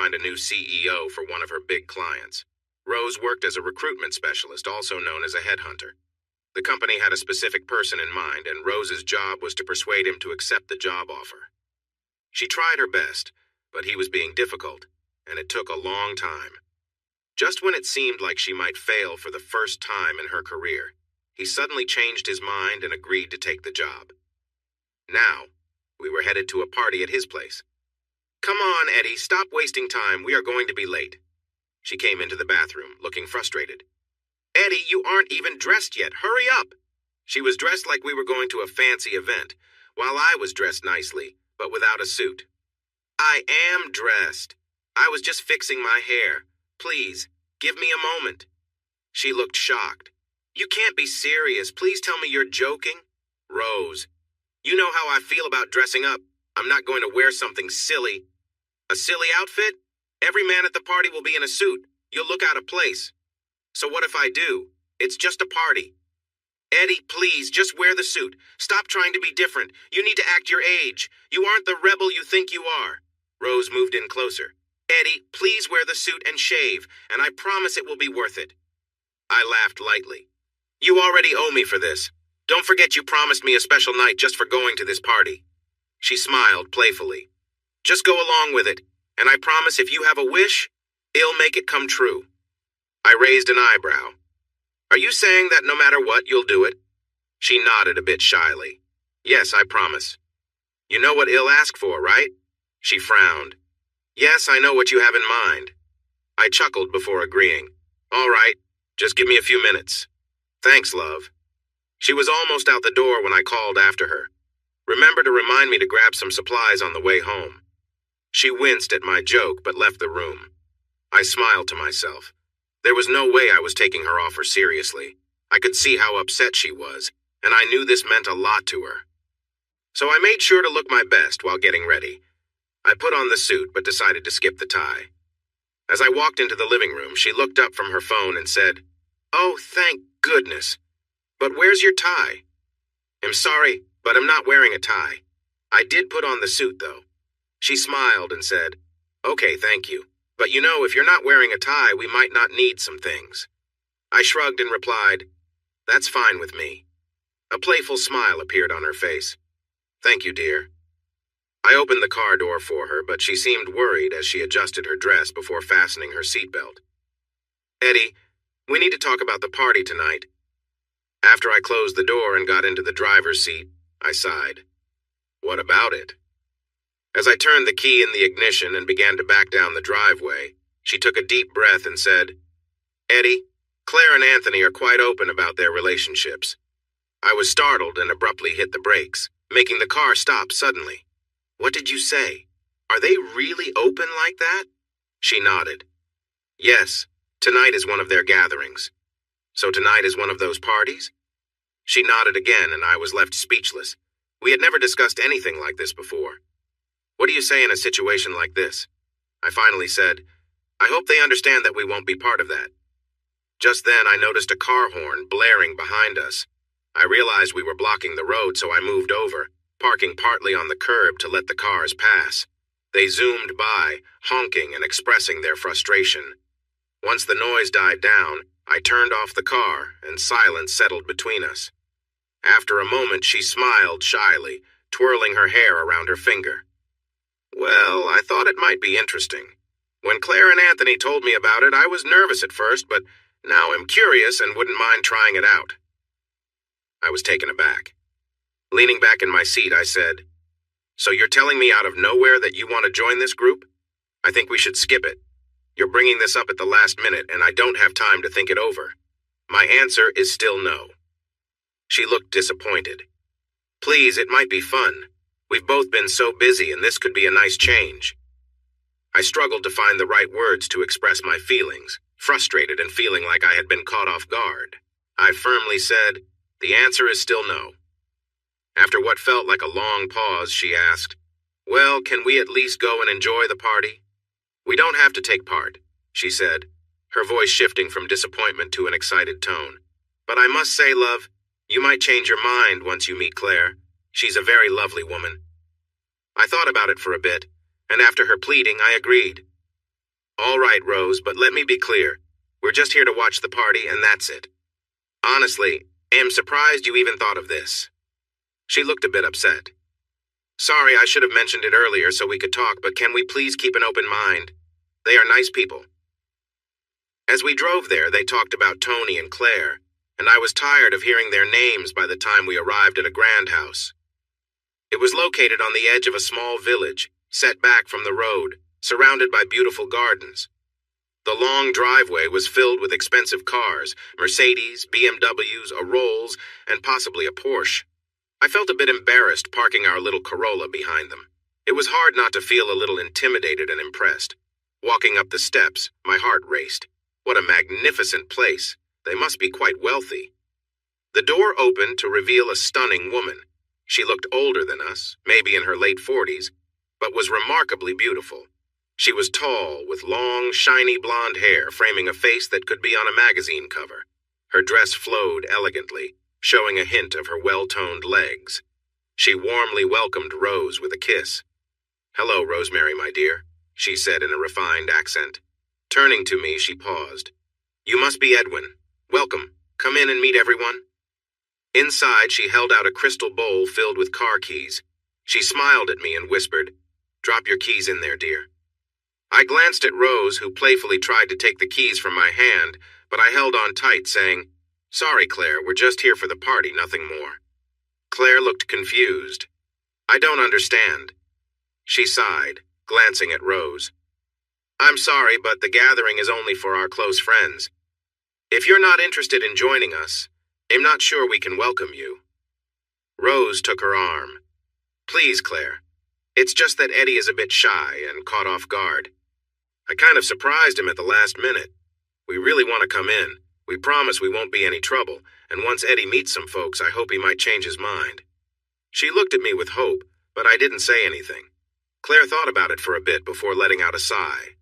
find a new CEO for one of her big clients. Rose worked as a recruitment specialist, also known as a headhunter. The company had a specific person in mind, and Rose's job was to persuade him to accept the job offer. She tried her best, but he was being difficult, and it took a long time. Just when it seemed like she might fail for the first time in her career, he suddenly changed his mind and agreed to take the job. Now, we were headed to a party at his place. "Come on, Eddie, stop wasting time. We are going to be late." She came into the bathroom, looking frustrated. "Eddie, you aren't even dressed yet. Hurry up." She was dressed like we were going to a fancy event, while I was dressed nicely, but without a suit. "I am dressed. I was just fixing my hair. Please, give me a moment." She looked shocked. "You can't be serious. Please tell me you're joking." "Rose, you know how I feel about dressing up. I'm not going to wear something silly." "A silly outfit? Every man at the party will be in a suit. You'll look out of place." "So what if I do? It's just a party." "Eddie, please, just wear the suit. Stop trying to be different. You need to act your age. You aren't the rebel you think you are." Rose moved in closer. "Eddie, please wear the suit and shave, and I promise it will be worth it." I laughed lightly. "You already owe me for this. Don't forget you promised me a special night just for going to this party." She smiled playfully. "Just go along with it, and I promise if you have a wish, it'll make it come true." I raised an eyebrow. "Are you saying that no matter what, you'll do it?" She nodded a bit shyly. "Yes, I promise." "You know what he'll ask for, right?" She frowned. "Yes, I know what you have in mind." I chuckled before agreeing. "All right, just give me a few minutes." "Thanks, love." She was almost out the door when I called after her. "Remember to remind me to grab some supplies on the way home." She winced at my joke but left the room. I smiled to myself. There was no way I was taking her offer seriously. I could see how upset she was, and I knew this meant a lot to her. So I made sure to look my best while getting ready. I put on the suit but decided to skip the tie. As I walked into the living room, she looked up from her phone and said, "Oh, thank goodness. But where's your tie?" "I'm sorry, but I'm not wearing a tie. I did put on the suit, though." She smiled and said, "Okay, thank you. But you know, if you're not wearing a tie, we might not need some things." I shrugged and replied, "That's fine with me." A playful smile appeared on her face. "Thank you, dear." I opened the car door for her, but she seemed worried as she adjusted her dress before fastening her seatbelt. "Eddie, we need to talk about the party tonight." After I closed the door and got into the driver's seat, I sighed. "What about it?" As I turned the key in the ignition and began to back down the driveway, she took a deep breath and said, "Eddie, Claire and Anthony are quite open about their relationships." I was startled and abruptly hit the brakes, making the car stop suddenly. "What did you say? Are they really open like that?" She nodded. "Yes, tonight is one of their gatherings." "So tonight is one of those parties?" She nodded again, and I was left speechless. We had never discussed anything like this before. "What do you say in a situation like this?" I finally said, "I hope they understand that we won't be part of that." Just then I noticed a car horn blaring behind us. I realized we were blocking the road, so I moved over, parking partly on the curb to let the cars pass. They zoomed by, honking and expressing their frustration. Once the noise died down, I turned off the car, and silence settled between us. After a moment, she smiled shyly, twirling her hair around her finger. "Well, I thought it might be interesting. When Claire and Anthony told me about it, I was nervous at first, but now I'm curious and wouldn't mind trying it out." I was taken aback. Leaning back in my seat, I said, "So you're telling me out of nowhere that you want to join this group? I think we should skip it. You're bringing this up at the last minute, and I don't have time to think it over." My answer is still no. She looked disappointed. "Please, it might be fun. We've both been so busy, and this could be a nice change." I struggled to find the right words to express my feelings, frustrated and feeling like I had been caught off guard. I firmly said, "The answer is still no." After what felt like a long pause, she asked, "Well, can we at least go and enjoy the party?" "We don't have to take part," she said, her voice shifting from disappointment to an excited tone. "But I must say, love, you might change your mind once you meet Claire. She's a very lovely woman." I thought about it for a bit, and after her pleading, I agreed. All right, Rose, but let me be clear. We're just here to watch the party, and that's it. Honestly, I am surprised you even thought of this. She looked a bit upset. Sorry, I should have mentioned it earlier so we could talk, but can we please keep an open mind? They are nice people. As we drove there, they talked about Tony and Claire, and I was tired of hearing their names by the time we arrived at a grand house. It was located on the edge of a small village, set back from the road, surrounded by beautiful gardens. The long driveway was filled with expensive cars, Mercedes, BMWs, a Rolls, and possibly a Porsche. I felt a bit embarrassed parking our little Corolla behind them. It was hard not to feel a little intimidated and impressed. Walking up the steps, my heart raced. What a magnificent place. They must be quite wealthy. The door opened to reveal a stunning woman. She looked older than us, maybe in her late 40s, but was remarkably beautiful. She was tall, with long, shiny blonde hair framing a face that could be on a magazine cover. Her dress flowed elegantly, showing a hint of her well-toned legs. She warmly welcomed Rose with a kiss. "Hello, Rosemary, my dear," she said in a refined accent. Turning to me, she paused. "You must be Edwin. Welcome. Come in and meet everyone." Inside, she held out a crystal bowl filled with car keys. She smiled at me and whispered, "Drop your keys in there, dear." I glanced at Rose, who playfully tried to take the keys from my hand, but I held on tight, saying, "Sorry, Claire, we're just here for the party, nothing more." Claire looked confused. "I don't understand." She sighed, glancing at Rose. "I'm sorry, but the gathering is only for our close friends. If you're not interested in joining us, I'm not sure we can welcome you." Rose took her arm. "Please, Claire. It's just that Eddie is a bit shy and caught off guard. I kind of surprised him at the last minute. We really want to come in. We promise we won't be any trouble, and once Eddie meets some folks, I hope he might change his mind." She looked at me with hope, but I didn't say anything. Claire thought about it for a bit before letting out a sigh.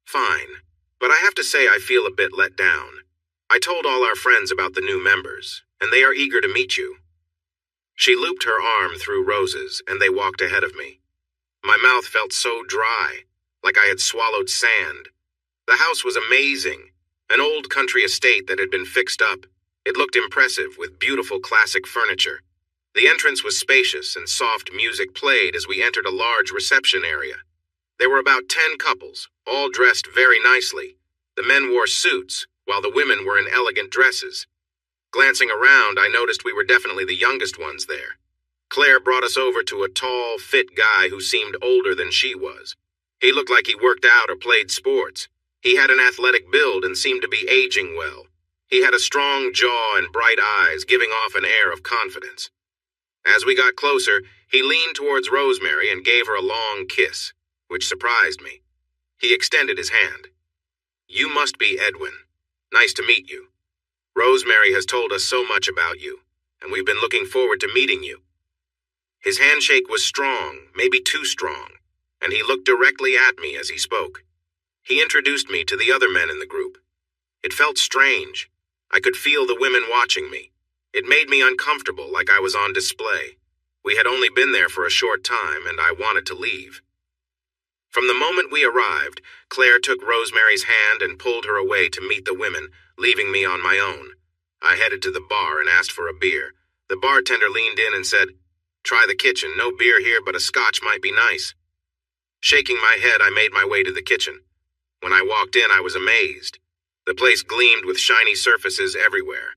"Fine, but I have to say I feel a bit let down. I told all our friends about the new members, and they are eager to meet you." She looped her arm through Rose's, and they walked ahead of me. My mouth felt so dry, like I had swallowed sand. The house was amazing, an old country estate that had been fixed up. It looked impressive, with beautiful classic furniture. The entrance was spacious, and soft music played as we entered a large reception area. There were about 10 couples, all dressed very nicely. The men wore suits, while the women were in elegant dresses. Glancing around, I noticed we were definitely the youngest ones there. Claire brought us over to a tall, fit guy who seemed older than she was. He looked like he worked out or played sports. He had an athletic build and seemed to be aging well. He had a strong jaw and bright eyes, giving off an air of confidence. As we got closer, he leaned towards Rosemary and gave her a long kiss, which surprised me. He extended his hand. "You must be Edwin. Nice to meet you. Rosemary has told us so much about you, and we've been looking forward to meeting you." His handshake was strong, maybe too strong, and he looked directly at me as he spoke. He introduced me to the other men in the group. It felt strange. I could feel the women watching me. It made me uncomfortable, like I was on display. We had only been there for a short time, and I wanted to leave. From the moment we arrived, Claire took Rosemary's hand and pulled her away to meet the women, leaving me on my own. I headed to the bar and asked for a beer. The bartender leaned in and said, "Try the kitchen. No beer here, but a scotch might be nice." Shaking my head, I made my way to the kitchen. When I walked in, I was amazed. The place gleamed with shiny surfaces everywhere.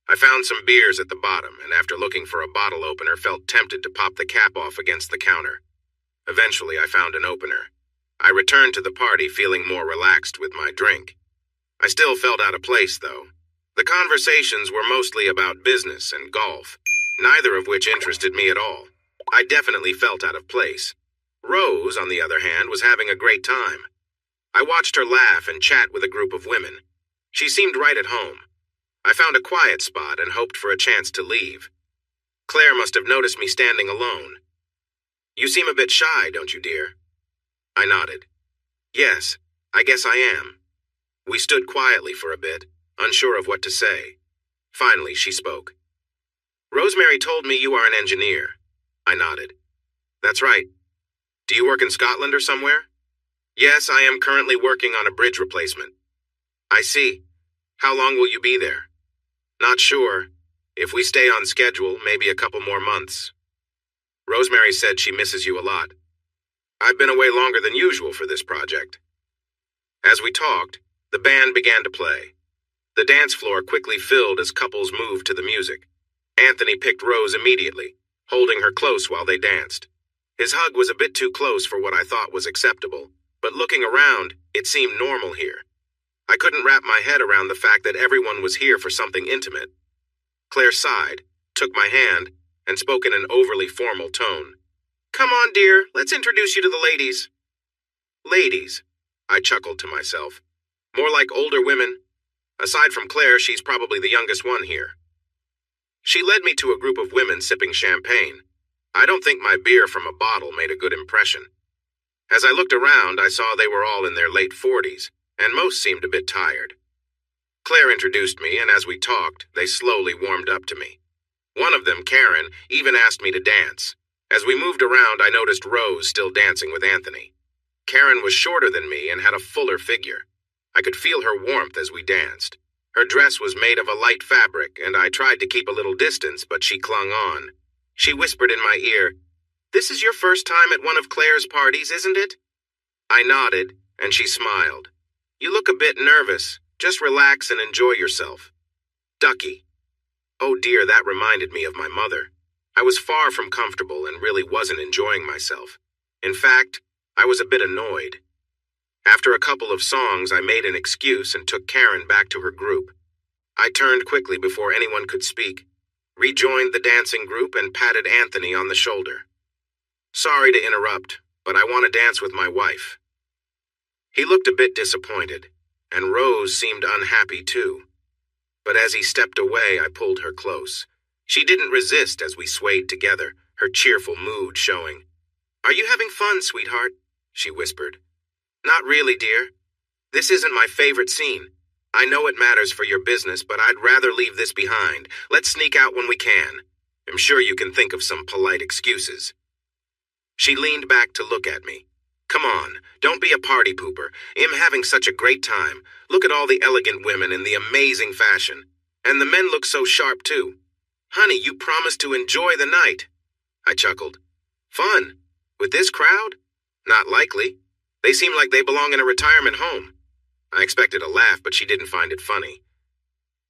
I found some beers at the bottom, and after looking for a bottle opener, felt tempted to pop the cap off against the counter. Eventually, I found an opener. I returned to the party feeling more relaxed with my drink. I still felt out of place, though. The conversations were mostly about business and golf, neither of which interested me at all. I definitely felt out of place. Rose, on the other hand, was having a great time. I watched her laugh and chat with a group of women. She seemed right at home. I found a quiet spot and hoped for a chance to leave. Claire must have noticed me standing alone. "You seem a bit shy, don't you, dear?" I nodded. "Yes, I guess I am." We stood quietly for a bit, unsure of what to say. Finally, she spoke. "Rosemary told me you are an engineer." I nodded. "That's right. Do you work in Scotland or somewhere?" Yes, I am currently working on a bridge replacement. I see. How long will you be there? Not sure. If we stay on schedule, maybe a couple more months. Rosemary said she misses you a lot. I've been away longer than usual for this project. As we talked, the band began to play. The dance floor quickly filled as couples moved to the music. Anthony picked Rose immediately, holding her close while they danced. His hug was a bit too close for what I thought was acceptable, but looking around, it seemed normal here. I couldn't wrap my head around the fact that everyone was here for something intimate. Claire sighed, took my hand, and spoke in an overly formal tone. Come on, dear, let's introduce you to the ladies. Ladies, I chuckled to myself. More like older women. Aside from Claire, she's probably the youngest one here. She led me to a group of women sipping champagne. I don't think my beer from a bottle made a good impression. As I looked around, I saw they were all in their late 40s, and most seemed a bit tired. Claire introduced me, and as we talked, they slowly warmed up to me. One of them, Karen, even asked me to dance. As we moved around, I noticed Rose still dancing with Anthony. Karen was shorter than me and had a fuller figure. I could feel her warmth as we danced. Her dress was made of a light fabric, and I tried to keep a little distance, but she clung on. She whispered in my ear, "This is your first time at one of Claire's parties, isn't it?" I nodded, and she smiled. "You look a bit nervous. Just relax and enjoy yourself." Ducky. Oh dear, that reminded me of my mother. I was far from comfortable and really wasn't enjoying myself. In fact, I was a bit annoyed. After a couple of songs, I made an excuse and took Karen back to her group. I turned quickly before anyone could speak, rejoined the dancing group, and patted Anthony on the shoulder. "Sorry to interrupt, but I want to dance with my wife." He looked a bit disappointed, and Rose seemed unhappy too. But as he stepped away, I pulled her close. She didn't resist as we swayed together, her cheerful mood showing. "Are you having fun, sweetheart?" she whispered. "Not really, dear. This isn't my favorite scene. I know it matters for your business, but I'd rather leave this behind. Let's sneak out when we can. I'm sure you can think of some polite excuses." She leaned back to look at me. "Come on, don't be a party pooper. I'm having such a great time. Look at all the elegant women in the amazing fashion. And the men look so sharp too. Honey, you promised to enjoy the night." I chuckled. "Fun? With this crowd? Not likely. They seem like they belong in a retirement home." I expected a laugh, but she didn't find it funny.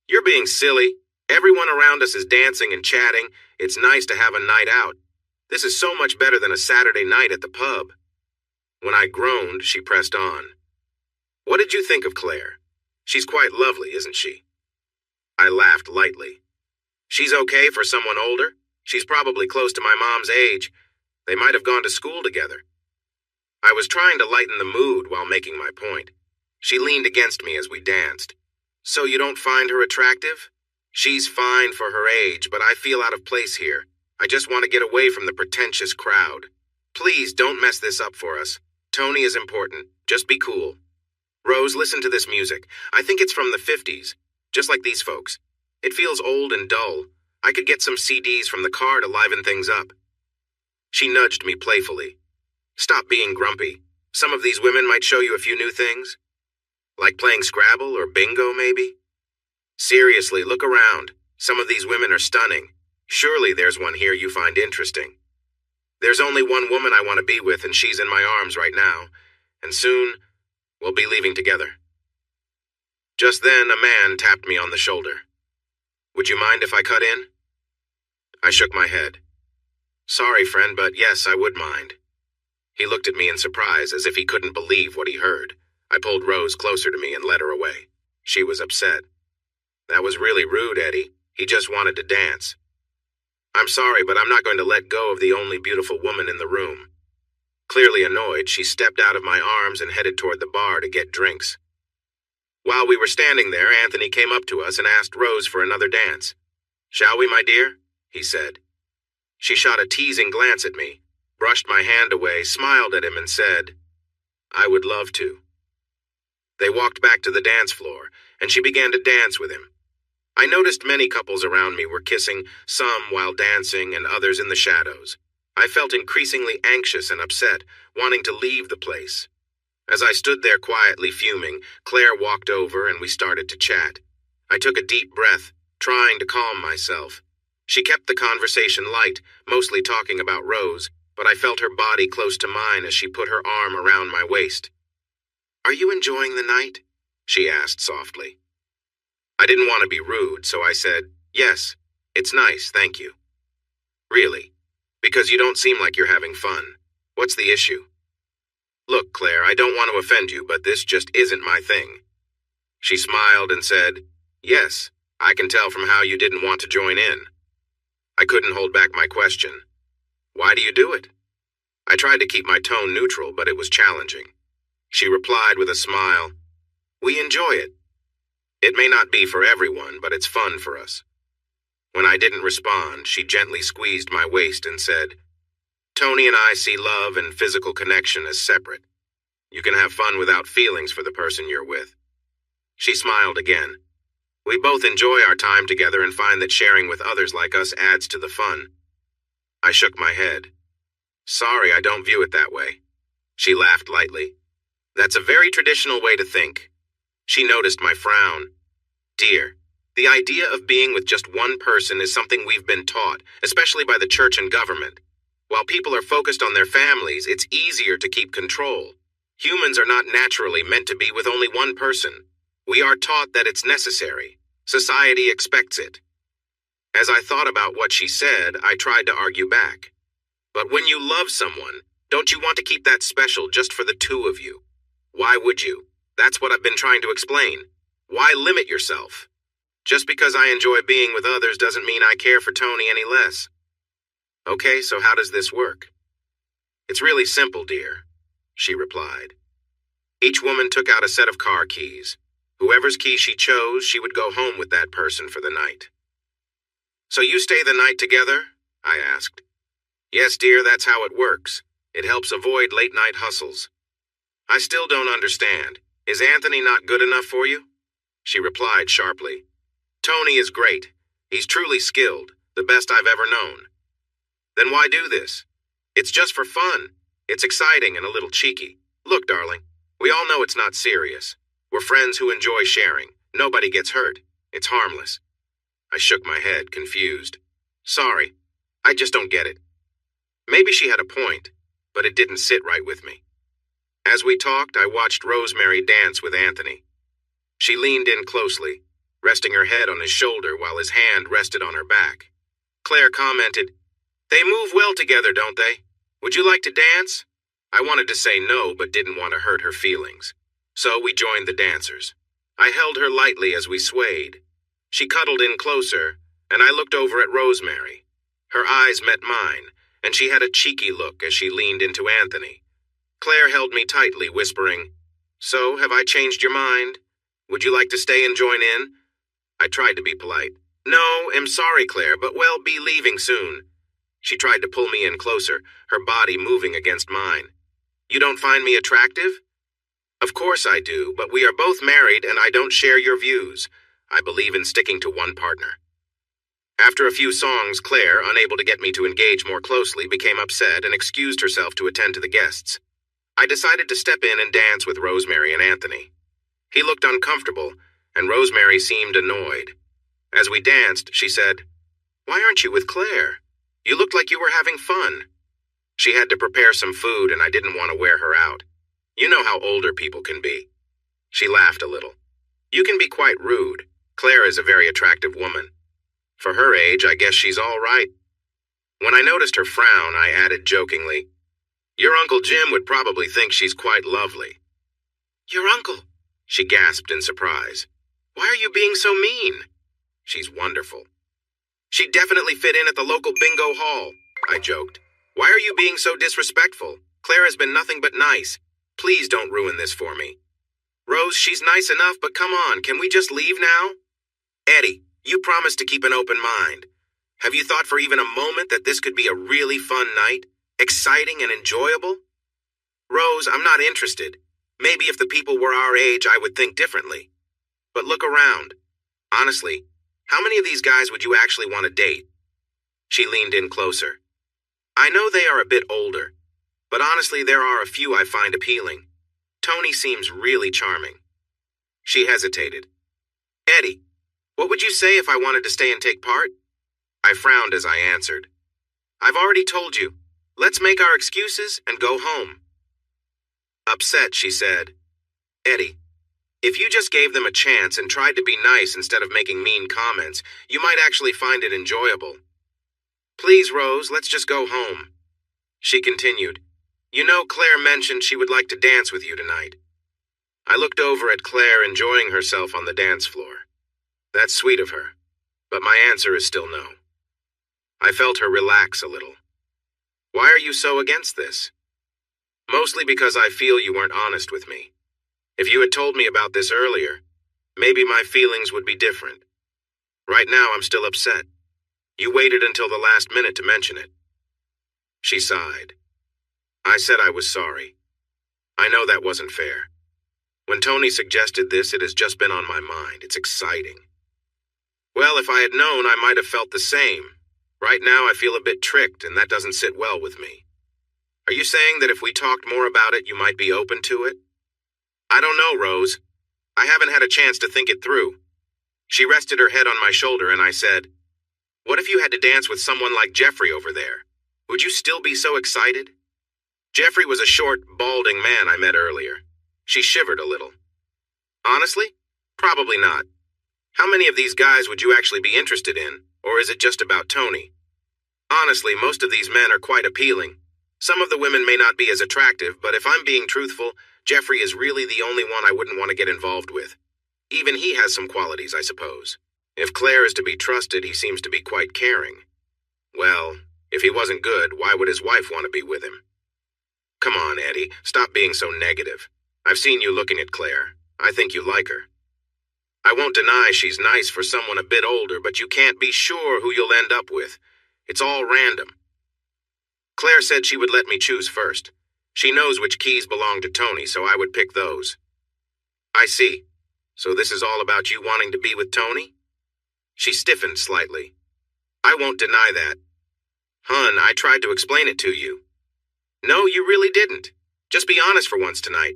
"You're being silly. Everyone around us is dancing and chatting. It's nice to have a night out. This is so much better than a Saturday night at the pub." When I groaned, she pressed on. "What did you think of Claire? She's quite lovely, isn't she?" I laughed lightly. "She's okay for someone older. She's probably close to my mom's age. They might have gone to school together." I was trying to lighten the mood while making my point. She leaned against me as we danced. "So you don't find her attractive?" "She's fine for her age, but I feel out of place here. I just want to get away from the pretentious crowd. Please don't mess this up for us. Tony is important. Just be cool." "Rose, listen to this music. I think it's from the 50s, just like these folks. It feels old and dull. I could get some CDs from the car to liven things up." She nudged me playfully. "Stop being grumpy. Some of these women might show you a few new things. Like playing Scrabble or bingo, maybe? Seriously, look around. Some of these women are stunning. Surely there's one here you find interesting. There's only one woman I want to be with, and she's in my arms right now. And soon, we'll be leaving together." Just then, a man tapped me on the shoulder. "Would you mind if I cut in?" I shook my head. "Sorry, friend, but yes, I would mind." He looked at me in surprise, as if he couldn't believe what he heard. I pulled Rose closer to me and led her away. She was upset. "That was really rude, Eddie. He just wanted to dance." "I'm sorry, but I'm not going to let go of the only beautiful woman in the room." Clearly annoyed, she stepped out of my arms and headed toward the bar to get drinks. While we were standing there, Anthony came up to us and asked Rose for another dance. "Shall we, my dear?" he said. She shot a teasing glance at me, brushed my hand away, smiled at him, and said, "I would love to." They walked back to the dance floor, and she began to dance with him. I noticed many couples around me were kissing, some while dancing and others in the shadows. I felt increasingly anxious and upset, wanting to leave the place. As I stood there quietly fuming, Claire walked over and we started to chat. I took a deep breath, trying to calm myself. She kept the conversation light, mostly talking about Rose, but I felt her body close to mine as she put her arm around my waist. "Are you enjoying the night?" she asked softly. I didn't want to be rude, so I said, "Yes, it's nice, thank you." "Really? Because you don't seem like you're having fun. What's the issue?" "Look, Claire, I don't want to offend you, but this just isn't my thing." She smiled and said, "Yes, I can tell from how you didn't want to join in." I couldn't hold back my question. "Why do you do it?" I tried to keep my tone neutral, but it was challenging. She replied with a smile, "We enjoy it. It may not be for everyone, but it's fun for us." When I didn't respond, she gently squeezed my waist and said, "Tony and I see love and physical connection as separate. You can have fun without feelings for the person you're with." She smiled again. "We both enjoy our time together and find that sharing with others like us adds to the fun." I shook my head. "Sorry, I don't view it that way." She laughed lightly. "That's a very traditional way to think." She noticed my frown. "Dear, the idea of being with just one person is something we've been taught, especially by the church and government. While people are focused on their families, it's easier to keep control. Humans are not naturally meant to be with only one person. We are taught that it's necessary. Society expects it." As I thought about what she said, I tried to argue back. "But when you love someone, don't you want to keep that special just for the two of you? Why would you? That's what I've been trying to explain. Why limit yourself? Just because I enjoy being with others doesn't mean I care for Tony any less." "Okay, so how does this work?" "It's really simple, dear," she replied. Each woman took out a set of car keys. Whoever's key she chose, she would go home with that person for the night. "So you stay the night together?" I asked. "Yes, dear, that's how it works. It helps avoid late-night hustles." "I still don't understand. Is Anthony not good enough for you?" She replied sharply. "Tony is great. He's truly skilled, the best I've ever known." "Then why do this?" "It's just for fun. It's exciting and a little cheeky. Look, darling, we all know it's not serious. We're friends who enjoy sharing. Nobody gets hurt. It's harmless." I shook my head, confused. "Sorry, I just don't get it." Maybe she had a point, but it didn't sit right with me. As we talked, I watched Rosemary dance with Anthony. She leaned in closely, resting her head on his shoulder while his hand rested on her back. Claire commented, "They move well together, don't they? Would you like to dance?" I wanted to say no, but didn't want to hurt her feelings. So we joined the dancers. I held her lightly as we swayed. She cuddled in closer, and I looked over at Rosemary. Her eyes met mine, and she had a cheeky look as she leaned into Anthony. Claire held me tightly, whispering, "So, have I changed your mind? Would you like to stay and join in?" I tried to be polite. "No, I'm sorry, Claire, but we'll be leaving soon." She tried to pull me in closer, her body moving against mine. "You don't find me attractive?" "Of course I do, but we are both married and I don't share your views. I believe in sticking to one partner." After a few songs, Claire, unable to get me to engage more closely, became upset and excused herself to attend to the guests. I decided to step in and dance with Rosemary and Anthony. He looked uncomfortable, and Rosemary seemed annoyed. As we danced, she said, "Why aren't you with Claire? You looked like you were having fun." She had to prepare some food, and I didn't want to wear her out. You know how older people can be. She laughed a little. "You can be quite rude. Claire is a very attractive woman. For her age, I guess she's all right." When I noticed her frown, I added jokingly, "Your Uncle Jim would probably think she's quite lovely." "Your uncle?" she gasped in surprise. "Why are you being so mean?" "She's wonderful." "She'd definitely fit in at the local bingo hall," I joked. "Why are you being so disrespectful? Claire has been nothing but nice. Please don't ruin this for me." "Rose, she's nice enough, but come on, can we just leave now?" "Eddie, you promised to keep an open mind. Have you thought for even a moment that this could be a really fun night? Exciting and enjoyable?" "Rose, I'm not interested. Maybe if the people were our age, I would think differently. But look around. Honestly, how many of these guys would you actually want to date?" She leaned in closer. "I know they are a bit older, but honestly, there are a few I find appealing. Tony seems really charming. She hesitated. Eddie, what would you say if I wanted to stay and take part? I frowned as I answered. I've already told you. Let's make our excuses and go home. Upset, she said, Eddie, if you just gave them a chance and tried to be nice instead of making mean comments, you might actually find it enjoyable. Please, Rose, let's just go home. She continued, You know, Claire mentioned she would like to dance with you tonight. I looked over at Claire enjoying herself on the dance floor. That's sweet of her, but my answer is still no. I felt her relax a little. Why are you so against this? Mostly because I feel you weren't honest with me. If you had told me about this earlier, maybe my feelings would be different. Right now, I'm still upset. You waited until the last minute to mention it. She sighed. I said I was sorry. I know that wasn't fair. When Tony suggested this, it has just been on my mind. It's exciting. Well, if I had known, I might have felt the same. Right now, I feel a bit tricked, and that doesn't sit well with me. Are you saying that if we talked more about it, you might be open to it? I don't know, Rose. I haven't had a chance to think it through. She rested her head on my shoulder, and I said, What if you had to dance with someone like Jeffrey over there? Would you still be so excited? Jeffrey was a short, balding man I met earlier. She shivered a little. Honestly? Probably not. How many of these guys would you actually be interested in, or is it just about Tony? Honestly, most of these men are quite appealing. Some of the women may not be as attractive, but if I'm being truthful, Jeffrey is really the only one I wouldn't want to get involved with. Even he has some qualities, I suppose. If Claire is to be trusted, he seems to be quite caring. Well, if he wasn't good, why would his wife want to be with him? Come on, Eddie, stop being so negative. I've seen you looking at Claire. I think you like her. I won't deny she's nice for someone a bit older, but you can't be sure who you'll end up with. It's all random. Claire said she would let me choose first. She knows which keys belong to Tony, so I would pick those. I see. So this is all about you wanting to be with Tony? She stiffened slightly. I won't deny that. Hun, I tried to explain it to you. No, you really didn't. Just be honest for once tonight.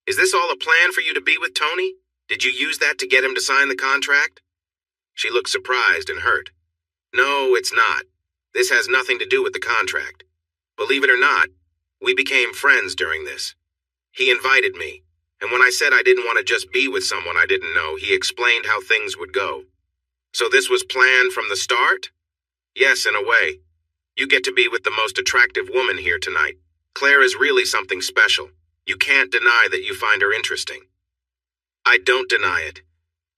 Is this all a plan for you to be with Tony? Did you use that to get him to sign the contract? She looked surprised and hurt. No, it's not. This has nothing to do with the contract. Believe it or not, we became friends during this. He invited me, and when I said I didn't want to just be with someone I didn't know, he explained how things would go. So this was planned from the start? Yes, in a way. You get to be with the most attractive woman here tonight. Claire is really something special. You can't deny that you find her interesting. I don't deny it.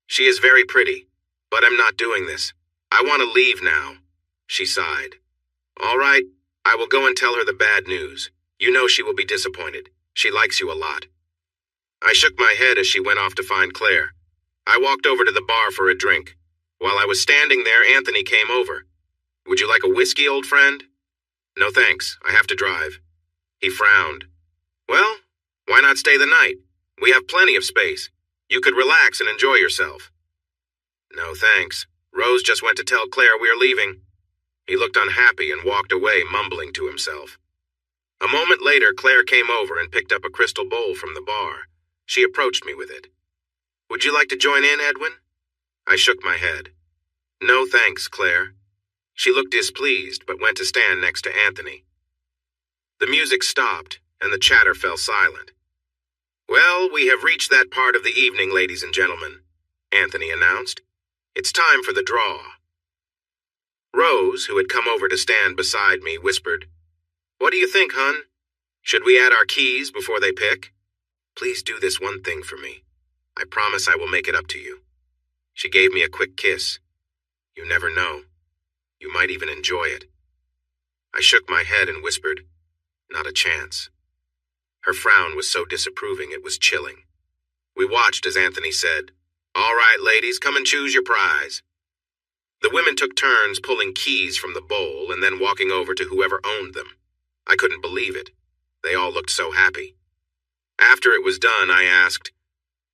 She is very pretty, but I'm not doing this. I want to leave now. She sighed. All right, I will go and tell her the bad news. You know she will be disappointed. She likes you a lot. I shook my head as she went off to find Claire. I walked over to the bar for a drink. While I was standing there, Anthony came over. Would you like a whiskey, old friend? No thanks, I have to drive. He frowned. Well, why not stay the night? We have plenty of space. You could relax and enjoy yourself. No thanks. Rose just went to tell Claire we are leaving. He looked unhappy and walked away, mumbling to himself. A moment later, Claire came over and picked up a crystal bowl from the bar. She approached me with it. Would you like to join in, Edwin? I shook my head. No thanks, Claire. She looked displeased, but went to stand next to Anthony. The music stopped, and the chatter fell silent. Well, we have reached that part of the evening, ladies and gentlemen, Anthony announced. It's time for the draw. Rose, who had come over to stand beside me, whispered, What do you think, hun? Should we add our keys before they pick? Please do this one thing for me. I promise I will make it up to you. She gave me a quick kiss. You never know. You might even enjoy it. I shook my head and whispered, Not a chance. Her frown was so disapproving it was chilling. We watched as Anthony said, All right, ladies, come and choose your prize. The women took turns pulling keys from the bowl and then walking over to whoever owned them. I couldn't believe it. They all looked so happy. After it was done, I asked,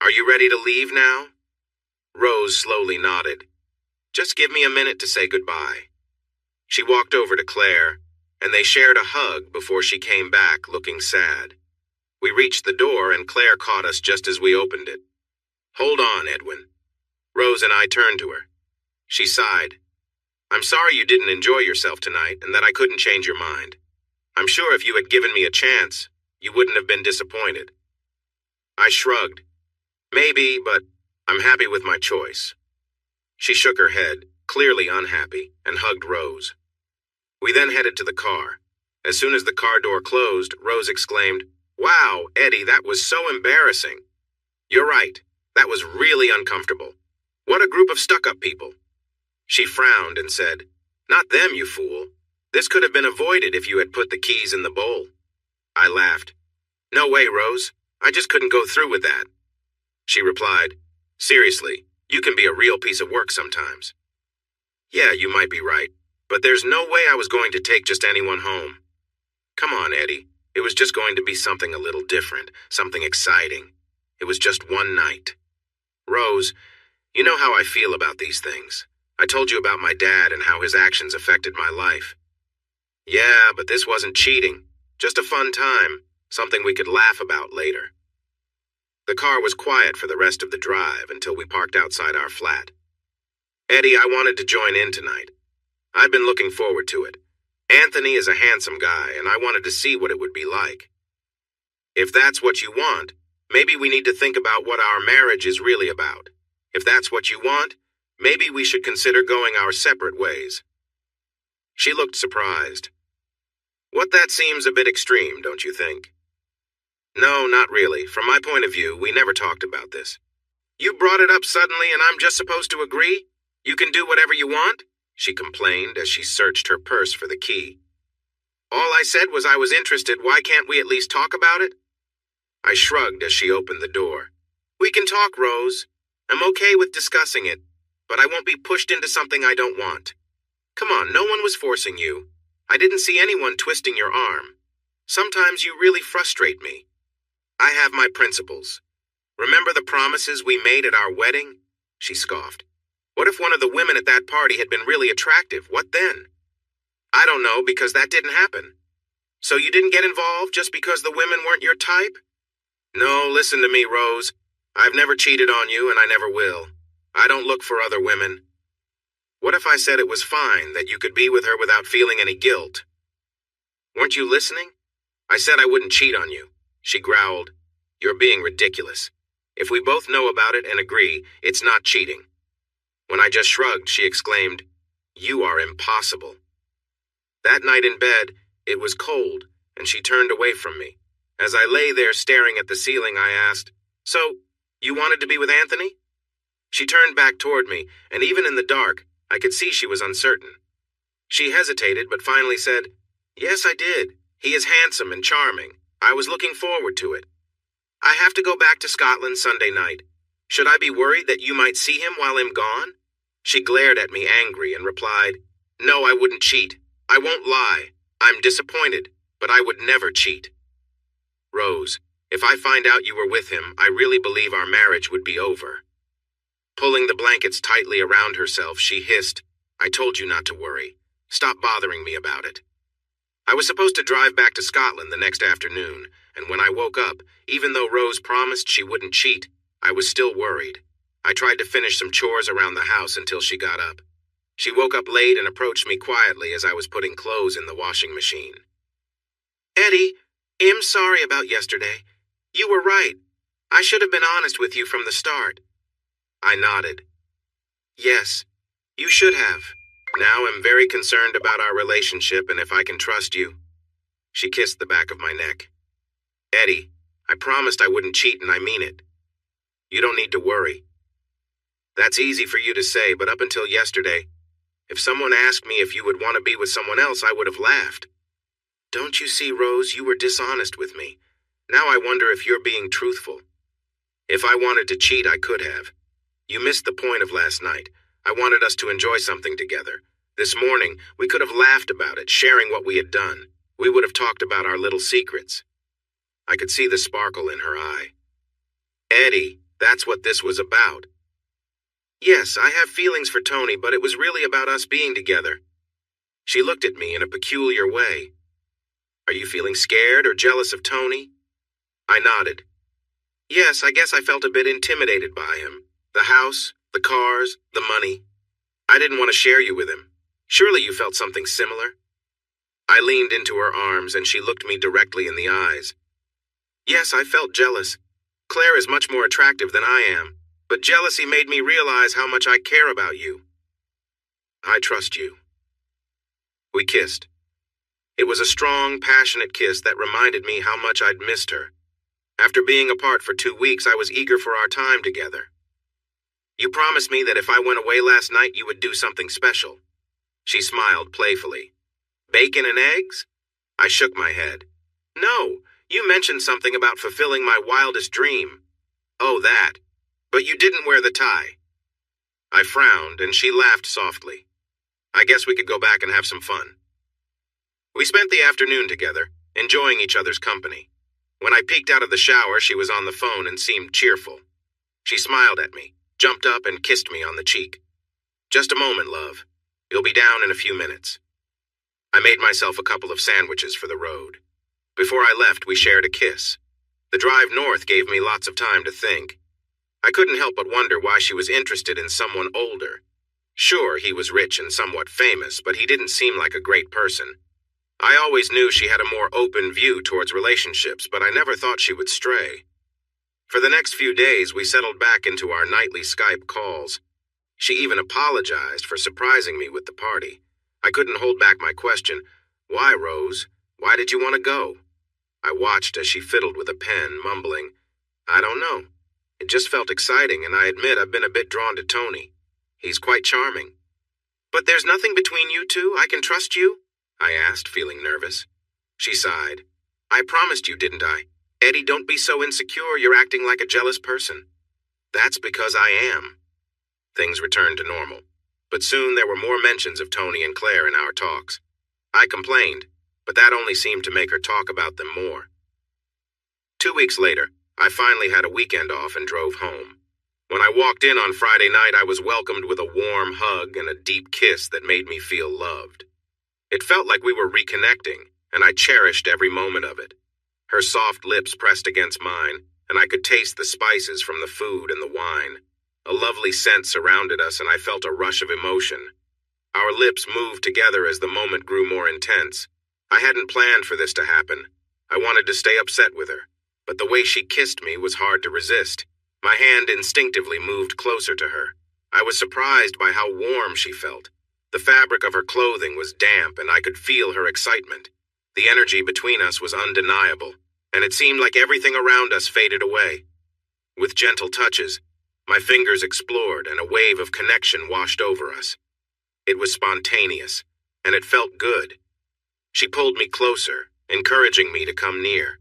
Are you ready to leave now? Rose slowly nodded. Just give me a minute to say goodbye. She walked over to Claire, and they shared a hug before she came back looking sad. We reached the door and Claire caught us just as we opened it. "Hold on, Edwin." Rose and I turned to her. She sighed. "I'm sorry you didn't enjoy yourself tonight and that I couldn't change your mind. I'm sure if you had given me a chance, you wouldn't have been disappointed." I shrugged. "Maybe, but I'm happy with my choice." She shook her head, clearly unhappy, and hugged Rose. We then headed to the car. As soon as the car door closed, Rose exclaimed, "Wow, Eddie, that was so embarrassing." "You're right. That was really uncomfortable. What a group of stuck-up people." She frowned and said, "Not them, you fool. This could have been avoided if you had put the keys in the bowl." I laughed. "No way, Rose. I just couldn't go through with that." She replied, "Seriously, you can be a real piece of work sometimes." "Yeah, you might be right, but there's no way I was going to take just anyone home." "Come on, Eddie. It was just going to be something a little different, something exciting. It was just one night." "Rose, you know how I feel about these things. I told you about my dad and how his actions affected my life." "Yeah, but this wasn't cheating. Just a fun time, something we could laugh about later." The car was quiet for the rest of the drive until we parked outside our flat. "Eddie, I wanted to join in tonight. I've been looking forward to it. Anthony is a handsome guy, and I wanted to see what it would be like." "If that's what you want, maybe we need to think about what our marriage is really about. If that's what you want, maybe we should consider going our separate ways." She looked surprised. "What, that seems a bit extreme, don't you think?" "No, not really. From my point of view, we never talked about this." "You brought it up suddenly and I'm just supposed to agree? You can do whatever you want?" she complained as she searched her purse for the key. "All I said was I was interested. Why can't we at least talk about it?" I shrugged as she opened the door. "We can talk, Rose. I'm okay with discussing it, but I won't be pushed into something I don't want. Come on, no one was forcing you. I didn't see anyone twisting your arm. Sometimes you really frustrate me. I have my principles. Remember the promises we made at our wedding?" She scoffed. "What if one of the women at that party had been really attractive? What then?" "I don't know, because that didn't happen." "So you didn't get involved just because the women weren't your type?" "No, listen to me, Rose. I've never cheated on you and I never will. I don't look for other women." "What if I said it was fine, that you could be with her without feeling any guilt?" "Weren't you listening? I said I wouldn't cheat on you." She growled. "You're being ridiculous. If we both know about it and agree, it's not cheating." When I just shrugged, she exclaimed, "You are impossible." That night in bed, it was cold, and she turned away from me. As I lay there staring at the ceiling, I asked, "So, you wanted to be with Anthony?" She turned back toward me, and even in the dark, I could see she was uncertain. She hesitated, but finally said, "Yes, I did. He is handsome and charming. I was looking forward to it. I have to go back to Scotland Sunday night. Should I be worried that you might see him while I'm gone?" She glared at me angry and replied, "No, I wouldn't cheat. I won't lie. I'm disappointed, but I would never cheat." "Rose, if I find out you were with him, I really believe our marriage would be over." Pulling the blankets tightly around herself, she hissed, "I told you not to worry. Stop bothering me about it." I was supposed to drive back to Scotland the next afternoon, and when I woke up, even though Rose promised she wouldn't cheat, I was still worried. I tried to finish some chores around the house until she got up. She woke up late and approached me quietly as I was putting clothes in the washing machine. "Eddie, I'm sorry about yesterday. You were right. I should have been honest with you from the start." I nodded. "Yes, you should have. Now I'm very concerned about our relationship and if I can trust you." She kissed the back of my neck. "Eddie, I promised I wouldn't cheat and I mean it. You don't need to worry." "That's easy for you to say, but up until yesterday, if someone asked me if you would want to be with someone else, I would have laughed. Don't you see, Rose, you were dishonest with me. Now I wonder if you're being truthful. If I wanted to cheat, I could have. You missed the point of last night. I wanted us to enjoy something together. This morning, we could have laughed about it, sharing what we had done. We would have talked about our little secrets." I could see the sparkle in her eye. "Eddie, that's what this was about." "Yes, I have feelings for Tony, but it was really about us being together." She looked at me in a peculiar way. "Are you feeling scared or jealous of Tony?" I nodded. Yes, I guess I felt a bit intimidated by him. The house, the cars, the money. I didn't want to share you with him. Surely you felt something similar? I leaned into her arms and she looked me directly in the eyes. Yes, I felt jealous. Claire is much more attractive than I am, but jealousy made me realize how much I care about you. I trust you. We kissed. It was a strong, passionate kiss that reminded me how much I'd missed her. After being apart for 2 weeks, I was eager for our time together. You promised me that if I went away last night, you would do something special. She smiled playfully. Bacon and eggs? I shook my head. No, you mentioned something about fulfilling my wildest dream. Oh, that. But you didn't wear the tie. I frowned, and she laughed softly. I guess we could go back and have some fun. We spent the afternoon together, enjoying each other's company. When I peeked out of the shower, she was on the phone and seemed cheerful. She smiled at me, jumped up, and kissed me on the cheek. Just a moment, love. You'll be down in a few minutes. I made myself a couple of sandwiches for the road. Before I left, we shared a kiss. The drive north gave me lots of time to think. I couldn't help but wonder why she was interested in someone older. Sure, he was rich and somewhat famous, but he didn't seem like a great person. I always knew she had a more open view towards relationships, but I never thought she would stray. For the next few days, we settled back into our nightly Skype calls. She even apologized for surprising me with the party. I couldn't hold back my question. Why, Rose? Why did you want to go? I watched as she fiddled with a pen, mumbling, I don't know. It just felt exciting, and I admit I've been a bit drawn to Tony. He's quite charming. But there's nothing between you two? I can trust you? I asked, feeling nervous. She sighed. I promised you, didn't I? Eddie, don't be so insecure. You're acting like a jealous person. That's because I am. Things returned to normal, but soon there were more mentions of Tony and Claire in our talks. I complained, but that only seemed to make her talk about them more. 2 weeks later, I finally had a weekend off and drove home. When I walked in on Friday night, I was welcomed with a warm hug and a deep kiss that made me feel loved. It felt like we were reconnecting, and I cherished every moment of it. Her soft lips pressed against mine, and I could taste the spices from the food and the wine. A lovely scent surrounded us, and I felt a rush of emotion. Our lips moved together as the moment grew more intense. I hadn't planned for this to happen. I wanted to stay upset with her, but the way she kissed me was hard to resist. My hand instinctively moved closer to her. I was surprised by how warm she felt. The fabric of her clothing was damp, and I could feel her excitement. The energy between us was undeniable, and it seemed like everything around us faded away. With gentle touches, my fingers explored, and a wave of connection washed over us. It was spontaneous, and it felt good. She pulled me closer, encouraging me to come near.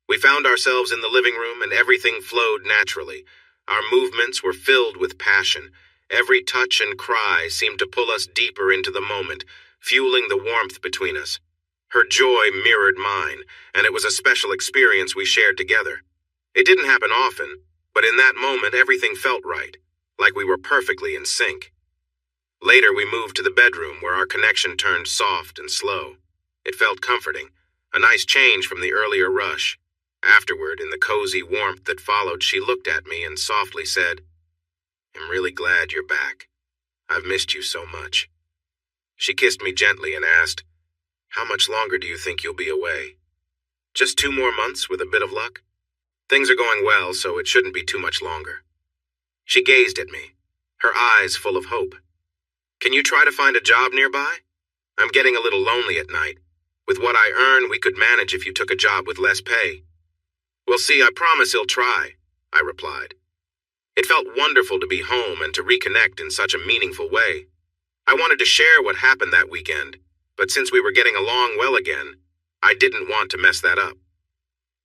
We found ourselves in the living room, and everything flowed naturally. Our movements were filled with passion. Every touch and cry seemed to pull us deeper into the moment, fueling the warmth between us. Her joy mirrored mine, and it was a special experience we shared together. It didn't happen often, but in that moment everything felt right, like we were perfectly in sync. Later we moved to the bedroom, where our connection turned soft and slow. It felt comforting, a nice change from the earlier rush. Afterward, in the cozy warmth that followed, she looked at me and softly said, I'm really glad you're back. I've missed you so much. She kissed me gently and asked, How much longer do you think you'll be away? Just 2 more months with a bit of luck? Things are going well, so it shouldn't be too much longer. She gazed at me, her eyes full of hope. Can you try to find a job nearby? I'm getting a little lonely at night. With what I earn, we could manage if you took a job with less pay. We'll see, I promise he'll try, I replied. It felt wonderful to be home and to reconnect in such a meaningful way. I wanted to share what happened that weekend, but since we were getting along well again, I didn't want to mess that up.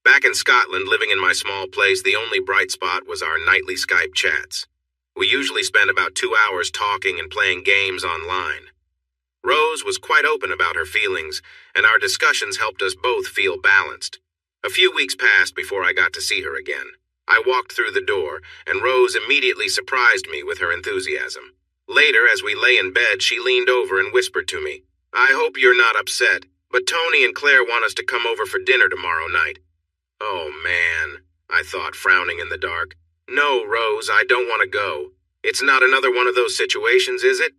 Back in Scotland, living in my small place, the only bright spot was our nightly Skype chats. We usually spent about 2 hours talking and playing games online. Rose was quite open about her feelings, and our discussions helped us both feel balanced. A few weeks passed before I got to see her again. I walked through the door, and Rose immediately surprised me with her enthusiasm. Later, as we lay in bed, she leaned over and whispered to me, I hope you're not upset, but Tony and Claire want us to come over for dinner tomorrow night. Oh, man, I thought, frowning in the dark. No, Rose, I don't want to go. It's not another one of those situations, is it?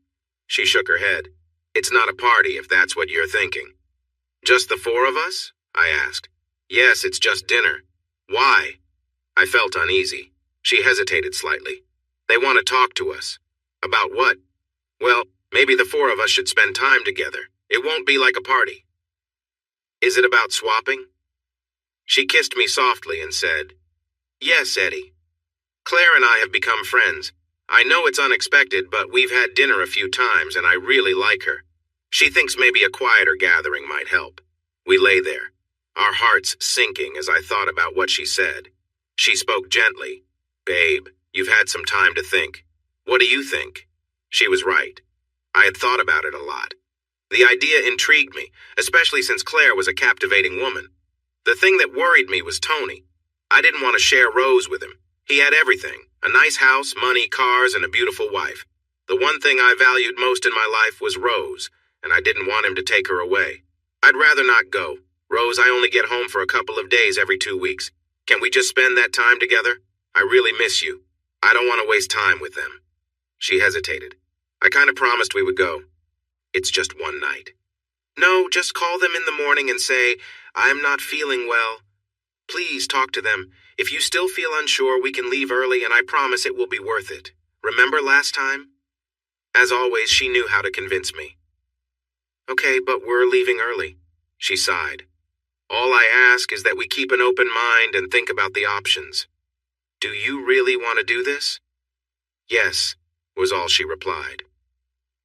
She shook her head. It's not a party, if that's what you're thinking. Just the four of us? I asked. Yes, it's just dinner. Why? I felt uneasy. She hesitated slightly. They want to talk to us. About what? Well, maybe the four of us should spend time together. It won't be like a party. Is it about swapping? She kissed me softly and said, Yes, Eddie. Claire and I have become friends. I know it's unexpected, but we've had dinner a few times and I really like her. She thinks maybe a quieter gathering might help. We lay there, our hearts sinking as I thought about what she said. She spoke gently. Babe, you've had some time to think. What do you think? She was right. I had thought about it a lot. The idea intrigued me, especially since Claire was a captivating woman. The thing that worried me was Tony. I didn't want to share Rose with him. He had everything, a nice house, money, cars, and a beautiful wife. The one thing I valued most in my life was Rose, and I didn't want him to take her away. I'd rather not go. Rose, I only get home for a couple of days every 2 weeks. Can we just spend that time together? I really miss you. I don't want to waste time with them. She hesitated. I kind of promised we would go. It's just one night. No, just call them in the morning and say, I'm not feeling well. Please talk to them. If you still feel unsure, we can leave early and I promise it will be worth it. Remember last time? As always, she knew how to convince me. Okay, but we're leaving early. She sighed. All I ask is that we keep an open mind and think about the options. Do you really want to do this? Yes, was all she replied.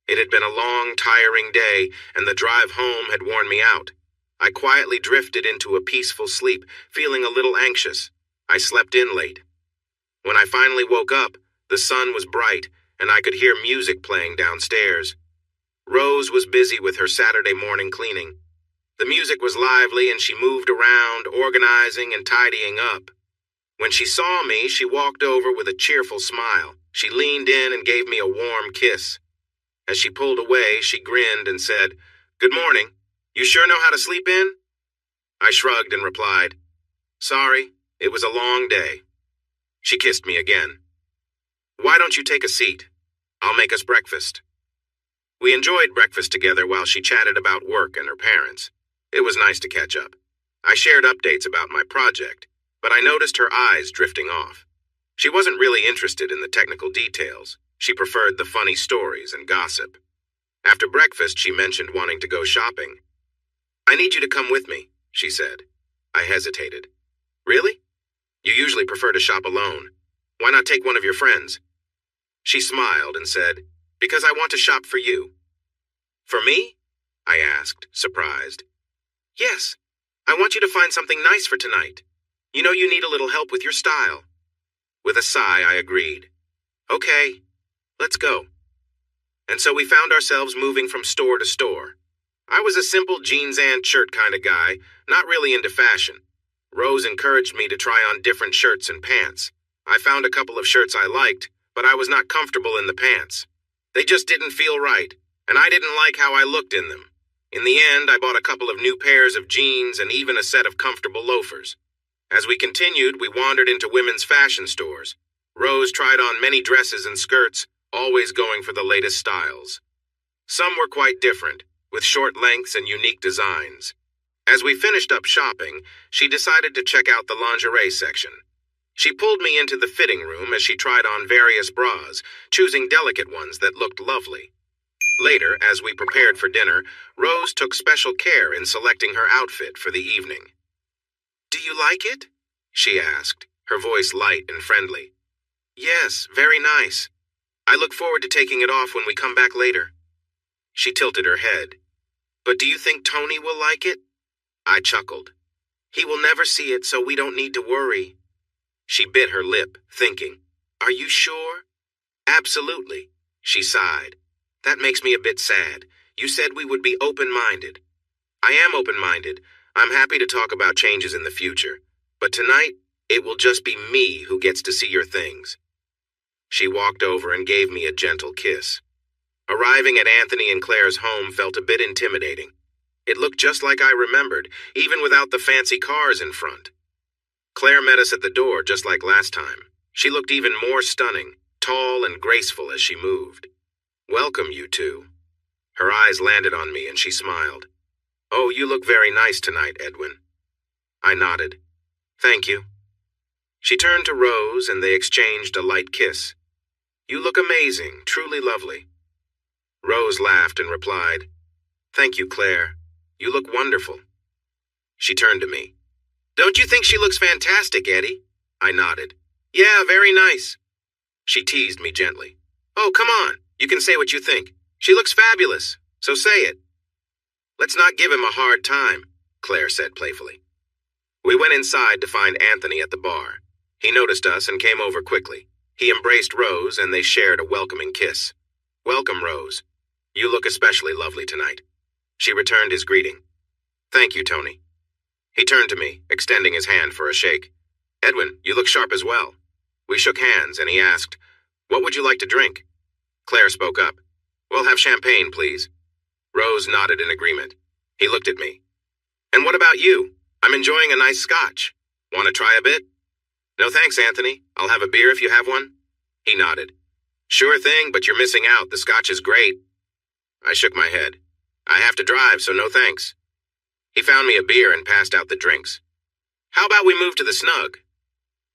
It had been a long, tiring day, and the drive home had worn me out. I quietly drifted into a peaceful sleep, feeling a little anxious. I slept in late. When I finally woke up, the sun was bright, and I could hear music playing downstairs. Rose was busy with her Saturday morning cleaning. The music was lively, and she moved around, organizing and tidying up. When she saw me, she walked over with a cheerful smile. She leaned in and gave me a warm kiss. As she pulled away, she grinned and said, Good morning. You sure know how to sleep in? I shrugged and replied, Sorry, it was a long day. She kissed me again. Why don't you take a seat? I'll make us breakfast. We enjoyed breakfast together while she chatted about work and her parents. It was nice to catch up. I shared updates about my project, but I noticed her eyes drifting off. She wasn't really interested in the technical details. She preferred the funny stories and gossip. After breakfast, she mentioned wanting to go shopping. I need you to come with me, she said. I hesitated. Really? You usually prefer to shop alone. Why not take one of your friends? She smiled and said, Because I want to shop for you. For me? I asked, surprised. Yes. I want you to find something nice for tonight. You know you need a little help with your style. With a sigh, I agreed. Okay, let's go. And so we found ourselves moving from store to store. I was a simple jeans and shirt kind of guy, not really into fashion. Rose encouraged me to try on different shirts and pants. I found a couple of shirts I liked, but I was not comfortable in the pants. They just didn't feel right, and I didn't like how I looked in them. In the end, I bought a couple of new pairs of jeans and even a set of comfortable loafers. As we continued, we wandered into women's fashion stores. Rose tried on many dresses and skirts, always going for the latest styles. Some were quite different, with short lengths and unique designs. As we finished up shopping, she decided to check out the lingerie section. She pulled me into the fitting room as she tried on various bras, choosing delicate ones that looked lovely. Later, as we prepared for dinner, Rose took special care in selecting her outfit for the evening. Do you like it? She asked, her voice light and friendly. Yes, very nice. I look forward to taking it off when we come back later. She tilted her head. But do you think Tony will like it? I chuckled. He will never see it, so we don't need to worry. She bit her lip, thinking, Are you sure? Absolutely, she sighed. That makes me a bit sad. You said we would be open-minded. I am open-minded. I'm happy to talk about changes in the future. But tonight, it will just be me who gets to see your things. She walked over and gave me a gentle kiss. Arriving at Anthony and Claire's home felt a bit intimidating. It looked just like I remembered, even without the fancy cars in front. Claire met us at the door just like last time. She looked even more stunning, tall and graceful as she moved. "Welcome, you two." Her eyes landed on me and she smiled. "Oh, you look very nice tonight, Edwin." I nodded. "Thank you." She turned to Rose and they exchanged a light kiss. "You look amazing, truly lovely." Rose laughed and replied, "Thank you, Claire. You look wonderful." She turned to me. "Don't you think she looks fantastic, Eddie?" I nodded. "Yeah, very nice." She teased me gently. "Oh, come on. You can say what you think. She looks fabulous, so say it." "Let's not give him a hard time," Claire said playfully. We went inside to find Anthony at the bar. He noticed us and came over quickly. He embraced Rose and they shared a welcoming kiss. "Welcome, Rose. You look especially lovely tonight." She returned his greeting. "Thank you, Tony." He turned to me, extending his hand for a shake. "Edwin, you look sharp as well." We shook hands and he asked, "What would you like to drink?" Claire spoke up. "We'll have champagne, please." Rose nodded in agreement. He looked at me. "And what about you? I'm enjoying a nice scotch. Want to try a bit?" "No thanks, Anthony. I'll have a beer if you have one." He nodded. "Sure thing, but you're missing out. The scotch is great." I shook my head. "I have to drive, so no thanks." He found me a beer and passed out the drinks. "How about we move to the snug?"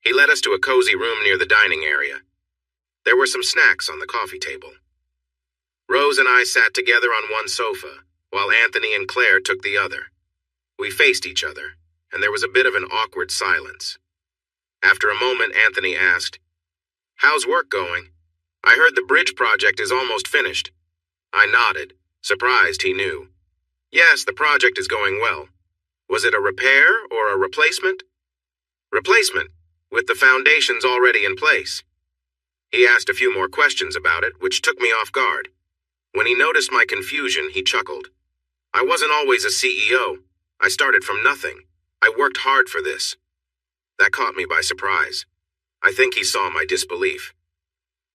He led us to a cozy room near the dining area. There were some snacks on the coffee table. Rose and I sat together on one sofa, while Anthony and Claire took the other. We faced each other, and there was a bit of an awkward silence. After a moment, Anthony asked, "How's work going? I heard the bridge project is almost finished." I nodded, surprised he knew. "Yes, the project is going well. Was it a repair or a replacement?" "Replacement, with the foundations already in place." He asked a few more questions about it, which took me off guard. When he noticed my confusion, he chuckled. "I wasn't always a CEO. I started from nothing. I worked hard for this." That caught me by surprise. I think he saw my disbelief.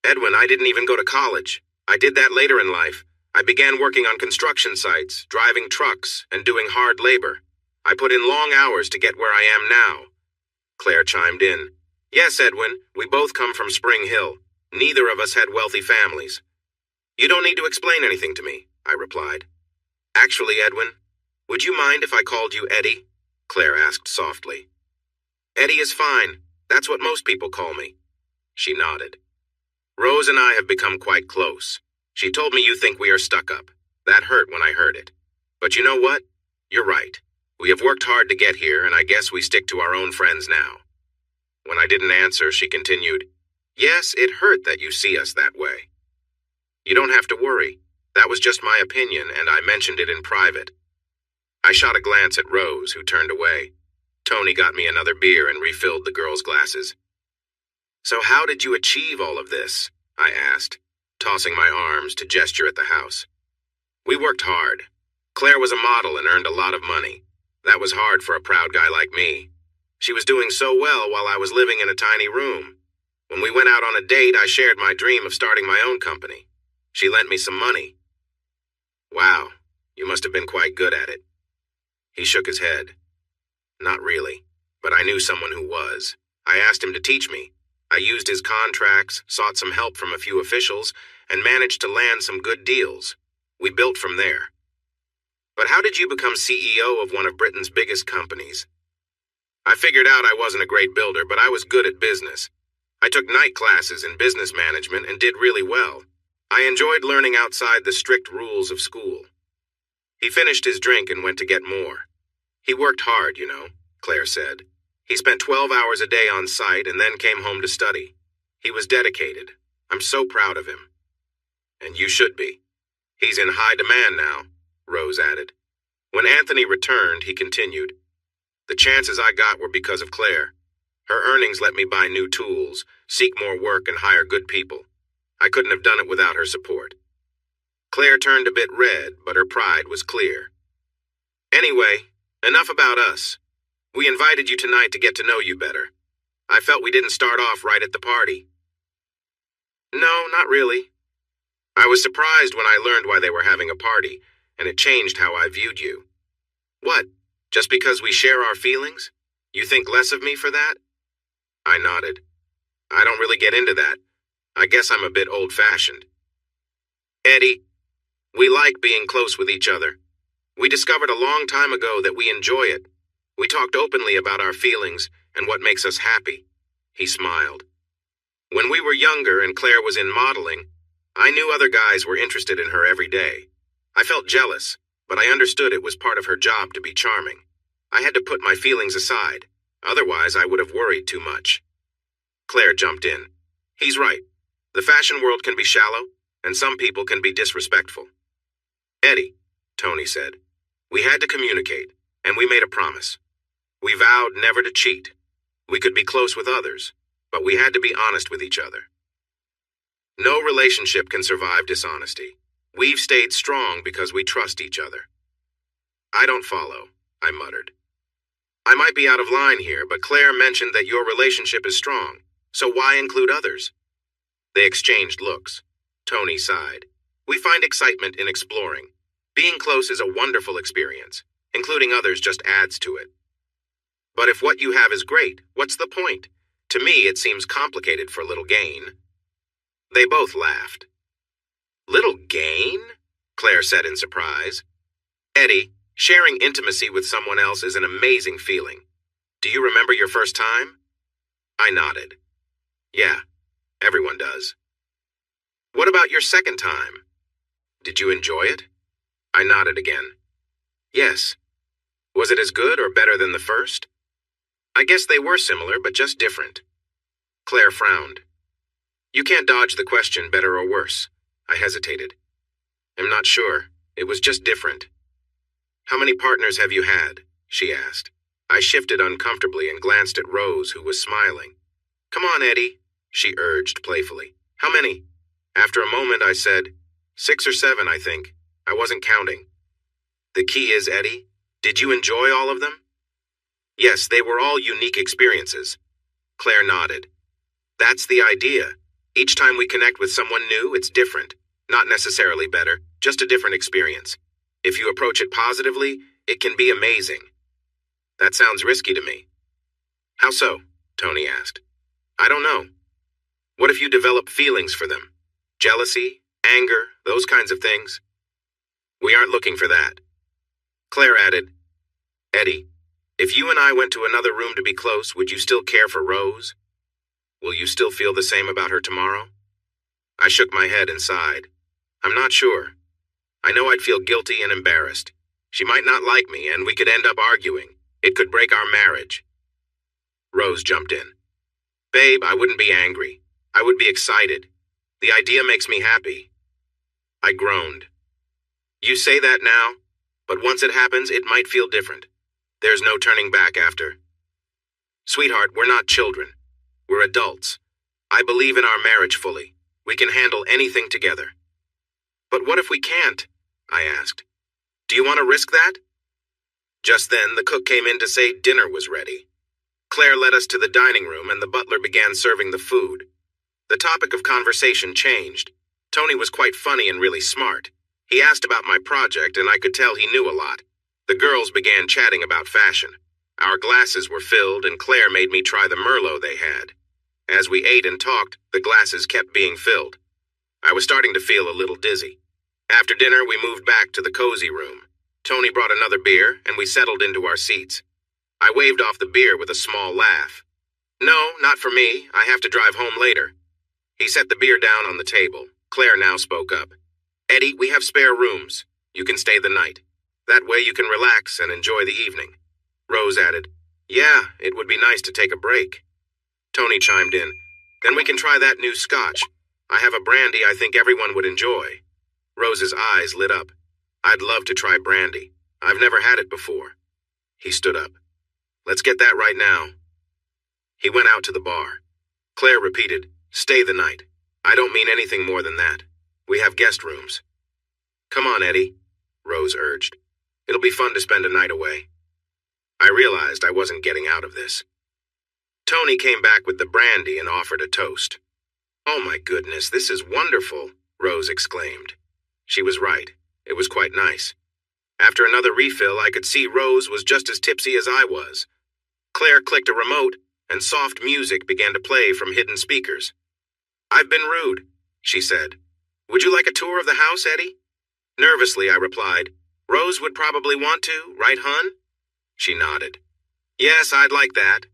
"Edwin, I didn't even go to college. I did that later in life. I began working on construction sites, driving trucks, and doing hard labor. I put in long hours to get where I am now." Claire chimed in. "Yes, Edwin, we both come from Spring Hill. Neither of us had wealthy families." "You don't need to explain anything to me," I replied. "Actually, Edwin, would you mind if I called you Eddie?" Claire asked softly. "Eddie is fine. That's what most people call me." She nodded. "Rose and I have become quite close. She told me you think we are stuck up. That hurt when I heard it. But you know what? You're right. We have worked hard to get here, and I guess we stick to our own friends now." When I didn't answer, she continued, "Yes, it hurt that you see us that way." "You don't have to worry. That was just my opinion, and I mentioned it in private." I shot a glance at Rose, who turned away. Tony got me another beer and refilled the girls' glasses. "So how did you achieve all of this?" I asked, tossing my arms to gesture at the house. "We worked hard. Claire was a model and earned a lot of money. That was hard for a proud guy like me. She was doing so well while I was living in a tiny room. When we went out on a date, I shared my dream of starting my own company. She lent me some money." "Wow, you must have been quite good at it." He shook his head. "Not really, but I knew someone who was. I asked him to teach me. I used his contracts, sought some help from a few officials, and managed to land some good deals. We built from there." "But how did you become CEO of one of Britain's biggest companies?" "I figured out I wasn't a great builder, but I was good at business. I took night classes in business management and did really well. I enjoyed learning outside the strict rules of school." He finished his drink and went to get more. "He worked hard, you know," Claire said. "He spent 12 hours a day on site and then came home to study. He was dedicated. I'm so proud of him." "And you should be. He's in high demand now," Rose added. When Anthony returned, he continued. "The chances I got were because of Claire. Her earnings let me buy new tools, seek more work, and hire good people. I couldn't have done it without her support." Claire turned a bit red, but her pride was clear. "Anyway, enough about us. We invited you tonight to get to know you better. I felt we didn't start off right at the party." "No, not really. I was surprised when I learned why they were having a party, and it changed how I viewed you." "What? Just because we share our feelings?" You think less of me for that? I nodded. I don't really get into that. I guess I'm a bit old-fashioned. Eddie, we like being close with each other. We discovered a long time ago that we enjoy it. We talked openly about our feelings and what makes us happy. He smiled. When we were younger and Claire was in modeling, I knew other guys were interested in her every day. I felt jealous, but I understood it was part of her job to be charming. I had to put my feelings aside. Otherwise, I would have worried too much. Claire jumped in. He's right. The fashion world can be shallow, and some people can be disrespectful. Eddie, Tony said, we had to communicate, and we made a promise. We vowed never to cheat. We could be close with others, but we had to be honest with each other. No relationship can survive dishonesty. We've stayed strong because we trust each other. I don't follow, I muttered. I might be out of line here, but Claire mentioned that your relationship is strong, so why include others? They exchanged looks. Tony sighed. We find excitement in exploring. Being close is a wonderful experience. Including others just adds to it. But if what you have is great, what's the point? To me, it seems complicated for little gain. They both laughed. Little gain? Claire said in surprise. Eddie, sharing intimacy with someone else is an amazing feeling. Do you remember your first time? I nodded. Yeah, everyone does. What about your second time? Did you enjoy it? I nodded again. Yes. Was it as good or better than the first? I guess they were similar, but just different. Claire frowned. You can't dodge the question better or worse. I hesitated. I'm not sure. It was just different. How many partners have you had? She asked. I shifted uncomfortably and glanced at Rose, who was smiling. Come on, Eddie, she urged playfully. How many? After a moment, I said, 6 or 7, I think. I wasn't counting. The key is, Eddie, did you enjoy all of them? Yes, they were all unique experiences. Claire nodded. That's the idea. Each time we connect with someone new, it's different. Not necessarily better, just a different experience. If you approach it positively, it can be amazing. That sounds risky to me. How so? Tony asked. I don't know. What if you develop feelings for them? Jealousy, anger, those kinds of things? We aren't looking for that. Claire added, Eddie, if you and I went to another room to be close, would you still care for Rose? Will you still feel the same about her tomorrow? I shook my head and sighed. I'm not sure. I know I'd feel guilty and embarrassed. She might not like me, and we could end up arguing. It could break our marriage. Rose jumped in. Babe, I wouldn't be angry. I would be excited. The idea makes me happy. I groaned. You say that now, but once it happens, it might feel different. There's no turning back after. Sweetheart, we're not children. We're adults. I believe in our marriage fully. We can handle anything together. But what if we can't? I asked. Do you want to risk that? Just then, the cook came in to say dinner was ready. Claire led us to the dining room, and the butler began serving the food. The topic of conversation changed. Tony was quite funny and really smart. He asked about my project, and I could tell he knew a lot. The girls began chatting about fashion. Our glasses were filled, and Claire made me try the Merlot they had. As we ate and talked, the glasses kept being filled. I was starting to feel a little dizzy. After dinner, we moved back to the cozy room. Tony brought another beer, and we settled into our seats. I waved off the beer with a small laugh. No, not for me. I have to drive home later. He set the beer down on the table. Claire now spoke up. Eddie, we have spare rooms. You can stay the night. That way you can relax and enjoy the evening. Rose added, Yeah, it would be nice to take a break. Tony chimed in, Then we can try that new scotch. I have a brandy I think everyone would enjoy. Rose's eyes lit up. I'd love to try brandy. I've never had it before. He stood up. Let's get that right now. He went out to the bar. Claire repeated, Stay the night. I don't mean anything more than that. We have guest rooms. Come on, Eddie, Rose urged. It'll be fun to spend a night away. I realized I wasn't getting out of this. Tony came back with the brandy and offered a toast. Oh my goodness, this is wonderful, Rose exclaimed. She was right. It was quite nice. After another refill, I could see Rose was just as tipsy as I was. Claire clicked a remote, and soft music began to play from hidden speakers. "I've been rude," she said. "Would you like a tour of the house, Eddie?" Nervously, I replied, "Rose would probably want to, right, hun?" She nodded. "Yes, I'd like that."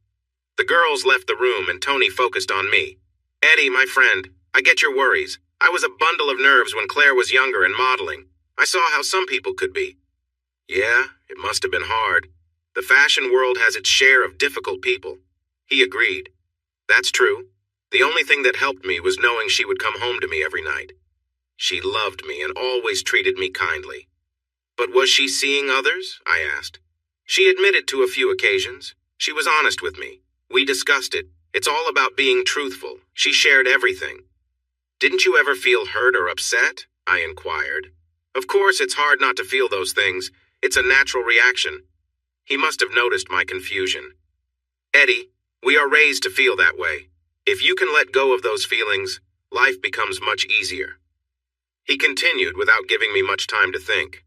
The girls left the room and Tony focused on me. "Eddie, my friend, I get your worries. I was a bundle of nerves when Claire was younger and modeling. I saw how some people could be." "Yeah, it must have been hard. The fashion world has its share of difficult people." He agreed. "That's true. The only thing that helped me was knowing she would come home to me every night. She loved me and always treated me kindly." "But was she seeing others?" I asked. "She admitted to a few occasions. She was honest with me. We discussed it. It's all about being truthful. She shared everything." "Didn't you ever feel hurt or upset?" I inquired. "Of course, it's hard not to feel those things. It's a natural reaction." He must have noticed my confusion. "Eddie, we are raised to feel that way. If you can let go of those feelings, life becomes much easier." He continued without giving me much time to think.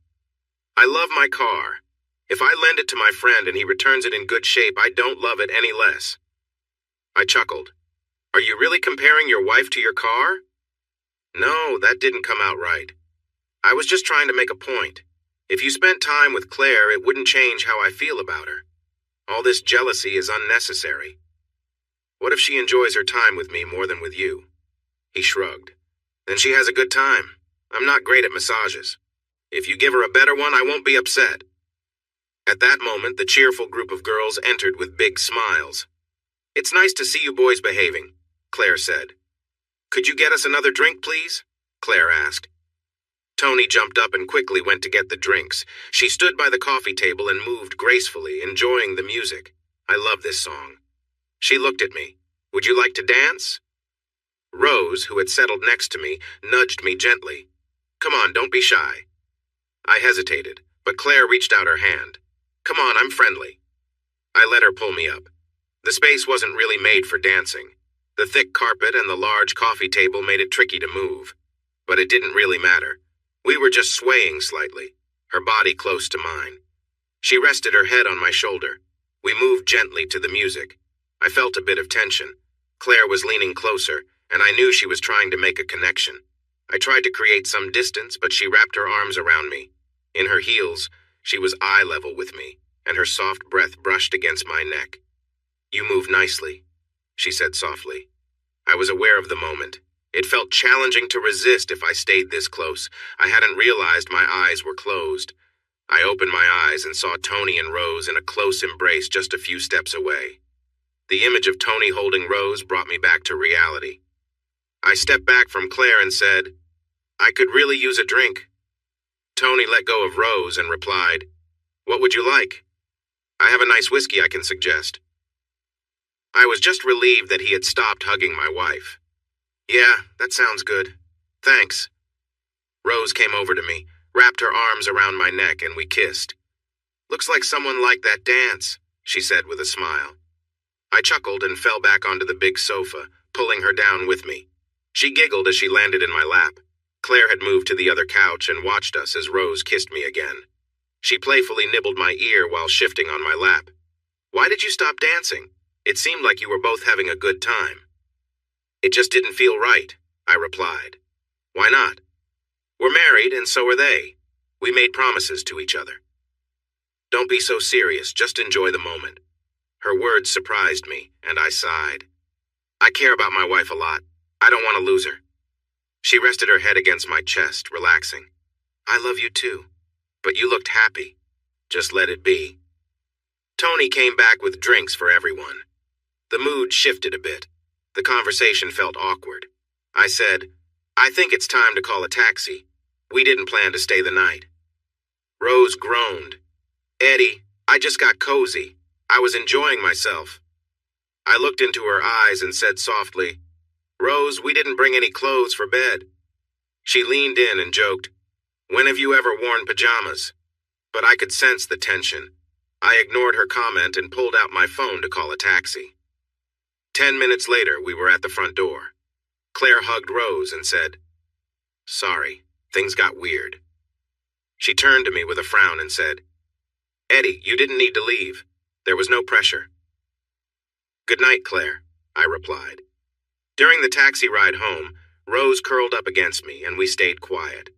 "I love my car. If I lend it to my friend and he returns it in good shape, I don't love it any less." I chuckled. "Are you really comparing your wife to your car?" "No, that didn't come out right. I was just trying to make a point. If you spent time with Claire, it wouldn't change how I feel about her. All this jealousy is unnecessary. What if she enjoys her time with me more than with you?" He shrugged. "Then she has a good time. I'm not great at massages. If you give her a better one, I won't be upset." At that moment, the cheerful group of girls entered with big smiles. "It's nice to see you boys behaving," Claire said. "Could you get us another drink, please?" Claire asked. Tony jumped up and quickly went to get the drinks. She stood by the coffee table and moved gracefully, enjoying the music. I love this song. She looked at me. "Would you like to dance?" Rose, who had settled next to me, nudged me gently. "Come on, don't be shy." I hesitated, but Claire reached out her hand. "Come on, I'm friendly." I let her pull me up. The space wasn't really made for dancing. The thick carpet and the large coffee table made it tricky to move. But it didn't really matter. We were just swaying slightly, her body close to mine. She rested her head on my shoulder. We moved gently to the music. I felt a bit of tension. Claire was leaning closer, and I knew she was trying to make a connection. I tried to create some distance, but she wrapped her arms around me. In her heels, she was eye level with me, and her soft breath brushed against my neck. "You move nicely," she said softly. I was aware of the moment. It felt challenging to resist if I stayed this close. I hadn't realized my eyes were closed. I opened my eyes and saw Tony and Rose in a close embrace just a few steps away. The image of Tony holding Rose brought me back to reality. I stepped back from Claire and said, "I could really use a drink." Tony let go of Rose and replied, "What would you like? I have a nice whiskey I can suggest." I was just relieved that he had stopped hugging my wife. "Yeah, that sounds good. Thanks." Rose came over to me, wrapped her arms around my neck, and we kissed. "Looks like someone liked that dance," she said with a smile. I chuckled and fell back onto the big sofa, pulling her down with me. She giggled as she landed in my lap. Claire had moved to the other couch and watched us as Rose kissed me again. She playfully nibbled my ear while shifting on my lap. "Why did you stop dancing? It seemed like you were both having a good time." "It just didn't feel right," I replied. "Why not?" "We're married, and so are they. We made promises to each other." "Don't be so serious, just enjoy the moment." Her words surprised me, and I sighed. "I care about my wife a lot. I don't want to lose her." She rested her head against my chest, relaxing. "I love you too. But you looked happy. Just let it be." Tony came back with drinks for everyone. The mood shifted a bit. The conversation felt awkward. I said, "I think it's time to call a taxi. We didn't plan to stay the night." Rose groaned. "Eddie, I just got cozy. I was enjoying myself." I looked into her eyes and said softly, "Rose, we didn't bring any clothes for bed." She leaned in and joked, "When have you ever worn pajamas?" But I could sense the tension. I ignored her comment and pulled out my phone to call a taxi. 10 minutes later, we were at the front door. Claire hugged Rose and said, "Sorry, things got weird." She turned to me with a frown and said, "Eddie, you didn't need to leave. There was no pressure." Good night, Claire, I replied. During the taxi ride home, Rose curled up against me and we stayed quiet.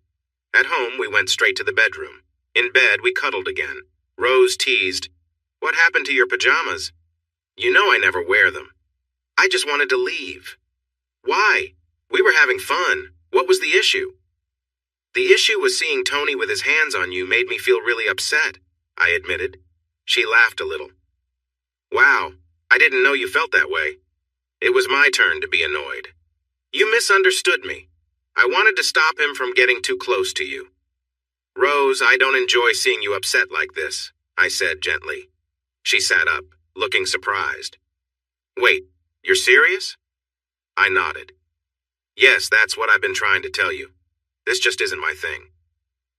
At home, we went straight to the bedroom. In bed, we cuddled again. Rose teased, "What happened to your pajamas?" "You know I never wear them." "I just wanted to leave." "Why? We were having fun. What was the issue?" "The issue was seeing Tony with his hands on you made me feel really upset," I admitted. She laughed a little. "Wow, I didn't know you felt that way." It was my turn to be annoyed. "You misunderstood me. I wanted to stop him from getting too close to you." "Rose, I don't enjoy seeing you upset like this," I said gently. She sat up, looking surprised. "Wait, you're serious?" I nodded. "Yes, that's what I've been trying to tell you. This just isn't my thing."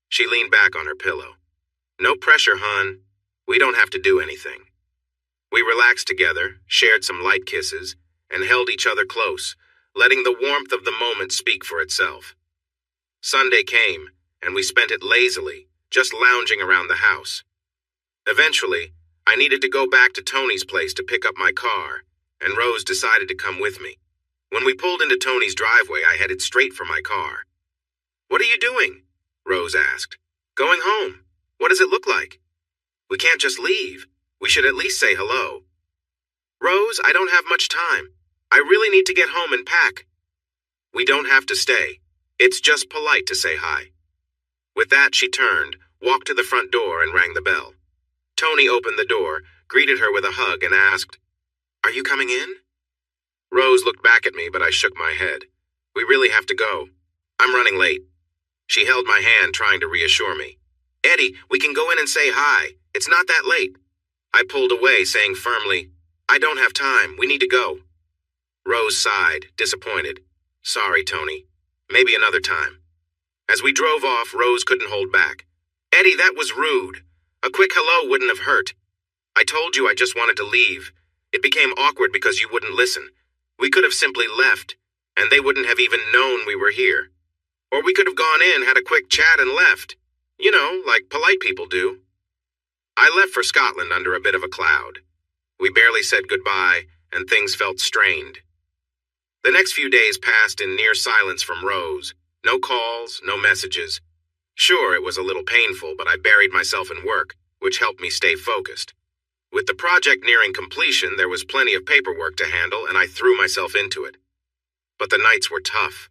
She leaned back on her pillow. "No pressure, hon. We don't have to do anything." We relaxed together, shared some light kisses, and held each other close, letting the warmth of the moment speak for itself. Sunday came, and we spent it lazily, just lounging around the house. Eventually, I needed to go back to Tony's place to pick up my car, and Rose decided to come with me. When we pulled into Tony's driveway, I headed straight for my car. "What are you doing?" Rose asked. "Going home. What does it look like?" "We can't just leave. We should at least say hello." "Rose, I don't have much time. I really need to get home and pack." "We don't have to stay. It's just polite to say hi." With that, she turned, walked to the front door, and rang the bell. Tony opened the door, greeted her with a hug, and asked, "Are you coming in?" Rose looked back at me, but I shook my head. "We really have to go. I'm running late." She held my hand, trying to reassure me. "Eddie, we can go in and say hi. It's not that late." I pulled away, saying firmly, "I don't have time. We need to go." Rose sighed, disappointed. "Sorry, Tony. Maybe another time." As we drove off, Rose couldn't hold back. "Eddie, that was rude. A quick hello wouldn't have hurt. I told you I just wanted to leave. It became awkward because you wouldn't listen. We could have simply left, and they wouldn't have even known we were here. Or we could have gone in, had a quick chat, and left. You know, like polite people do." I left for Scotland under a bit of a cloud. We barely said goodbye, and things felt strained. The next few days passed in near silence from Rose. No calls, no messages. Sure, it was a little painful, but I buried myself in work, which helped me stay focused. With the project nearing completion, there was plenty of paperwork to handle, and I threw myself into it. But the nights were tough.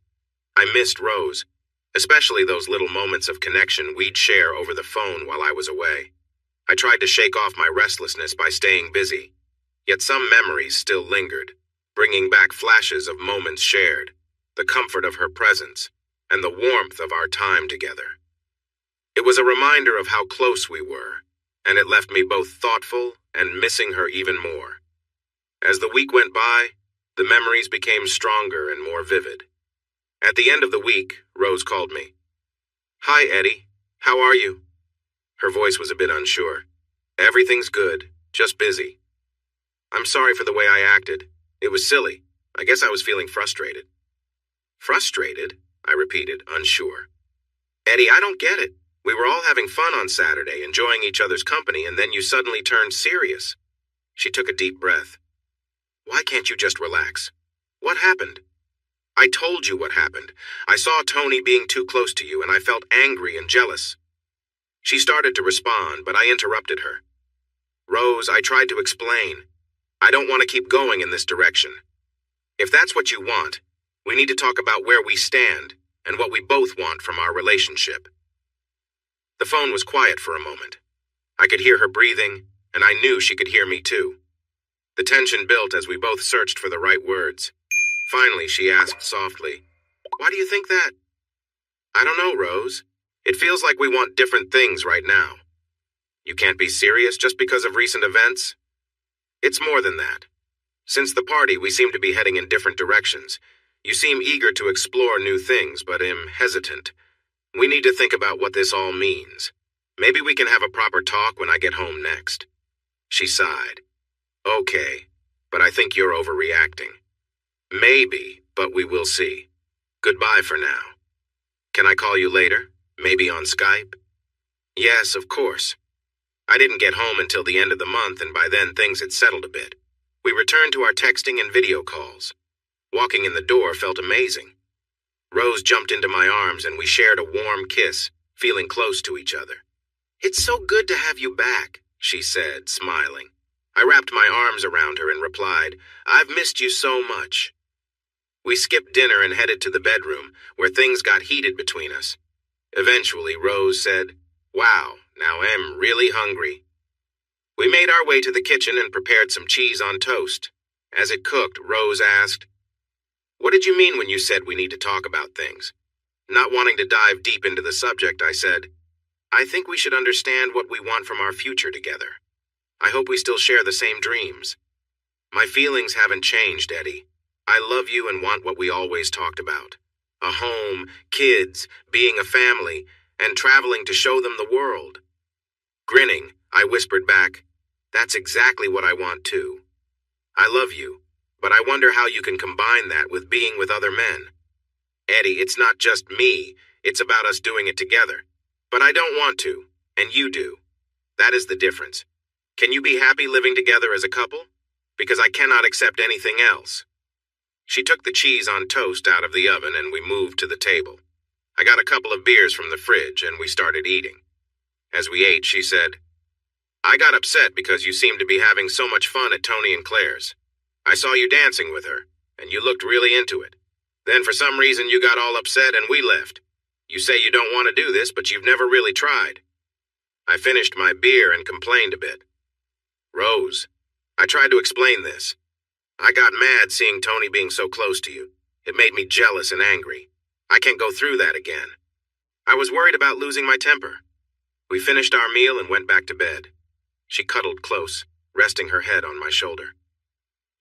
I missed Rose, especially those little moments of connection we'd share over the phone while I was away. I tried to shake off my restlessness by staying busy, yet some memories still lingered, bringing back flashes of moments shared, the comfort of her presence, and the warmth of our time together. It was a reminder of how close we were, and it left me both thoughtful and missing her even more. As the week went by, the memories became stronger and more vivid. At the end of the week, Rose called me. "Hi, Eddie. How are you?" Her voice was a bit unsure. "Everything's good, just busy." "I'm sorry for the way I acted. It was silly. I guess I was feeling frustrated." "Frustrated?" I repeated, unsure. "Eddie, I don't get it. We were all having fun on Saturday, enjoying each other's company, and then you suddenly turned serious." She took a deep breath. "Why can't you just relax? What happened?" "I told you what happened. I saw Tony being too close to you, and I felt angry and jealous." She started to respond, but I interrupted her. "Rose, I tried to explain. I don't want to keep going in this direction. If that's what you want, we need to talk about where we stand and what we both want from our relationship." The phone was quiet for a moment. I could hear her breathing, and I knew she could hear me too. The tension built as we both searched for the right words. Finally, she asked softly, "Why do you think that?" "I don't know, Rose. It feels like we want different things right now." "You can't be serious just because of recent events?" "It's more than that. Since the party, we seem to be heading in different directions. You seem eager to explore new things, but am hesitant. We need to think about what this all means. Maybe we can have a proper talk when I get home next." She sighed. "Okay, but I think you're overreacting." "Maybe, but we will see. Goodbye for now. Can I call you later? Maybe on Skype?" "Yes, of course." I didn't get home until the end of the month, and by then things had settled a bit. We returned to our texting and video calls. Walking in the door felt amazing. Rose jumped into my arms and we shared a warm kiss, feeling close to each other. "It's so good to have you back," she said, smiling. I wrapped my arms around her and replied, "I've missed you so much." We skipped dinner and headed to the bedroom, where things got heated between us. Eventually, Rose said, "Wow, now I'm really hungry." We made our way to the kitchen and prepared some cheese on toast. As it cooked, Rose asked, "What did you mean when you said we need to talk about things?" Not wanting to dive deep into the subject, I said, "I think we should understand what we want from our future together. I hope we still share the same dreams." "My feelings haven't changed, Eddie. I love you and want what we always talked about. A home, kids, being a family, and traveling to show them the world." Grinning, I whispered back, "That's exactly what I want too. I love you, but I wonder how you can combine that with being with other men. Eddie, it's not just me, it's about us doing it together. But I don't want to, and you do. That is the difference. Can you be happy living together as a couple? Because I cannot accept anything else." She took the cheese on toast out of the oven and we moved to the table. I got a couple of beers from the fridge and we started eating. As we ate, she said, "I got upset because you seemed to be having so much fun at Tony and Claire's. I saw you dancing with her, and you looked really into it. Then for some reason you got all upset and we left. You say you don't want to do this, but you've never really tried." I finished my beer and complained a bit. "Rose, I tried to explain this. I got mad seeing Tony being so close to you. It made me jealous and angry. I can't go through that again. I was worried about losing my temper." We finished our meal and went back to bed. She cuddled close, resting her head on my shoulder.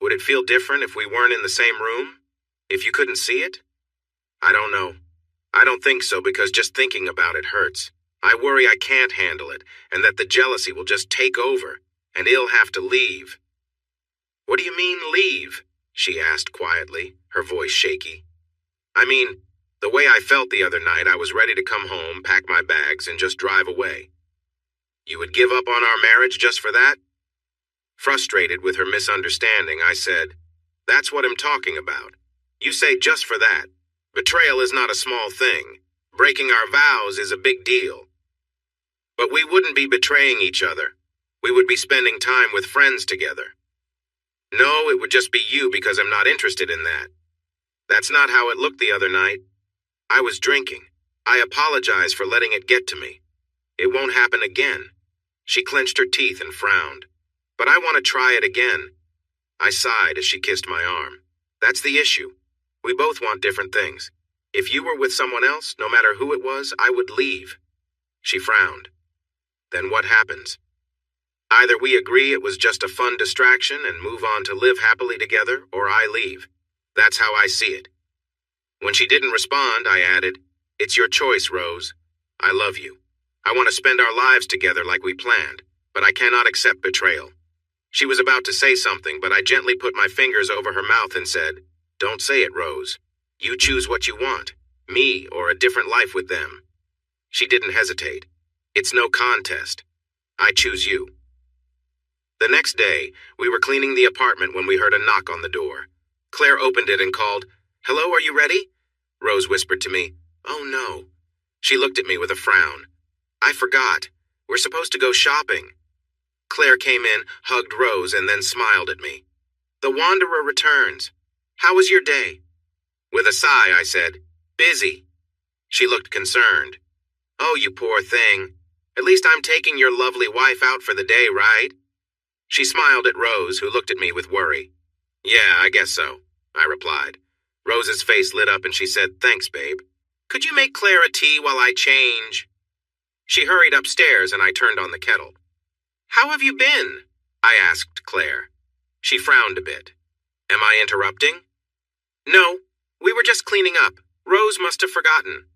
"Would it feel different if we weren't in the same room? If you couldn't see it?" "I don't know. I don't think so because just thinking about it hurts. I worry I can't handle it and that the jealousy will just take over and he'll have to leave." "What do you mean, leave?" she asked quietly, her voice shaky. "I mean, the way I felt the other night, I was ready to come home, pack my bags, and just drive away." "You would give up on our marriage just for that?" Frustrated with her misunderstanding, I said, "That's what I'm talking about. You say just for that. Betrayal is not a small thing. Breaking our vows is a big deal. But we wouldn't be betraying each other. We would be spending time with friends together." "No, it would just be you because I'm not interested in that. That's not how it looked the other night. I was drinking. I apologize for letting it get to me. It won't happen again." She clenched her teeth and frowned. "But I want to try it again." I sighed as she kissed my arm. "That's the issue. We both want different things. If you were with someone else, no matter who it was, I would leave." She frowned. "Then what happens? Either we agree it was just a fun distraction and move on to live happily together, or I leave. That's how I see it." When she didn't respond, I added, "It's your choice, Rose. I love you. I want to spend our lives together like we planned, but I cannot accept betrayal." She was about to say something, but I gently put my fingers over her mouth and said, "Don't say it, Rose. You choose what you want, me or a different life with them." She didn't hesitate. "It's no contest. I choose you." The next day, we were cleaning the apartment when we heard a knock on the door. Claire opened it and called, "Hello, are you ready?" Rose whispered to me, "Oh no." She looked at me with a frown. "I forgot. We're supposed to go shopping." Claire came in, hugged Rose, and then smiled at me. "The Wanderer returns. How was your day?" With a sigh, I said, "Busy." She looked concerned. "Oh, you poor thing. At least I'm taking your lovely wife out for the day, right?" She smiled at Rose, who looked at me with worry. "Yeah, I guess so," I replied. Rose's face lit up and she said, "Thanks, babe. Could you make Claire a tea while I change?" She hurried upstairs and I turned on the kettle. "How have you been?" I asked Claire. She frowned a bit. "Am I interrupting?" "No, we were just cleaning up. Rose must have forgotten."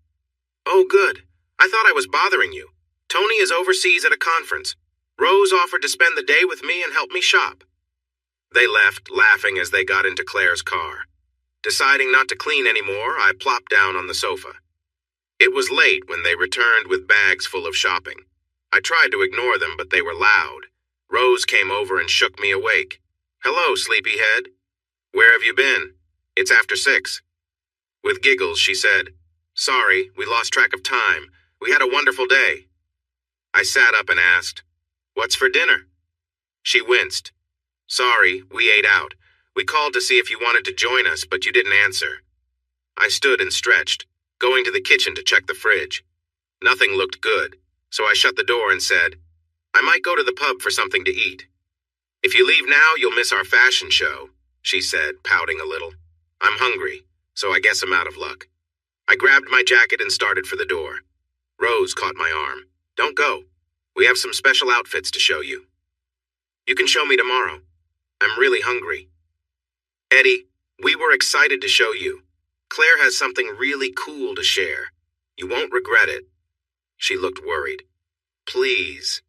"Oh, good. I thought I was bothering you. Tony is overseas at a conference. Rose offered to spend the day with me and help me shop." They left, laughing as they got into Claire's car. Deciding not to clean anymore, I plopped down on the sofa. It was late when they returned with bags full of shopping. I tried to ignore them, but they were loud. Rose came over and shook me awake. "Hello, sleepyhead. Where have you been? It's after 6. With giggles, she said, "Sorry, we lost track of time. We had a wonderful day." I sat up and asked, "What's for dinner?" She winced. "Sorry, we ate out. We called to see if you wanted to join us, but you didn't answer." I stood and stretched, going to the kitchen to check the fridge. Nothing looked good, so I shut the door and said, "I might go to the pub for something to eat." "If you leave now, you'll miss our fashion show," she said, pouting a little. "I'm hungry, so I guess I'm out of luck." I grabbed my jacket and started for the door. Rose caught my arm. "Don't go. We have some special outfits to show you." "You can show me tomorrow. I'm really hungry." "Eddie, we were excited to show you. Claire has something really cool to share. You won't regret it." She looked worried. "Please."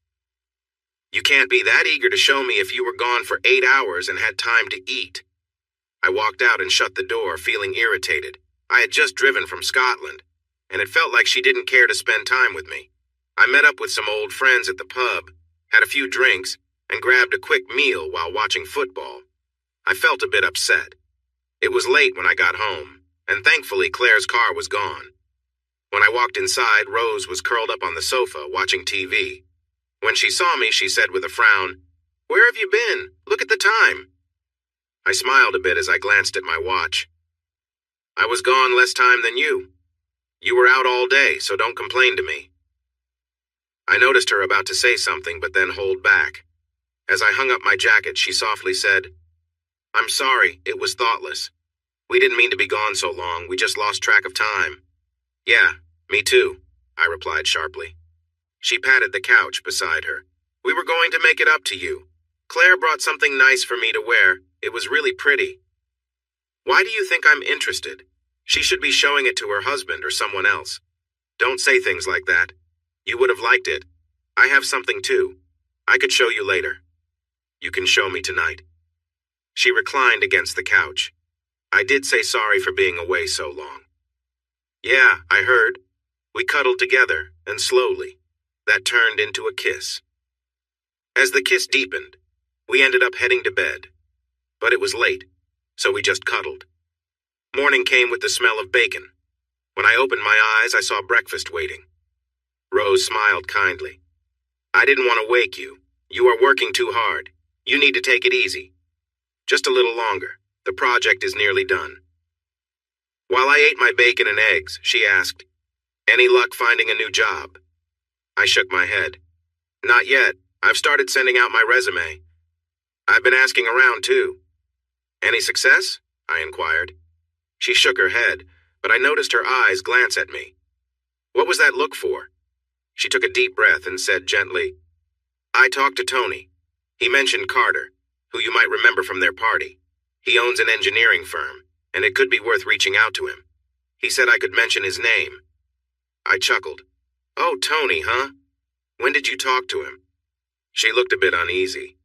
"You can't be that eager to show me if you were gone for 8 hours and had time to eat." I walked out and shut the door, feeling irritated. I had just driven from Scotland, and it felt like she didn't care to spend time with me. I met up with some old friends at the pub, had a few drinks, and grabbed a quick meal while watching football. I felt a bit upset. It was late when I got home, and thankfully Claire's car was gone. When I walked inside, Rose was curled up on the sofa, watching TV. When she saw me, she said with a frown, "Where have you been? Look at the time." I smiled a bit as I glanced at my watch. "I was gone less time than you. You were out all day, so don't complain to me." I noticed her about to say something, but then hold back. As I hung up my jacket, she softly said, "I'm sorry, it was thoughtless. We didn't mean to be gone so long, we just lost track of time." "Yeah, me too," I replied sharply. She patted the couch beside her. "We were going to make it up to you. Claire brought something nice for me to wear. It was really pretty." "Why do you think I'm interested? She should be showing it to her husband or someone else." "Don't say things like that. You would have liked it. I have something too. I could show you later." "You can show me tonight." She reclined against the couch. I did say sorry for being away so long. "Yeah, I heard." We cuddled together, and slowly, that turned into a kiss. As the kiss deepened, we ended up heading to bed. But it was late, so we just cuddled. Morning came with the smell of bacon. When I opened my eyes, I saw breakfast waiting. Rose smiled kindly. "I didn't want to wake you. You are working too hard. You need to take it easy. Just a little longer. The project is nearly done." While I ate my bacon and eggs, she asked, "Any luck finding a new job?" I shook my head. "Not yet. I've started sending out my resume. I've been asking around, too." "Any success?" I inquired. She shook her head, but I noticed her eyes glance at me. "What was that look for?" She took a deep breath and said gently, "I talked to Tony. He mentioned Carter, who you might remember from their party. He owns an engineering firm, and it could be worth reaching out to him. He said I could mention his name." I chuckled. "Oh, Tony, huh? When did you talk to him?" She looked a bit uneasy.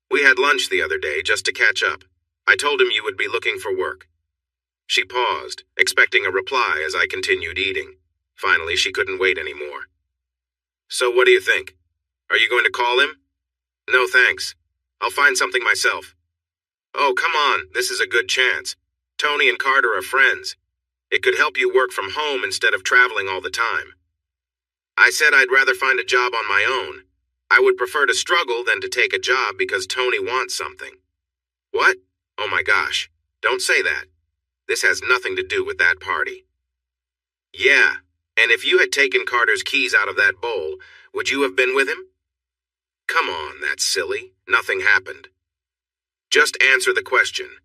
"We had lunch the other day just to catch up. I told him you would be looking for work." She paused, expecting a reply as I continued eating. Finally, she couldn't wait anymore. "So what do you think? Are you going to call him?" "No, thanks. I'll find something myself." "Oh, come on, this is a good chance. Tony and Carter are friends. It could help you work from home instead of traveling all the time." I said I'd rather find a job on my own. I would prefer to struggle than to take a job because Tony wants something. "What? Oh my gosh, don't say that. This has nothing to do with that party." "Yeah, and if you had taken Carter's keys out of that bowl, would you have been with him?" "Come on, that's silly. Nothing happened." "Just answer the question.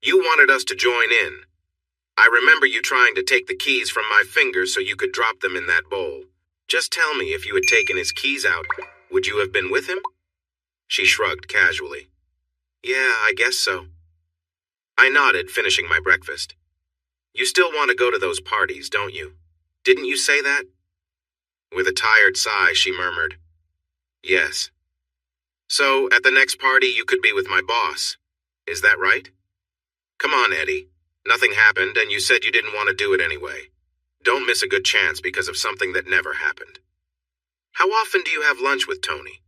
You wanted us to join in. I remember you trying to take the keys from my fingers so you could drop them in that bowl. Just tell me, if you had taken his keys out, would you have been with him?" She shrugged casually. "Yeah, I guess so." I nodded, finishing my breakfast. "You still want to go to those parties, don't you? Didn't you say that?" With a tired sigh, she murmured, "Yes." "So, at the next party, you could be with my boss. Is that right?" "Come on, Eddie. Nothing happened, and you said you didn't want to do it anyway. Don't miss a good chance because of something that never happened." "How often do you have lunch with Tony?"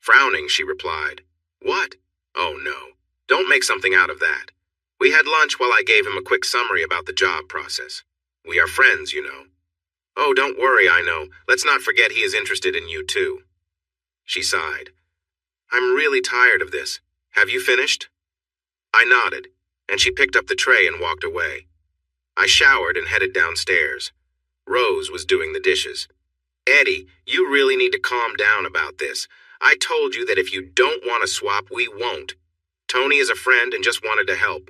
Frowning, she replied, "What? Oh, no. Don't make something out of that. We had lunch while I gave him a quick summary about the job process. We are friends, you know. Oh, don't worry, I know. Let's not forget he is interested in you, too. She sighed. I'm really tired of this. Have you finished? I nodded, and she picked up the tray and walked away. I showered and headed downstairs. Rose was doing the dishes. Eddie, you really need to calm down about this. I told you that if you don't want to swap, we won't. Tony is a friend and just wanted to help.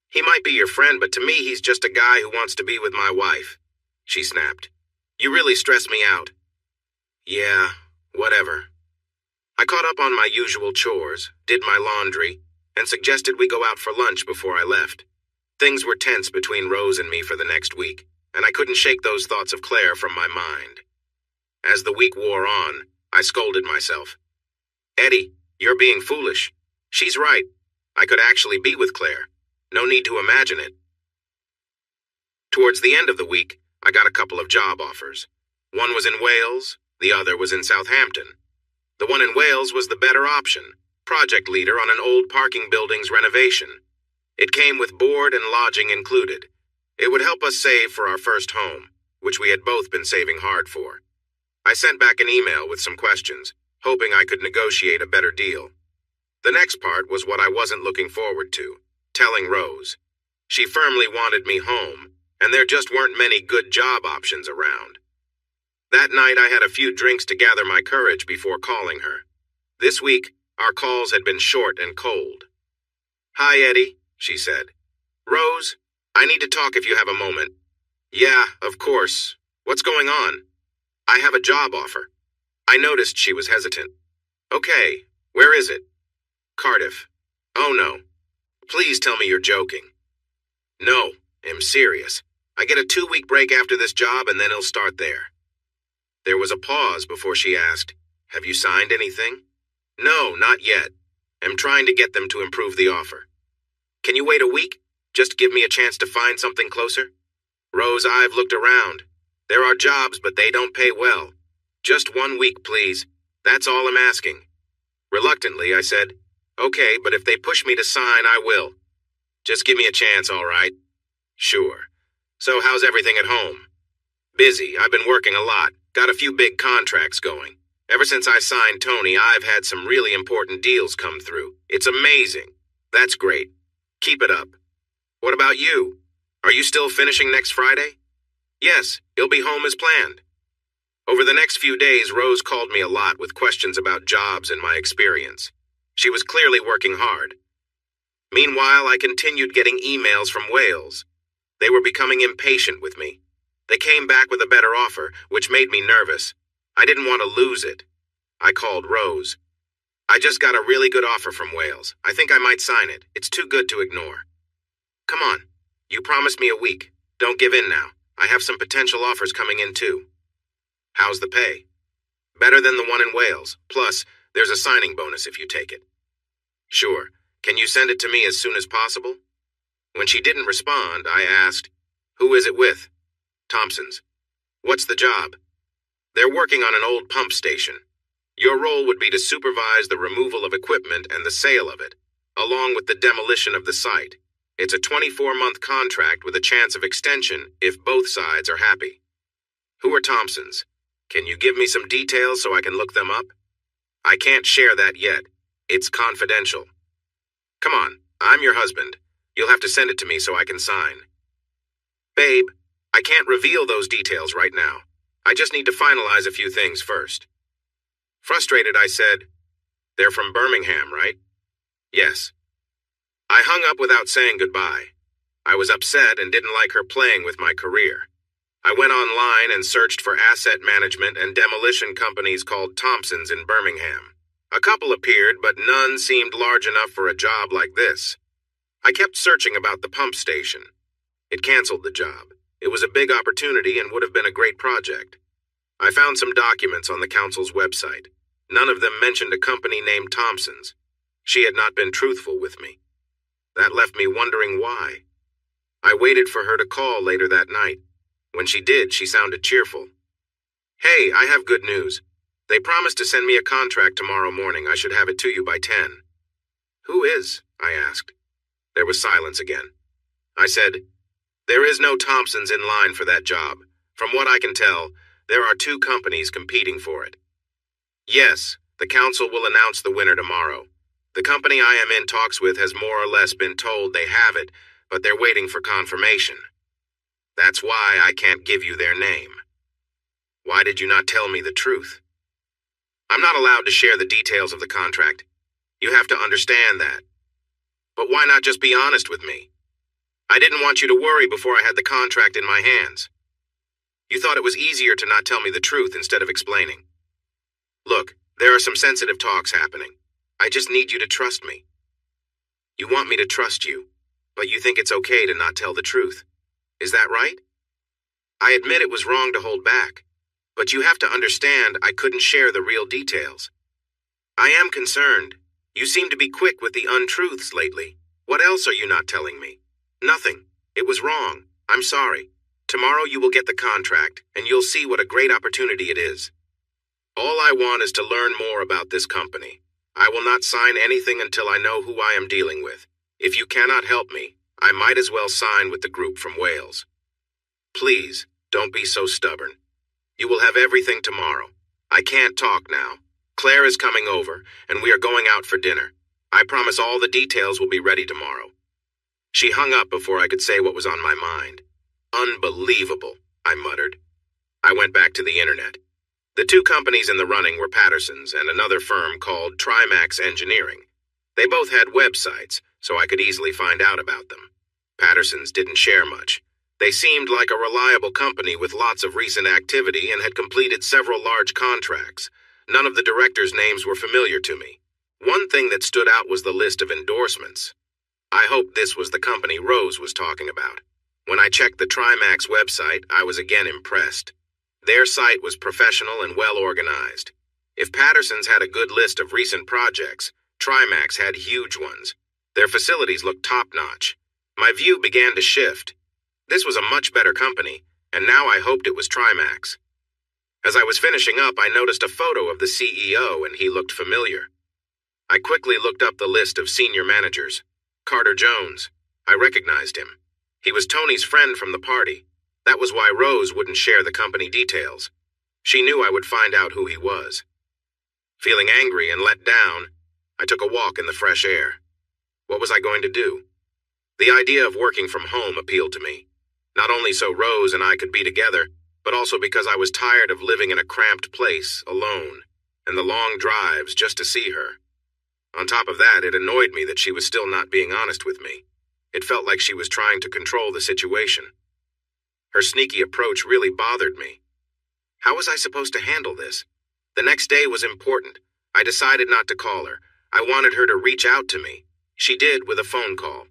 He might be your friend, but to me he's just a guy who wants to be with my wife. She snapped. You really stress me out. Yeah, whatever. I caught up on my usual chores, did my laundry, and suggested we go out for lunch before I left. Things were tense between Rose and me for the next week, and I couldn't shake those thoughts of Claire from my mind. As the week wore on, I scolded myself. Eddie, you're being foolish. She's right. I could actually be with Claire. No need to imagine it. Towards the end of the week, I got a couple of job offers. One was in Wales, the other was in Southampton. The one in Wales was the better option, project leader on an old parking building's renovation. It came with board and lodging included. It would help us save for our first home, which we had both been saving hard for. I sent back an email with some questions, hoping I could negotiate a better deal. The next part was what I wasn't looking forward to, telling Rose. She firmly wanted me home, and there just weren't many good job options around. That night I had a few drinks to gather my courage before calling her. This week, our calls had been short and cold. Hi, Eddie, she said. Rose, I need to talk if you have a moment. Yeah, of course. What's going on? I have a job offer. I noticed she was hesitant. Okay, where is it? Cardiff. Oh no. Please tell me you're joking. No, I'm serious. I get a 2-week break after this job and then I'll start there. There was a pause before she asked, Have you signed anything? No, not yet. I'm trying to get them to improve the offer. Can you wait a week? Just give me a chance to find something closer? Rose, I've looked around. There are jobs, but they don't pay well. Just 1 week, please. That's all I'm asking. Reluctantly, I said, Okay, but if they push me to sign, I will. Just give me a chance, all right? Sure. So how's everything at home? Busy. I've been working a lot. Got a few big contracts going. Ever since I signed Tony, I've had some really important deals come through. It's amazing. That's great. Keep it up. What about you? Are you still finishing next Friday? Yes, he'll be home as planned. Over the next few days, Rose called me a lot with questions about jobs and my experience. She was clearly working hard. Meanwhile, I continued getting emails from Wales. They were becoming impatient with me. They came back with a better offer, which made me nervous. I didn't want to lose it. I called Rose. I just got a really good offer from Wales. I think I might sign it. It's too good to ignore. Come on. You promised me a week. Don't give in now. I have some potential offers coming in too. How's the pay? Better than the one in Wales. Plus, there's a signing bonus if you take it. Sure. Can you send it to me as soon as possible? When she didn't respond, I asked, Who is it with? Thompson's. What's the job? They're working on an old pump station. Your role would be to supervise the removal of equipment and the sale of it, along with the demolition of the site. It's a 24-month contract with a chance of extension if both sides are happy. Who are Thompson's? Can you give me some details so I can look them up? I can't share that yet. It's confidential. Come on, I'm your husband. You'll have to send it to me so I can sign. Babe, I can't reveal those details right now. I just need to finalize a few things first. Frustrated, I said, They're from Birmingham, right? Yes. I hung up without saying goodbye. I was upset and didn't like her playing with my career. I went online and searched for asset management and demolition companies called Thompson's in Birmingham. A couple appeared, but none seemed large enough for a job like this. I kept searching about the pump station. It canceled the job. It was a big opportunity and would have been a great project. I found some documents on the council's website. None of them mentioned a company named Thompson's. She had not been truthful with me. That left me wondering why. I waited for her to call later that night. When she did, she sounded cheerful. Hey, I have good news. They promised to send me a contract tomorrow morning. I should have it to you by 10. Who is? I asked. There was silence again. I said, "There is no Thompsons in line for that job. From what I can tell, there are two companies competing for it." "Yes, the council will announce the winner tomorrow. The company I am in talks with has more or less been told they have it, but they're waiting for confirmation. That's why I can't give you their name." "Why did you not tell me the truth?" "I'm not allowed to share the details of the contract. You have to understand that." "But why not just be honest with me? I didn't want you to worry before I had the contract in my hands. You thought it was easier to not tell me the truth instead of explaining. Look, there are some sensitive talks happening. I just need you to trust me." "You want me to trust you, but you think it's okay to not tell the truth. Is that right?" "I admit it was wrong to hold back, but you have to understand I couldn't share the real details. I am concerned. You seem to be quick with the untruths lately. What else are you not telling me?" "Nothing. It was wrong. I'm sorry. Tomorrow you will get the contract, and you'll see what a great opportunity it is. All I want is to learn more about this company. I will not sign anything until I know who I am dealing with. If you cannot help me, I might as well sign with the group from Wales. Please, don't be so stubborn. You will have everything tomorrow. I can't talk now. Claire is coming over, and we are going out for dinner. I promise all the details will be ready tomorrow." She hung up before I could say what was on my mind. "Unbelievable," I muttered. I went back to the internet. The two companies in the running were Patterson's and another firm called Trimax Engineering. They both had websites, so I could easily find out about them. Patterson's didn't share much. They seemed like a reliable company with lots of recent activity and had completed several large contracts. None of the directors' names were familiar to me. One thing that stood out was the list of endorsements. I hoped this was the company Rose was talking about. When I checked the Trimax website, I was again impressed. Their site was professional and well organized. If Patterson's had a good list of recent projects, Trimax had huge ones. Their facilities looked top-notch. My view began to shift. This was a much better company, and now I hoped it was Trimax. As I was finishing up, I noticed a photo of the CEO, and he looked familiar. I quickly looked up the list of senior managers. Carter Jones. I recognized him. He was Tony's friend from the party. That was why Rose wouldn't share the company details. She knew I would find out who he was. Feeling angry and let down, I took a walk in the fresh air. What was I going to do? The idea of working from home appealed to me. Not only so Rose and I could be together, but also because I was tired of living in a cramped place, alone, and the long drives just to see her. On top of that, it annoyed me that she was still not being honest with me. It felt like she was trying to control the situation. Her sneaky approach really bothered me. How was I supposed to handle this? The next day was important. I decided not to call her. I wanted her to reach out to me. She did with a phone call.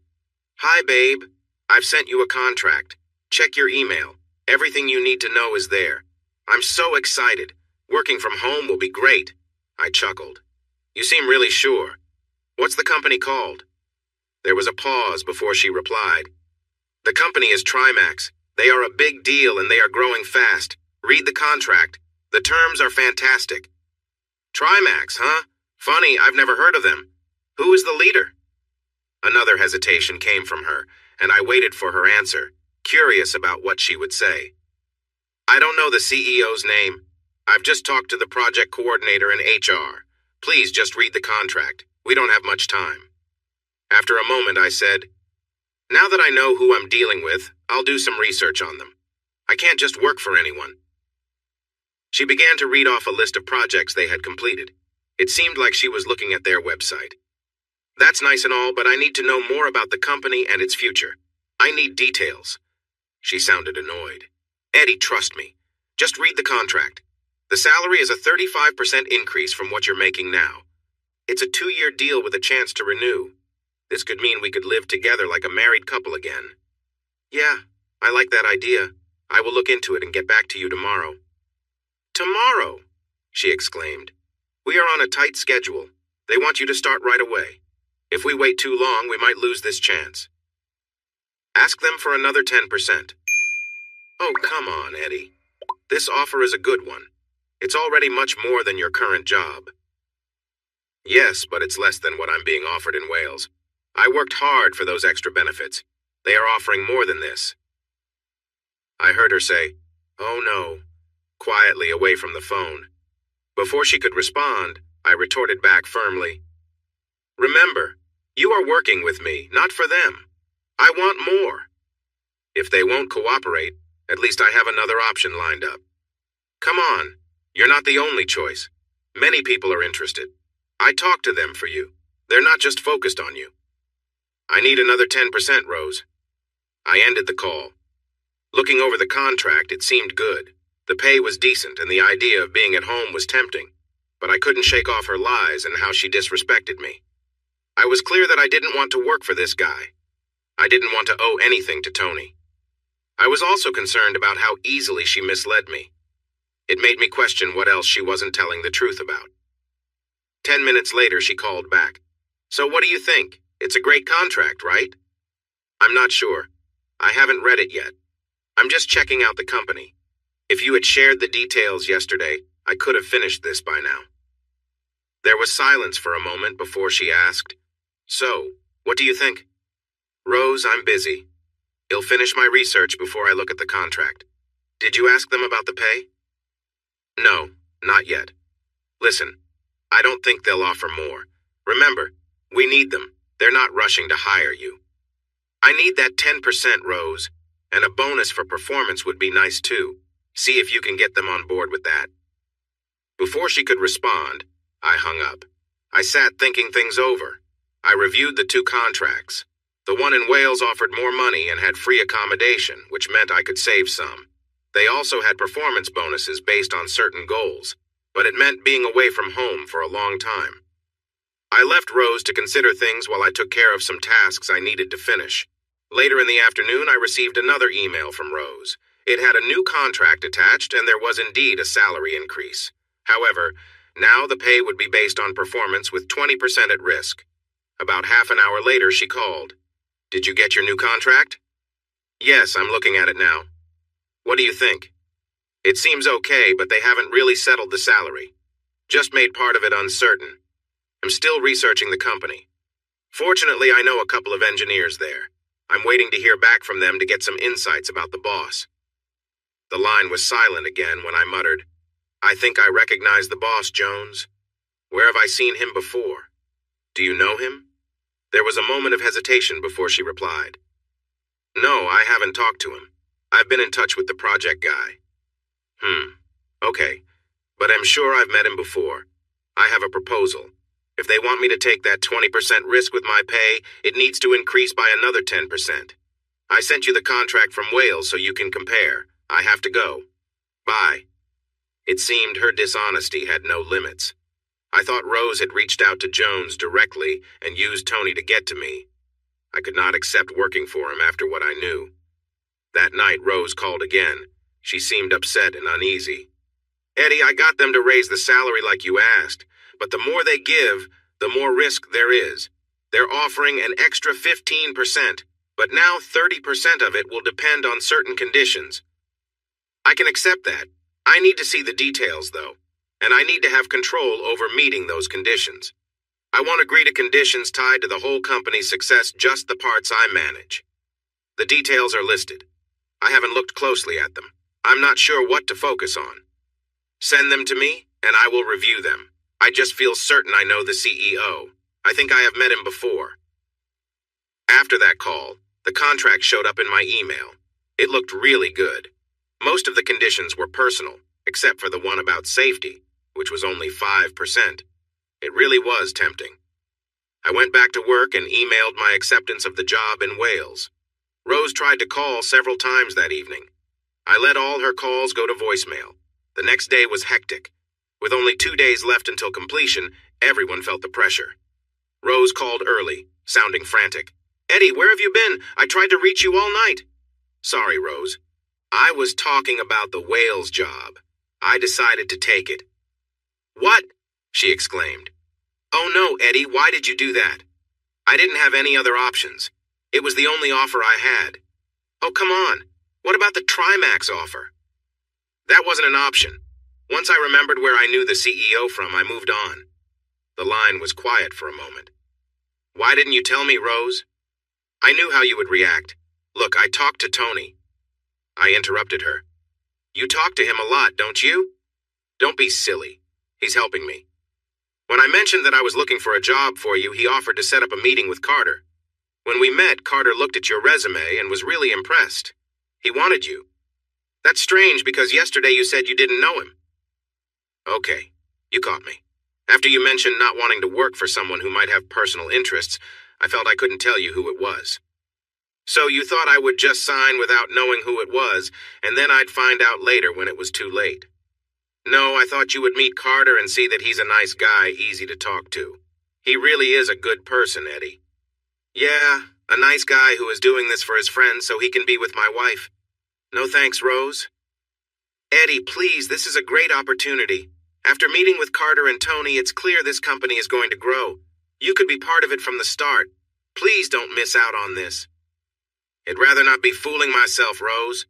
"Hi, babe. I've sent you a contract. Check your email. Everything you need to know is there. I'm so excited. Working from home will be great." I chuckled. "You seem really sure. What's the company called?" There was a pause before she replied. "The company is Trimax. They are a big deal and they are growing fast. Read the contract. The terms are fantastic." "Trimax, huh? Funny, I've never heard of them. Who is the leader?" Another hesitation came from her, and I waited for her answer, curious about what she would say. "I don't know the CEO's name. I've just talked to the project coordinator in HR. Please just read the contract. We don't have much time." After a moment, I said, "Now that I know who I'm dealing with, I'll do some research on them. I can't just work for anyone." She began to read off a list of projects they had completed. It seemed like she was looking at their website. "That's nice and all, but I need to know more about the company and its future. I need details." She sounded annoyed. "Eddie, trust me. Just read the contract. The salary is a 35% increase from what you're making now. It's a 2-year deal with a chance to renew. This could mean we could live together like a married couple again." "Yeah, I like that idea. I will look into it and get back to you tomorrow." "Tomorrow?" she exclaimed. "We are on a tight schedule. They want you to start right away. If we wait too long, we might lose this chance." "Ask them for another 10%. "Oh, come on, Eddie. This offer is a good one. It's already much more than your current job." "Yes, but it's less than what I'm being offered in Wales. I worked hard for those extra benefits. They are offering more than this." I heard her say, "Oh no," quietly away from the phone. Before she could respond, I retorted back firmly, "Remember, you are working with me, not for them. I want more. If they won't cooperate, at least I have another option lined up. Come on, you're not the only choice. Many people are interested. I talked to them for you. They're not just focused on you. I need another 10%, Rose." I ended the call. Looking over the contract, it seemed good. The pay was decent, and the idea of being at home was tempting. But I couldn't shake off her lies and how she disrespected me. I was clear that I didn't want to work for this guy. I didn't want to owe anything to Tony. I was also concerned about how easily she misled me. It made me question what else she wasn't telling the truth about. 10 minutes later, she called back. "So what do you think? It's a great contract, right?" "I'm not sure. I haven't read it yet. I'm just checking out the company. If you had shared the details yesterday, I could have finished this by now." There was silence for a moment before she asked, "So, what do you think?" "Rose, I'm busy. I'll finish my research before I look at the contract. Did you ask them about the pay?" "No, not yet. Listen, I don't think they'll offer more. Remember, we need them. They're not rushing to hire you. I need that 10%, Rose, and a bonus for performance would be nice too. See if you can get them on board with that." Before she could respond, I hung up. I sat thinking things over. I reviewed the two contracts. The one in Wales offered more money and had free accommodation, which meant I could save some. They also had performance bonuses based on certain goals, but it meant being away from home for a long time. I left Rose to consider things while I took care of some tasks I needed to finish. Later in the afternoon, I received another email from Rose. It had a new contract attached, and there was indeed a salary increase. However, now the pay would be based on performance with 20% at risk. About half an hour later, she called. "Did you get your new contract?" "Yes, I'm looking at it now." "What do you think?" "It seems okay, but they haven't really settled the salary. Just made part of it uncertain. I'm still researching the company. Fortunately, I know a couple of engineers there. I'm waiting to hear back from them to get some insights about the boss." The line was silent again when I muttered, "I think I recognize the boss, Jones. Where have I seen him before? Do you know him?" There was a moment of hesitation before she replied, "No, I haven't talked to him. I've been in touch with the project guy." Okay, but I'm sure I've met him before. I have a proposal. If they want me to take that 20% risk with my pay, it needs to increase by another 10%. I sent you the contract from Wales so you can compare. I have to go. Bye." It seemed her dishonesty had no limits. I thought Rose had reached out to Jones directly and used Tony to get to me. I could not accept working for him after what I knew. That night, Rose called again. She seemed upset and uneasy. "Eddie, I got them to raise the salary like you asked, but the more they give, the more risk there is. They're offering an extra 15%, but now 30% of it will depend on certain conditions. I can accept that. I need to see the details, though, and I need to have control over meeting those conditions. I won't agree to conditions tied to the whole company's success, just the parts I manage. The details are listed. I haven't looked closely at them. I'm not sure what to focus on. Send them to me, and I will review them. I just feel certain I know the CEO. I think I have met him before." After that call, the contract showed up in my email. It looked really good. Most of the conditions were personal, except for the one about safety, which was only 5%. It really was tempting. I went back to work and emailed my acceptance of the job in Wales. Rose tried to call several times that evening. I let all her calls go to voicemail. The next day was hectic. With only 2 days left until completion, everyone felt the pressure. Rose called early, sounding frantic. "Eddie, where have you been? I tried to reach you all night." "Sorry, Rose. I was talking about the Wales job. I decided to take it." "What?" she exclaimed. "Oh no, Eddie, why did you do that?" "I didn't have any other options. It was the only offer I had." "Oh, come on. What about the Trimax offer?" "That wasn't an option. Once I remembered where I knew the CEO from, I moved on." The line was quiet for a moment. Why didn't you tell me, Rose? I knew how you would react. Look, I talked to Tony. I interrupted her. You talk to him a lot, don't you? Don't be silly. He's helping me. When I mentioned that I was looking for a job for you, he offered to set up a meeting with Carter. When we met, Carter looked at your resume and was really impressed. He wanted you. That's strange because yesterday you said you didn't know him. Okay, you caught me. After you mentioned not wanting to work for someone who might have personal interests, I felt I couldn't tell you who it was. So you thought I would just sign without knowing who it was, and then I'd find out later when it was too late. No, I thought you would meet Carter and see that he's a nice guy, easy to talk to. He really is a good person, Eddie. Yeah, a nice guy who is doing this for his friends so he can be with my wife. No thanks, Rose. Eddie, please, this is a great opportunity. After meeting with Carter and Tony, it's clear this company is going to grow. You could be part of it from the start. Please don't miss out on this. I'd rather not be fooling myself, Rose.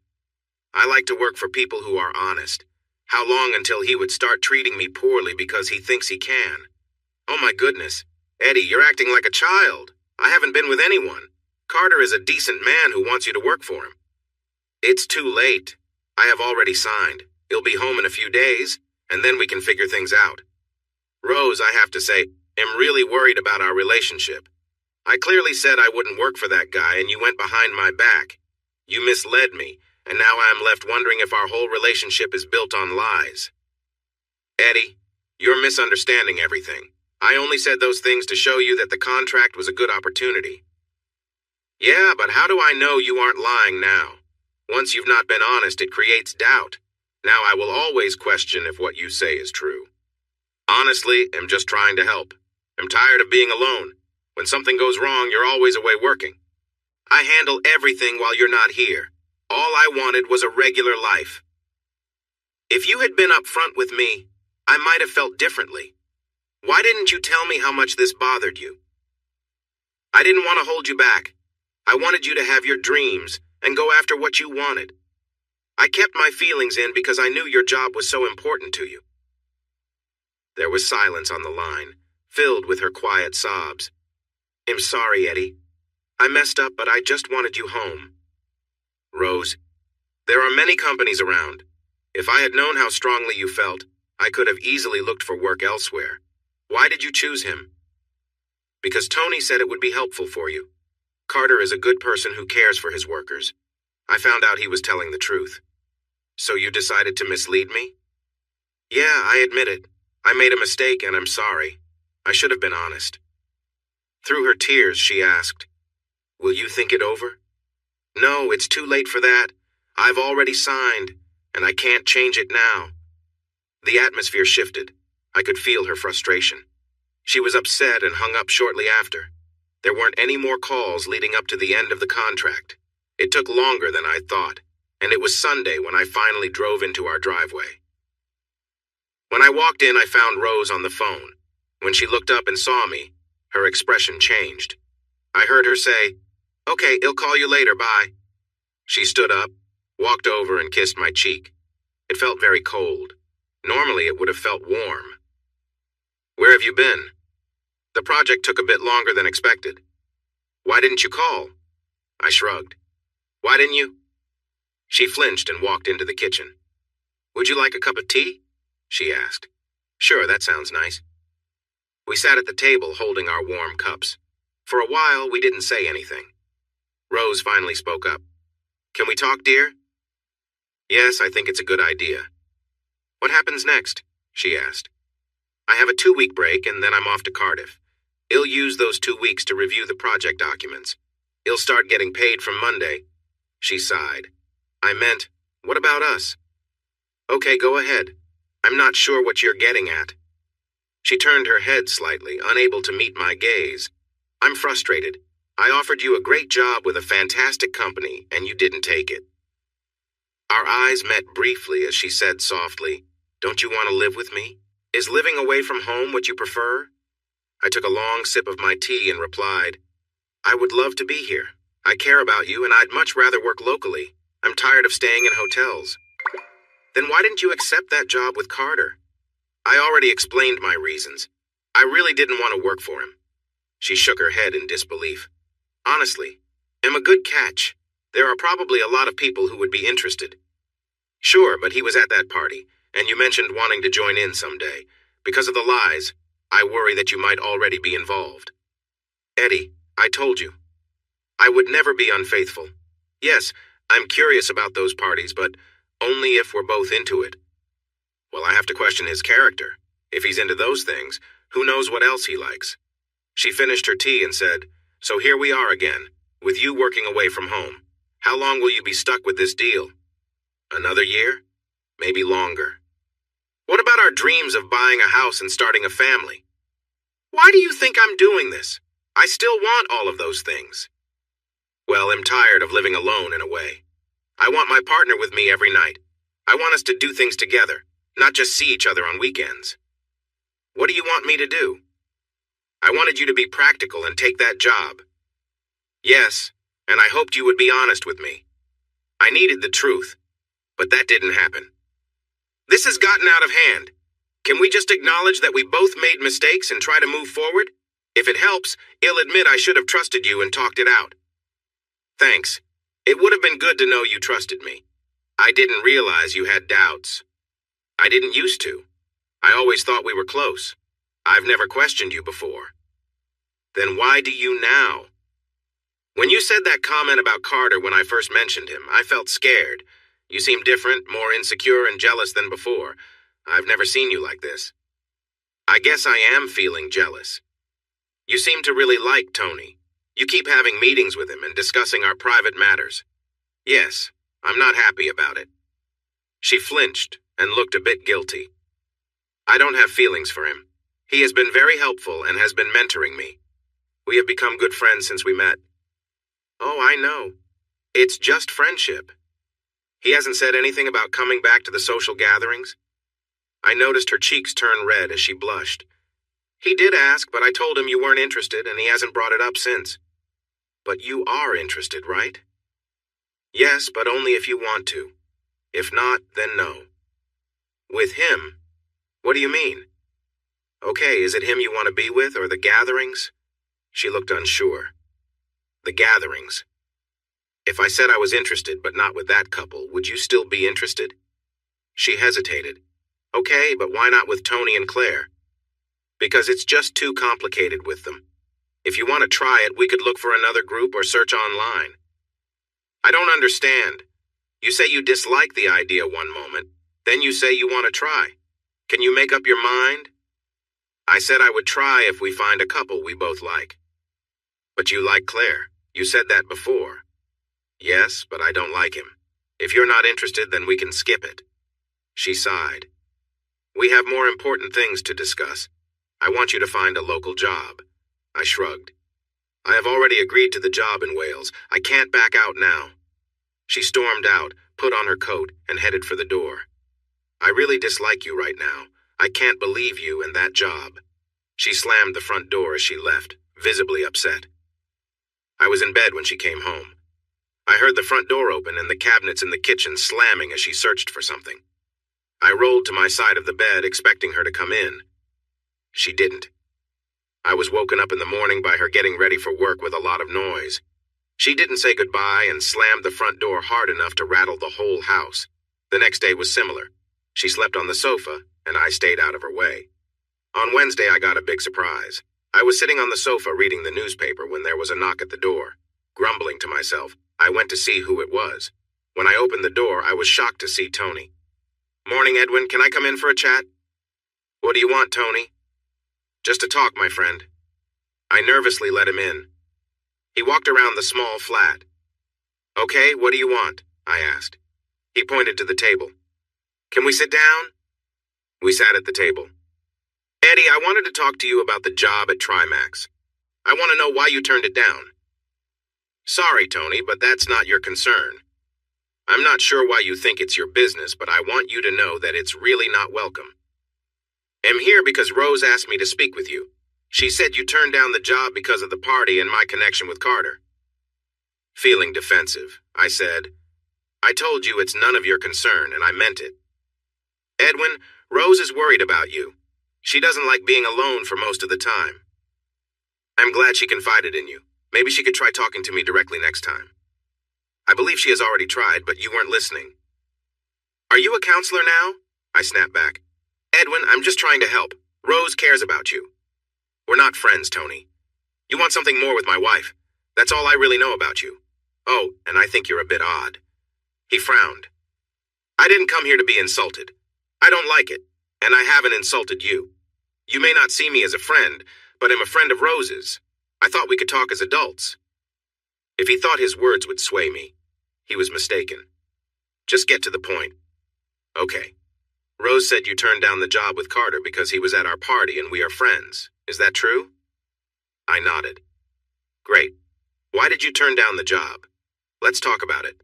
I like to work for people who are honest. How long until he would start treating me poorly because he thinks he can? Oh my goodness. Eddie, you're acting like a child. I haven't been with anyone. Carter is a decent man who wants you to work for him. It's too late. I have already signed. He'll be home in a few days, and then we can figure things out. Rose, I have to say, am really worried about our relationship. I clearly said I wouldn't work for that guy, and you went behind my back. You misled me, and now I am left wondering if our whole relationship is built on lies. Eddie, you're misunderstanding everything. I only said those things to show you that the contract was a good opportunity. Yeah, but how do I know you aren't lying now? Once you've not been honest, it creates doubt. Now I will always question if what you say is true. Honestly, I'm just trying to help. I'm tired of being alone. When something goes wrong, you're always away working. I handle everything while you're not here. All I wanted was a regular life. If you had been up front with me, I might have felt differently. Why didn't you tell me how much this bothered you? I didn't want to hold you back. I wanted you to have your dreams and go after what you wanted. I kept my feelings in because I knew your job was so important to you. There was silence on the line, filled with her quiet sobs. I'm sorry, Eddie. I messed up, but I just wanted you home. Rose, there are many companies around. If I had known how strongly you felt, I could have easily looked for work elsewhere. Why did you choose him? Because Tony said it would be helpful for you. Carter is a good person who cares for his workers. I found out he was telling the truth. So you decided to mislead me? Yeah, I admit it. I made a mistake and I'm sorry. I should have been honest. Through her tears, she asked, Will you think it over? No, it's too late for that. I've already signed, and I can't change it now. The atmosphere shifted. I could feel her frustration. She was upset and hung up shortly after. There weren't any more calls leading up to the end of the contract. It took longer than I thought, and it was Sunday when I finally drove into our driveway. When I walked in, I found Rose on the phone. When she looked up and saw me, her expression changed. I heard her say, Okay, I'll call you later, bye. She stood up, walked over and kissed my cheek. It felt very cold. Normally it would have felt warm. Where have you been? The project took a bit longer than expected. Why didn't you call? I shrugged. Why didn't you? She flinched and walked into the kitchen. Would you like a cup of tea? She asked. Sure, that sounds nice. We sat at the table holding our warm cups. For a while, we didn't say anything. Rose finally spoke up. Can we talk, dear? Yes, I think it's a good idea. What happens next? She asked. I have a 2-week break and then I'm off to Cardiff. I'll use those 2 weeks to review the project documents. I'll start getting paid from Monday. She sighed. I meant, what about us? Okay, go ahead. I'm not sure what you're getting at. She turned her head slightly, unable to meet my gaze. I'm frustrated. I offered you a great job with a fantastic company, and you didn't take it. Our eyes met briefly as she said softly, Don't you want to live with me? Is living away from home what you prefer? I took a long sip of my tea and replied, I would love to be here. I care about you, and I'd much rather work locally. I'm tired of staying in hotels. Then why didn't you accept that job with Carter? I already explained my reasons. I really didn't want to work for him. She shook her head in disbelief. Honestly, I'm a good catch. There are probably a lot of people who would be interested. Sure, but he was at that party, and you mentioned wanting to join in someday. Because of the lies, I worry that you might already be involved. Eddie, I told you. I would never be unfaithful. Yes, I'm curious about those parties, but only if we're both into it. Well, I have to question his character. If he's into those things, who knows what else he likes? She finished her tea and said, So here we are again, with you working away from home. How long will you be stuck with this deal? Another year? Maybe longer. What about our dreams of buying a house and starting a family? Why do you think I'm doing this? I still want all of those things. Well, I'm tired of living alone in a way. I want my partner with me every night. I want us to do things together, not just see each other on weekends. What do you want me to do? I wanted you to be practical and take that job. Yes, and I hoped you would be honest with me. I needed the truth, but that didn't happen. This has gotten out of hand. Can we just acknowledge that we both made mistakes and try to move forward? If it helps, I'll admit I should have trusted you and talked it out. Thanks. It would have been good to know you trusted me. I didn't realize you had doubts. I didn't used to. I always thought we were close. I've never questioned you before. Then why do you now? When you said that comment about Carter when I first mentioned him, I felt scared. You seem different, more insecure and jealous than before. I've never seen you like this. I guess I am feeling jealous. You seem to really like Tony. You keep having meetings with him and discussing our private matters. Yes, I'm not happy about it. She flinched and looked a bit guilty. I don't have feelings for him. He has been very helpful and has been mentoring me. We have become good friends since we met. Oh, I know. It's just friendship. He hasn't said anything about coming back to the social gatherings? I noticed her cheeks turn red as she blushed. He did ask, but I told him you weren't interested and he hasn't brought it up since. But you are interested, right? Yes, but only if you want to. If not, then no. With him? What do you mean? Okay, is it him you want to be with or the gatherings? She looked unsure. The gatherings. If I said I was interested but not with that couple, would you still be interested? She hesitated. Okay, but why not with Tony and Claire? Because it's just too complicated with them. If you want to try it, we could look for another group or search online. I don't understand. You say you dislike the idea one moment, then you say you want to try. Can you make up your mind? I said I would try if we find a couple we both like. But you like Claire. You said that before. Yes, but I don't like him. If you're not interested, then we can skip it. She sighed. We have more important things to discuss. I want you to find a local job. I shrugged. I have already agreed to the job in Wales. I can't back out now. She stormed out, put on her coat, and headed for the door. I really dislike you right now. I can't believe you and that job. She slammed the front door as she left, visibly upset. I was in bed when she came home. I heard the front door open and the cabinets in the kitchen slamming as she searched for something. I rolled to my side of the bed, expecting her to come in. She didn't. I was woken up in the morning by her getting ready for work with a lot of noise. She didn't say goodbye and slammed the front door hard enough to rattle the whole house. The next day was similar. She slept on the sofa, and I stayed out of her way. On Wednesday, I got a big surprise. I was sitting on the sofa reading the newspaper when there was a knock at the door. Grumbling to myself, I went to see who it was. When I opened the door, I was shocked to see Tony. Morning, Edwin. Can I come in for a chat? What do you want, Tony? Just to talk, my friend. I nervously let him in. He walked around the small flat. Okay, what do you want? I asked. He pointed to the table. Can we sit down? We sat at the table. Eddie, I wanted to talk to you about the job at Trimax. I want to know why you turned it down. Sorry, Tony, but that's not your concern. I'm not sure why you think it's your business, but I want you to know that it's really not welcome. I'm here because Rose asked me to speak with you. She said you turned down the job because of the party and my connection with Carter. Feeling defensive, I said, I told you it's none of your concern, and I meant it. Edwin, Rose is worried about you. She doesn't like being alone for most of the time. I'm glad she confided in you. Maybe she could try talking to me directly next time. I believe she has already tried, but you weren't listening. Are you a counselor now? I snapped back. Edwin, I'm just trying to help. Rose cares about you. We're not friends, Tony. You want something more with my wife. That's all I really know about you. Oh, and I think you're a bit odd. He frowned. I didn't come here to be insulted. I don't like it, and I haven't insulted you. You may not see me as a friend, but I'm a friend of Rose's. I thought we could talk as adults. If he thought his words would sway me, he was mistaken. Just get to the point. Okay. Rose said you turned down the job with Carter because he was at our party and we are friends. Is that true? I nodded. Great. Why did you turn down the job? Let's talk about it.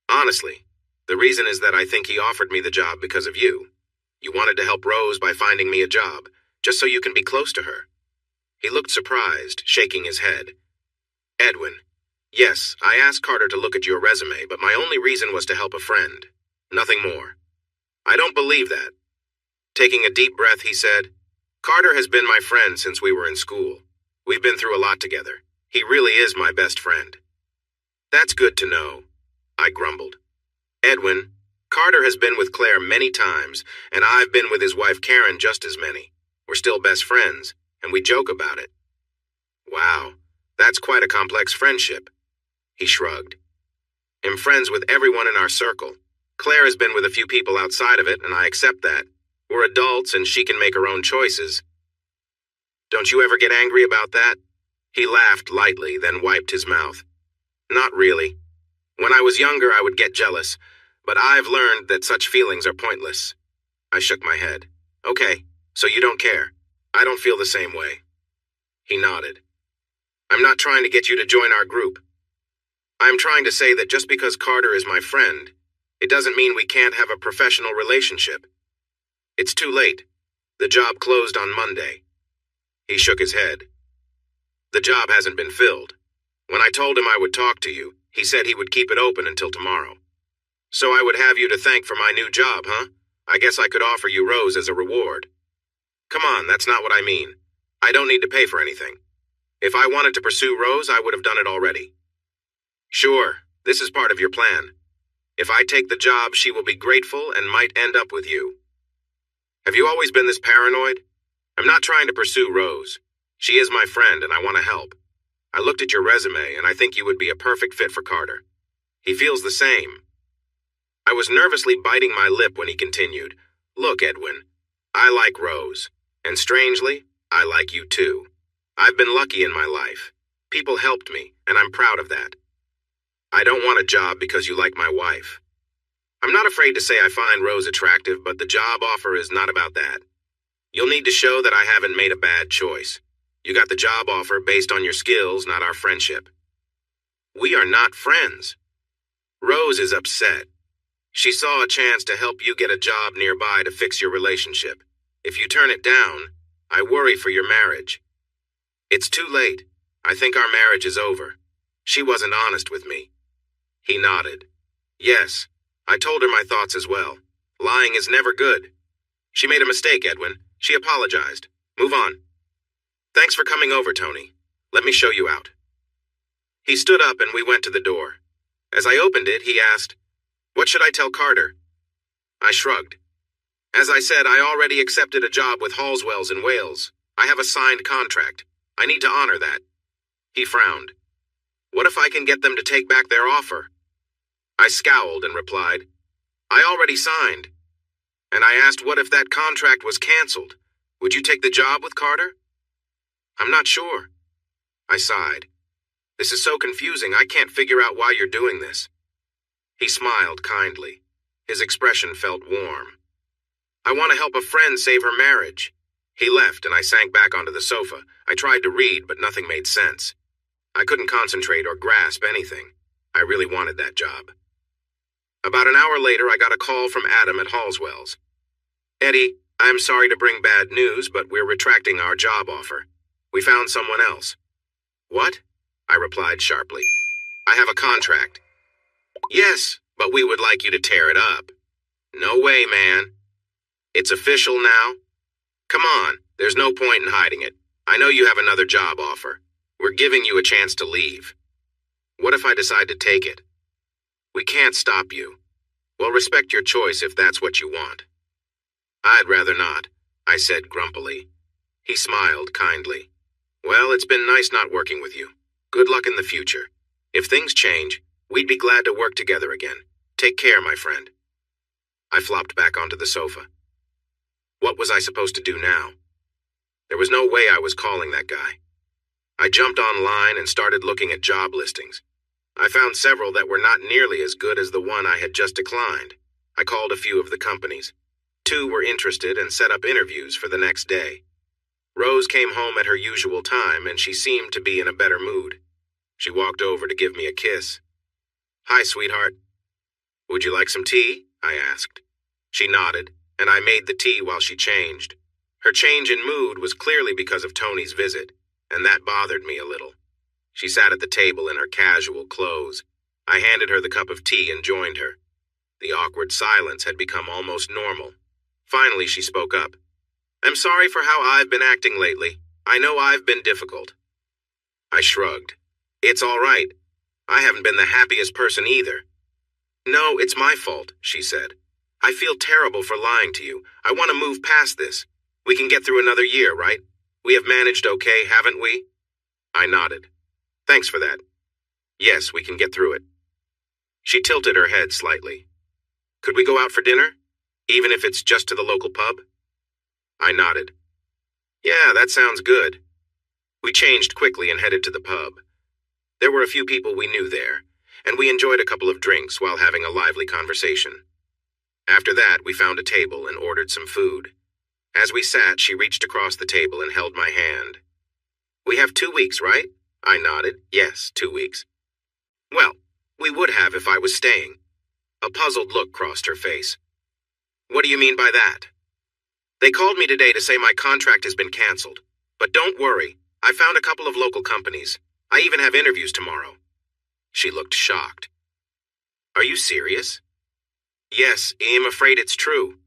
Honestly, the reason is that I think he offered me the job because of you. You wanted to help Rose by finding me a job, just so you can be close to her. He looked surprised, shaking his head. Edwin, yes, I asked Carter to look at your resume, but my only reason was to help a friend. Nothing more. I don't believe that. Taking a deep breath, he said, Carter has been my friend since we were in school. We've been through a lot together. He really is my best friend. That's good to know, I grumbled. Edwin, Carter has been with Claire many times, and I've been with his wife Karen just as many. We're still best friends, and we joke about it. Wow, that's quite a complex friendship. He shrugged. I'm friends with everyone in our circle. Claire has been with a few people outside of it, and I accept that. We're adults, and she can make her own choices. Don't you ever get angry about that? He laughed lightly, then wiped his mouth. Not really. When I was younger, I would get jealous, but I've learned that such feelings are pointless. I shook my head. Okay, so you don't care. I don't feel the same way. He nodded. I'm not trying to get you to join our group. I'm trying to say that just because Carter is my friend, it doesn't mean we can't have a professional relationship. It's too late. The job closed on Monday. He shook his head. The job hasn't been filled. When I told him I would talk to you, he said he would keep it open until tomorrow. So I would have you to thank for my new job, huh? I guess I could offer you Rose as a reward. Come on, that's not what I mean. I don't need to pay for anything. If I wanted to pursue Rose, I would have done it already. Sure, this is part of your plan. If I take the job, she will be grateful and might end up with you. Have you always been this paranoid? I'm not trying to pursue Rose. She is my friend and I want to help. I looked at your resume and I think you would be a perfect fit for Carter. He feels the same. I was nervously biting my lip when he continued, Look, Edwin, I like Rose, and strangely, I like you too. I've been lucky in my life. People helped me, and I'm proud of that. I don't want a job because you like my wife. I'm not afraid to say I find Rose attractive, but the job offer is not about that. You'll need to show that I haven't made a bad choice. You got the job offer based on your skills, not our friendship. We are not friends. Rose is upset. She saw a chance to help you get a job nearby to fix your relationship. If you turn it down, I worry for your marriage. It's too late. I think our marriage is over. She wasn't honest with me. He nodded. Yes, I told her my thoughts as well. Lying is never good. She made a mistake, Edwin. She apologized. Move on. Thanks for coming over, Tony. Let me show you out. He stood up and we went to the door. As I opened it, he asked, What should I tell Carter? I shrugged. As I said, I already accepted a job with Halswells in Wales. I have a signed contract. I need to honor that. He frowned. What if I can get them to take back their offer? I scowled and replied, I already signed. And I asked what if that contract was canceled? Would you take the job with Carter? I'm not sure. I sighed. This is so confusing, I can't figure out why you're doing this. He smiled kindly. His expression felt warm. I want to help a friend save her marriage. He left and I sank back onto the sofa. I tried to read, but nothing made sense. I couldn't concentrate or grasp anything. I really wanted that job. About an hour later, I got a call from Adam at Halswells. Eddie, I'm sorry to bring bad news, but we're retracting our job offer. We found someone else. What? I replied sharply. I have a contract. Yes, but we would like you to tear it up. No way, man. It's official now. Come on, there's no point in hiding it. I know you have another job offer. We're giving you a chance to leave. What if I decide to take it? We can't stop you. We'll respect your choice if that's what you want. I'd rather not, I said grumpily. He smiled kindly. Well, it's been nice not working with you. Good luck in the future. If things change, we'd be glad to work together again. Take care, my friend. I flopped back onto the sofa. What was I supposed to do now? There was no way I was calling that guy. I jumped online and started looking at job listings. I found several that were not nearly as good as the one I had just declined. I called a few of the companies. 2 were interested and set up interviews for the next day. Rose came home at her usual time, and she seemed to be in a better mood. She walked over to give me a kiss. Hi, sweetheart. Would you like some tea? I asked. She nodded, and I made the tea while she changed. Her change in mood was clearly because of Tony's visit, and that bothered me a little. She sat at the table in her casual clothes. I handed her the cup of tea and joined her. The awkward silence had become almost normal. Finally, she spoke up. I'm sorry for how I've been acting lately. I know I've been difficult. I shrugged. It's all right. I haven't been the happiest person either. No, it's my fault, she said. I feel terrible for lying to you. I want to move past this. We can get through another year, right? We have managed okay, haven't we? I nodded. Thanks for that. Yes, we can get through it. She tilted her head slightly. Could we go out for dinner? Even if it's just to the local pub? I nodded. Yeah, that sounds good. We changed quickly and headed to the pub. There were a few people we knew there, and we enjoyed a couple of drinks while having a lively conversation. After that, we found a table and ordered some food. As we sat, she reached across the table and held my hand. We have 2 weeks, right? I nodded. Yes, 2 weeks. Well, we would have if I was staying. A puzzled look crossed her face. What do you mean by that? They called me today to say my contract has been canceled. But don't worry, I found a couple of local companies. I even have interviews tomorrow. She looked shocked. Are you serious? Yes, I'm afraid it's true.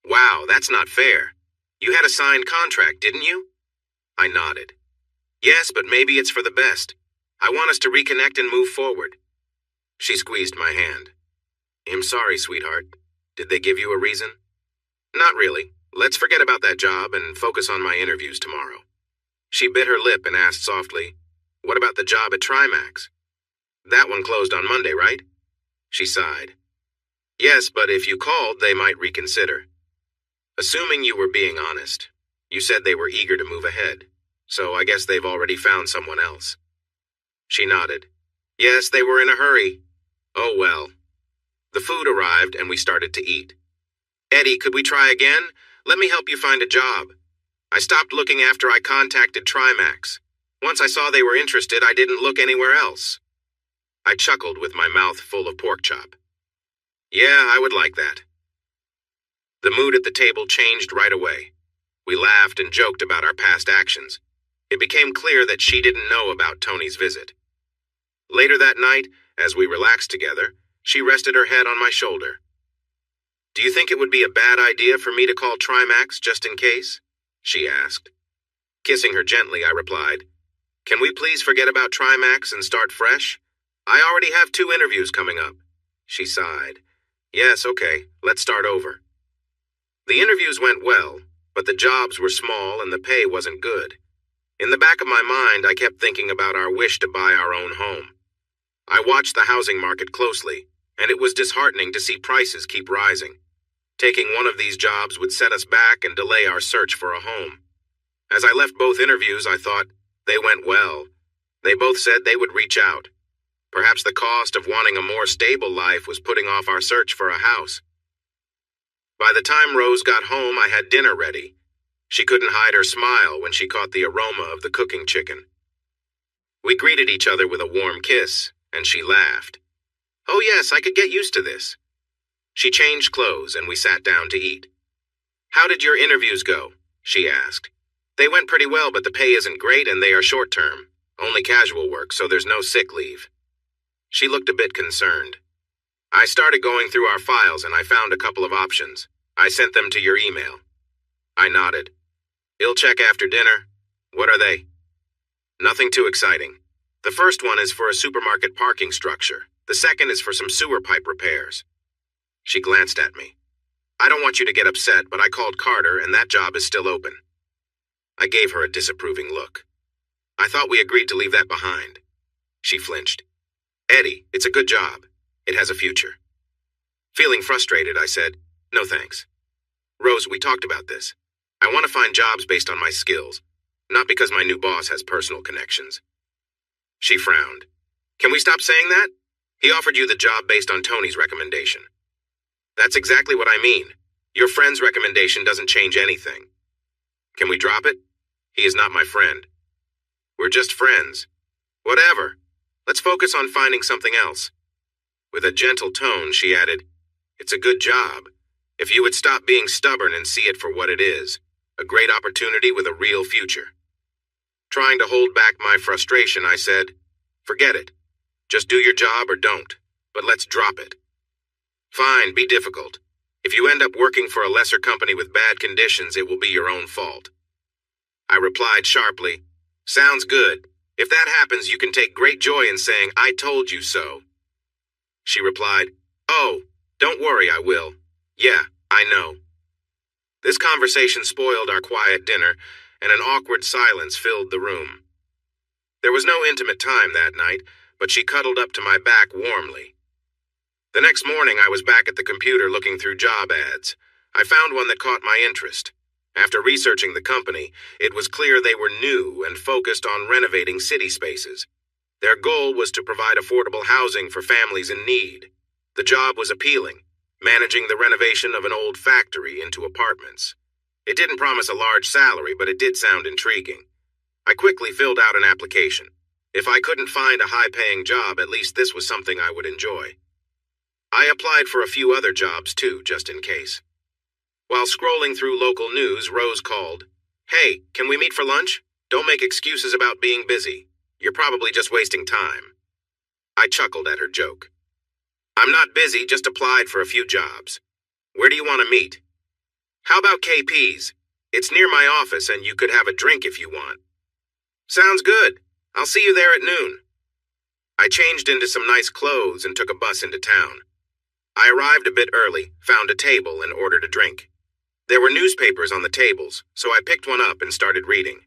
Wow, that's not fair. You had a signed contract, didn't you? I nodded. Yes, but maybe it's for the best. I want us to reconnect and move forward. She squeezed my hand. I'm sorry, sweetheart. Did they give you a reason? Not really. Let's forget about that job and focus on my interviews tomorrow. She bit her lip and asked softly, What about the job at Trimax? That one closed on Monday, right? She sighed. Yes, but if you called, they might reconsider. Assuming you were being honest, you said they were eager to move ahead, so I guess they've already found someone else. She nodded. Yes, they were in a hurry. Oh well. The food arrived and we started to eat. Eddie, could we try again? Let me help you find a job. I stopped looking after I contacted Trimax. Once I saw they were interested, I didn't look anywhere else. I chuckled with my mouth full of pork chop. Yeah, I would like that. The mood at the table changed right away. We laughed and joked about our past actions. It became clear that she didn't know about Tony's visit. Later that night, as we relaxed together, she rested her head on my shoulder. Do you think it would be a bad idea for me to call Trimax just in case? She asked. Kissing her gently, I replied, Can we please forget about Trimax and start fresh? I already have 2 interviews coming up. She sighed. Yes, okay, let's start over. The interviews went well, but the jobs were small and the pay wasn't good. In the back of my mind, I kept thinking about our wish to buy our own home. I watched the housing market closely, and it was disheartening to see prices keep rising. Taking one of these jobs would set us back and delay our search for a home. As I left both interviews, I thought, they went well. They both said they would reach out. Perhaps the cost of wanting a more stable life was putting off our search for a house. By the time Rose got home, I had dinner ready. She couldn't hide her smile when she caught the aroma of the cooking chicken. We greeted each other with a warm kiss, and she laughed. Oh yes, I could get used to this. She changed clothes and we sat down to eat. How did your interviews go? She asked. They went pretty well, but the pay isn't great and they are short-term. Only casual work, so there's no sick leave. She looked a bit concerned. I started going through our files and I found a couple of options. I sent them to your email. I nodded. You'll check after dinner? What are they? Nothing too exciting. The first one is for a supermarket parking structure. The second is for some sewer pipe repairs. She glanced at me. I don't want you to get upset, but I called Carter and that job is still open. I gave her a disapproving look. I thought we agreed to leave that behind. She flinched. Eddie, it's a good job. It has a future. Feeling frustrated, I said, no thanks. Rose, we talked about this. I want to find jobs based on my skills, not because my new boss has personal connections. She frowned. Can we stop saying that? He offered you the job based on Tony's recommendation. That's exactly what I mean. Your friend's recommendation doesn't change anything. Can we drop it? He is not my friend. We're just friends. Whatever. Let's focus on finding something else. With a gentle tone, she added, it's a good job. If you would stop being stubborn and see it for what it is, a great opportunity with a real future. Trying to hold back my frustration, I said, forget it. Just do your job or don't, but let's drop it. Fine, be difficult. If you end up working for a lesser company with bad conditions, it will be your own fault. I replied sharply, sounds good. If that happens, you can take great joy in saying, I told you so. She replied, oh, don't worry, I will. Yeah, I know. This conversation spoiled our quiet dinner, and an awkward silence filled the room. There was no intimate time that night, but she cuddled up to my back warmly. The next morning, I was back at the computer looking through job ads. I found one that caught my interest. After researching the company, it was clear they were new and focused on renovating city spaces. Their goal was to provide affordable housing for families in need. The job was appealing, managing the renovation of an old factory into apartments. It didn't promise a large salary, but it did sound intriguing. I quickly filled out an application. If I couldn't find a high-paying job, at least this was something I would enjoy. I applied for a few other jobs too, just in case. While scrolling through local news, Rose called. Hey, can we meet for lunch? Don't make excuses about being busy. You're probably just wasting time. I chuckled at her joke. I'm not busy, just applied for a few jobs. Where do you want to meet? How about KP's? It's near my office and you could have a drink if you want. Sounds good. I'll see you there at noon. I changed into some nice clothes and took a bus into town. I arrived a bit early, found a table, and ordered a drink. There were newspapers on the tables, so I picked one up and started reading.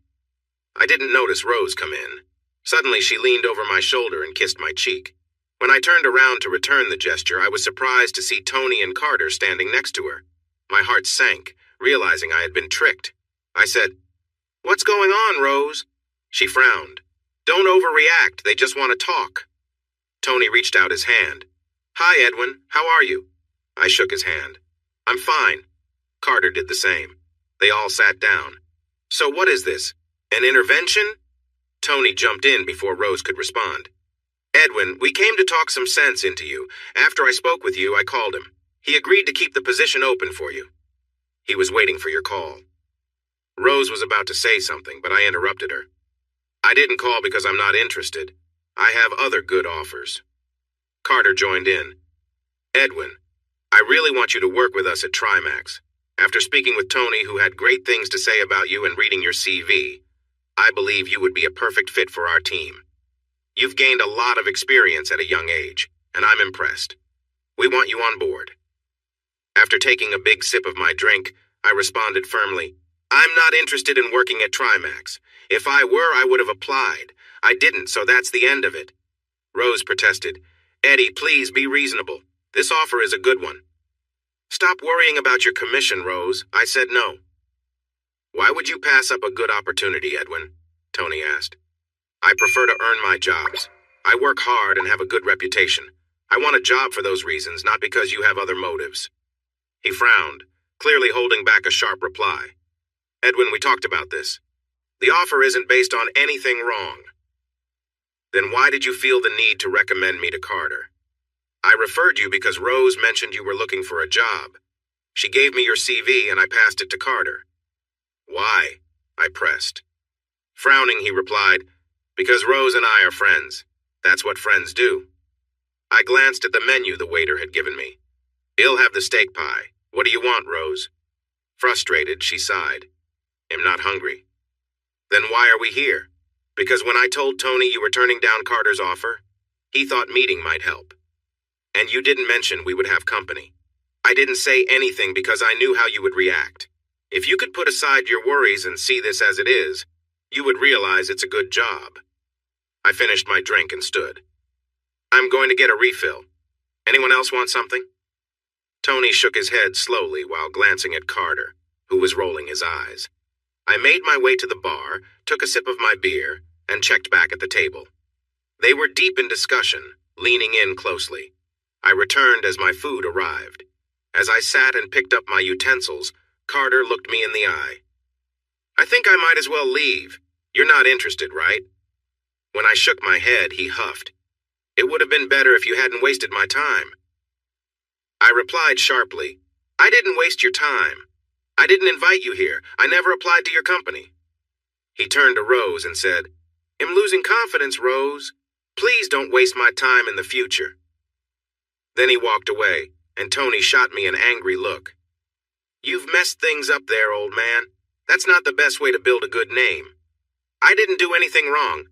I didn't notice Rose come in. Suddenly, she leaned over my shoulder and kissed my cheek. When I turned around to return the gesture, I was surprised to see Tony and Carter standing next to her. My heart sank, realizing I had been tricked. I said, What's going on, Rose? She frowned. Don't overreact, they just want to talk. Tony reached out his hand. Hi, Edwin, how are you? I shook his hand. I'm fine. Carter did the same. They all sat down. So what is this? An intervention? Tony jumped in before Rose could respond. Edwin, we came to talk some sense into you. After I spoke with you, I called him. He agreed to keep the position open for you. He was waiting for your call. Rose was about to say something, but I interrupted her. I didn't call because I'm not interested. I have other good offers. Carter joined in. Edwin, I really want you to work with us at Trimax. After speaking with Tony, who had great things to say about you and reading your CV, I believe you would be a perfect fit for our team. You've gained a lot of experience at a young age, and I'm impressed. We want you on board. After taking a big sip of my drink, I responded firmly, I'm not interested in working at Trimax. If I were, I would have applied. I didn't, so that's the end of it. Rose protested, Eddie, please be reasonable. This offer is a good one. Stop worrying about your commission, Rose. I said no. Why would you pass up a good opportunity, Edwin? Tony asked. I prefer to earn my jobs. I work hard and have a good reputation. I want a job for those reasons, not because you have other motives. He frowned, clearly holding back a sharp reply. Edwin, we talked about this. The offer isn't based on anything wrong. Then why did you feel the need to recommend me to Carter? I referred you because Rose mentioned you were looking for a job. She gave me your CV and I passed it to Carter. Why? I pressed. Frowning, he replied, because Rose and I are friends. That's what friends do. I glanced at the menu the waiter had given me. He'll have the steak pie. What do you want, Rose? Frustrated, she sighed. I'm not hungry. Then why are we here? Because when I told Tony you were turning down Carter's offer, he thought meeting might help. And you didn't mention we would have company. I didn't say anything because I knew how you would react. If you could put aside your worries and see this as it is, you would realize it's a good job. I finished my drink and stood. I'm going to get a refill. Anyone else want something? Tony shook his head slowly while glancing at Carter, who was rolling his eyes. I made my way to the bar, took a sip of my beer, and checked back at the table. They were deep in discussion, leaning in closely. I returned as my food arrived. As I sat and picked up my utensils, Carter looked me in the eye. I think I might as well leave. You're not interested, right? When I shook my head, he huffed. It would have been better if you hadn't wasted my time. I replied sharply, I didn't waste your time. I didn't invite you here. I never applied to your company. He turned to Rose and said, I'm losing confidence, Rose. Please don't waste my time in the future. Then he walked away, and Tony shot me an angry look. You've messed things up there, old man. That's not the best way to build a good name. I didn't do anything wrong.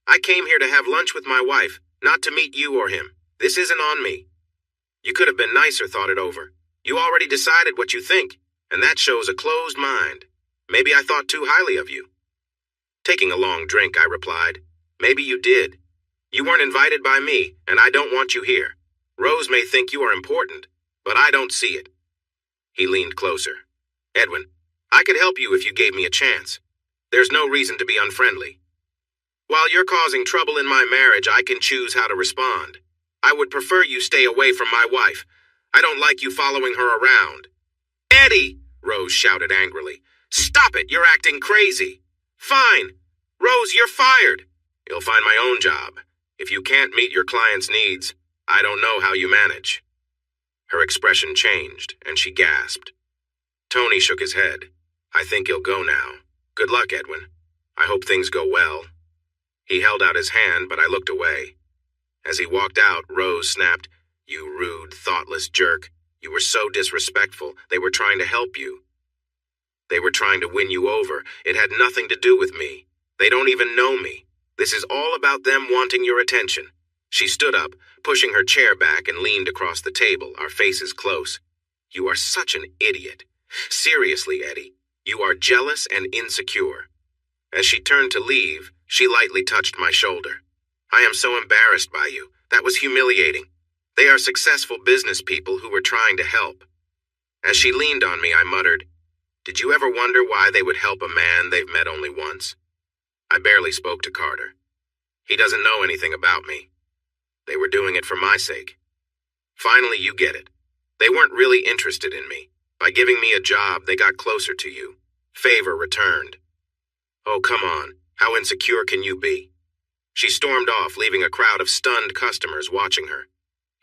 I came here to have lunch with my wife, not to meet you or him. This isn't on me. You could have been nicer, thought it over. You already decided what you think, and that shows a closed mind. Maybe I thought too highly of you. Taking a long drink, I replied, Maybe you did. You weren't invited by me, and I don't want you here. Rose may think you are important, but I don't see it. He leaned closer. Edwin, I could help you if you gave me a chance. There's no reason to be unfriendly. While you're causing trouble in my marriage, I can choose how to respond. I would prefer you stay away from my wife. I don't like you following her around. Eddie, Rose shouted angrily. Stop it, you're acting crazy. Fine. Rose, you're fired. You'll find my own job. If you can't meet your client's needs, I don't know how you manage. Her expression changed, and she gasped. Tony shook his head. I think you'll go now. Good luck, Edwin. I hope things go well. He held out his hand, but I looked away. As he walked out, Rose snapped, You rude, thoughtless jerk. You were so disrespectful. They were trying to help you. They were trying to win you over. It had nothing to do with me. They don't even know me. This is all about them wanting your attention. She stood up, pushing her chair back, and leaned across the table, our faces close. You are such an idiot. Seriously, Eddie, you are jealous and insecure. As she turned to leave, she lightly touched my shoulder. I am so embarrassed by you. That was humiliating. They are successful business people who were trying to help. As she leaned on me, I muttered, Did you ever wonder why they would help a man they've met only once? I barely spoke to Carter. He doesn't know anything about me. They were doing it for my sake. Finally, you get it. They weren't really interested in me. By giving me a job, they got closer to you. Favor returned. Oh, come on. How insecure can you be? She stormed off, leaving a crowd of stunned customers watching her.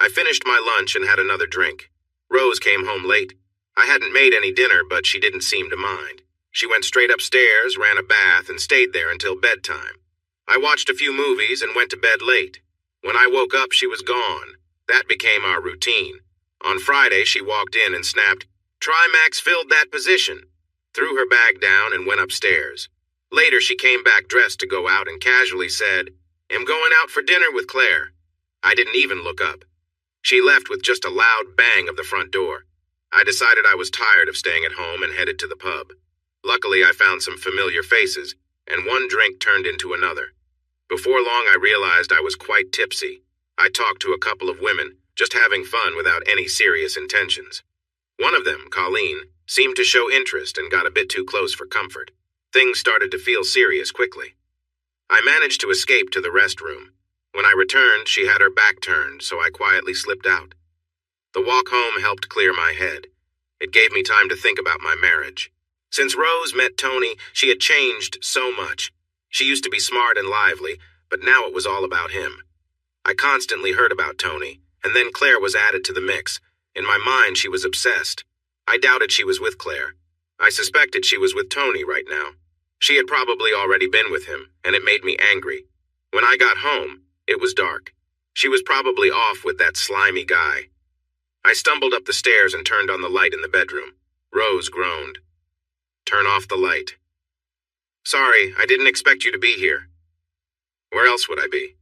I finished my lunch and had another drink. Rose came home late. I hadn't made any dinner, but she didn't seem to mind. She went straight upstairs, ran a bath, and stayed there until bedtime. I watched a few movies and went to bed late. When I woke up, she was gone. That became our routine. On Friday, she walked in and snapped, Trimax filled that position, threw her bag down and went upstairs. Later, she came back dressed to go out and casually said, I'm going out for dinner with Claire. I didn't even look up. She left with just a loud bang of the front door. I decided I was tired of staying at home and headed to the pub. Luckily, I found some familiar faces, and one drink turned into another. Before long, I realized I was quite tipsy. I talked to a couple of women, just having fun without any serious intentions. One of them, Colleen, seemed to show interest and got a bit too close for comfort. Things started to feel serious quickly. I managed to escape to the restroom. When I returned, she had her back turned, so I quietly slipped out. The walk home helped clear my head. It gave me time to think about my marriage. Since Rose met Tony, she had changed so much. She used to be smart and lively, but now it was all about him. I constantly heard about Tony, and then Claire was added to the mix. In my mind, she was obsessed. I doubted she was with Claire. I suspected she was with Tony right now. She had probably already been with him, and it made me angry. When I got home, it was dark. She was probably off with that slimy guy. I stumbled up the stairs and turned on the light in the bedroom. Rose groaned. Turn off the light. Sorry, I didn't expect you to be here. Where else would I be?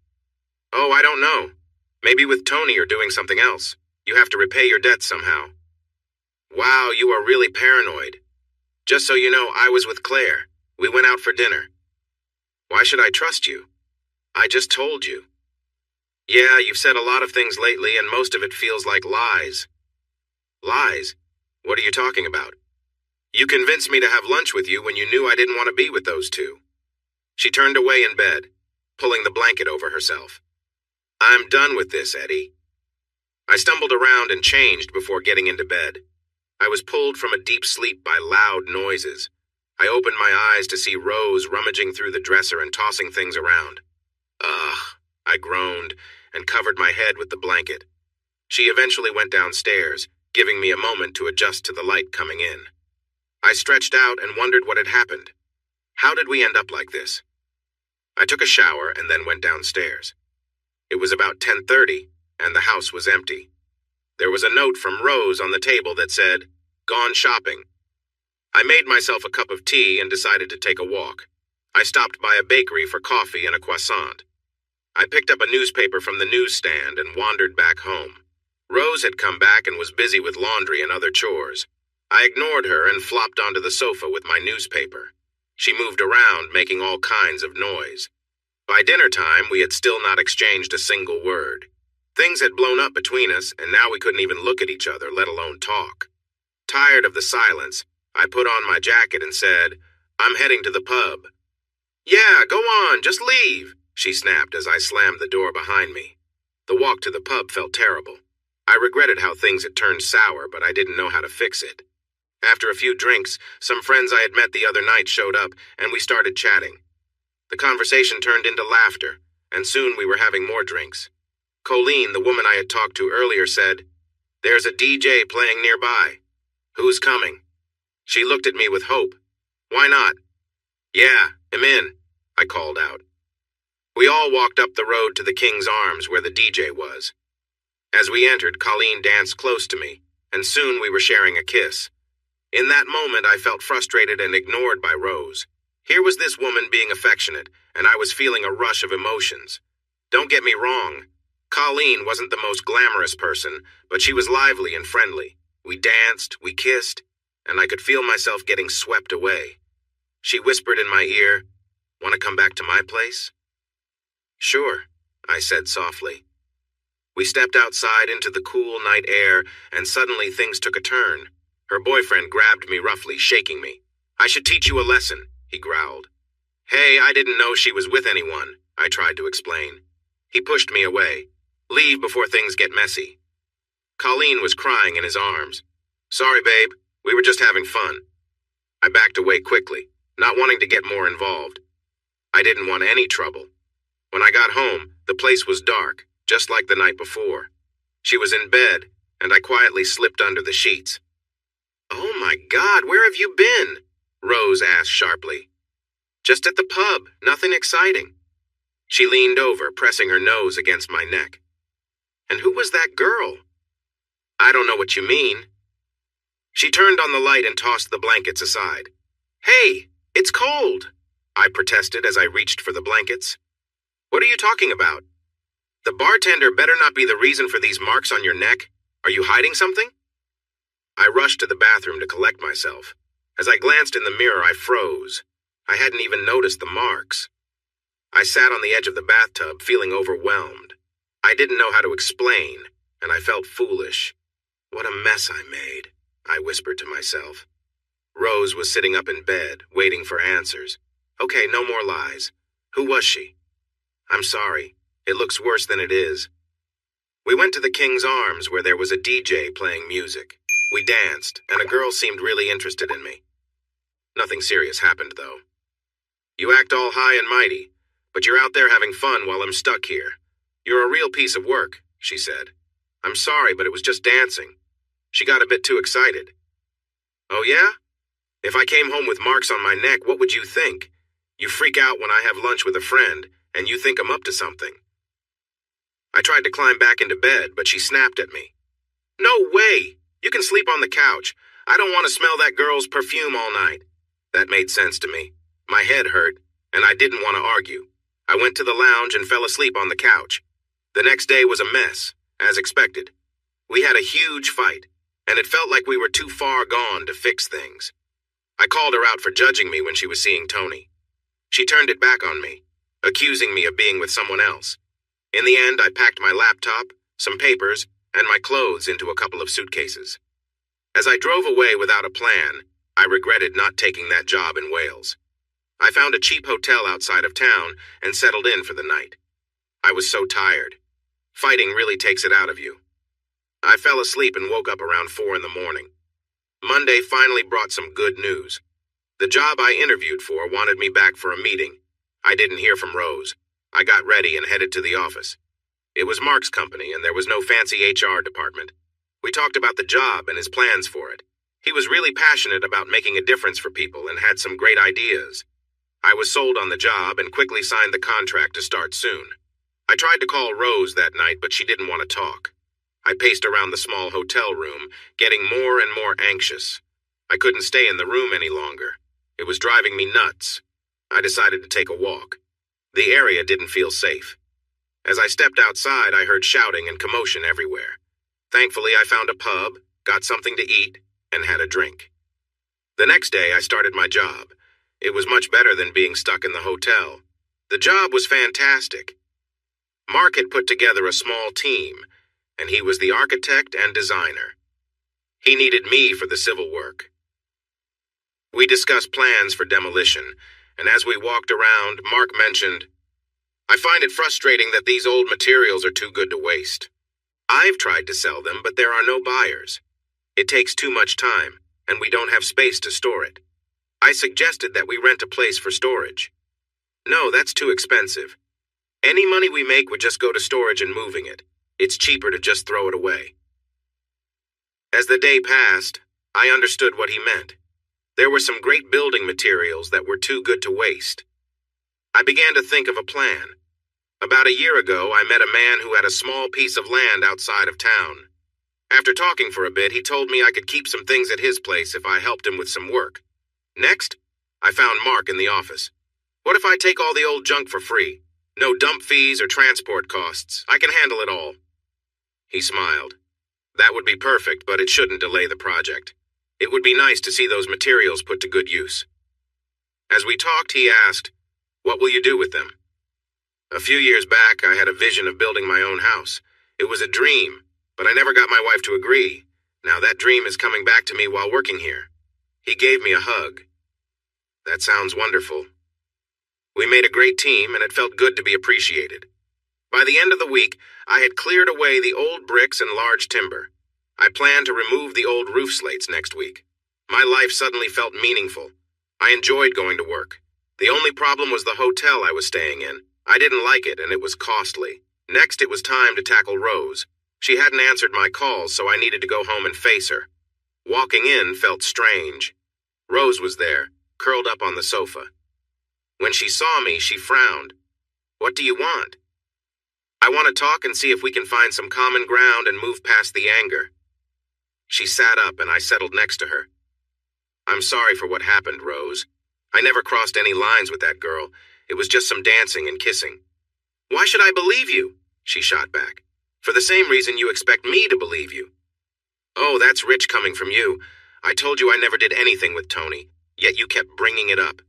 Oh, I don't know. Maybe with Tony or doing something else. You have to repay your debts somehow. Wow, you are really paranoid. Just so you know, I was with Claire. We went out for dinner. Why should I trust you? I just told you. Yeah, you've said a lot of things lately, and most of it feels like lies. Lies? What are you talking about? You convinced me to have lunch with you when you knew I didn't want to be with those two. She turned away in bed, pulling the blanket over herself. I'm done with this, Eddie. I stumbled around and changed before getting into bed. I was pulled from a deep sleep by loud noises. I opened my eyes to see Rose rummaging through the dresser and tossing things around. Ugh, I groaned and covered my head with the blanket. She eventually went downstairs, giving me a moment to adjust to the light coming in. I stretched out and wondered what had happened. How did we end up like this? I took a shower and then went downstairs. It was about 10:30, and the house was empty. There was a note from Rose on the table that said, "Gone shopping." I made myself a cup of tea and decided to take a walk. I stopped by a bakery for coffee and a croissant. I picked up a newspaper from the newsstand and wandered back home. Rose had come back and was busy with laundry and other chores. I ignored her and flopped onto the sofa with my newspaper. She moved around, making all kinds of noise. By dinner time, we had still not exchanged a single word. Things had blown up between us, and now we couldn't even look at each other, let alone talk. Tired of the silence, I put on my jacket and said, "I'm heading to the pub." "Yeah, go on, just leave," she snapped as I slammed the door behind me. The walk to the pub felt terrible. I regretted how things had turned sour, but I didn't know how to fix it. After a few drinks, some friends I had met the other night showed up, and we started chatting. The conversation turned into laughter, and soon we were having more drinks. Colleen, the woman I had talked to earlier, said, "There's a DJ playing nearby. Who's coming?" She looked at me with hope. "Why not?" "Yeah, I'm in," I called out. We all walked up the road to the King's Arms where the DJ was. As we entered, Colleen danced close to me, and soon we were sharing a kiss. In that moment, I felt frustrated and ignored by Rose. Here was this woman being affectionate, and I was feeling a rush of emotions. Don't get me wrong. Colleen wasn't the most glamorous person, but she was lively and friendly. We danced, we kissed, and I could feel myself getting swept away. She whispered in my ear, "Want to come back to my place?" "Sure," I said softly. We stepped outside into the cool night air, and suddenly things took a turn. Her boyfriend grabbed me roughly, shaking me. "I should teach you a lesson," he growled. "Hey, I didn't know she was with anyone," I tried to explain. He pushed me away. "Leave before things get messy." Colleen was crying in his arms. "Sorry, babe. We were just having fun." I backed away quickly, not wanting to get more involved. I didn't want any trouble. When I got home, the place was dark, just like the night before. She was in bed, and I quietly slipped under the sheets. "Oh my God, where have you been?" Rose asked sharply. "Just at the pub, nothing exciting." She leaned over, pressing her nose against my neck. "And who was that girl?" "I don't know what you mean." She turned on the light and tossed the blankets aside. "Hey, it's cold," I protested as I reached for the blankets. "What are you talking about? The bartender better not be the reason for these marks on your neck. Are you hiding something?" I rushed to the bathroom to collect myself. As I glanced in the mirror, I froze. I hadn't even noticed the marks. I sat on the edge of the bathtub, feeling overwhelmed. I didn't know how to explain, and I felt foolish. "What a mess I made," I whispered to myself. Rose was sitting up in bed, waiting for answers. "Okay, no more lies. Who was she?" "I'm sorry. It looks worse than it is." We went to the King's Arms where there was a DJ playing music. We danced, and a girl seemed really interested in me. Nothing serious happened, though. "You act all high and mighty, but you're out there having fun while I'm stuck here. You're a real piece of work," she said. "I'm sorry, but it was just dancing." She got a bit too excited. "Oh yeah? If I came home with marks on my neck, what would you think? You freak out when I have lunch with a friend, and you think I'm up to something." I tried to climb back into bed, but she snapped at me. "No way! You can sleep on the couch. I don't want to smell that girl's perfume all night." That made sense to me. My head hurt, and I didn't want to argue. I went to the lounge and fell asleep on the couch. The next day was a mess, as expected. We had a huge fight, and it felt like we were too far gone to fix things. I called her out for judging me when she was seeing Tony. She turned it back on me, accusing me of being with someone else. In the end, I packed my laptop, some papers, and my clothes into a couple of suitcases. As I drove away without a plan, I regretted not taking that job in Wales. I found a cheap hotel outside of town and settled in for the night. I was so tired. Fighting really takes it out of you. I fell asleep and woke up around 4 in the morning. Monday finally brought some good news. The job I interviewed for wanted me back for a meeting. I didn't hear from Rose. I got ready and headed to the office. It was Mark's company, and there was no fancy HR department. We talked about the job and his plans for it. He was really passionate about making a difference for people and had some great ideas. I was sold on the job and quickly signed the contract to start soon. I tried to call Rose that night, but she didn't want to talk. I paced around the small hotel room, getting more and more anxious. I couldn't stay in the room any longer. It was driving me nuts. I decided to take a walk. The area didn't feel safe. As I stepped outside, I heard shouting and commotion everywhere. Thankfully, I found a pub, got something to eat, and had a drink. The next day, I started my job. It was much better than being stuck in the hotel. The job was fantastic. Mark had put together a small team, and he was the architect and designer. He needed me for the civil work. We discussed plans for demolition, and as we walked around, Mark mentioned, "I find it frustrating that these old materials are too good to waste. I've tried to sell them, but there are no buyers. It takes too much time, and we don't have space to store it. I suggested that we rent a place for storage. No, that's too expensive. Any money we make would just go to storage and moving it. It's cheaper to just throw it away." As the day passed, I understood what he meant. There were some great building materials that were too good to waste. I began to think of a plan. About a year ago, I met a man who had a small piece of land outside of town. After talking for a bit, he told me I could keep some things at his place if I helped him with some work. Next, I found Mark in the office. "What if I take all the old junk for free? No dump fees or transport costs. I can handle it all." He smiled. "That would be perfect, but it shouldn't delay the project. It would be nice to see those materials put to good use." As we talked, he asked, "What will you do with them?" A few years back, I had a vision of building my own house. It was a dream, but I never got my wife to agree. Now that dream is coming back to me while working here. He gave me a hug. "That sounds wonderful." We made a great team, and it felt good to be appreciated. By the end of the week, I had cleared away the old bricks and large timber. I planned to remove the old roof slates next week. My life suddenly felt meaningful. I enjoyed going to work. The only problem was the hotel I was staying in. I didn't like it, and it was costly. Next, it was time to tackle Rose. She hadn't answered my calls, so I needed to go home and face her. Walking in felt strange. Rose was there, curled up on the sofa. When she saw me, she frowned. "What do you want?" "I want to talk and see if we can find some common ground and move past the anger." She sat up, and I settled next to her. "I'm sorry for what happened, Rose. I never crossed any lines with that girl. It was just some dancing and kissing." "Why should I believe you?" she shot back. "For the same reason you expect me to believe you." "Oh, that's rich coming from you. I told you I never did anything with Tony, yet you kept bringing it up.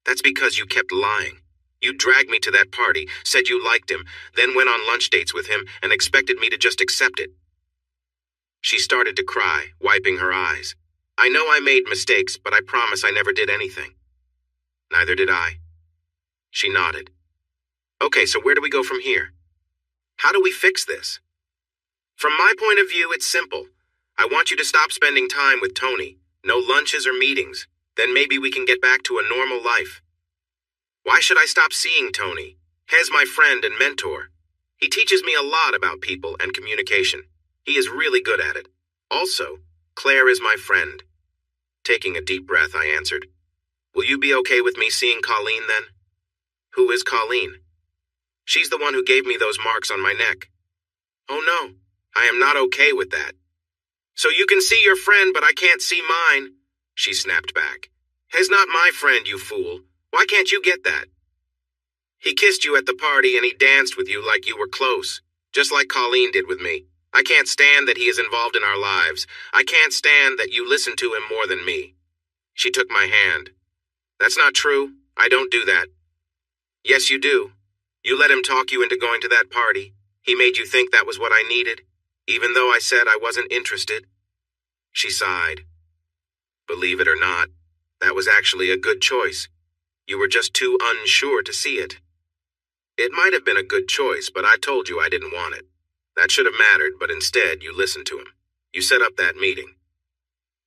That's because you kept lying. You dragged me to that party, said you liked him, then went on lunch dates with him and expected me to just accept it." She started to cry, wiping her eyes. "I know I made mistakes, but I promise I never did anything." "Neither did I." She nodded. "Okay, so where do we go from here? How do we fix this?" "From my point of view, it's simple. I want you to stop spending time with Tony. No lunches or meetings. Then maybe we can get back to a normal life." "Why should I stop seeing Tony? He's my friend and mentor. He teaches me a lot about people and communication. He is really good at it. Also, Claire is my friend." Taking a deep breath, I answered, "Will you be okay with me seeing Colleen then?" "Who is Colleen?" "She's the one who gave me those marks on my neck." "Oh no, I am not okay with that." "So you can see your friend, but I can't see mine," she snapped back. "He's not my friend, you fool. Why can't you get that? He kissed you at the party and he danced with you like you were close, just like Colleen did with me. I can't stand that he is involved in our lives. I can't stand that you listen to him more than me. She took my hand. That's not true. I don't do that. Yes, you do. You let him talk you into going to that party. He made you think that was what I needed, even though I said I wasn't interested. She sighed. Believe it or not, that was actually a good choice. You were just too unsure to see it. It might have been a good choice, but I told you I didn't want it. That should have mattered, but instead you listened to him. You set up that meeting.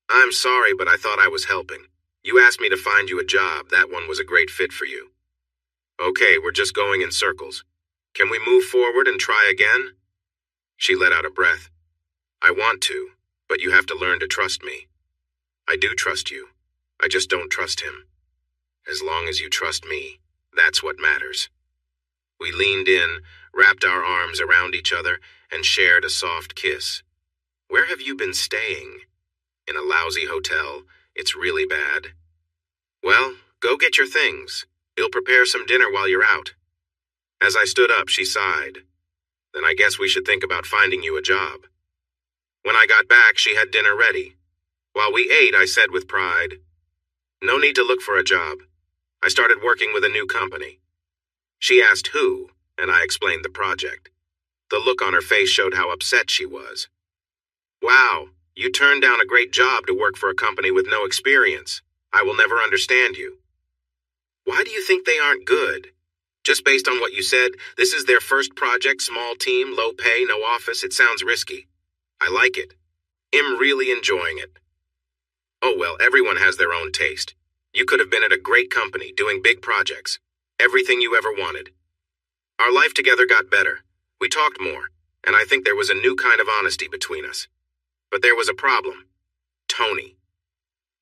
I'm sorry, but I thought I was helping. You asked me to find you a job. That one was a great fit for you. Okay, we're just going in circles. Can we move forward and try again? She let out a breath. I want to, but you have to learn to trust me. I do trust you. I just don't trust him. As long as you trust me, that's what matters. We leaned in, wrapped our arms around each other, and shared a soft kiss. Where have you been staying? In a lousy hotel. It's really bad. Well, go get your things. He'll prepare some dinner while you're out. As I stood up, she sighed. Then I guess we should think about finding you a job. When I got back, she had dinner ready. While we ate, I said with pride, no need to look for a job. I started working with a new company. She asked who, and I explained the project. The look on her face showed how upset she was. Wow, you turned down a great job to work for a company with no experience. I will never understand you. Why do you think they aren't good? Just based on what you said, this is their first project, small team, low pay, no office. It sounds risky. I like it. I'm really enjoying it. Oh well, everyone has their own taste. You could have been at a great company, doing big projects. Everything you ever wanted. Our life together got better. We talked more, and I think there was a new kind of honesty between us. But there was a problem. Tony.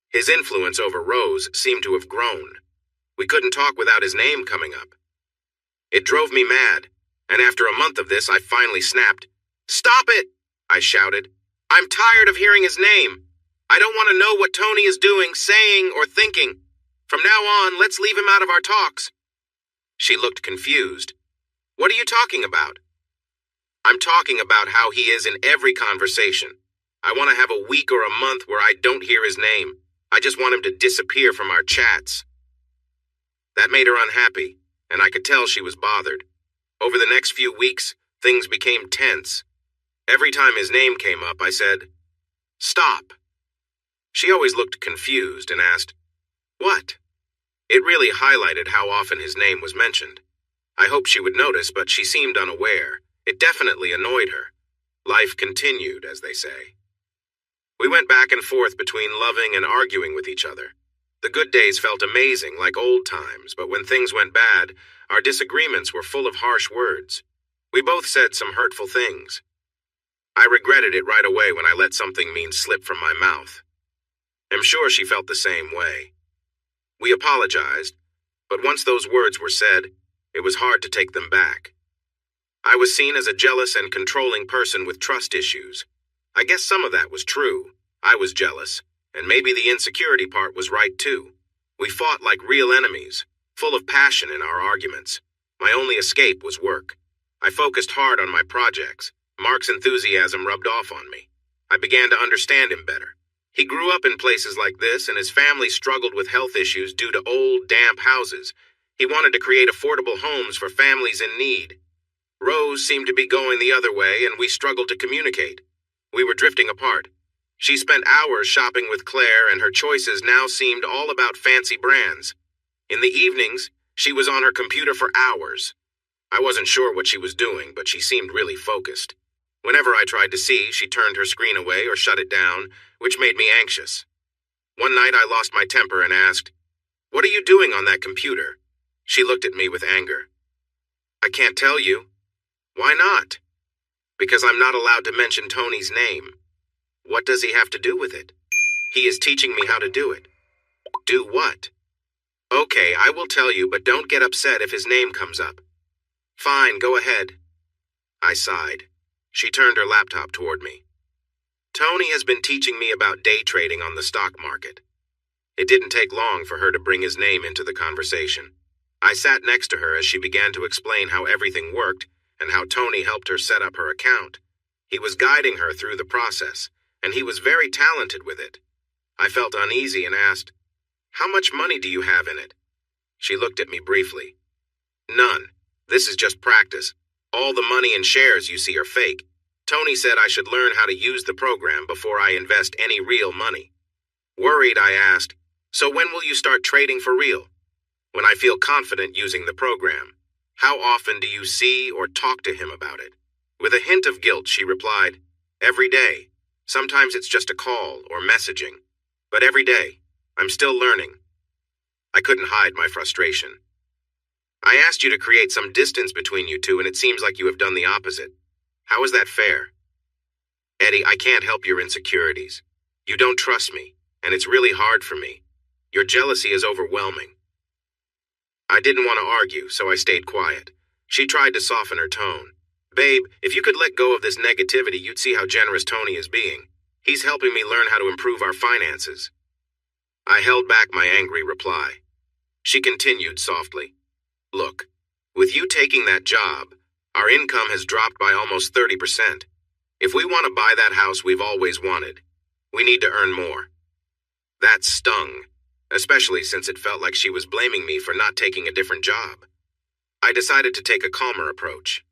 His influence over Rose seemed to have grown. We couldn't talk without his name coming up. It drove me mad, and after a month of this, I finally snapped. Stop it! I shouted. I'm tired of hearing his name. I don't want to know what Tony is doing, saying, or thinking. From now on, let's leave him out of our talks. She looked confused. What are you talking about? I'm talking about how he is in every conversation. I want to have a week or a month where I don't hear his name. I just want him to disappear from our chats. That made her unhappy, and I could tell she was bothered. Over the next few weeks, things became tense. Every time his name came up, I said, Stop. She always looked confused and asked, What? It really highlighted how often his name was mentioned. I hoped she would notice, but she seemed unaware. It definitely annoyed her. Life continued, as they say. We went back and forth between loving and arguing with each other. The good days felt amazing, like old times, but when things went bad, our disagreements were full of harsh words. We both said some hurtful things. I regretted it right away when I let something mean slip from my mouth. I'm sure she felt the same way. We apologized, but once those words were said, it was hard to take them back. I was seen as a jealous and controlling person with trust issues. I guess some of that was true. I was jealous, and maybe the insecurity part was right too. We fought like real enemies, full of passion in our arguments. My only escape was work. I focused hard on my projects. Mark's enthusiasm rubbed off on me. I began to understand him better. He grew up in places like this, and his family struggled with health issues due to old, damp houses. He wanted to create affordable homes for families in need. Rose seemed to be going the other way, and we struggled to communicate. We were drifting apart. She spent hours shopping with Claire, and her choices now seemed all about fancy brands. In the evenings, she was on her computer for hours. I wasn't sure what she was doing, but she seemed really focused. Whenever I tried to see, she turned her screen away or shut it down, which made me anxious. One night I lost my temper and asked, "What are you doing on that computer?" She looked at me with anger. "I can't tell you." "Why not?" "Because I'm not allowed to mention Tony's name." "What does he have to do with it?" "He is teaching me how to do it." "Do what?" "Okay, I will tell you, but don't get upset if his name comes up." "Fine, go ahead." I sighed. She turned her laptop toward me. "Tony has been teaching me about day trading on the stock market." It didn't take long for her to bring his name into the conversation. I sat next to her as she began to explain how everything worked and how Tony helped her set up her account. He was guiding her through the process, and he was very talented with it. I felt uneasy and asked, "How much money do you have in it?" She looked at me briefly. "None. This is just practice. All the money and shares you see are fake. Tony said I should learn how to use the program before I invest any real money." Worried, I asked, "So when will you start trading for real?" "When I feel confident using the program." "How often do you see or talk to him about it?" With a hint of guilt, she replied, "Every day. Sometimes it's just a call or messaging. But every day. I'm still learning." I couldn't hide my frustration. "I asked you to create some distance between you two, and it seems like you have done the opposite. How is that fair?" "Eddie, I can't help your insecurities. You don't trust me, and it's really hard for me. Your jealousy is overwhelming." I didn't want to argue, so I stayed quiet. She tried to soften her tone. "Babe, if you could let go of this negativity, you'd see how generous Tony is being. He's helping me learn how to improve our finances." I held back my angry reply. She continued softly, "Look, with you taking that job, our income has dropped by almost 30%. If we want to buy that house we've always wanted, we need to earn more." That stung, especially since it felt like she was blaming me for not taking a different job. I decided to take a calmer approach.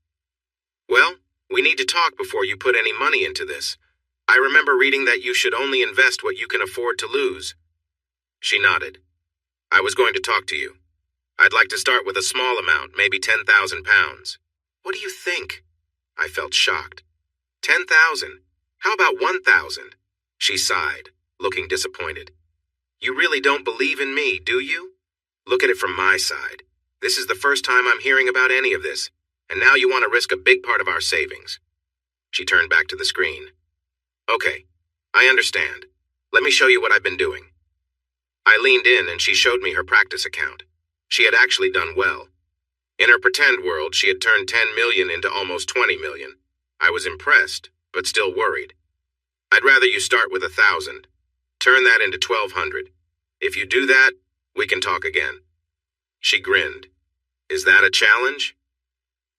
"Well, we need to talk before you put any money into this. I remember reading that you should only invest what you can afford to lose." She nodded. "I was going to talk to you. I'd like to start with a small amount, maybe 10,000 pounds. "What do you think?" I felt shocked. 10,000? How about 1,000? She sighed, looking disappointed. "You really don't believe in me, do you? Look at it from my side. This is the first time I'm hearing about any of this, and now you want to risk a big part of our savings." She turned back to the screen. "Okay, I understand. Let me show you what I've been doing." I leaned in and she showed me her practice account. She had actually done well. In her pretend world, she had turned 10 million into almost 20 million. I was impressed, but still worried. "I'd rather you start with 1,000. Turn that into 1,200. If you do that, we can talk again." She grinned. "Is that a challenge?"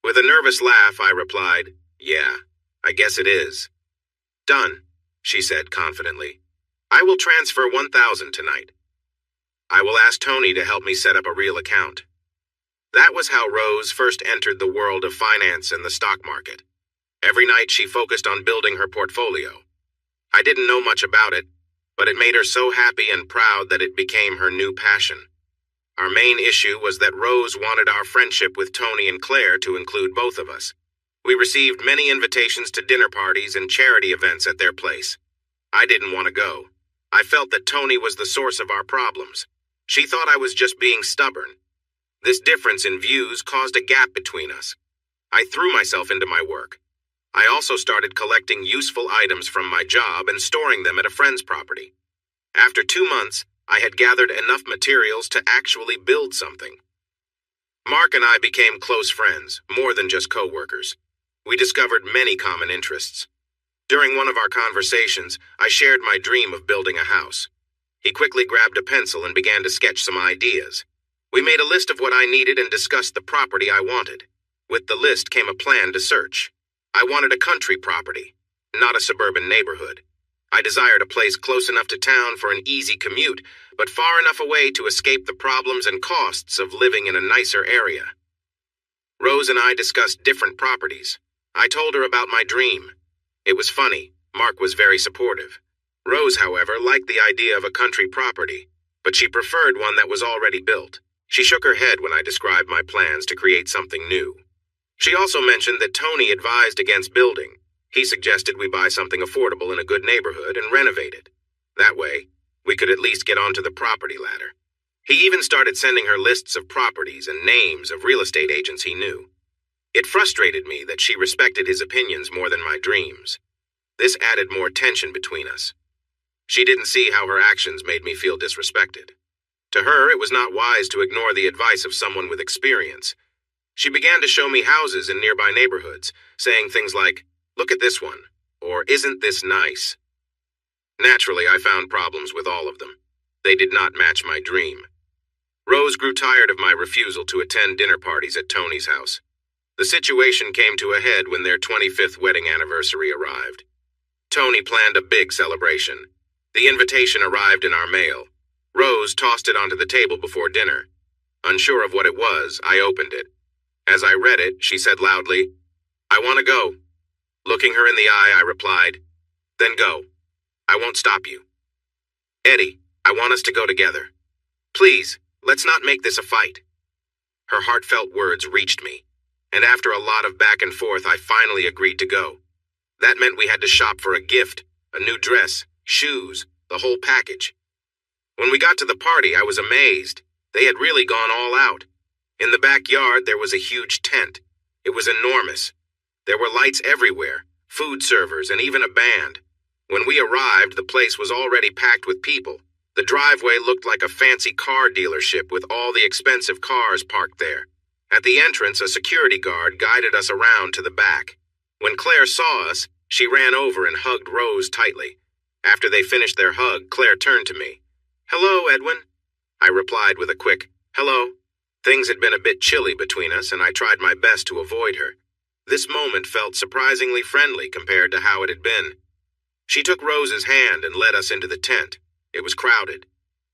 With a nervous laugh, I replied, "Yeah, I guess it is." "Done," she said confidently. "I will transfer 1,000 tonight. I will ask Tony to help me set up a real account." That was how Rose first entered the world of finance and the stock market. Every night she focused on building her portfolio. I didn't know much about it, but it made her so happy and proud that it became her new passion. Our main issue was that Rose wanted our friendship with Tony and Claire to include both of us. We received many invitations to dinner parties and charity events at their place. I didn't want to go. I felt that Tony was the source of our problems. She thought I was just being stubborn. This difference in views caused a gap between us. I threw myself into my work. I also started collecting useful items from my job and storing them at a friend's property. After 2 months, I had gathered enough materials to actually build something. Mark and I became close friends, more than just co-workers. We discovered many common interests. During one of our conversations, I shared my dream of building a house. He quickly grabbed a pencil and began to sketch some ideas. We made a list of what I needed and discussed the property I wanted. With the list came a plan to search. I wanted a country property, not a suburban neighborhood. I desired a place close enough to town for an easy commute, but far enough away to escape the problems and costs of living in a nicer area. Rose and I discussed different properties. I told her about my dream. It was funny. Mark was very supportive. Rose, however, liked the idea of a country property, but she preferred one that was already built. She shook her head when I described my plans to create something new. She also mentioned that Tony advised against building. He suggested we buy something affordable in a good neighborhood and renovate it. That way, we could at least get onto the property ladder. He even started sending her lists of properties and names of real estate agents he knew. It frustrated me that she respected his opinions more than my dreams. This added more tension between us. She didn't see how her actions made me feel disrespected. To her, it was not wise to ignore the advice of someone with experience. She began to show me houses in nearby neighborhoods, saying things like, "Look at this one," or "Isn't this nice?" Naturally, I found problems with all of them. They did not match my dream. Rose grew tired of my refusal to attend dinner parties at Tony's house. The situation came to a head when their 25th wedding anniversary arrived. Tony planned a big celebration. The invitation arrived in our mail. Rose tossed it onto the table before dinner. Unsure of what it was, I opened it. As I read it, she said loudly, "I want to go." Looking her in the eye, I replied, "Then go. I won't stop you." "Eddie, I want us to go together. Please, let's not make this a fight." Her heartfelt words reached me, and after a lot of back and forth, I finally agreed to go. That meant we had to shop for a gift, a new dress, shoes, the whole package. When we got to the party, I was amazed. They had really gone all out. In the backyard, there was a huge tent. It was enormous. There were lights everywhere, food servers, and even a band. When we arrived, the place was already packed with people. The driveway looked like a fancy car dealership with all the expensive cars parked there. At the entrance, a security guard guided us around to the back. When Claire saw us, she ran over and hugged Rose tightly. After they finished their hug, Claire turned to me. "Hello, Edwin." I replied with a quick, "Hello." Things had been a bit chilly between us, and I tried my best to avoid her. This moment felt surprisingly friendly compared to how it had been. She took Rose's hand and led us into the tent. It was crowded.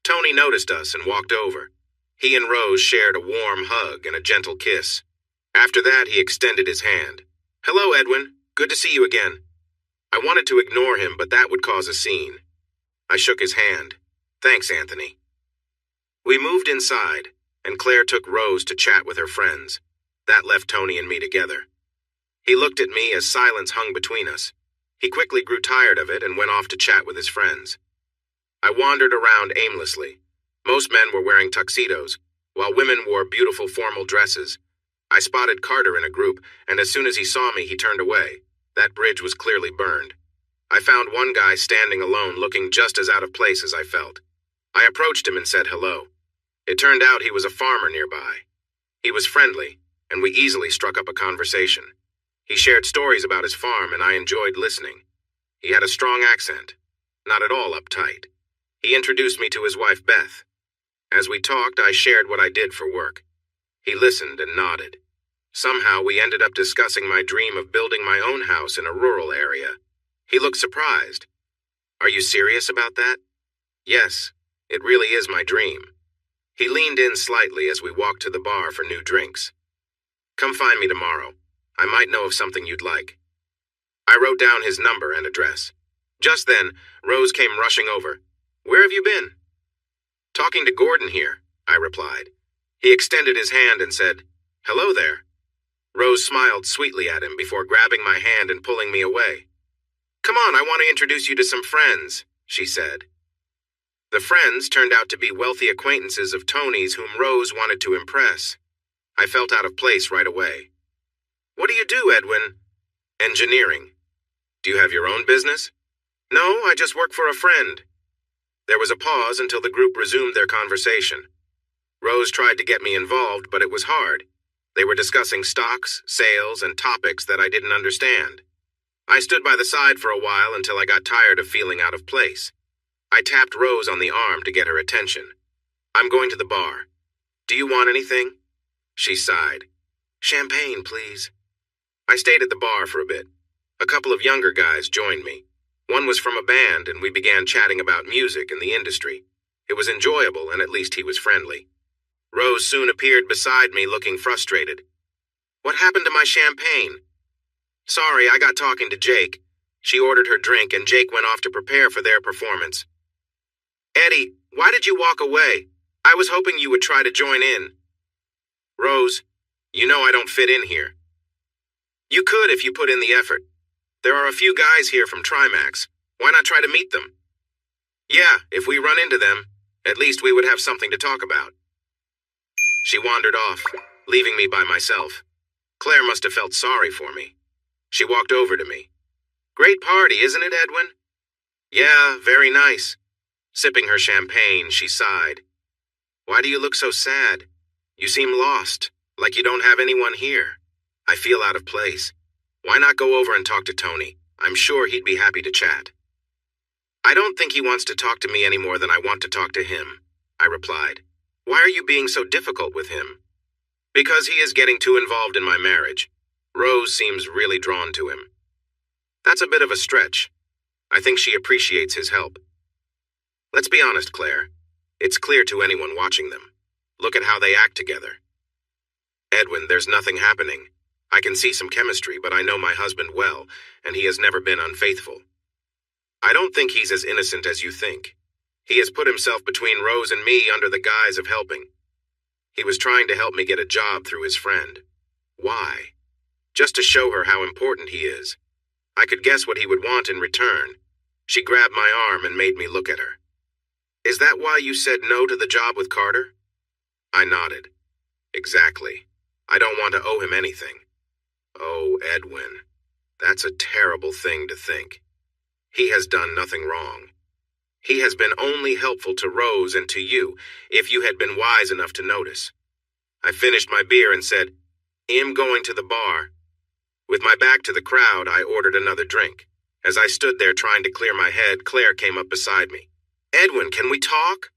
Tony noticed us and walked over. He and Rose shared a warm hug and a gentle kiss. After that, he extended his hand. "Hello, Edwin. Good to see you again." I wanted to ignore him, but that would cause a scene. I shook his hand. "Thanks, Anthony." We moved inside, and Claire took Rose to chat with her friends. That left Tony and me together. He looked at me as silence hung between us. He quickly grew tired of it and went off to chat with his friends. I wandered around aimlessly. Most men were wearing tuxedos, while women wore beautiful formal dresses. I spotted Carter in a group, and as soon as he saw me, he turned away. That bridge was clearly burned. I found one guy standing alone, looking just as out of place as I felt. I approached him and said hello. It turned out he was a farmer nearby. He was friendly, and we easily struck up a conversation. He shared stories about his farm, and I enjoyed listening. He had a strong accent, not at all uptight. He introduced me to his wife, Beth. As we talked, I shared what I did for work. He listened and nodded. Somehow, we ended up discussing my dream of building my own house in a rural area. He looked surprised. "Are you serious about that?" "Yes, it really is my dream." He leaned in slightly as we walked to the bar for new drinks. "Come find me tomorrow. I might know of something you'd like." I wrote down his number and address. Just then, Rose came rushing over. "Where have you been?" "Talking to Gordon here," I replied. He extended his hand and said, "Hello there." Rose smiled sweetly at him before grabbing my hand and pulling me away. "Come on, I want to introduce you to some friends," she said. The friends turned out to be wealthy acquaintances of Tony's whom Rose wanted to impress. I felt out of place right away. "What do you do, Edwin?" "Engineering." "Do you have your own business?" "No, I just work for a friend." There was a pause until the group resumed their conversation. Rose tried to get me involved, but it was hard. They were discussing stocks, sales, and topics that I didn't understand. I stood by the side for a while until I got tired of feeling out of place. I tapped Rose on the arm to get her attention. "I'm going to the bar. Do you want anything?" She sighed. "Champagne, please." I stayed at the bar for a bit. A couple of younger guys joined me. One was from a band, and we began chatting about music and the industry. It was enjoyable, and at least he was friendly. Rose soon appeared beside me, looking frustrated. "What happened to my champagne?" "Sorry, I got talking to Jake." She ordered her drink, and Jake went off to prepare for their performance. "Eddie, why did you walk away? I was hoping you would try to join in." "Rose, you know I don't fit in here." "You could if you put in the effort. There are a few guys here from Trimax. Why not try to meet them?" "Yeah, if we run into them, at least we would have something to talk about." She wandered off, leaving me by myself. Claire must have felt sorry for me. She walked over to me. "Great party, isn't it, Edwin?" "Yeah, very nice." Sipping her champagne, she sighed. "Why do you look so sad? You seem lost, like you don't have anyone here. I feel out of place. Why not go over and talk to Tony? I'm sure he'd be happy to chat." I don't think he wants to talk to me any more than I want to talk to him, I replied. Why are you being so difficult with him? Because he is getting too involved in my marriage. Rose seems really drawn to him. That's a bit of a stretch. I think she appreciates his help. Let's be honest, Claire. It's clear to anyone watching them. Look at how they act together. Edwin, there's nothing happening. I can see some chemistry, but I know my husband well, and he has never been unfaithful. I don't think he's as innocent as you think. He has put himself between Rose and me under the guise of helping. He was trying to help me get a job through his friend. Why? Just to show her how important he is. I could guess what he would want in return. She grabbed my arm and made me look at her. Is that why you said no to the job with Carter? I nodded. Exactly. I don't want to owe him anything. Oh, Edwin. That's a terrible thing to think. He has done nothing wrong. He has been only helpful to Rose and to you, if you had been wise enough to notice. I finished my beer and said, I'm going to the bar. With my back to the crowd, I ordered another drink. As I stood there trying to clear my head, Claire came up beside me. Edwin, can we talk?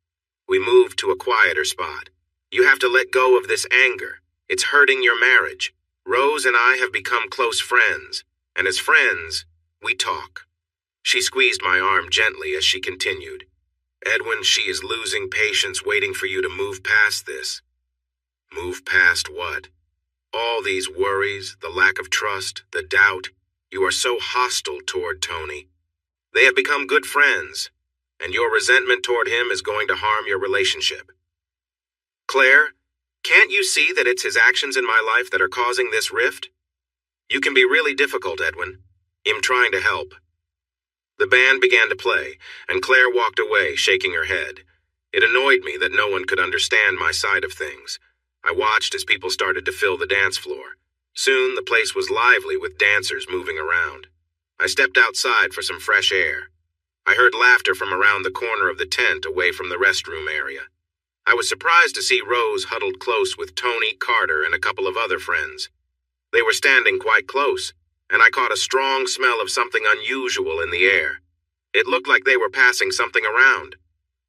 We moved to a quieter spot. You have to let go of this anger. It's hurting your marriage. Rose and I have become close friends, and as friends, we talk. She squeezed my arm gently as she continued. Edwin, she is losing patience waiting for you to move past this. Move past what? All these worries, the lack of trust, the doubt. You are so hostile toward Tony. They have become good friends, and your resentment toward him is going to harm your relationship. Claire, can't you see that it's his actions in my life that are causing this rift? You can be really difficult, Edwin. I'm trying to help. The band began to play, and Claire walked away, shaking her head. It annoyed me that no one could understand my side of things. I watched as people started to fill the dance floor. Soon, the place was lively with dancers moving around. I stepped outside for some fresh air. I heard laughter from around the corner of the tent away from the restroom area. I was surprised to see Rose huddled close with Tony, Carter, and a couple of other friends. They were standing quite close, and I caught a strong smell of something unusual in the air. It looked like they were passing something around.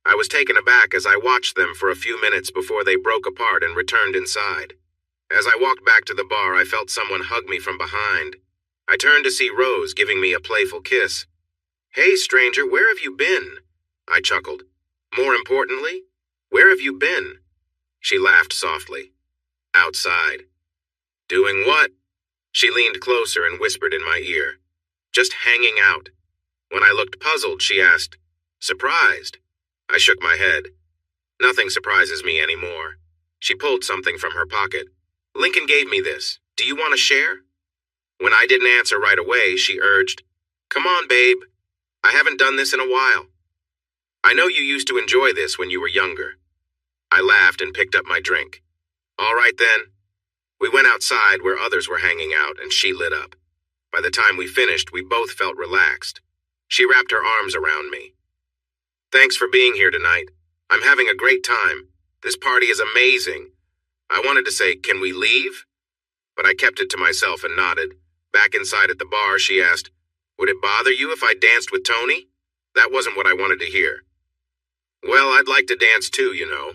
I was taken aback as I watched them for a few minutes before they broke apart and returned inside. As I walked back to the bar, I felt someone hug me from behind. I turned to see Rose giving me a playful kiss. Hey, stranger, where have you been? I chuckled. More importantly, where have you been? She laughed softly. Outside. Doing what? She leaned closer and whispered in my ear. Just hanging out. When I looked puzzled, she asked, Surprised? I shook my head. Nothing surprises me anymore. She pulled something from her pocket. Lincoln gave me this. Do you want to share? When I didn't answer right away, she urged, Come on, babe. I haven't done this in a while. I know you used to enjoy this when you were younger. I laughed and picked up my drink. All right then. We went outside where others were hanging out and she lit up. By the time we finished, we both felt relaxed. She wrapped her arms around me. Thanks for being here tonight. I'm having a great time. This party is amazing. I wanted to say, can we leave? But I kept it to myself and nodded. Back inside at the bar, she asked, Would it bother you if I danced with Tony? That wasn't what I wanted to hear. Well, I'd like to dance too, you know.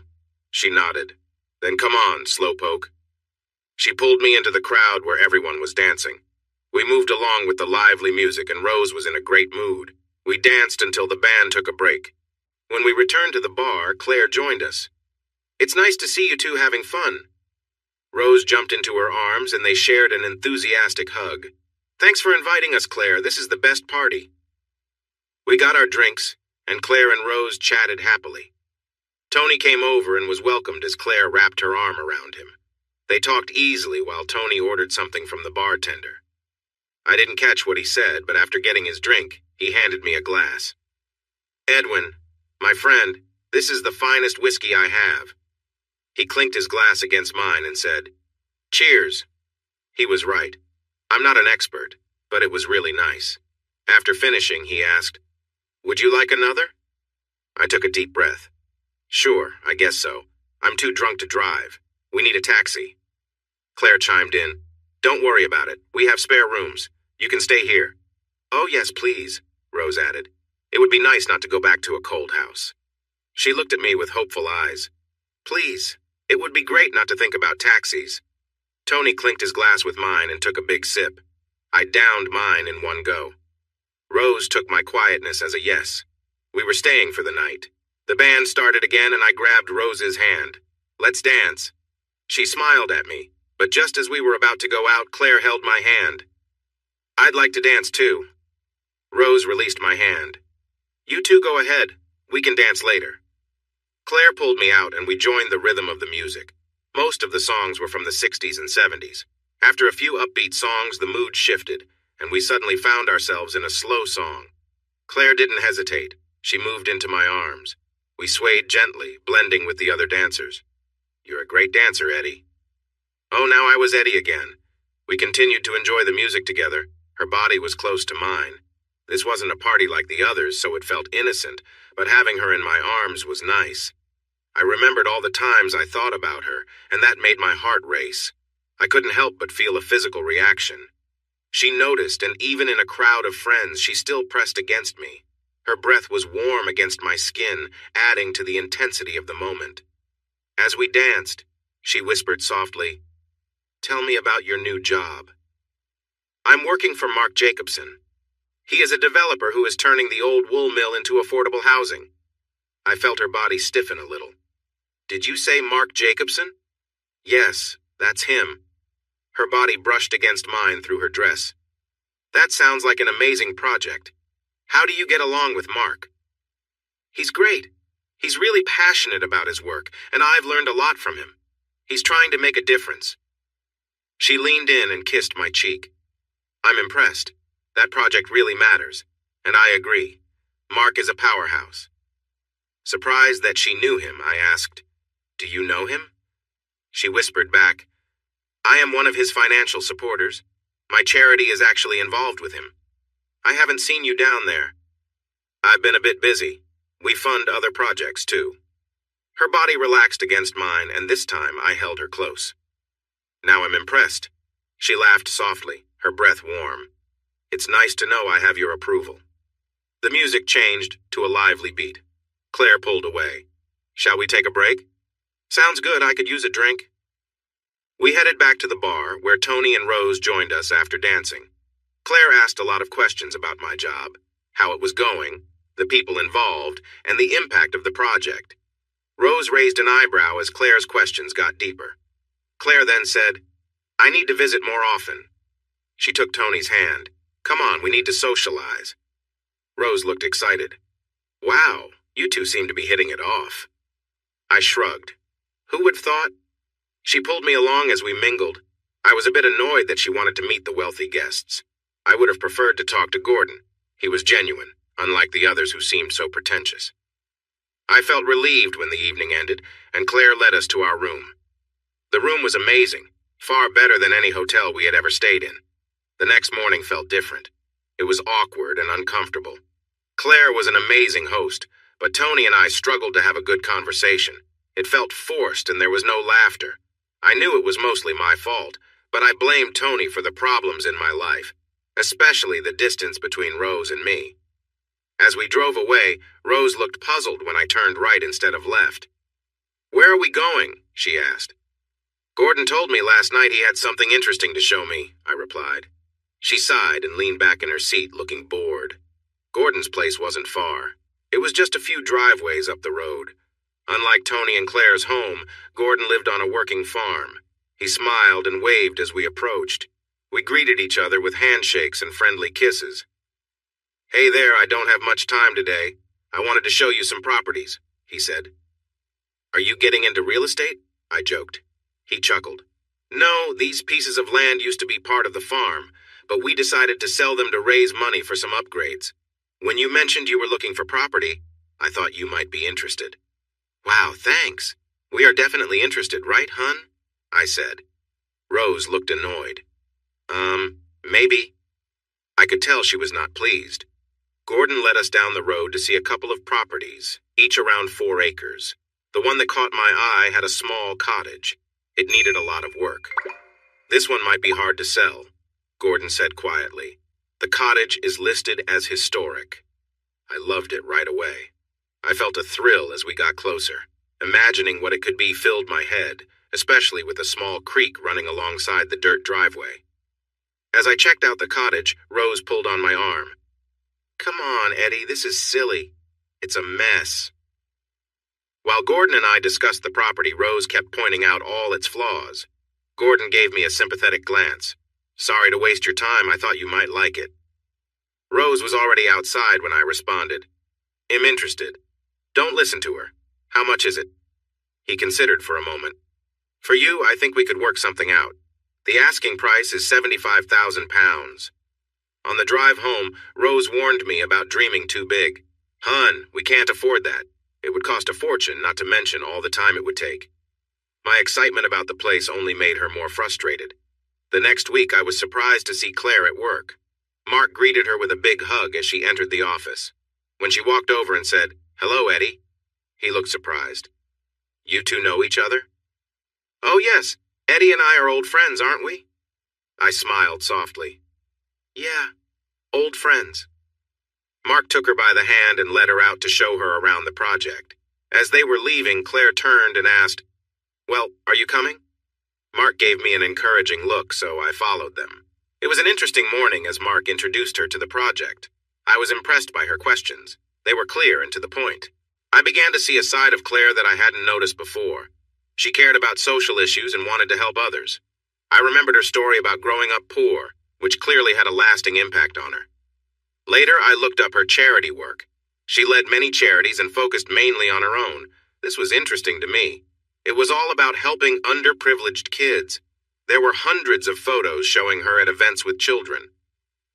She nodded. Then come on, slowpoke. She pulled me into the crowd where everyone was dancing. We moved along with the lively music and Rose was in a great mood. We danced until the band took a break. When we returned to the bar, Claire joined us. It's nice to see you two having fun. Rose jumped into her arms and they shared an enthusiastic hug. Thanks for inviting us, Claire. This is the best party. We got our drinks, and Claire and Rose chatted happily. Tony came over and was welcomed as Claire wrapped her arm around him. They talked easily while Tony ordered something from the bartender. I didn't catch what he said, but after getting his drink, he handed me a glass. Edwin, my friend, this is the finest whiskey I have. He clinked his glass against mine and said, Cheers. He was right. I'm not an expert, but it was really nice. After finishing, he asked, Would you like another? I took a deep breath. Sure, I guess so. I'm too drunk to drive. We need a taxi. Claire chimed in. Don't worry about it. We have spare rooms. You can stay here. Oh, yes, please, Rose added. It would be nice not to go back to a cold house. She looked at me with hopeful eyes. Please, it would be great not to think about taxis. Tony clinked his glass with mine and took a big sip. I downed mine in one go. Rose took my quietness as a yes. We were staying for the night. The band started again and I grabbed Rose's hand. Let's dance. She smiled at me, but just as we were about to go out, Claire held my hand. I'd like to dance too. Rose released my hand. You two go ahead. We can dance later. Claire pulled me out and we joined the rhythm of the music. Most of the songs were from the 60s and 70s. After a few upbeat songs, the mood shifted, and we suddenly found ourselves in a slow song. Claire didn't hesitate. She moved into my arms. We swayed gently, blending with the other dancers. You're a great dancer, Eddie. Oh, now I was Eddie again. We continued to enjoy the music together. Her body was close to mine. This wasn't a party like the others, so it felt innocent, but having her in my arms was nice. I remembered all the times I thought about her, and that made my heart race. I couldn't help but feel a physical reaction. She noticed, and even in a crowd of friends, she still pressed against me. Her breath was warm against my skin, adding to the intensity of the moment. As we danced, she whispered softly, "Tell me about your new job." "I'm working for Mark Jacobson. He is a developer who is turning the old wool mill into affordable housing." I felt her body stiffen a little. "Did you say Mark Jacobson?" "Yes, that's him." Her body brushed against mine through her dress. "That sounds like an amazing project. How do you get along with Mark?" "He's great. He's really passionate about his work, and I've learned a lot from him. He's trying to make a difference." She leaned in and kissed my cheek. "I'm impressed. That project really matters. And I agree. Mark is a powerhouse." Surprised that she knew him, I asked, "Do you know him?" She whispered back, "I am one of his financial supporters. My charity is actually involved with him. I haven't seen you down there." "I've been a bit busy. We fund other projects, too." Her body relaxed against mine, and this time I held her close. "Now I'm impressed." She laughed softly, her breath warm. "It's nice to know I have your approval." The music changed to a lively beat. Claire pulled away. "Shall we take a break?" "Sounds good. I could use a drink." We headed back to the bar, where Tony and Rose joined us after dancing. Claire asked a lot of questions about my job, how it was going, the people involved, and the impact of the project. Rose raised an eyebrow as Claire's questions got deeper. Claire then said, "I need to visit more often." She took Tony's hand. "Come on, we need to socialize." Rose looked excited. "Wow, you two seem to be hitting it off." I shrugged. Who would have thought? She pulled me along as we mingled. I was a bit annoyed that she wanted to meet the wealthy guests. I would have preferred to talk to Gordon. He was genuine, unlike the others who seemed so pretentious. I felt relieved when the evening ended, and Claire led us to our room. The room was amazing, far better than any hotel we had ever stayed in. The next morning felt different. It was awkward and uncomfortable. Claire was an amazing host, but Tony and I struggled to have a good conversation. It felt forced and there was no laughter. I knew it was mostly my fault, but I blamed Tony for the problems in my life, especially the distance between Rose and me. As we drove away, Rose looked puzzled when I turned right instead of left. "Where are we going?" she asked. "Gordon told me last night he had something interesting to show me," I replied. She sighed and leaned back in her seat, looking bored. Gordon's place wasn't far. It was just a few driveways up the road. Unlike Tony and Claire's home, Gordon lived on a working farm. He smiled and waved as we approached. We greeted each other with handshakes and friendly kisses. "Hey there, I don't have much time today. I wanted to show you some properties," he said. "Are you getting into real estate?" I joked. He chuckled. "No, these pieces of land used to be part of the farm, but we decided to sell them to raise money for some upgrades. When you mentioned you were looking for property, I thought you might be interested." "Wow, thanks. We are definitely interested, right, hun?" I said. Rose looked annoyed. Maybe." I could tell she was not pleased. Gordon led us down the road to see a couple of properties, each around 4 acres. The one that caught my eye had a small cottage. It needed a lot of work. "This one might be hard to sell," Gordon said quietly. "The cottage is listed as historic." I loved it right away. I felt a thrill as we got closer. Imagining what it could be filled my head, especially with a small creek running alongside the dirt driveway. As I checked out the cottage, Rose pulled on my arm. "Come on, Eddie, this is silly. It's a mess." While Gordon and I discussed the property, Rose kept pointing out all its flaws. Gordon gave me a sympathetic glance. "Sorry to waste your time, I thought you might like it." Rose was already outside when I responded. "I'm interested. Don't listen to her. How much is it?" He considered for a moment. "For you, I think we could work something out. The asking price is £75,000. On the drive home, Rose warned me about dreaming too big. "Hun, we can't afford that. It would cost a fortune, not to mention all the time it would take." My excitement about the place only made her more frustrated. The next week, I was surprised to see Claire at work. Mark greeted her with a big hug as she entered the office. When she walked over and said, "Hello, Eddie," he looked surprised. "You two know each other?" "Oh, yes. Eddie and I are old friends, aren't we?" I smiled softly. "Yeah, old friends." Mark took her by the hand and led her out to show her around the project. As they were leaving, Claire turned and asked, "Well, are you coming?" Mark gave me an encouraging look, so I followed them. It was an interesting morning as Mark introduced her to the project. I was impressed by her questions. They were clear and to the point. I began to see a side of Claire that I hadn't noticed before. She cared about social issues and wanted to help others. I remembered her story about growing up poor, which clearly had a lasting impact on her. Later, I looked up her charity work. She led many charities and focused mainly on her own. This was interesting to me. It was all about helping underprivileged kids. There were hundreds of photos showing her at events with children.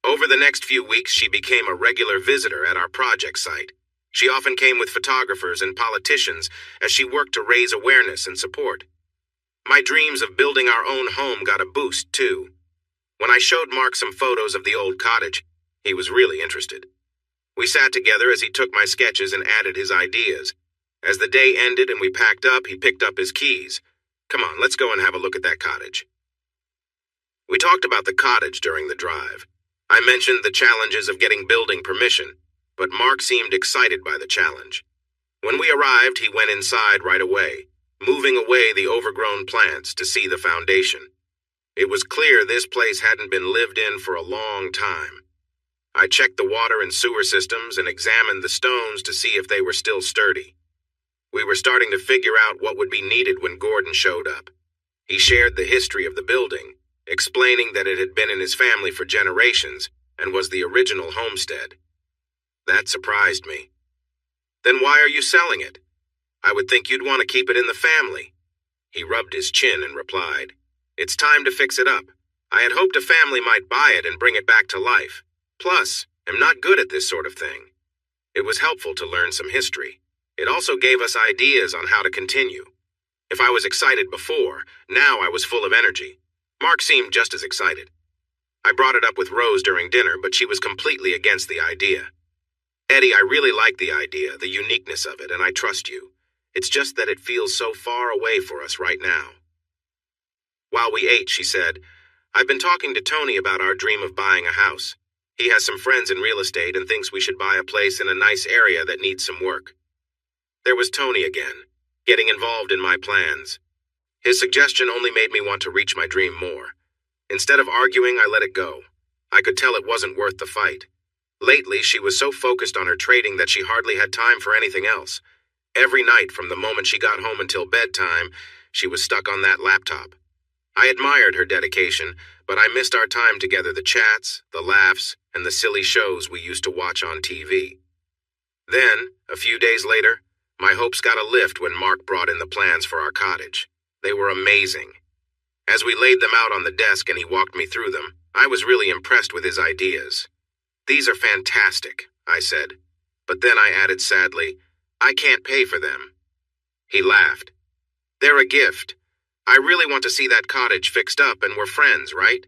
Over the next few weeks, she became a regular visitor at our project site. She often came with photographers and politicians as she worked to raise awareness and support. My dreams of building our own home got a boost, too. When I showed Mark some photos of the old cottage, he was really interested. We sat together as he took my sketches and added his ideas. As the day ended and we packed up, he picked up his keys. "Come on, let's go and have a look at that cottage." We talked about the cottage during the drive. I mentioned the challenges of getting building permission, but Mark seemed excited by the challenge. When we arrived, he went inside right away, moving away the overgrown plants to see the foundation. It was clear this place hadn't been lived in for a long time. I checked the water and sewer systems and examined the stones to see if they were still sturdy. We were starting to figure out what would be needed when Gordon showed up. He shared the history of the building, explaining that it had been in his family for generations and was the original homestead. That surprised me. "Then why are you selling it? I would think you'd want to keep it in the family." He rubbed his chin and replied, "It's time to fix it up. I had hoped a family might buy it and bring it back to life. Plus, I'm not good at this sort of thing." It was helpful to learn some history. It also gave us ideas on how to continue. If I was excited before, now I was full of energy. Mark seemed just as excited. I brought it up with Rose during dinner, but she was completely against the idea. "Eddie, I really like the idea, the uniqueness of it, and I trust you. It's just that it feels so far away for us right now." While we ate, she said, "I've been talking to Tony about our dream of buying a house. He has some friends in real estate and thinks we should buy a place in a nice area that needs some work." There was Tony again, getting involved in my plans. His suggestion only made me want to reach my dream more. Instead of arguing, I let it go. I could tell it wasn't worth the fight. Lately, she was so focused on her trading that she hardly had time for anything else. Every night, from the moment she got home until bedtime, she was stuck on that laptop. I admired her dedication, but I missed our time together, the chats, the laughs, and the silly shows we used to watch on TV. Then, a few days later, my hopes got a lift when Mark brought in the plans for our cottage. They were amazing. As we laid them out on the desk and he walked me through them, I was really impressed with his ideas. "These are fantastic," I said. But then I added sadly, "I can't pay for them." He laughed. "They're a gift. I really want to see that cottage fixed up and we're friends, right?"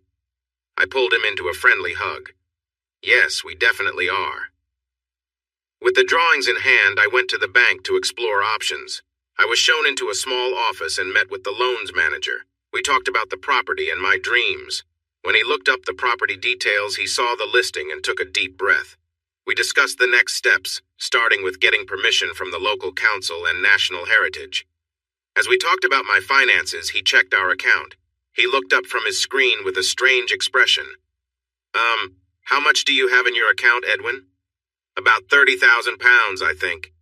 I pulled him into a friendly hug. "Yes, we definitely are." With the drawings in hand, I went to the bank to explore options. I was shown into a small office and met with the loans manager. We talked about the property and my dreams. When he looked up the property details, he saw the listing and took a deep breath. We discussed the next steps, starting with getting permission from the local council and National Heritage. As we talked about my finances, he checked our account. He looked up from his screen with a strange expression. How much do you have in your account, Edwin? About 30,000 pounds, I think.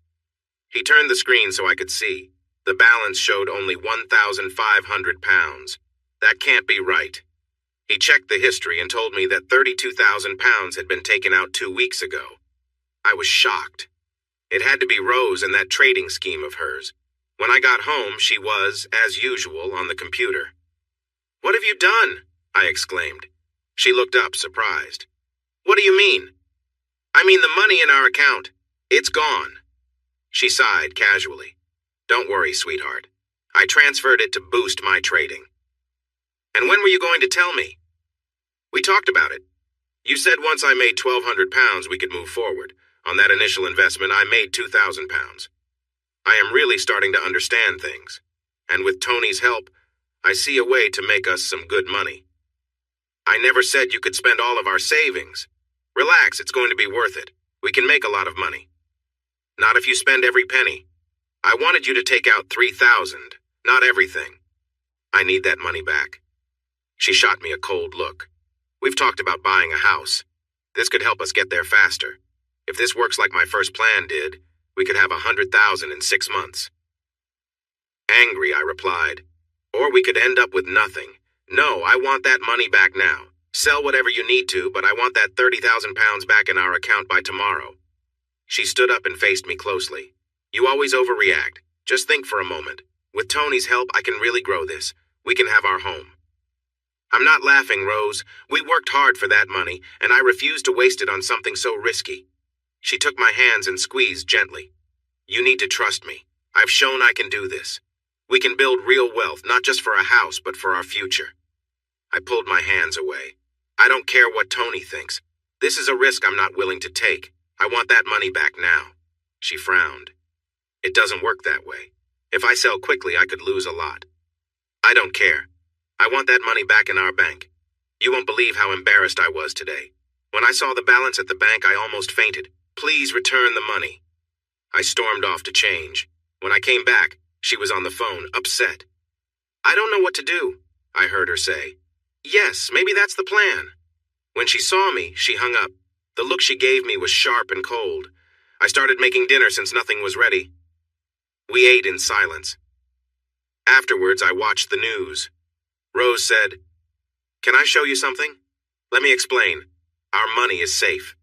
He turned the screen so I could see. The balance showed only 1,500 pounds. That can't be right. He checked the history and told me that 32,000 pounds had been taken out 2 weeks ago. I was shocked. It had to be Rose and that trading scheme of hers. When I got home, she was, as usual, on the computer. "What have you done?" I exclaimed. She looked up, surprised. "What do you mean?" "I mean the money in our account. It's gone." She sighed casually. "Don't worry, sweetheart. I transferred it to boost my trading." "And when were you going to tell me?" "We talked about it. You said once I made 1,200 pounds we could move forward. On that initial investment, I made 2,000 pounds. I am really starting to understand things. And with Tony's help, I see a way to make us some good money. I never said you could spend all of our savings. Relax, it's going to be worth it. We can make a lot of money. Not if you spend every penny. I wanted you to take out 3,000, not everything. I need that money back." She shot me a cold look. "We've talked about buying a house. This could help us get there faster. If this works like my first plan did, we could have 100,000 in 6 months." Angry, I replied. "Or we could end up with nothing. No, I want that money back now. Sell whatever you need to, but I want that 30,000 pounds back in our account by tomorrow." She stood up and faced me closely. "You always overreact. Just think for a moment. With Tony's help, I can really grow this. We can have our home." "I'm not laughing, Rose. We worked hard for that money, and I refuse to waste it on something so risky." She took my hands and squeezed gently. "You need to trust me. I've shown I can do this. We can build real wealth, not just for a house, but for our future." I pulled my hands away. "I don't care what Tony thinks. This is a risk I'm not willing to take. I want that money back now." She frowned. "It doesn't work that way. If I sell quickly, I could lose a lot." "I don't care. I want that money back in our bank. You won't believe how embarrassed I was today. When I saw the balance at the bank, I almost fainted. Please return the money." I stormed off to change. When I came back, she was on the phone, upset. "I don't know what to do," I heard her say. "Yes, maybe that's the plan." When she saw me, she hung up. The look she gave me was sharp and cold. I started making dinner since nothing was ready. We ate in silence. Afterwards, I watched the news. Rose said, "Can I show you something? Let me explain. Our money is safe."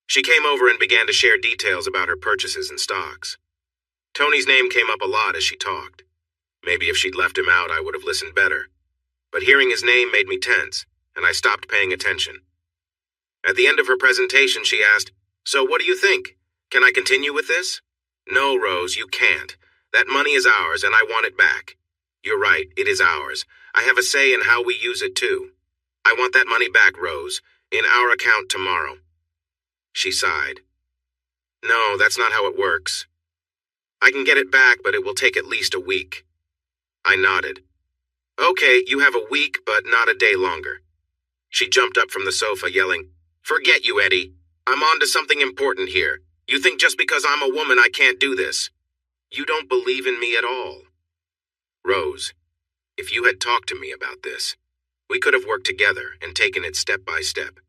She came over and began to share details about her purchases and stocks. Tony's name came up a lot as she talked. Maybe if she'd left him out, I would have listened better. But hearing his name made me tense, and I stopped paying attention. At the end of her presentation, she asked, "So what do you think? Can I continue with this?" "No, Rose, you can't. That money is ours, and I want it back." "You're right, it is ours. I have a say in how we use it, too. I want that money back, Rose, in our account tomorrow." She sighed. "No, that's not how it works. I can get it back, but it will take at least a week." I nodded. "Okay, you have a week, but not a day longer." She jumped up from the sofa, yelling, "Forget you, Eddie. I'm on to something important here. You think just because I'm a woman I can't do this. You don't believe in me at all." "Rose, if you had talked to me about this, we could have worked together and taken it step by step.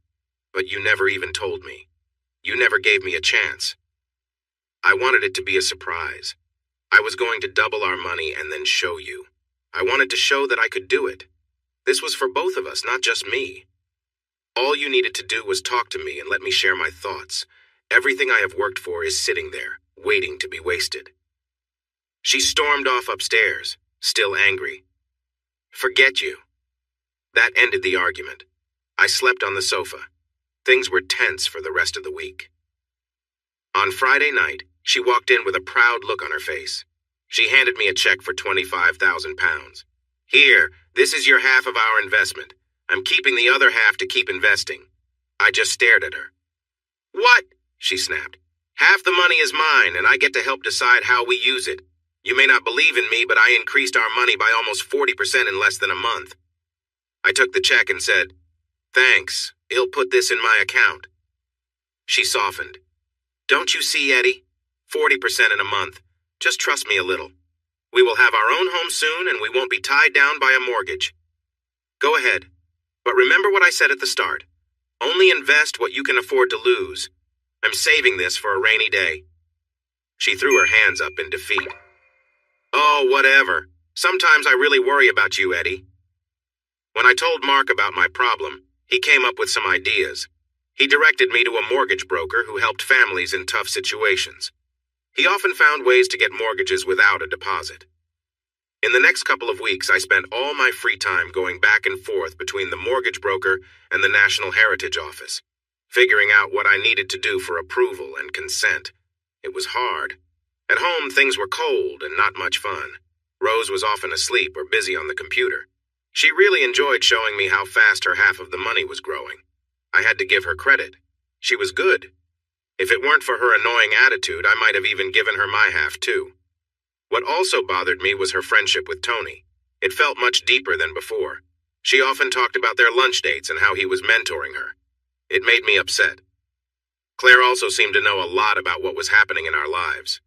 But you never even told me. You never gave me a chance. I wanted it to be a surprise. I was going to double our money and then show you. I wanted to show that I could do it. This was for both of us, not just me. All you needed to do was talk to me and let me share my thoughts. Everything I have worked for is sitting there, waiting to be wasted." She stormed off upstairs, still angry. "Forget you." That ended the argument. I slept on the sofa. Things were tense for the rest of the week. On Friday night, she walked in with a proud look on her face. She handed me a check for 25,000 pounds. "Here, this is your half of our investment. I'm keeping the other half to keep investing." I just stared at her. "What?" she snapped. "Half the money is mine, and I get to help decide how we use it. You may not believe in me, but I increased our money by almost 40% in less than a month." I took the check and said, "Thanks. I'll put this in my account." She softened. Don't you see, Eddie? 40% in a month. Just trust me a little. We will have our own home soon and we won't be tied down by a mortgage. Go ahead. But remember what I said at the start. Only invest what you can afford to lose. I'm saving this for a rainy day. She threw her hands up in defeat. Oh, whatever. Sometimes I really worry about you, Eddie. When I told Mark about my problem, he came up with some ideas. He directed me to a mortgage broker who helped families in tough situations. He often found ways to get mortgages without a deposit. In the next couple of weeks, I spent all my free time going back and forth between the mortgage broker and the National Heritage Office, figuring out what I needed to do for approval and consent. It was hard. At home, things were cold and not much fun. Rose was often asleep or busy on the computer. She really enjoyed showing me how fast her half of the money was growing. I had to give her credit. She was good. If it weren't for her annoying attitude, I might have even given her my half too. What also bothered me was her friendship with Tony. It felt much deeper than before. She often talked about their lunch dates and how he was mentoring her. It made me upset. Claire also seemed to know a lot about what was happening in our lives.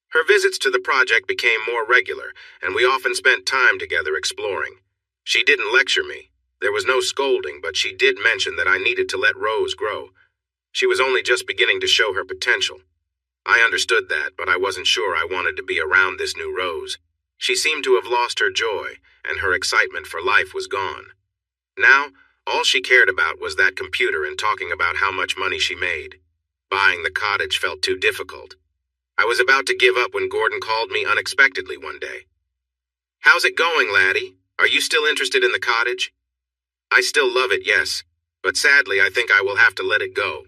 Her visits to the project became more regular, and we often spent time together exploring. She didn't lecture me. There was no scolding, but she did mention that I needed to let Rose grow. She was only just beginning to show her potential. I understood that, but I wasn't sure I wanted to be around this new Rose. She seemed to have lost her joy, and her excitement for life was gone. Now, all she cared about was that computer and talking about how much money she made. Buying the cottage felt too difficult. I was about to give up when Gordon called me unexpectedly one day. How's it going, laddie? Are you still interested in the cottage? I still love it, yes, but sadly I think I will have to let it go.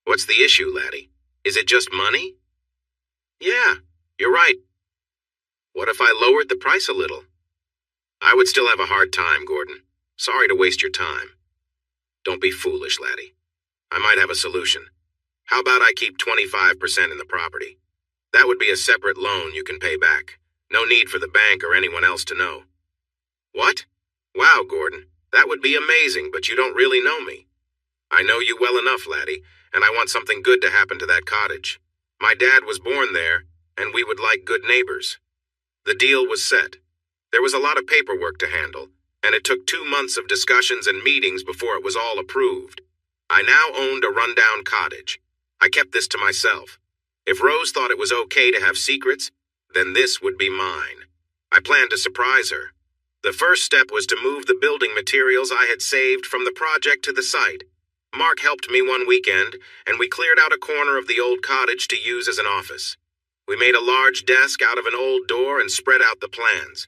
What's the issue, laddie? Is it just money? Yeah, you're right. What if I lowered the price a little? I would still have a hard time, Gordon. Sorry to waste your time. Don't be foolish, laddie. I might have a solution. How about I keep 25% in the property? That would be a separate loan you can pay back. No need for the bank or anyone else to know. What? Wow, Gordon, that would be amazing, but you don't really know me. I know you well enough, laddie, and I want something good to happen to that cottage. My dad was born there, and we would like good neighbors. The deal was set. There was a lot of paperwork to handle, and it took 2 months of discussions and meetings before it was all approved. I now owned a rundown cottage. I kept this to myself. If Rose thought it was okay to have secrets, then this would be mine. I planned to surprise her. The first step was to move the building materials I had saved from the project to the site. Mark helped me one weekend, and we cleared out a corner of the old cottage to use as an office. We made a large desk out of an old door and spread out the plans.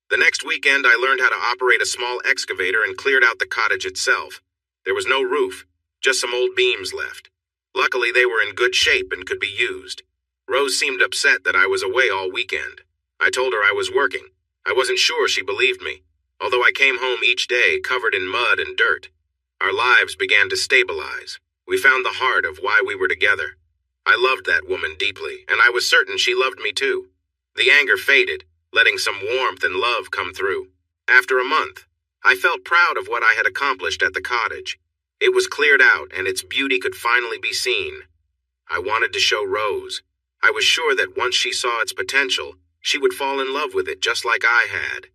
The next weekend, I learned how to operate a small excavator and cleared out the cottage itself. There was no roof, just some old beams left. Luckily, they were in good shape and could be used. Rose seemed upset that I was away all weekend. I told her I was working. I wasn't sure she believed me, although I came home each day covered in mud and dirt. Our lives began to stabilize. We found the heart of why we were together. I loved that woman deeply, and I was certain she loved me too. The anger faded, letting some warmth and love come through. After a month, I felt proud of what I had accomplished at the cottage. It was cleared out, and its beauty could finally be seen. I wanted to show Rose. I was sure that once she saw its potential, she would fall in love with it just like I had.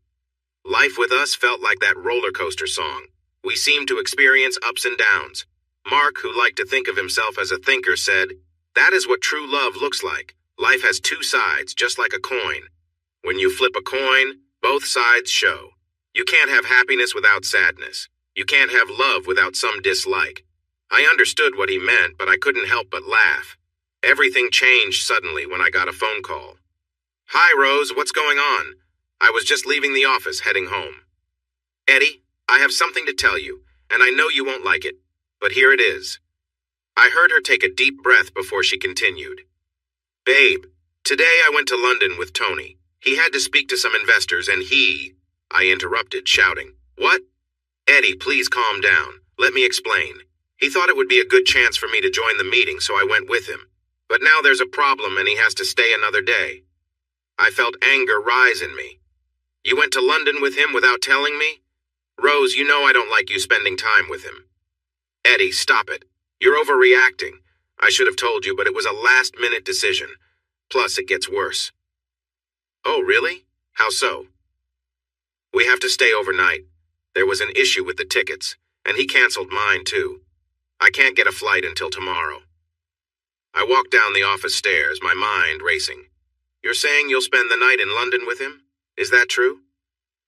Life with us felt like that roller coaster song. We seemed to experience ups and downs. Mark, who liked to think of himself as a thinker, said, "That is what true love looks like. Life has 2 sides, just like a coin. When you flip a coin, both sides show. You can't have happiness without sadness. You can't have love without some dislike." I understood what he meant, but I couldn't help but laugh. Everything changed suddenly when I got a phone call. "Hi, Rose, what's going on?" I was just leaving the office, heading home. "Eddie, I have something to tell you, and I know you won't like it, but here it is." I heard her take a deep breath before she continued. "Babe, today I went to London with Tony. He had to speak to some investors, and I interrupted, shouting, "What?" "Eddie, please calm down. Let me explain. He thought it would be a good chance for me to join the meeting, so I went with him. But now there's a problem, and he has to stay another day." I felt anger rise in me. "You went to London with him without telling me? Rose, you know I don't like you spending time with him." "Eddie, stop it. You're overreacting. I should have told you, but it was a last-minute decision. Plus, it gets worse. Oh, really? How so? We have to stay overnight. There was an issue with the tickets, and he canceled mine too. I can't get a flight until tomorrow. I walked down the office stairs, my mind racing. You're saying you'll spend the night in London with him? Is that true?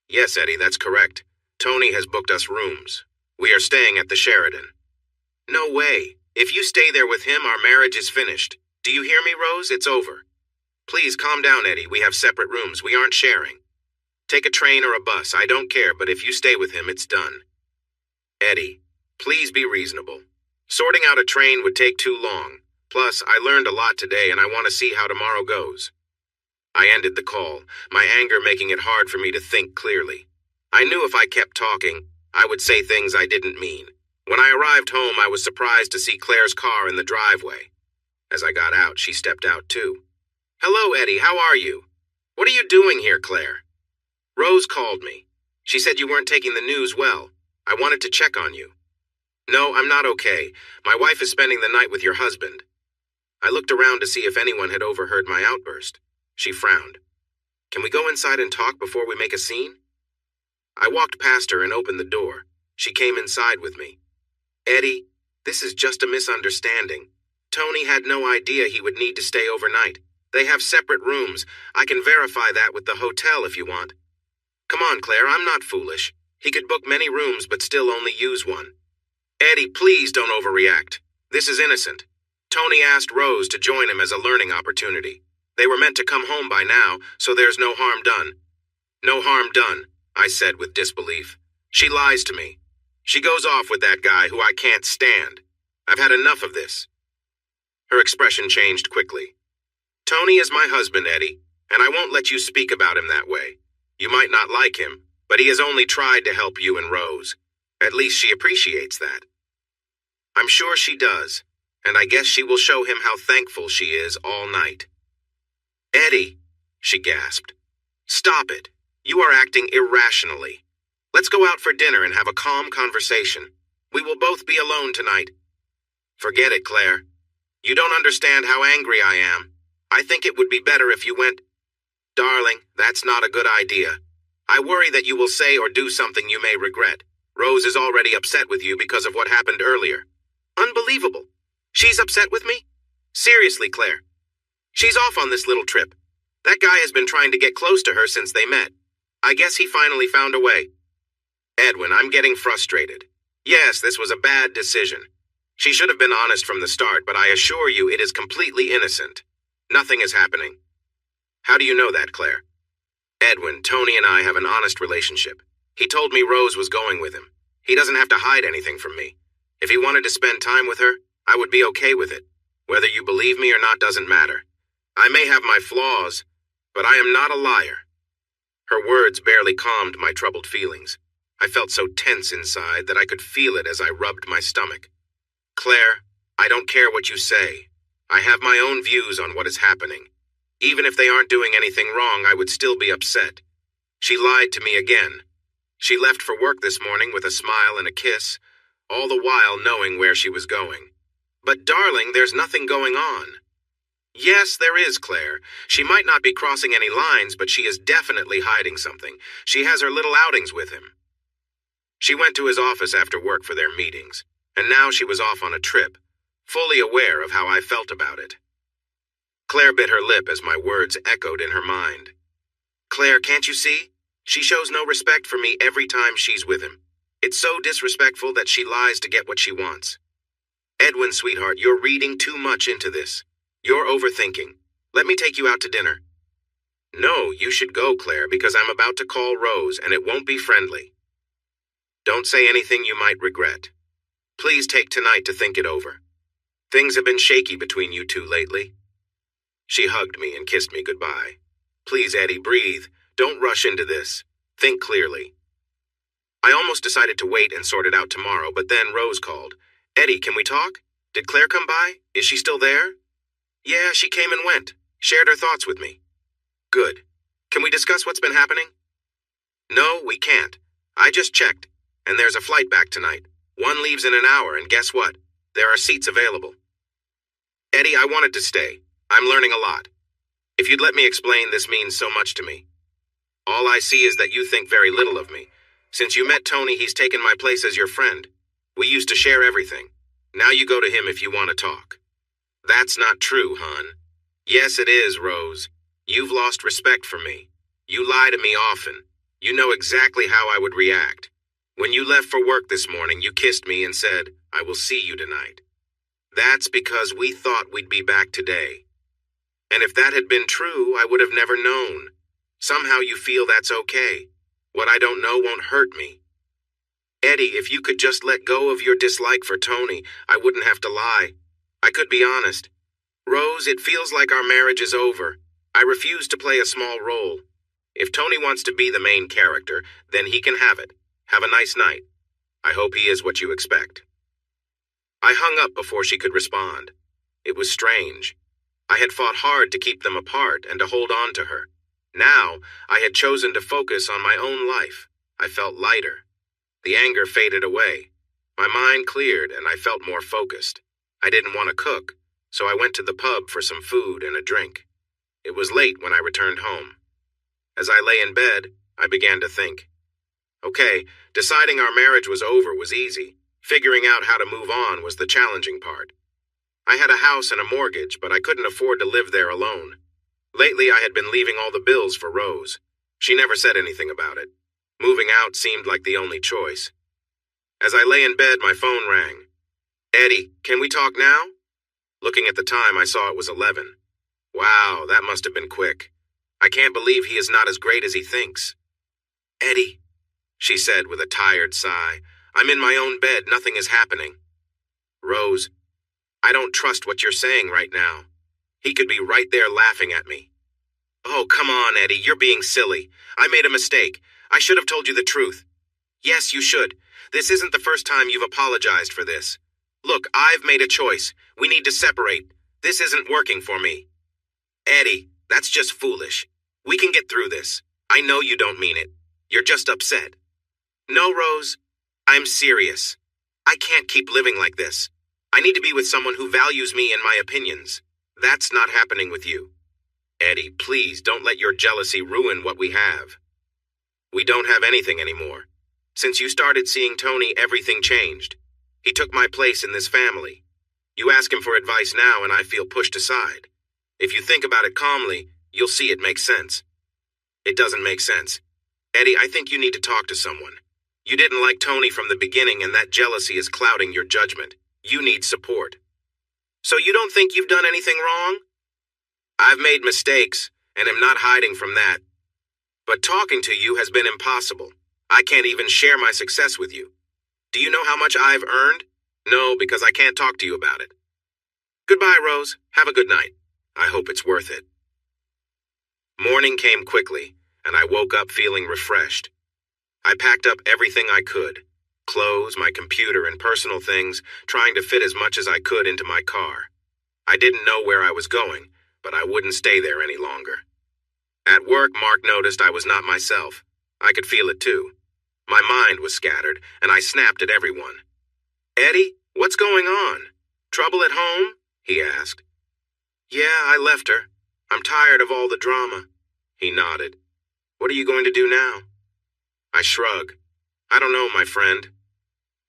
Yes, Eddie, that's correct. Tony has booked us rooms. We are staying at the Sheridan. No way. If you stay there with him, our marriage is finished. Do you hear me, Rose? It's over. Please calm down, Eddie. We have separate rooms. We aren't sharing. Take a train or a bus. I don't care, but if you stay with him, it's done. Eddie, please be reasonable. Sorting out a train would take too long. Plus, I learned a lot today and I want to see how tomorrow goes. I ended the call, my anger making it hard for me to think clearly. I knew if I kept talking, I would say things I didn't mean. When I arrived home, I was surprised to see Claire's car in the driveway. As I got out, she stepped out too. Hello, Eddie, how are you? What are you doing here, Claire? Rose called me. She said you weren't taking the news well. I wanted to check on you. No, I'm not okay. My wife is spending the night with your husband. I looked around to see if anyone had overheard my outburst. She frowned. Can we go inside and talk before we make a scene? I walked past her and opened the door. She came inside with me. Eddie, this is just a misunderstanding. Tony had no idea he would need to stay overnight. They have separate rooms. I can verify that with the hotel if you want. Come on, Claire, I'm not foolish. He could book many rooms but still only use one. Eddie, please don't overreact. This is innocent. Tony asked Rose to join him as a learning opportunity. They were meant to come home by now, so there's no harm done. No harm done, I said with disbelief. She lies to me. She goes off with that guy who I can't stand. I've had enough of this. Her expression changed quickly. Tony is my husband, Eddie, and I won't let you speak about him that way. You might not like him, but he has only tried to help you and Rose. At least she appreciates that. I'm sure she does, and I guess she will show him how thankful she is all night. Eddie, she gasped. Stop it. You are acting irrationally. Let's go out for dinner and have a calm conversation. We will both be alone tonight. Forget it, Claire. You don't understand how angry I am. I think it would be better if you went. Darling, that's not a good idea. I worry that you will say or do something you may regret. Rose is already upset with you because of what happened earlier. Unbelievable. She's upset with me? Seriously, Claire. She's off on this little trip. That guy has been trying to get close to her since they met. I guess he finally found a way. Edwin, I'm getting frustrated. Yes, this was a bad decision. She should have been honest from the start, but I assure you it is completely innocent. Nothing is happening. How do you know that, Claire? Edwin, Tony and I have an honest relationship. He told me Rose was going with him. He doesn't have to hide anything from me. If he wanted to spend time with her, I would be okay with it. Whether you believe me or not doesn't matter. I may have my flaws, but I am not a liar. Her words barely calmed my troubled feelings. I felt so tense inside that I could feel it as I rubbed my stomach. Claire, I don't care what you say. I have my own views on what is happening. Even if they aren't doing anything wrong, I would still be upset. She lied to me again. She left for work this morning with a smile and a kiss, all the while knowing where she was going. But darling, there's nothing going on. Yes, there is, Claire. She might not be crossing any lines, but she is definitely hiding something. She has her little outings with him. She went to his office after work for their meetings, and now she was off on a trip, fully aware of how I felt about it. Claire bit her lip as my words echoed in her mind. Claire, can't you see? She shows no respect for me every time she's with him. It's so disrespectful that she lies to get what she wants. Edwin, sweetheart, you're reading too much into this. You're overthinking. Let me take you out to dinner. No, you should go, Claire, because I'm about to call Rose, and it won't be friendly. Don't say anything you might regret. Please take tonight to think it over. Things have been shaky between you two lately. She hugged me and kissed me goodbye. Please, Eddie, breathe. Don't rush into this. Think clearly. I almost decided to wait and sort it out tomorrow, but then Rose called. Eddie, can we talk? Did Claire come by? Is she still there? Yeah, she came and went. Shared her thoughts with me. Good. Can we discuss what's been happening? No, we can't. I just checked, and there's a flight back tonight. One leaves in an hour, and guess what? There are seats available. Eddie, I wanted to stay. I'm learning a lot. If you'd let me explain, this means so much to me. All I see is that you think very little of me. Since you met Tony, he's taken my place as your friend. We used to share everything. Now you go to him if you want to talk. That's not true, hon. Yes, it is, Rose. You've lost respect for me. You lie to me often. You know exactly how I would react. When you left for work this morning, you kissed me and said, "I will see you tonight." That's because we thought we'd be back today. And if that had been true, I would have never known. Somehow you feel that's okay. What I don't know won't hurt me. Eddie, if you could just let go of your dislike for Tony, I wouldn't have to lie. I could be honest. Rose, it feels like our marriage is over. I refuse to play a small role. If Tony wants to be the main character, then he can have it. Have a nice night. I hope he is what you expect. I hung up before she could respond. It was strange. I had fought hard to keep them apart and to hold on to her. Now, I had chosen to focus on my own life. I felt lighter. The anger faded away. My mind cleared and I felt more focused. I didn't want to cook, so I went to the pub for some food and a drink. It was late when I returned home. As I lay in bed, I began to think. Okay, deciding our marriage was over was easy. Figuring out how to move on was the challenging part. I had a house and a mortgage, but I couldn't afford to live there alone. Lately, I had been leaving all the bills for Rose. She never said anything about it. Moving out seemed like the only choice. As I lay in bed, my phone rang. Eddie, can we talk now? Looking at the time, I saw it was 11. Wow, that must have been quick. I can't believe he is not as great as he thinks. Eddie, she said with a tired sigh, I'm in my own bed, nothing is happening. Rose, I don't trust what you're saying right now. He could be right there laughing at me. Oh, come on, Eddie, you're being silly. I made a mistake. I should have told you the truth. Yes, you should. This isn't the first time you've apologized for this. Look, I've made a choice. We need to separate. This isn't working for me. Eddie, that's just foolish. We can get through this. I know you don't mean it. You're just upset. No, Rose. I'm serious. I can't keep living like this. I need to be with someone who values me and my opinions. That's not happening with you. Eddie, please don't let your jealousy ruin what we have. We don't have anything anymore. Since you started seeing Tony, everything changed. He took my place in this family. You ask him for advice now and I feel pushed aside. If you think about it calmly, you'll see it makes sense. It doesn't make sense. Eddie, I think you need to talk to someone. You didn't like Tony from the beginning and that jealousy is clouding your judgment. You need support. So you don't think you've done anything wrong? I've made mistakes and am not hiding from that. But talking to you has been impossible. I can't even share my success with you. Do you know how much I've earned? No, because I can't talk to you about it. Goodbye, Rose. Have a good night. I hope it's worth it. Morning came quickly, and I woke up feeling refreshed. I packed up everything I could. Clothes, my computer, and personal things, trying to fit as much as I could into my car. I didn't know where I was going, but I wouldn't stay there any longer. At work, Mark noticed I was not myself. I could feel it too. My mind was scattered, and I snapped at everyone. Eddie, what's going on? Trouble at home? He asked. Yeah, I left her. I'm tired of all the drama. He nodded. What are you going to do now? I shrug. I don't know, my friend.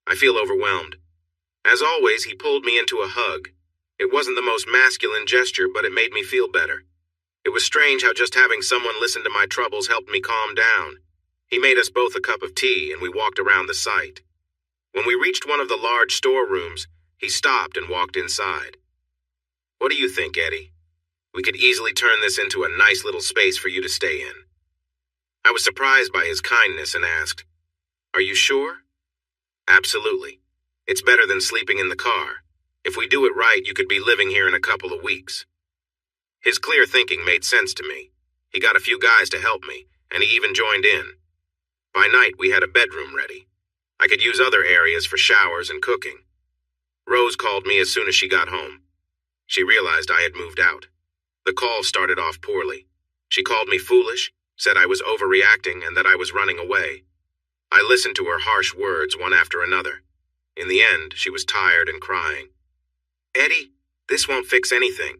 I feel overwhelmed. As always, he pulled me into a hug. It wasn't the most masculine gesture, but it made me feel better. It was strange how just having someone listen to my troubles helped me calm down. He made us both a cup of tea, and we walked around the site. When we reached one of the large storerooms, he stopped and walked inside. What do you think, Eddie? We could easily turn this into a nice little space for you to stay in. I was surprised by his kindness and asked, Are you sure? Absolutely. It's better than sleeping in the car. If we do it right, you could be living here in a couple of weeks. His clear thinking made sense to me. He got a few guys to help me, and he even joined in. By night, we had a bedroom ready. I could use other areas for showers and cooking. Rose called me as soon as she got home. She realized I had moved out. The call started off poorly. She called me foolish, said I was overreacting and that I was running away. I listened to her harsh words one after another. In the end, she was tired and crying. Eddie, this won't fix anything.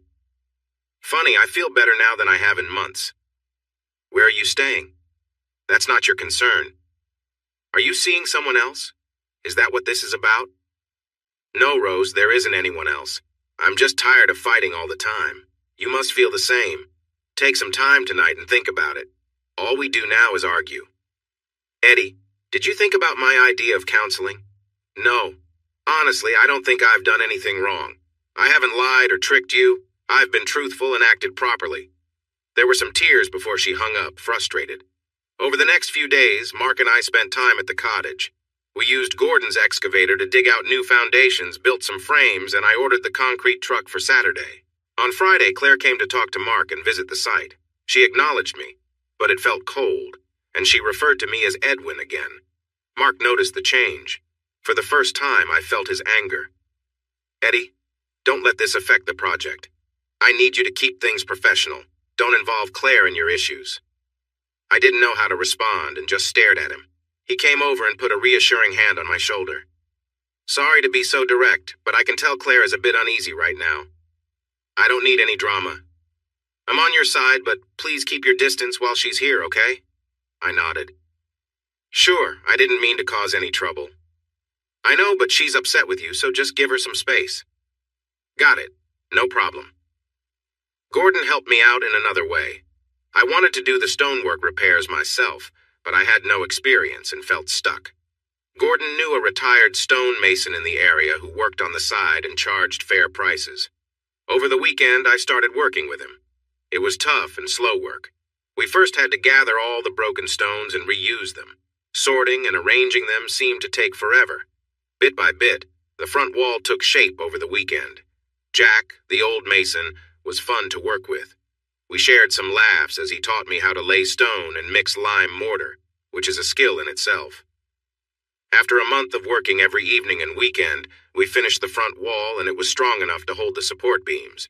Funny, I feel better now than I have in months. Where are you staying? That's not your concern. Are you seeing someone else? Is that what this is about? No, Rose, there isn't anyone else. I'm just tired of fighting all the time. You must feel the same. Take some time tonight and think about it. All we do now is argue. Eddie, did you think about my idea of counseling? No. Honestly, I don't think I've done anything wrong. I haven't lied or tricked you. I've been truthful and acted properly. There were some tears before she hung up, frustrated. Over the next few days, Mark and I spent time at the cottage. We used Gordon's excavator to dig out new foundations, built some frames, and I ordered the concrete truck for Saturday. On Friday, Claire came to talk to Mark and visit the site. She acknowledged me, but it felt cold, and she referred to me as Edwin again. Mark noticed the change. For the first time, I felt his anger. Eddie, don't let this affect the project. I need you to keep things professional. Don't involve Claire in your issues. I didn't know how to respond and just stared at him. He came over and put a reassuring hand on my shoulder. Sorry to be so direct, but I can tell Claire is a bit uneasy right now. I don't need any drama. I'm on your side, but please keep your distance while she's here, okay? I nodded. Sure, I didn't mean to cause any trouble. I know, but she's upset with you, so just give her some space. Got it. No problem. Gordon helped me out in another way. I wanted to do the stonework repairs myself, but I had no experience and felt stuck. Gordon knew a retired stonemason in the area who worked on the side and charged fair prices. Over the weekend, I started working with him. It was tough and slow work. We first had to gather all the broken stones and reuse them. Sorting and arranging them seemed to take forever. Bit by bit, the front wall took shape over the weekend. Jack, the old mason, was fun to work with. We shared some laughs as he taught me how to lay stone and mix lime mortar, which is a skill in itself. After a month of working every evening and weekend, we finished the front wall and it was strong enough to hold the support beams.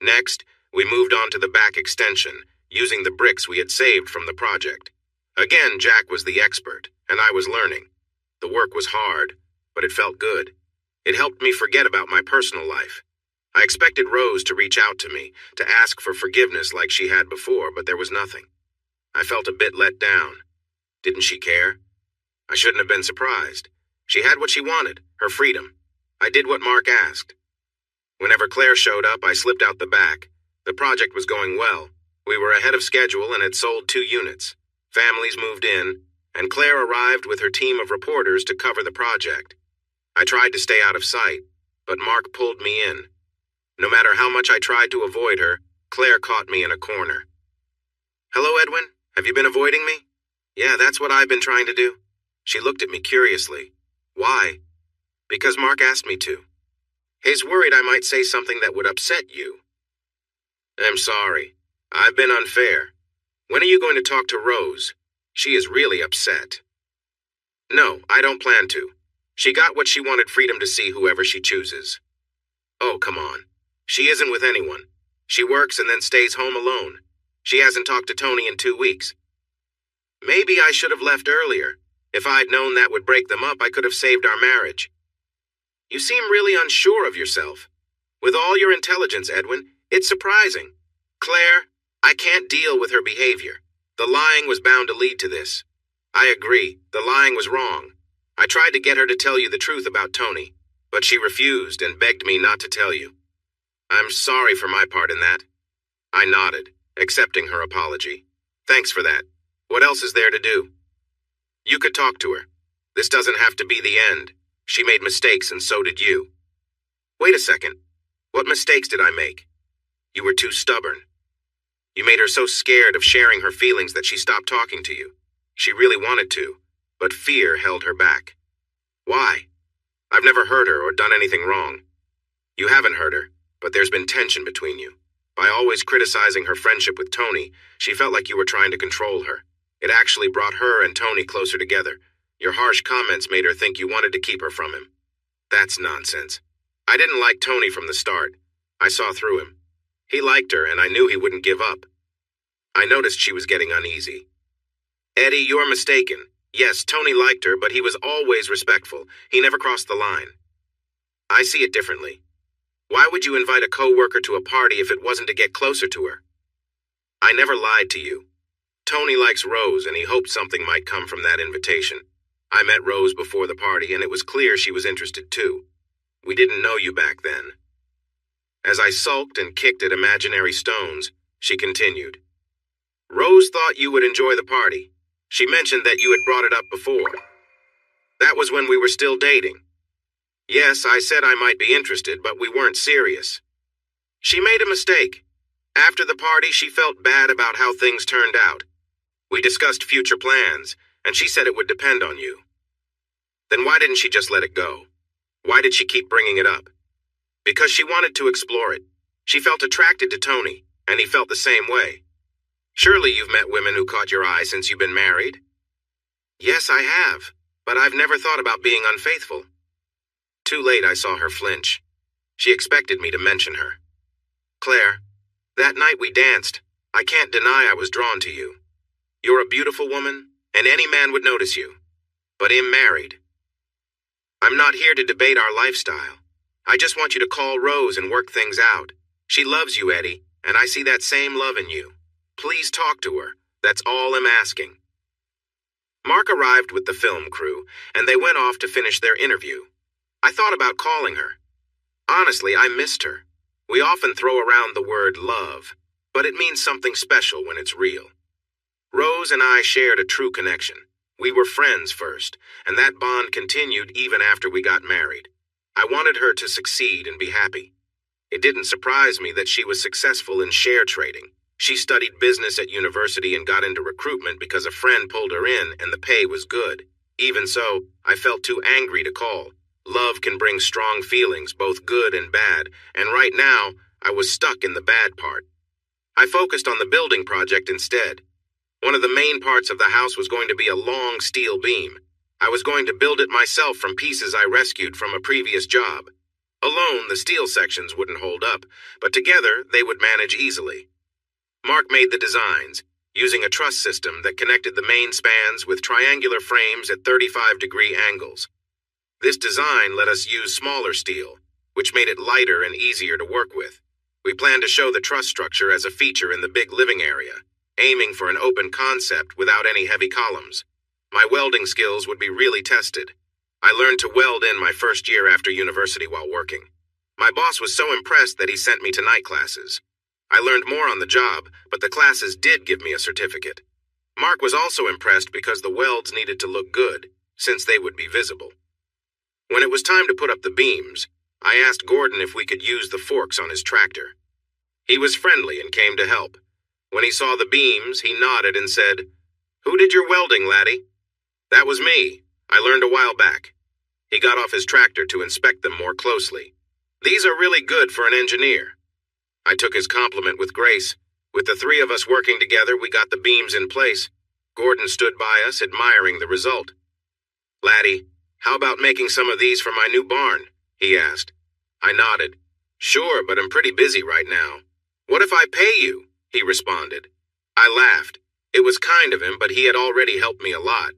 Next, we moved on to the back extension, using the bricks we had saved from the project. Again, Jack was the expert, and I was learning. The work was hard, but it felt good. It helped me forget about my personal life. I expected Rose to reach out to me, to ask for forgiveness like she had before, but there was nothing. I felt a bit let down. Didn't she care? I shouldn't have been surprised. She had what she wanted, her freedom. I did what Mark asked. Whenever Claire showed up, I slipped out the back. The project was going well. We were ahead of schedule and had sold 2 units. Families moved in, and Claire arrived with her team of reporters to cover the project. I tried to stay out of sight, but Mark pulled me in. No matter how much I tried to avoid her, Claire caught me in a corner. Hello, Edwin. Have you been avoiding me? Yeah, that's what I've been trying to do. She looked at me curiously. Why? Because Mark asked me to. He's worried I might say something that would upset you. I'm sorry. I've been unfair. When are you going to talk to Rose? She is really upset. No, I don't plan to. She got what she wanted, freedom to see whoever she chooses. Oh, come on. She isn't with anyone. She works and then stays home alone. She hasn't talked to Tony in 2 weeks. Maybe I should have left earlier. If I'd known that would break them up, I could have saved our marriage. You seem really unsure of yourself. With all your intelligence, Edwin, it's surprising. Claire, I can't deal with her behavior. The lying was bound to lead to this. I agree, the lying was wrong. I tried to get her to tell you the truth about Tony, but she refused and begged me not to tell you. I'm sorry for my part in that. I nodded, accepting her apology. Thanks for that. What else is there to do? You could talk to her. This doesn't have to be the end. She made mistakes and so did you. Wait a second. What mistakes did I make? You were too stubborn. You made her so scared of sharing her feelings that she stopped talking to you. She really wanted to, but fear held her back. Why? I've never hurt her or done anything wrong. You haven't hurt her, but there's been tension between you. By always criticizing her friendship with Tony, she felt like you were trying to control her. It actually brought her and Tony closer together. Your harsh comments made her think you wanted to keep her from him. That's nonsense. I didn't like Tony from the start. I saw through him. He liked her, and I knew he wouldn't give up. I noticed she was getting uneasy. Eddie, you're mistaken. Yes, Tony liked her, but he was always respectful. He never crossed the line. I see it differently. Why would you invite a coworker to a party if it wasn't to get closer to her? I never lied to you. Tony likes Rose and he hoped something might come from that invitation. I met Rose before the party and it was clear she was interested too. We didn't know you back then. As I sulked and kicked at imaginary stones, she continued. Rose thought you would enjoy the party. She mentioned that you had brought it up before. That was when we were still dating. Yes, I said I might be interested, but we weren't serious. She made a mistake. After the party, she felt bad about how things turned out. We discussed future plans, and she said it would depend on you. Then why didn't she just let it go? Why did she keep bringing it up? Because she wanted to explore it. She felt attracted to Tony, and he felt the same way. Surely you've met women who caught your eye since you've been married? Yes, I have, but I've never thought about being unfaithful. Too late I saw her flinch. She expected me to mention her. Claire, that night we danced. I can't deny I was drawn to you. You're a beautiful woman, and any man would notice you. But I'm married. I'm not here to debate our lifestyle. I just want you to call Rose and work things out. She loves you, Eddie, and I see that same love in you. Please talk to her. That's all I'm asking. Mark arrived with the film crew, and they went off to finish their interview. I thought about calling her. Honestly, I missed her. We often throw around the word love, but it means something special when it's real. Rose and I shared a true connection. We were friends first, and that bond continued even after we got married. I wanted her to succeed and be happy. It didn't surprise me that she was successful in share trading. She studied business at university and got into recruitment because a friend pulled her in and the pay was good. Even so, I felt too angry to call. Love can bring strong feelings, both good and bad, and right now, I was stuck in the bad part. I focused on the building project instead. One of the main parts of the house was going to be a long steel beam. I was going to build it myself from pieces I rescued from a previous job. Alone, the steel sections wouldn't hold up, but together, they would manage easily. Mark made the designs, using a truss system that connected the main spans with triangular frames at 35-degree angles. This design let us use smaller steel, which made it lighter and easier to work with. We planned to show the truss structure as a feature in the big living area, aiming for an open concept without any heavy columns. My welding skills would be really tested. I learned to weld in my first year after university while working. My boss was so impressed that he sent me to night classes. I learned more on the job, but the classes did give me a certificate. Mark was also impressed because the welds needed to look good, since they would be visible. When it was time to put up the beams, I asked Gordon if we could use the forks on his tractor. He was friendly and came to help. When he saw the beams, he nodded and said, "Who did your welding, laddie?" "That was me. I learned a while back." He got off his tractor to inspect them more closely. "These are really good for an engineer." I took his compliment with grace. With the three of us working together, we got the beams in place. Gordon stood by us, admiring the result. "Laddie, how about making some of these for my new barn?" he asked. I nodded. "Sure, but I'm pretty busy right now." "What if I pay you?" he responded. I laughed. It was kind of him, but he had already helped me a lot.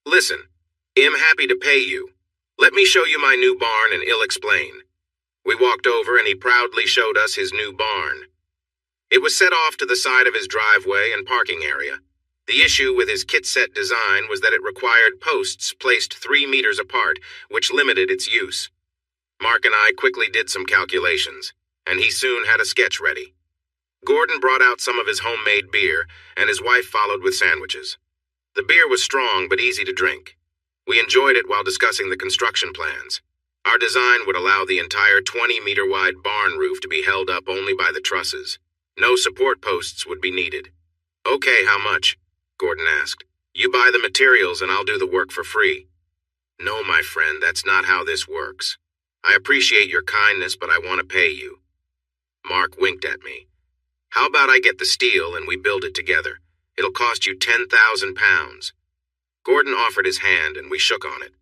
"Listen, I'm happy to pay you. Let me show you my new barn and I'll explain." We walked over and he proudly showed us his new barn. It was set off to the side of his driveway and parking area. The issue with his kit-set design was that it required posts placed 3 meters apart, which limited its use. Mark and I quickly did some calculations, and he soon had a sketch ready. Gordon brought out some of his homemade beer, and his wife followed with sandwiches. The beer was strong but easy to drink. We enjoyed it while discussing the construction plans. Our design would allow the entire 20-meter-wide barn roof to be held up only by the trusses. No support posts would be needed. "Okay, how much?" Gordon asked. "You buy the materials and I'll do the work for free." "No, my friend, that's not how this works. I appreciate your kindness, but I want to pay you." Mark winked at me. "How about I get the steel and we build it together? It'll cost you 10,000 pounds. Gordon offered his hand and we shook on it.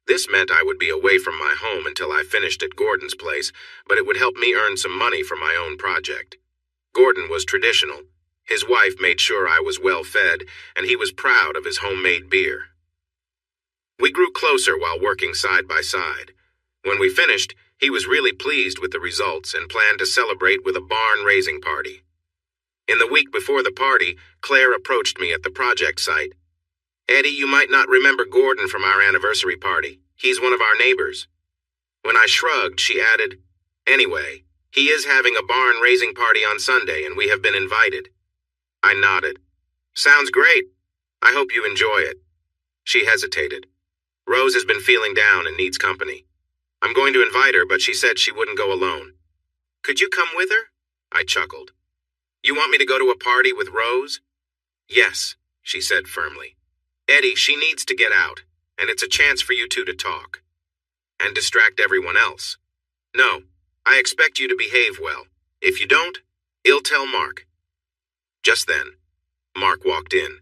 This meant I would be away from my home until I finished at Gordon's place, but it would help me earn some money for my own project. Gordon was traditional. His wife made sure I was well fed, and he was proud of his homemade beer. We grew closer while working side by side. When we finished, He was really pleased with the results and planned to celebrate with a barn-raising party. In the week before the party, Claire approached me at the project site. "Eddie, you might not remember Gordon from our anniversary party. He's one of our neighbors." When I shrugged, she added, "Anyway, he is having a barn-raising party on Sunday, and we have been invited." I nodded. "Sounds great. I hope you enjoy it." She hesitated. "Rose has been feeling down and needs company. I'm going to invite her, but she said she wouldn't go alone." "Could you come with her?" I chuckled. "You want me to go to a party with Rose?" "Yes," she said firmly. "Eddie, she needs to get out, and it's a chance for you two to talk. And distract everyone else. No, I expect you to behave well. If you don't, I'll tell Mark." Just then, Mark walked in.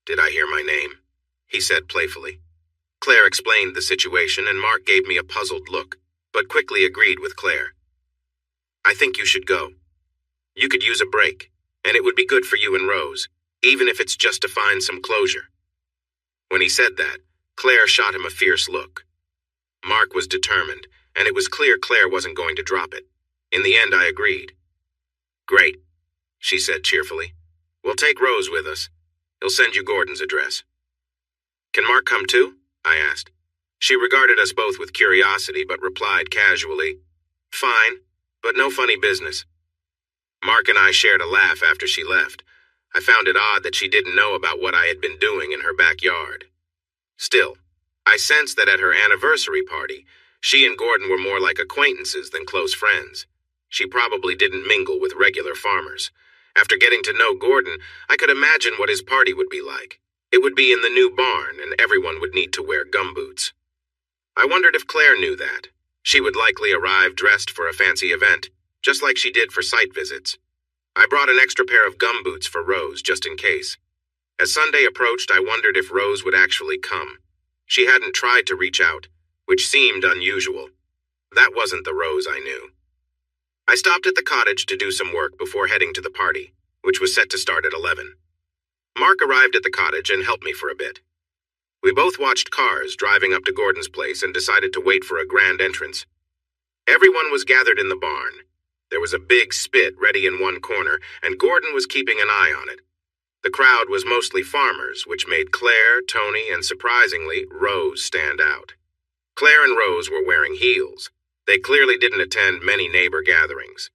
"Did I hear my name?" he said playfully. Claire explained the situation, and Mark gave me a puzzled look, but quickly agreed with Claire. "I think you should go. You could use a break, and it would be good for you and Rose, even if it's just to find some closure." When he said that, Claire shot him a fierce look. Mark was determined, and it was clear Claire wasn't going to drop it. In the end, I agreed. "Great," she said cheerfully. "We'll take Rose with us. He'll send you Gordon's address." "Can Mark come too?" I asked. She regarded us both with curiosity, but replied casually, "Fine, but no funny business." Mark and I shared a laugh after she left. I found it odd that she didn't know about what I had been doing in her backyard. Still, I sensed that at her anniversary party, she and Gordon were more like acquaintances than close friends. She probably didn't mingle with regular farmers. After getting to know Gordon, I could imagine what his party would be like. It would be in the new barn, and everyone would need to wear gumboots. I wondered if Claire knew that. She would likely arrive dressed for a fancy event, just like she did for site visits. I brought an extra pair of gumboots for Rose, just in case. As Sunday approached, I wondered if Rose would actually come. She hadn't tried to reach out, which seemed unusual. That wasn't the Rose I knew. I stopped at the cottage to do some work before heading to the party, which was set to start at 11. Mark arrived at the cottage and helped me for a bit. We both watched cars driving up to Gordon's place and decided to wait for a grand entrance. Everyone was gathered in the barn. There was a big spit ready in one corner, and Gordon was keeping an eye on it. The crowd was mostly farmers, which made Claire, Tony, and surprisingly, Rose stand out. Claire and Rose were wearing heels. They clearly didn't attend many neighbor gatherings.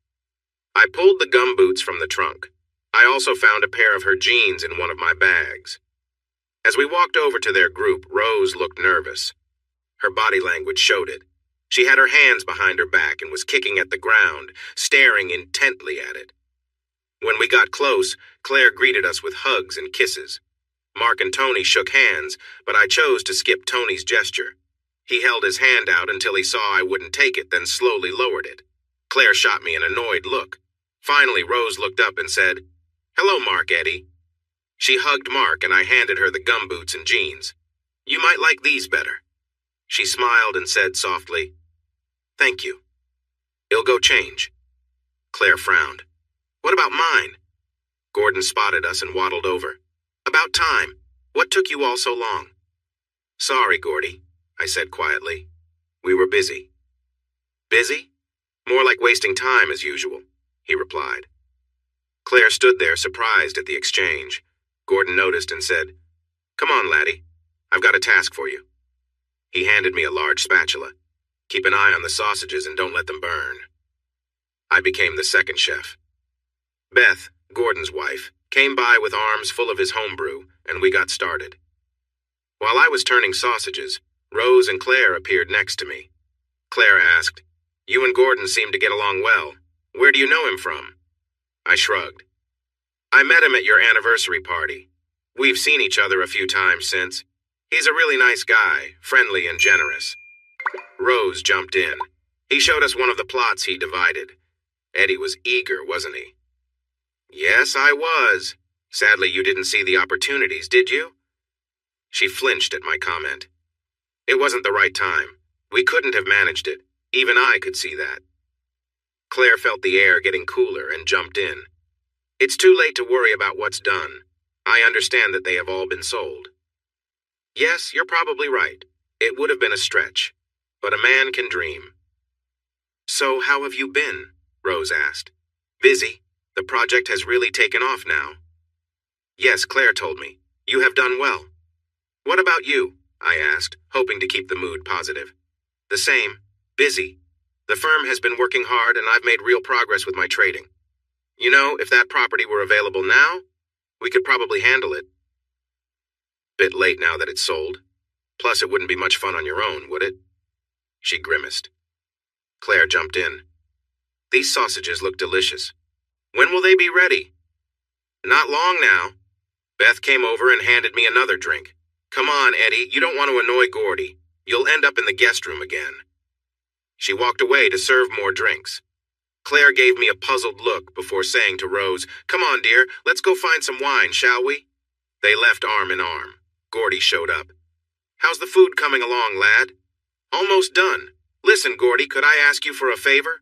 I pulled the gumboots from the trunk. I also found a pair of her jeans in one of my bags. As we walked over to their group, Rose looked nervous. Her body language showed it. She had her hands behind her back and was kicking at the ground, staring intently at it. When we got close, Claire greeted us with hugs and kisses. Mark and Tony shook hands, but I chose to skip Tony's gesture. He held his hand out until he saw I wouldn't take it, then slowly lowered it. Claire shot me an annoyed look. Finally, Rose looked up and said, "Hello, Mark, Eddie." She hugged Mark, and I handed her the gumboots and jeans. "You might like these better." She smiled and said softly, "Thank you. I'll go change." Claire frowned. "What about mine?" Gordon spotted us and waddled over. "About time. What took you all so long?" "Sorry, Gordy," I said quietly. "We were busy." "Busy? More like wasting time as usual," he replied. Claire stood there surprised at the exchange. Gordon noticed and said, "Come on, laddie. I've got a task for you." He handed me a large spatula. "Keep an eye on the sausages and don't let them burn." I became the second chef. Beth, Gordon's wife, came by with arms full of his homebrew, and we got started. While I was turning sausages, Rose and Claire appeared next to me. Claire asked, "You and Gordon seem to get along well. Where do you know him from?" I shrugged. "I met him at your anniversary party. We've seen each other a few times since. He's a really nice guy, friendly and generous." Rose jumped in. "He showed us one of the plots he divided. Eddie was eager, wasn't he?" "Yes, I was. Sadly, you didn't see the opportunities, did you?" She flinched at my comment. "It wasn't the right time. We couldn't have managed it. Even I could see that." Claire felt the air getting cooler and jumped in. "It's too late to worry about what's done. I understand that they have all been sold." "Yes, you're probably right. It would have been a stretch. But a man can dream." So how have you been? Rose asked. Busy. The project has really taken off now. Yes, Claire told me. You have done well. What about you? I asked, hoping to keep the mood positive. The same. Busy. The firm has been working hard and I've made real progress with my trading. You know, if that property were available now, we could probably handle it. Bit late now that it's sold. Plus, it wouldn't be much fun on your own, would it? She grimaced. Claire jumped in. These sausages look delicious. When will they be ready? Not long now. Beth came over and handed me another drink. Come on, Eddie, you don't want to annoy Gordy. You'll end up in the guest room again. She walked away to serve more drinks. Claire gave me a puzzled look before saying to Rose, Come on, dear, let's go find some wine, shall we? They left arm in arm. Gordy showed up. How's the food coming along, lad? Almost done. Listen, Gordy, could I ask you for a favor?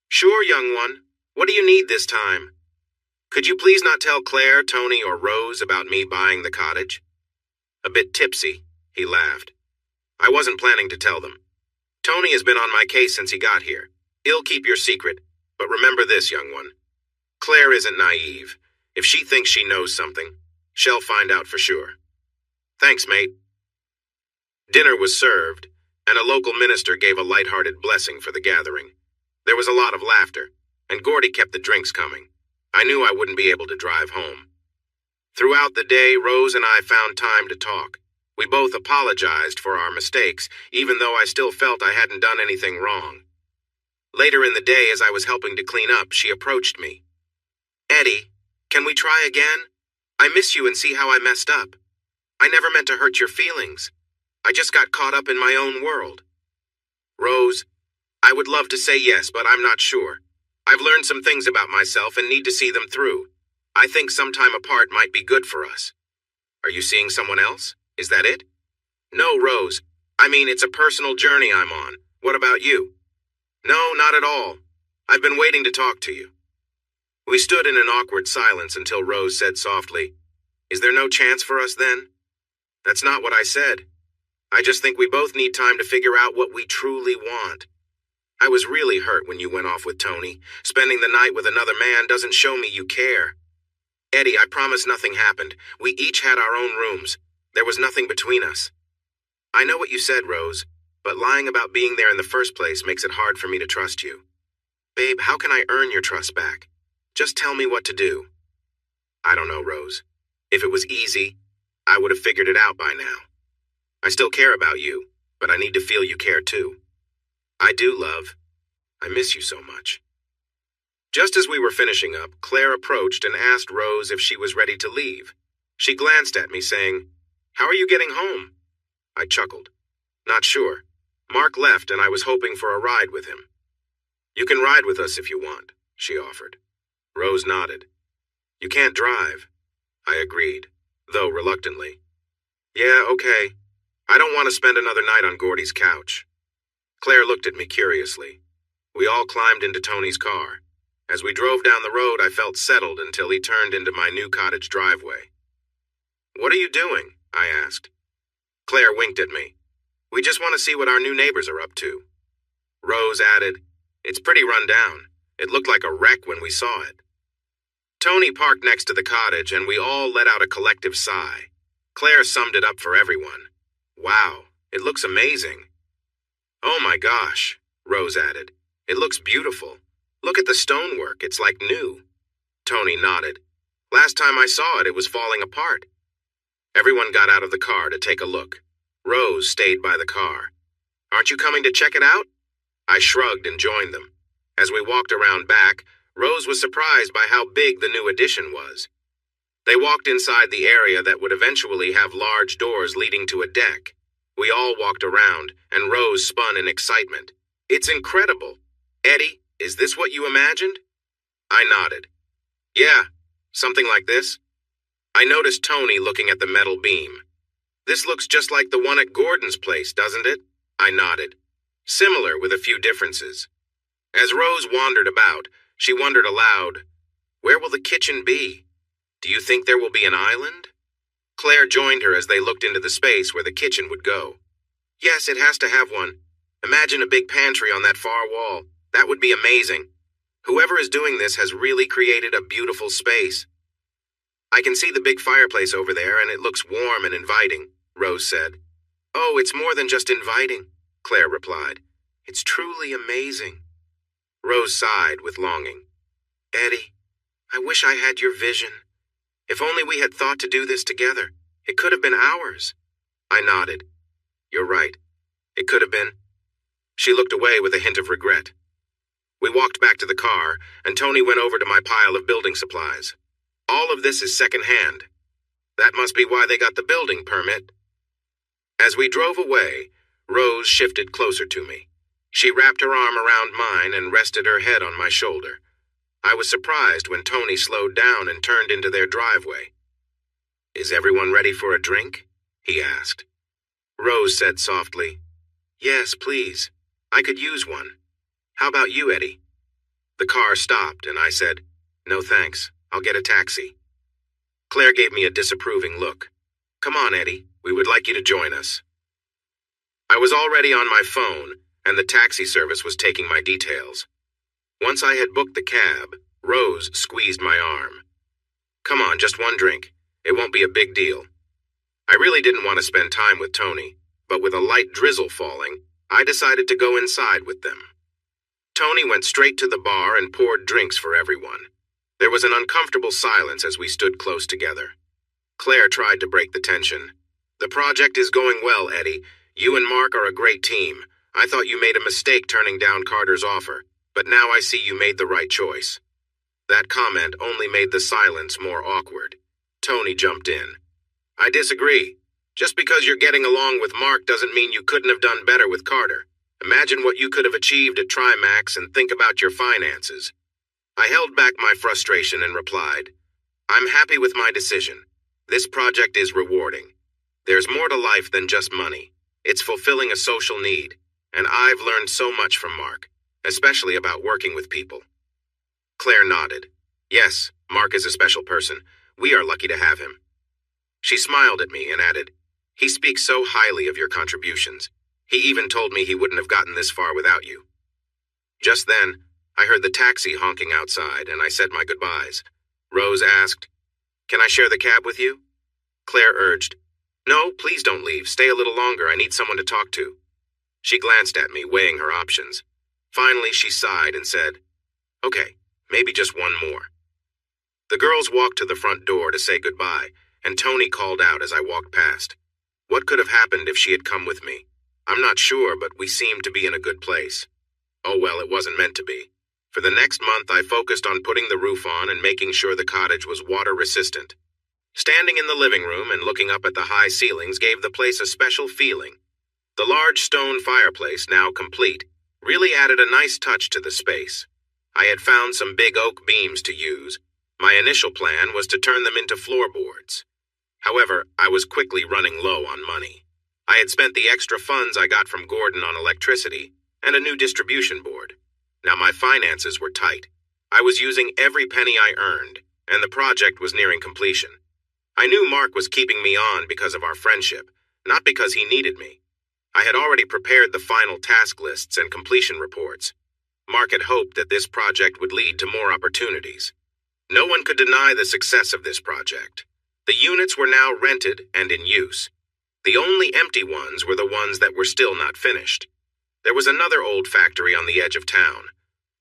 Sure, young one. What do you need this time? Could you please not tell Claire, Tony, or Rose about me buying the cottage? A bit tipsy, he laughed. I wasn't planning to tell them. Tony has been on my case since he got here. He'll keep your secret, but remember this, young one. Claire isn't naive. If she thinks she knows something, she'll find out for sure. Thanks, mate. Dinner was served, and a local minister gave a light-hearted blessing for the gathering. There was a lot of laughter, and Gordy kept the drinks coming. I knew I wouldn't be able to drive home. Throughout the day, Rose and I found time to talk. We both apologized for our mistakes, even though I still felt I hadn't done anything wrong. Later in the day, as I was helping to clean up, she approached me. Eddie, can we try again? I miss you and see how I messed up. I never meant to hurt your feelings. I just got caught up in my own world. Rose, I would love to say yes, but I'm not sure. I've learned some things about myself and need to see them through. I think some time apart might be good for us. Are you seeing someone else? Is that it? No, Rose. I mean, it's a personal journey I'm on. What about you? No, not at all. I've been waiting to talk to you. We stood in an awkward silence until Rose said softly, Is there no chance for us then? That's not what I said. I just think we both need time to figure out what we truly want. I was really hurt when you went off with Tony. Spending the night with another man doesn't show me you care. Eddie, I promise nothing happened. We each had our own rooms. There was nothing between us. I know what you said, Rose, but lying about being there in the first place makes it hard for me to trust you. Babe, how can I earn your trust back? Just tell me what to do. I don't know, Rose. If it was easy, I would have figured it out by now. I still care about you, but I need to feel you care too. I do, love. I miss you so much. Just as we were finishing up, Claire approached and asked Rose if she was ready to leave. She glanced at me, saying, How are you getting home? I chuckled. Not sure. Mark left and I was hoping for a ride with him. You can ride with us if you want, she offered. Rose nodded. You can't drive. I agreed, though reluctantly. Yeah, okay. I don't want to spend another night on Gordy's couch. Claire looked at me curiously. We all climbed into Tony's car. As we drove down the road, I felt settled until he turned into my new cottage driveway. What are you doing? I asked. Claire winked at me. We just want to see what our new neighbors are up to. Rose added, It's pretty run down. It looked like a wreck when we saw it. Tony parked next to the cottage and we all let out a collective sigh. Claire summed it up for everyone. Wow, it looks amazing. Oh my gosh, Rose added. It looks beautiful. Look at the stonework, it's like new. Tony nodded. Last time I saw it, it was falling apart. Everyone got out of the car to take a look. Rose stayed by the car. Aren't you coming to check it out? I shrugged and joined them. As we walked around back, Rose was surprised by how big the new addition was. They walked inside the area that would eventually have large doors leading to a deck. We all walked around, and Rose spun in excitement. It's incredible. Eddie, is this what you imagined? I nodded. Yeah, something like this. I noticed Tony looking at the metal beam. This looks just like the one at Gordon's place, doesn't it? I nodded. Similar with a few differences. As Rose wandered about, she wondered aloud, Where will the kitchen be? Do you think there will be an island? Claire joined her as they looked into the space where the kitchen would go. Yes, it has to have one. Imagine a big pantry on that far wall. That would be amazing. Whoever is doing this has really created a beautiful space. I can see the big fireplace over there, and it looks warm and inviting, Rose said. Oh, it's more than just inviting, Claire replied. It's truly amazing. Rose sighed with longing. Eddie, I wish I had your vision. If only we had thought to do this together. It could have been ours. I nodded. You're right. It could have been. She looked away with a hint of regret. We walked back to the car, and Tony went over to my pile of building supplies. All of this is second-hand. That must be why they got the building permit. As we drove away, Rose shifted closer to me. She wrapped her arm around mine and rested her head on my shoulder. I was surprised when Tony slowed down and turned into their driveway. Is everyone ready for a drink? He asked. Rose said softly, Yes, please. I could use one. How about you, Eddie? The car stopped, and I said, No thanks. I'll get a taxi. Claire gave me a disapproving look. Come on, Eddie. We would like you to join us. I was already on my phone, and the taxi service was taking my details. Once I had booked the cab, Rose squeezed my arm. Come on, just one drink. It won't be a big deal. I really didn't want to spend time with Tony, but with a light drizzle falling, I decided to go inside with them. Tony went straight to the bar and poured drinks for everyone. There was an uncomfortable silence as we stood close together. Claire tried to break the tension. The project is going well, Eddie. You and Mark are a great team. I thought you made a mistake turning down Carter's offer, but now I see you made the right choice. That comment only made the silence more awkward. Tony jumped in. I disagree. Just because you're getting along with Mark doesn't mean you couldn't have done better with Carter. Imagine what you could have achieved at Trimax and think about your finances. I held back my frustration and replied, I'm happy with my decision. This project is rewarding. There's more to life than just money. It's fulfilling a social need, and I've learned so much from Mark, especially about working with people. Claire nodded. Yes, Mark is a special person. We are lucky to have him. She smiled at me and added, He speaks so highly of your contributions. He even told me he wouldn't have gotten this far without you. Just then, I heard the taxi honking outside, and I said my goodbyes. Rose asked, Can I share the cab with you? Claire urged, No, please don't leave. Stay a little longer. I need someone to talk to. She glanced at me, weighing her options. Finally, she sighed and said, Okay, maybe just one more. The girls walked to the front door to say goodbye, and Tony called out as I walked past. What could have happened if she had come with me? I'm not sure, but we seemed to be in a good place. Oh well, it wasn't meant to be. For the next month, I focused on putting the roof on and making sure the cottage was water-resistant. Standing in the living room and looking up at the high ceilings gave the place a special feeling. The large stone fireplace, now complete, really added a nice touch to the space. I had found some big oak beams to use. My initial plan was to turn them into floorboards. However, I was quickly running low on money. I had spent the extra funds I got from Gordon on electricity and a new distribution board. Now my finances were tight. I was using every penny I earned, and the project was nearing completion. I knew Mark was keeping me on because of our friendship, not because he needed me. I had already prepared the final task lists and completion reports. Mark had hoped that this project would lead to more opportunities. No one could deny the success of this project. The units were now rented and in use. The only empty ones were the ones that were still not finished. There was another old factory on the edge of town.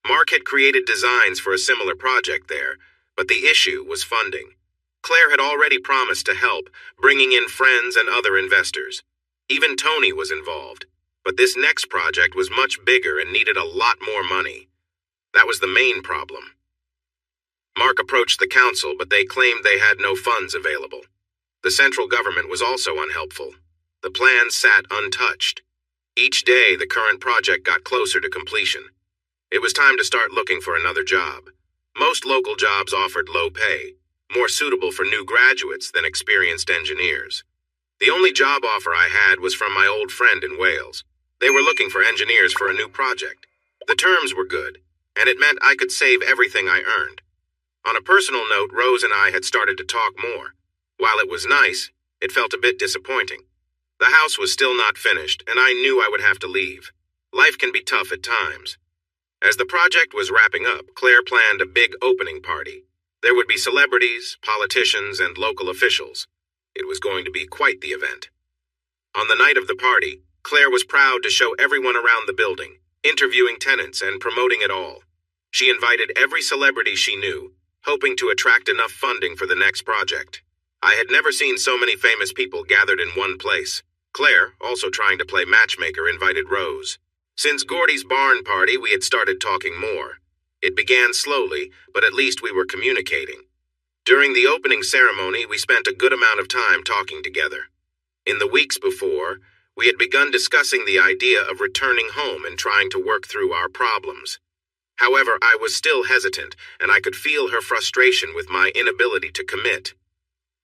Mark had created designs for a similar project there, but the issue was funding. Claire had already promised to help, bringing in friends and other investors. Even Tony was involved, but this next project was much bigger and needed a lot more money. That was the main problem. Mark approached the council, but they claimed they had no funds available. The central government was also unhelpful. The plan sat untouched. Each day, the current project got closer to completion. It was time to start looking for another job. Most local jobs offered low pay, more suitable for new graduates than experienced engineers. The only job offer I had was from my old friend in Wales. They were looking for engineers for a new project. The terms were good, and it meant I could save everything I earned. On a personal note, Rose and I had started to talk more. While it was nice, it felt a bit disappointing. The house was still not finished, and I knew I would have to leave. Life can be tough at times. As the project was wrapping up, Claire planned a big opening party. There would be celebrities, politicians, and local officials. It was going to be quite the event. On the night of the party, Claire was proud to show everyone around the building, interviewing tenants and promoting it all. She invited every celebrity she knew, hoping to attract enough funding for the next project. I had never seen so many famous people gathered in one place. Claire, also trying to play matchmaker, invited Rose. Since Gordy's barn party, we had started talking more. It began slowly, but at least we were communicating. During the opening ceremony, we spent a good amount of time talking together. In the weeks before, we had begun discussing the idea of returning home and trying to work through our problems. However, I was still hesitant, and I could feel her frustration with my inability to commit.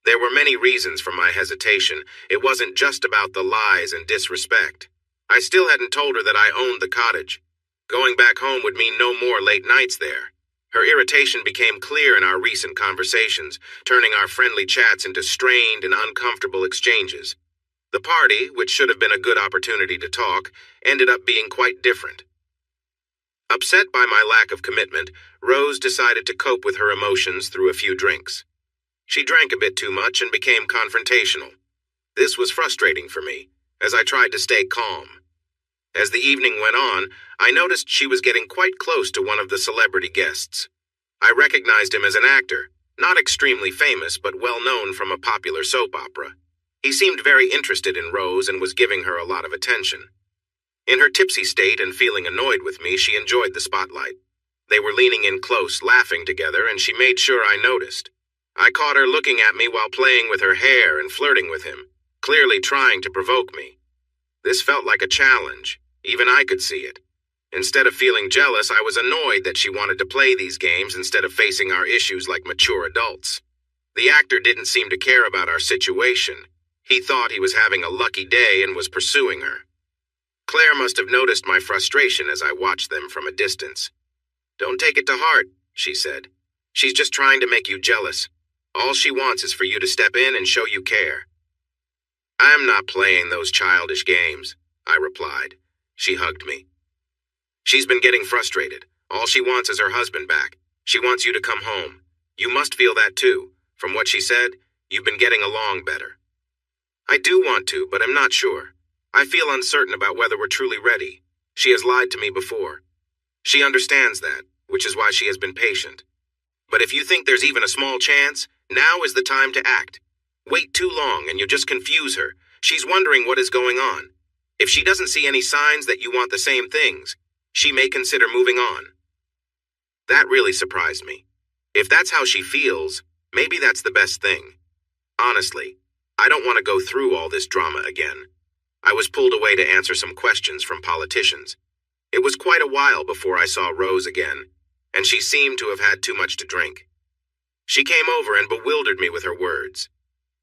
There were many reasons for my hesitation. It wasn't just about the lies and disrespect. I still hadn't told her that I owned the cottage. Going back home would mean no more late nights there. Her irritation became clear in our recent conversations, turning our friendly chats into strained and uncomfortable exchanges. The party, which should have been a good opportunity to talk, ended up being quite different. Upset by my lack of commitment, Rose decided to cope with her emotions through a few drinks. She drank a bit too much and became confrontational. This was frustrating for me, as I tried to stay calm. As the evening went on, I noticed she was getting quite close to one of the celebrity guests. I recognized him as an actor, not extremely famous but well known from a popular soap opera. He seemed very interested in Rose and was giving her a lot of attention. In her tipsy state and feeling annoyed with me, she enjoyed the spotlight. They were leaning in close, laughing together, and she made sure I noticed. I caught her looking at me while playing with her hair and flirting with him, clearly trying to provoke me. This felt like a challenge. Even I could see it. Instead of feeling jealous, I was annoyed that she wanted to play these games instead of facing our issues like mature adults. The actor didn't seem to care about our situation. He thought he was having a lucky day and was pursuing her. Claire must have noticed my frustration as I watched them from a distance. "Don't take it to heart," she said. "She's just trying to make you jealous. All she wants is for you to step in and show you care." "I'm not playing those childish games," I replied. She hugged me. "She's been getting frustrated. All she wants is her husband back. She wants you to come home. You must feel that too. From what she said, you've been getting along better." "I do want to, but I'm not sure. I feel uncertain about whether we're truly ready. She has lied to me before. She understands that, which is why she has been patient. But if you think there's even a small chance, now is the time to act. Wait too long and you'll just confuse her. She's wondering what is going on. If she doesn't see any signs that you want the same things, she may consider moving on." That really surprised me. If that's how she feels, maybe that's the best thing. Honestly, I don't want to go through all this drama again. I was pulled away to answer some questions from politicians. It was quite a while before I saw Rose again, and she seemed to have had too much to drink. She came over and bewildered me with her words.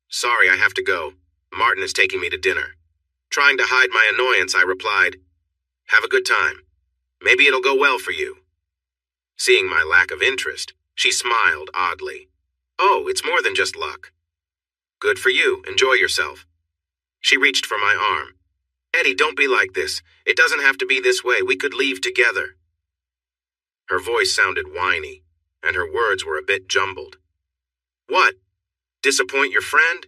"Sorry, I have to go. Martin is taking me to dinner." Trying to hide my annoyance, I replied, "Have a good time. Maybe it'll go well for you." Seeing my lack of interest, she smiled oddly. "Oh, it's more than just luck." "Good for you. Enjoy yourself." She reached for my arm. "Eddie, don't be like this. It doesn't have to be this way. We could leave together." Her voice sounded whiny, and her words were a bit jumbled. "What? Disappoint your friend?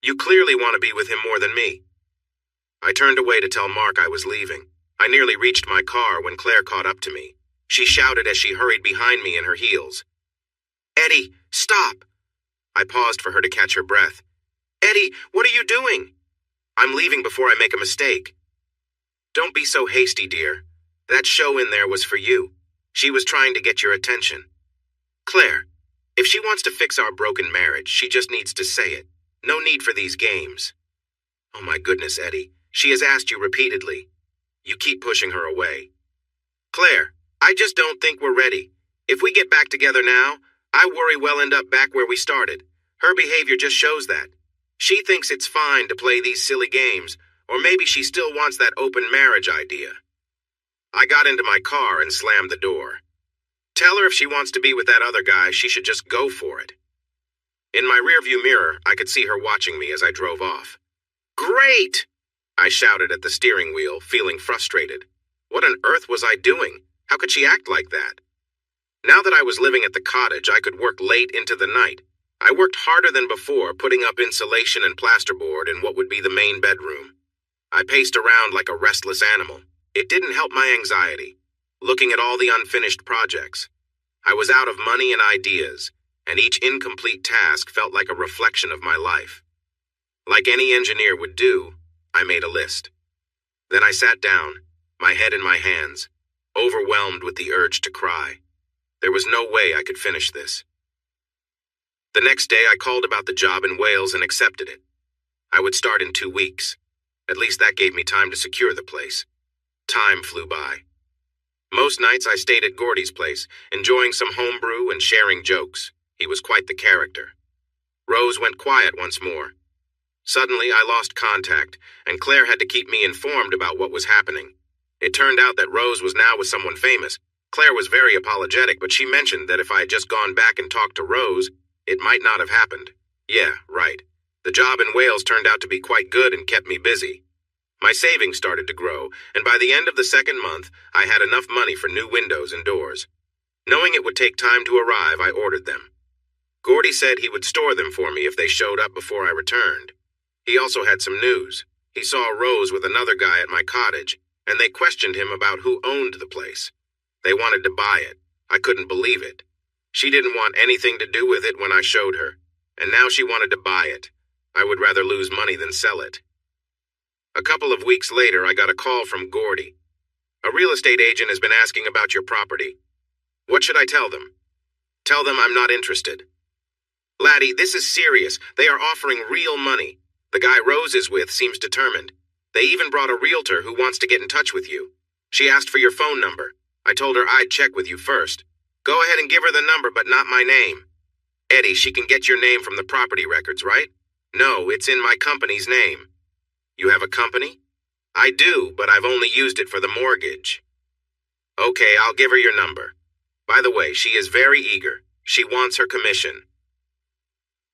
You clearly want to be with him more than me." I turned away to tell Mark I was leaving. I nearly reached my car when Claire caught up to me. She shouted as she hurried behind me in her heels. "Eddie, stop!" I paused for her to catch her breath. "Eddie, what are you doing?" "I'm leaving before I make a mistake." "Don't be so hasty, dear. That show in there was for you. She was trying to get your attention." "Claire, if she wants to fix our broken marriage, she just needs to say it. No need for these games." "Oh my goodness, Eddie. She has asked you repeatedly." You keep pushing her away. "Claire, I just don't think we're ready. If we get back together now, I worry we'll end up back where we started. Her behavior just shows that. She thinks it's fine to play these silly games, or maybe she still wants that open marriage idea." I got into my car and slammed the door. "Tell her if she wants to be with that other guy, she should just go for it." In my rearview mirror, I could see her watching me as I drove off. "Great!" I shouted at the steering wheel, feeling frustrated. What on earth was I doing? How could she act like that? Now that I was living at the cottage, I could work late into the night. I worked harder than before, putting up insulation and plasterboard in what would be the main bedroom. I paced around like a restless animal. It didn't help my anxiety, looking at all the unfinished projects. I was out of money and ideas, and each incomplete task felt like a reflection of my life. Like any engineer would do, I made a list. Then I sat down, my head in my hands, overwhelmed with the urge to cry. There was no way I could finish this. The next day, I called about the job in Wales and accepted it. I would start in 2 weeks. At least that gave me time to secure the place. Time flew by. Most nights I stayed at Gordy's place, enjoying some homebrew and sharing jokes. He was quite the character. Rose went quiet once more. Suddenly, I lost contact, and Claire had to keep me informed about what was happening. It turned out that Rose was now with someone famous. Claire was very apologetic, but she mentioned that if I had just gone back and talked to Rose, it might not have happened. Yeah, right. The job in Wales turned out to be quite good and kept me busy. My savings started to grow, and by the end of the second month, I had enough money for new windows and doors. Knowing it would take time to arrive, I ordered them. Gordy said he would store them for me if they showed up before I returned. He also had some news. He saw Rose with another guy at my cottage, and they questioned him about who owned the place. They wanted to buy it. I couldn't believe it. She didn't want anything to do with it when I showed her, and now she wanted to buy it. I would rather lose money than sell it. A couple of weeks later, I got a call from Gordy. A real estate agent has been asking about your property. What should I tell them? Tell them I'm not interested. Laddie, this is serious. They are offering real money. The guy Rose is with seems determined. They even brought a realtor who wants to get in touch with you. She asked for your phone number. I told her I'd check with you first. Go ahead and give her the number, but not my name. Eddie, she can get your name from the property records, right? No, it's in my company's name. You have a company? I do, but I've only used it for the mortgage. Okay, I'll give her your number. By the way, she is very eager. She wants her commission.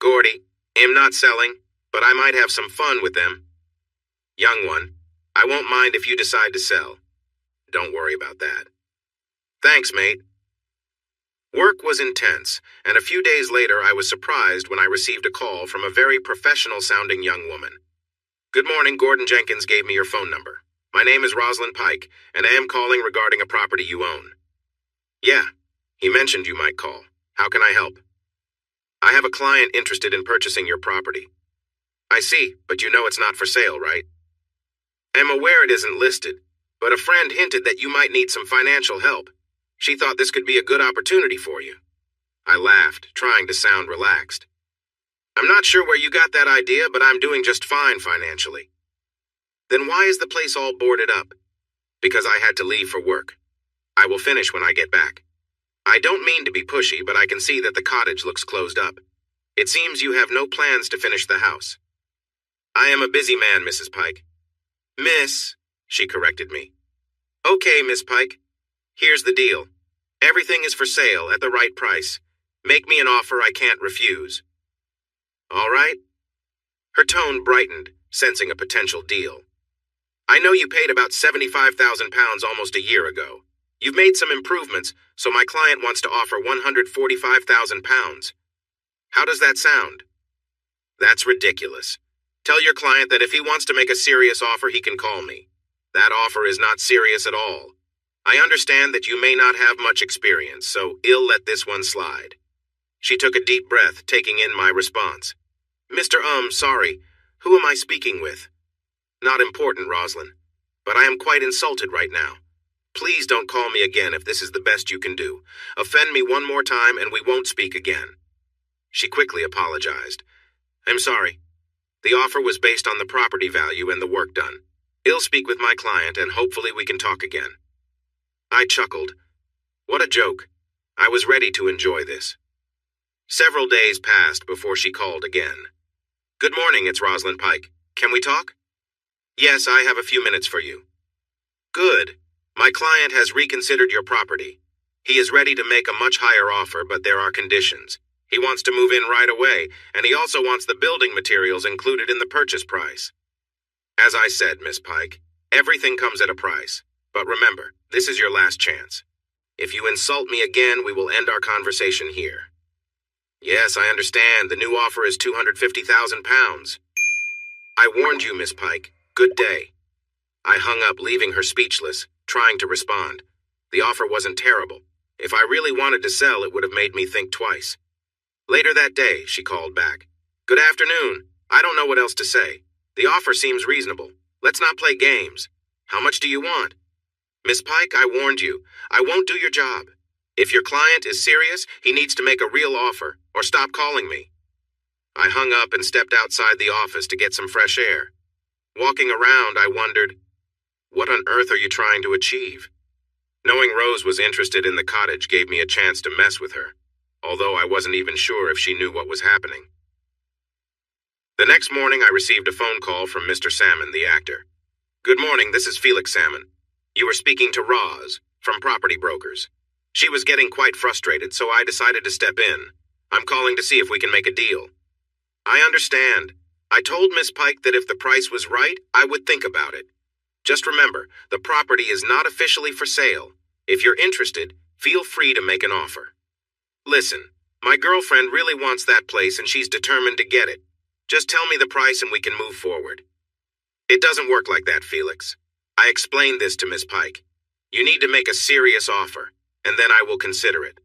Gordy, I'm not selling, but I might have some fun with them. Young one, I won't mind if you decide to sell. Don't worry about that. Thanks, mate. Work was intense, and a few days later I was surprised when I received a call from a very professional-sounding young woman. Good morning, Gordon Jenkins gave me your phone number. My name is Rosalind Pike, and I am calling regarding a property you own. Yeah, he mentioned you might call. How can I help? I have a client interested in purchasing your property. I see, but you know it's not for sale, right? I'm aware it isn't listed, but a friend hinted that you might need some financial help. She thought this could be a good opportunity for you. I laughed, trying to sound relaxed. I'm not sure where you got that idea, but I'm doing just fine financially. Then why is the place all boarded up? Because I had to leave for work. I will finish when I get back. I don't mean to be pushy, but I can see that the cottage looks closed up. It seems you have no plans to finish the house. I am a busy man, Mrs. Pike. Miss, she corrected me. Okay, Miss Pike. Here's the deal. Everything is for sale at the right price. Make me an offer I can't refuse. All right? Her tone brightened, sensing a potential deal. I know you paid about £75,000 almost a year ago. You've made some improvements, so my client wants to offer £145,000. How does that sound? That's ridiculous. Tell your client that if he wants to make a serious offer, he can call me. That offer is not serious at all. I understand that you may not have much experience, so I'll let this one slide. She took a deep breath, taking in my response. Mr. Sorry. Who am I speaking with? Not important, Rosalind, but I am quite insulted right now. Please don't call me again if this is the best you can do. Offend me one more time and we won't speak again. She quickly apologized. I'm sorry. The offer was based on the property value and the work done. I'll speak with my client and hopefully we can talk again. I chuckled. What a joke. I was ready to enjoy this. Several days passed before she called again. Good morning, it's Rosalind Pike. Can we talk? Yes, I have a few minutes for you. Good. My client has reconsidered your property. He is ready to make a much higher offer, but there are conditions. He wants to move in right away, and he also wants the building materials included in the purchase price. As I said, Miss Pike, everything comes at a price. But remember, this is your last chance. If you insult me again, we will end our conversation here. Yes, I understand. The new offer is £250,000. I warned you, Miss Pike. Good day. I hung up, leaving her speechless, trying to respond. The offer wasn't terrible. If I really wanted to sell, it would have made me think twice. Later that day, she called back. Good afternoon. I don't know what else to say. The offer seems reasonable. Let's not play games. How much do you want? Miss Pike, I warned you. I won't do your job. If your client is serious, he needs to make a real offer, or stop calling me. I hung up and stepped outside the office to get some fresh air. Walking around, I wondered, what on earth are you trying to achieve? Knowing Rose was interested in the cottage gave me a chance to mess with her, although I wasn't even sure if she knew what was happening. The next morning, I received a phone call from Mr. Salmon, the actor. Good morning, this is Felix Salmon. You were speaking to Roz, from Property Brokers. She was getting quite frustrated, so I decided to step in. I'm calling to see if we can make a deal. I understand. I told Miss Pike that if the price was right, I would think about it. Just remember, the property is not officially for sale. If you're interested, feel free to make an offer. Listen, my girlfriend really wants that place and she's determined to get it. Just tell me the price and we can move forward. It doesn't work like that, Felix. I explained this to Miss Pike. You need to make a serious offer, and then I will consider it.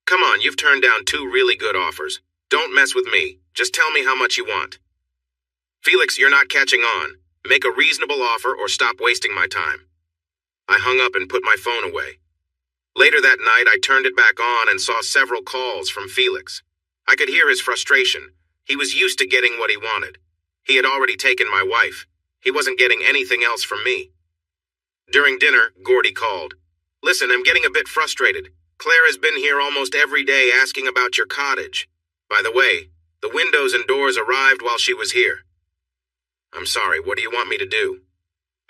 Come on, you've turned down 2 really good offers. Don't mess with me. Just tell me how much you want. Felix, you're not catching on. Make a reasonable offer or stop wasting my time. I hung up and put my phone away. Later that night, I turned it back on and saw several calls from Felix. I could hear his frustration. He was used to getting what he wanted. He had already taken my wife. He wasn't getting anything else from me. During dinner, Gordy called. Listen, I'm getting a bit frustrated. Claire has been here almost every day asking about your cottage. By the way, the windows and doors arrived while she was here. I'm sorry, what do you want me to do?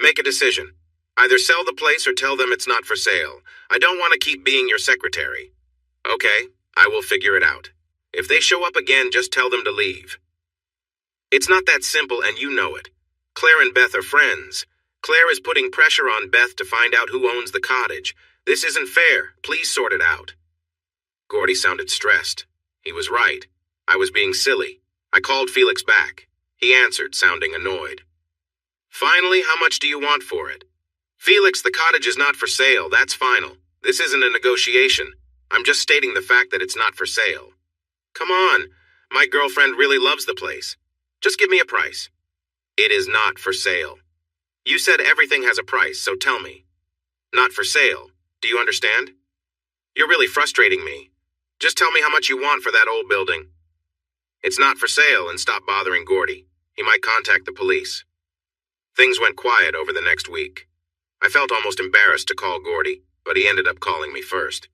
Make a decision. Either sell the place or tell them it's not for sale. I don't want to keep being your secretary. Okay, I will figure it out. If they show up again, just tell them to leave. It's not that simple, and you know it. Claire and Beth are friends. Claire is putting pressure on Beth to find out who owns the cottage. This isn't fair. Please sort it out. Gordy sounded stressed. He was right. I was being silly. I called Felix back. He answered, sounding annoyed. Finally, how much do you want for it? Felix, the cottage is not for sale. That's final. This isn't a negotiation. I'm just stating the fact that it's not for sale. Come on. My girlfriend really loves the place. Just give me a price. It is not for sale. You said everything has a price, so tell me. Not for sale. Do you understand? You're really frustrating me. Just tell me how much you want for that old building. It's not for sale, and stop bothering Gordy. He might contact the police. Things went quiet over the next week. I felt almost embarrassed to call Gordy, but he ended up calling me first.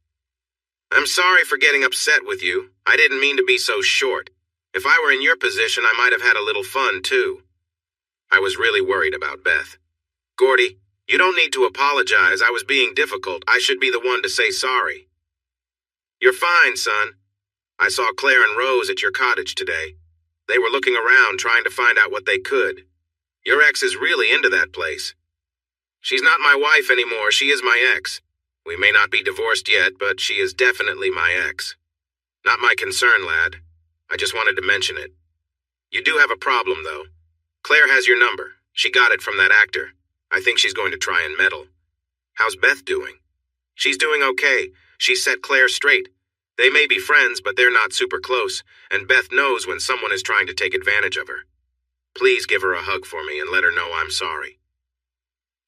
I'm sorry for getting upset with you. I didn't mean to be so short. If I were in your position, I might have had a little fun, too. I was really worried about Beth. Gordy, you don't need to apologize. I was being difficult. I should be the one to say sorry. You're fine, son. I saw Claire and Rose at your cottage today. They were looking around trying to find out what they could. Your ex is really into that place. She's not my wife anymore. She is my ex. We may not be divorced yet, but she is definitely my ex. Not my concern, lad. I just wanted to mention it. You do have a problem, though. Claire has your number. She got it from that actor. I think she's going to try and meddle. How's Beth doing? She's doing okay. She set Claire straight. They may be friends, but they're not super close, and Beth knows when someone is trying to take advantage of her. Please give her a hug for me and let her know I'm sorry.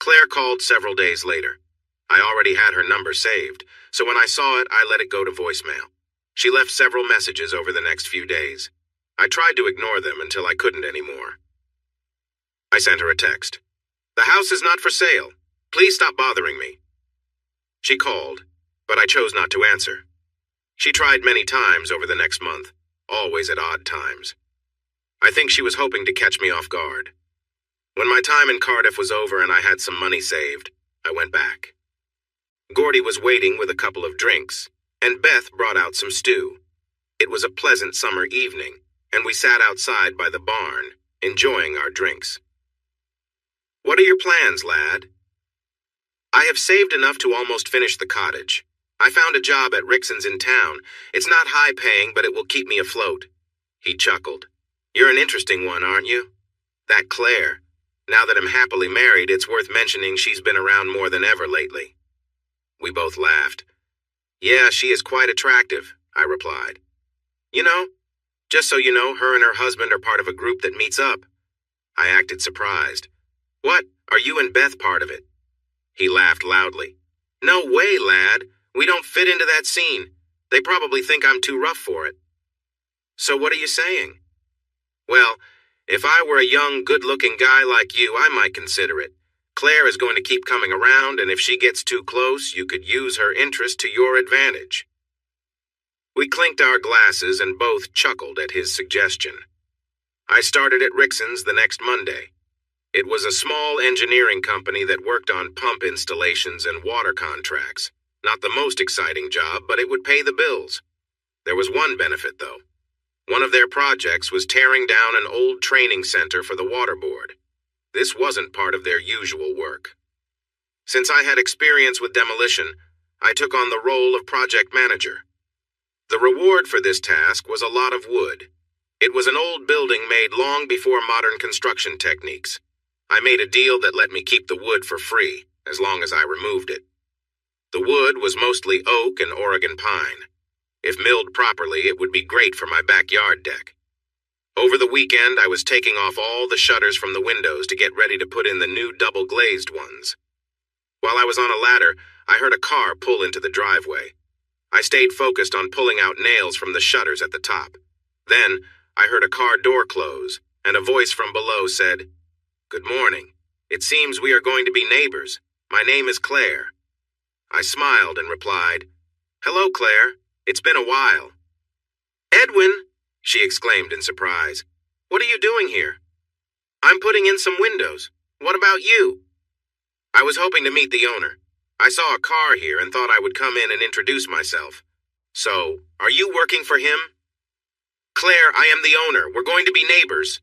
Claire called several days later. I already had her number saved, so when I saw it, I let it go to voicemail. She left several messages over the next few days. I tried to ignore them until I couldn't anymore. I sent her a text. The house is not for sale. Please stop bothering me. She called, but I chose not to answer. She tried many times over the next month, always at odd times. I think she was hoping to catch me off guard. When my time in Cardiff was over and I had some money saved, I went back. Gordy was waiting with a couple of drinks, and Beth brought out some stew. It was a pleasant summer evening, and we sat outside by the barn, enjoying our drinks. What are your plans, lad? I have saved enough to almost finish the cottage. I found a job at Rixon's in town. It's not high paying, but it will keep me afloat. He chuckled. You're an interesting one, aren't you? That Claire. Now that I'm happily married, it's worth mentioning she's been around more than ever lately. We both laughed. Yeah, she is quite attractive, I replied. You know, just so you know, her and her husband are part of a group that meets up. I acted surprised. What? Are you and Beth part of it? He laughed loudly. No way, lad. We don't fit into that scene. They probably think I'm too rough for it. So what are you saying? Well, if I were a young, good-looking guy like you, I might consider it. Claire is going to keep coming around, and if she gets too close, you could use her interest to your advantage. We clinked our glasses and both chuckled at his suggestion. I started at Rixon's the next Monday. It was a small engineering company that worked on pump installations and water contracts. Not the most exciting job, but it would pay the bills. There was one benefit, though. One of their projects was tearing down an old training center for the water board. This wasn't part of their usual work. Since I had experience with demolition, I took on the role of project manager. The reward for this task was a lot of wood. It was an old building made long before modern construction techniques. I made a deal that let me keep the wood for free, as long as I removed it. The wood was mostly oak and Oregon pine. If milled properly, it would be great for my backyard deck. Over the weekend, I was taking off all the shutters from the windows to get ready to put in the new double-glazed ones. While I was on a ladder, I heard a car pull into the driveway. I stayed focused on pulling out nails from the shutters at the top. Then, I heard a car door close, and a voice from below said, "Good morning. It seems we are going to be neighbors. My name is Claire." I smiled and replied, "Hello, Claire. It's been a while." "Edwin," she exclaimed in surprise. "What are you doing here?" "I'm putting in some windows. What about you?" "I was hoping to meet the owner. I saw a car here and thought I would come in and introduce myself. So, are you working for him?" "Claire, I am the owner. We're going to be neighbors."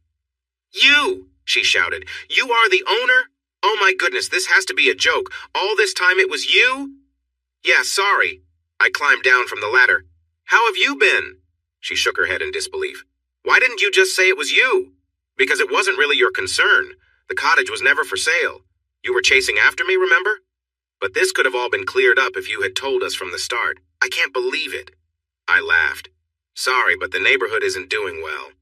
"You!" she shouted. "You are the owner? Oh my goodness, this has to be a joke. All this time it was you?" "Yeah, sorry." I climbed down from the ladder. "How have you been?" She shook her head in disbelief. "Why didn't you just say it was you?" "Because it wasn't really your concern. The cottage was never for sale. You were chasing after me, remember? But this could have all been cleared up if you had told us from the start. I can't believe it." I laughed. "Sorry, but the neighborhood isn't doing well."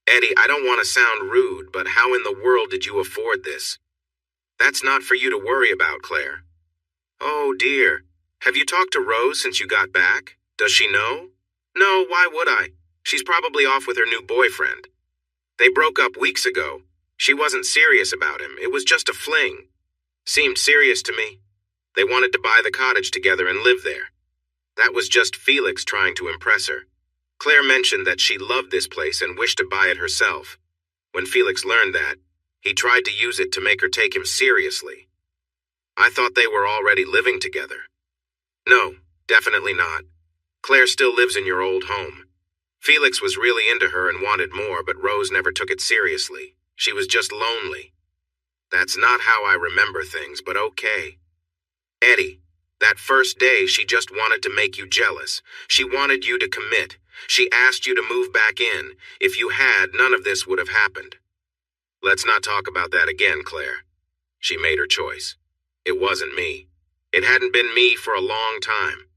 "Eddie, I don't want to sound rude, but how in the world did you afford this?" "That's not for you to worry about, Claire." "Oh, dear. Have you talked to Rose since you got back? Does she know?" "No, why would I? She's probably off with her new boyfriend. They broke up weeks ago. She wasn't serious about him. It was just a fling. Seemed serious to me. They wanted to buy the cottage together and live there. That was just Felix trying to impress her. Claire mentioned that she loved this place and wished to buy it herself. When Felix learned that, he tried to use it to make her take him seriously. I thought they were already living together." "No, definitely not. Claire still lives in your old home. Felix was really into her and wanted more, but Rose never took it seriously. She was just lonely. That's not how I remember things, but okay. Eddie, that first day she just wanted to make you jealous. She wanted you to commit. She asked you to move back in. If you had, none of this would have happened." "Let's not talk about that again, Claire." She made her choice. It wasn't me. It hadn't been me for a long time.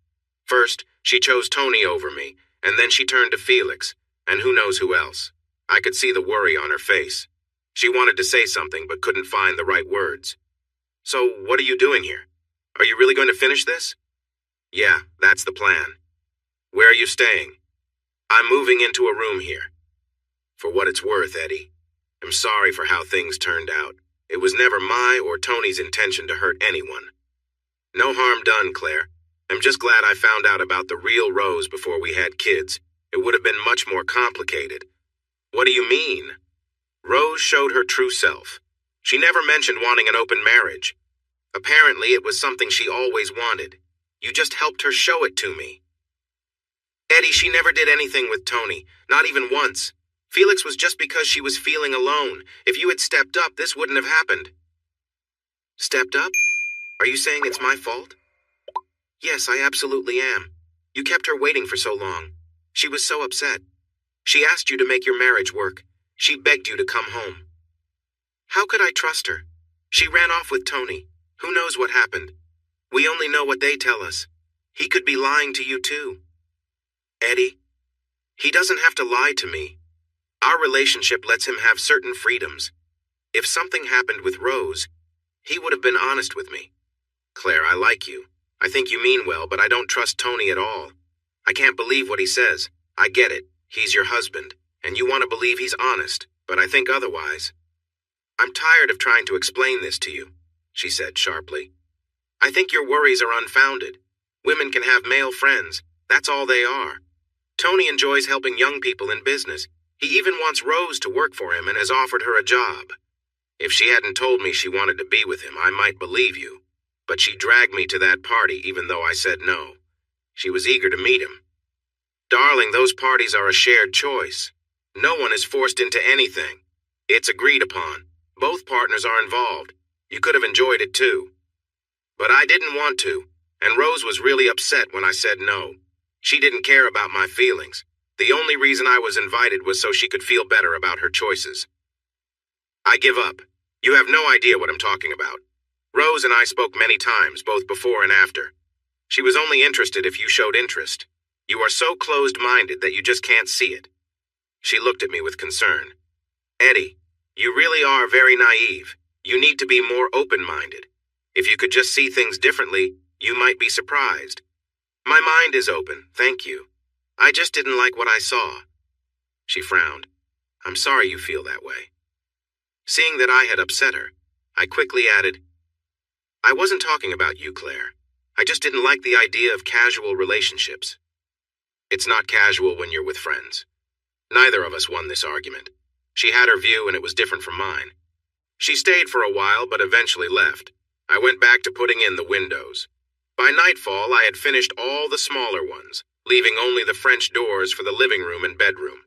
First, she chose Tony over me, and then she turned to Felix, and who knows who else. I could see the worry on her face. She wanted to say something, but couldn't find the right words. "So, what are you doing here? Are you really going to finish this?" "Yeah, that's the plan." "Where are you staying?" "I'm moving into a room here." "For what it's worth, Eddie, I'm sorry for how things turned out. It was never my or Tony's intention to hurt anyone." "No harm done, Claire. I'm just glad I found out about the real Rose before we had kids. It would have been much more complicated." "What do you mean?" "Rose showed her true self. She never mentioned wanting an open marriage. Apparently, it was something she always wanted. You just helped her show it to me." "Eddie, she never did anything with Tony, not even once. Felix was just because she was feeling alone. If you had stepped up, this wouldn't have happened." "Stepped up? Are you saying it's my fault?" Yes, I absolutely am. You kept her waiting for so long. She was so upset. She asked you to make your marriage work. She begged you to come home. How could I trust her? She ran off with Tony. Who knows what happened? We only know what they tell us. He could be lying to you too. Eddie, he doesn't have to lie to me. Our relationship lets him have certain freedoms. If something happened with Rose, he would have been honest with me. Claire, I like you. I think you mean well, but I don't trust Tony at all. I can't believe what he says. I get it. He's your husband, and you want to believe he's honest, but I think otherwise. I'm tired of trying to explain this to you, she said sharply. I think your worries are unfounded. Women can have male friends. That's all they are. Tony enjoys helping young people in business. He even wants Rose to work for him and has offered her a job. If she hadn't told me she wanted to be with him, I might believe you. But she dragged me to that party even though I said no. She was eager to meet him. Darling, those parties are a shared choice. No one is forced into anything. It's agreed upon. Both partners are involved. You could have enjoyed it too. But I didn't want to, and Rose was really upset when I said no. She didn't care about my feelings. The only reason I was invited was so she could feel better about her choices. I give up. You have no idea what I'm talking about. Rose and I spoke many times, both before and after. She was only interested if you showed interest. You are so closed-minded that you just can't see it. She looked at me with concern. Eddie, you really are very naive. You need to be more open-minded. If you could just see things differently, you might be surprised. My mind is open, thank you. I just didn't like what I saw. She frowned. I'm sorry you feel that way. Seeing that I had upset her, I quickly added, I wasn't talking about you, Claire. I just didn't like the idea of casual relationships. It's not casual when you're with friends. Neither of us won this argument. She had her view and it was different from mine. She stayed for a while but eventually left. I went back to putting in the windows. By nightfall, I had finished all the smaller ones, leaving only the French doors for the living room and bedroom.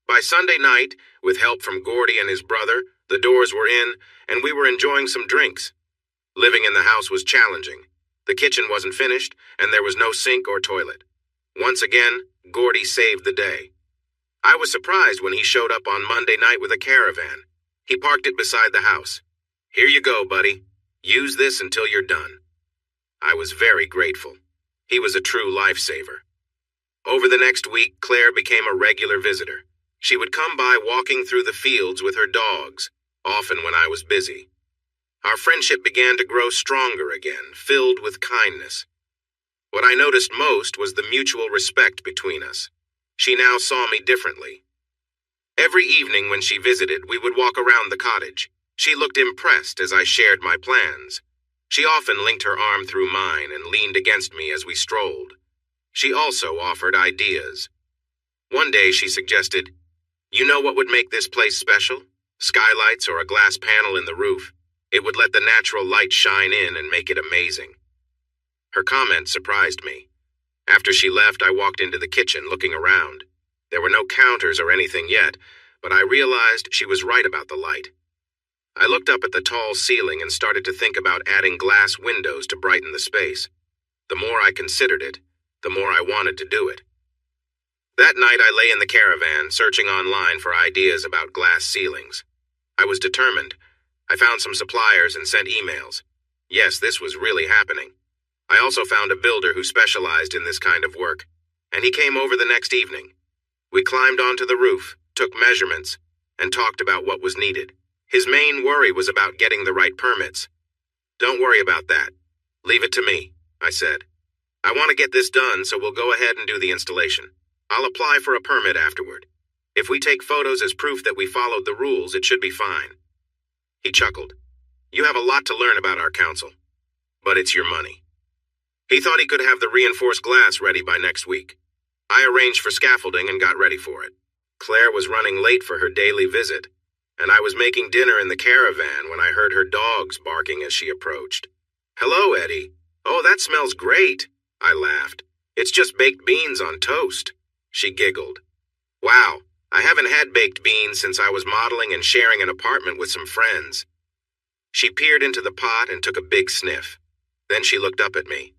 By Sunday night, with help from Gordy and his brother, the doors were in, and we were enjoying some drinks. Living in the house was challenging. The kitchen wasn't finished, and there was no sink or toilet. Once again, Gordy saved the day. I was surprised when he showed up on Monday night with a caravan. He parked it beside the house. Here you go, buddy. Use this until you're done. I was very grateful. He was a true lifesaver. Over the next week, Claire became a regular visitor. She would come by walking through the fields with her dogs, often when I was busy. Our friendship began to grow stronger again, filled with kindness. What I noticed most was the mutual respect between us. She now saw me differently. Every evening when she visited, we would walk around the cottage. She looked impressed as I shared my plans. She often linked her arm through mine and leaned against me as we strolled. She also offered ideas. One day she suggested, you know what would make this place special? Skylights or a glass panel in the roof. It would let the natural light shine in and make it amazing. Her comment surprised me. After she left, I walked into the kitchen looking around. There were no counters or anything yet, but I realized she was right about the light. I looked up at the tall ceiling and started to think about adding glass windows to brighten the space. The more I considered it, the more I wanted to do it. That night I lay in the caravan, searching online for ideas about glass ceilings. I was determined. I found some suppliers and sent emails. Yes, this was really happening. I also found a builder who specialized in this kind of work, and he came over the next evening. We climbed onto the roof, took measurements, and talked about what was needed. His main worry was about getting the right permits. Don't worry about that. Leave it to me, I said. I want to get this done, so we'll go ahead and do the installation. I'll apply for a permit afterward. If we take photos as proof that we followed the rules, it should be fine. He chuckled. You have a lot to learn about our council, but it's your money. He thought he could have the reinforced glass ready by next week. I arranged for scaffolding and got ready for it. Claire was running late for her daily visit, and I was making dinner in the caravan when I heard her dogs barking as she approached. Hello, Eddie. Oh, that smells great, I laughed. It's just baked beans on toast. She giggled. Wow, I haven't had baked beans since I was modeling and sharing an apartment with some friends. She peered into the pot and took a big sniff. Then she looked up at me.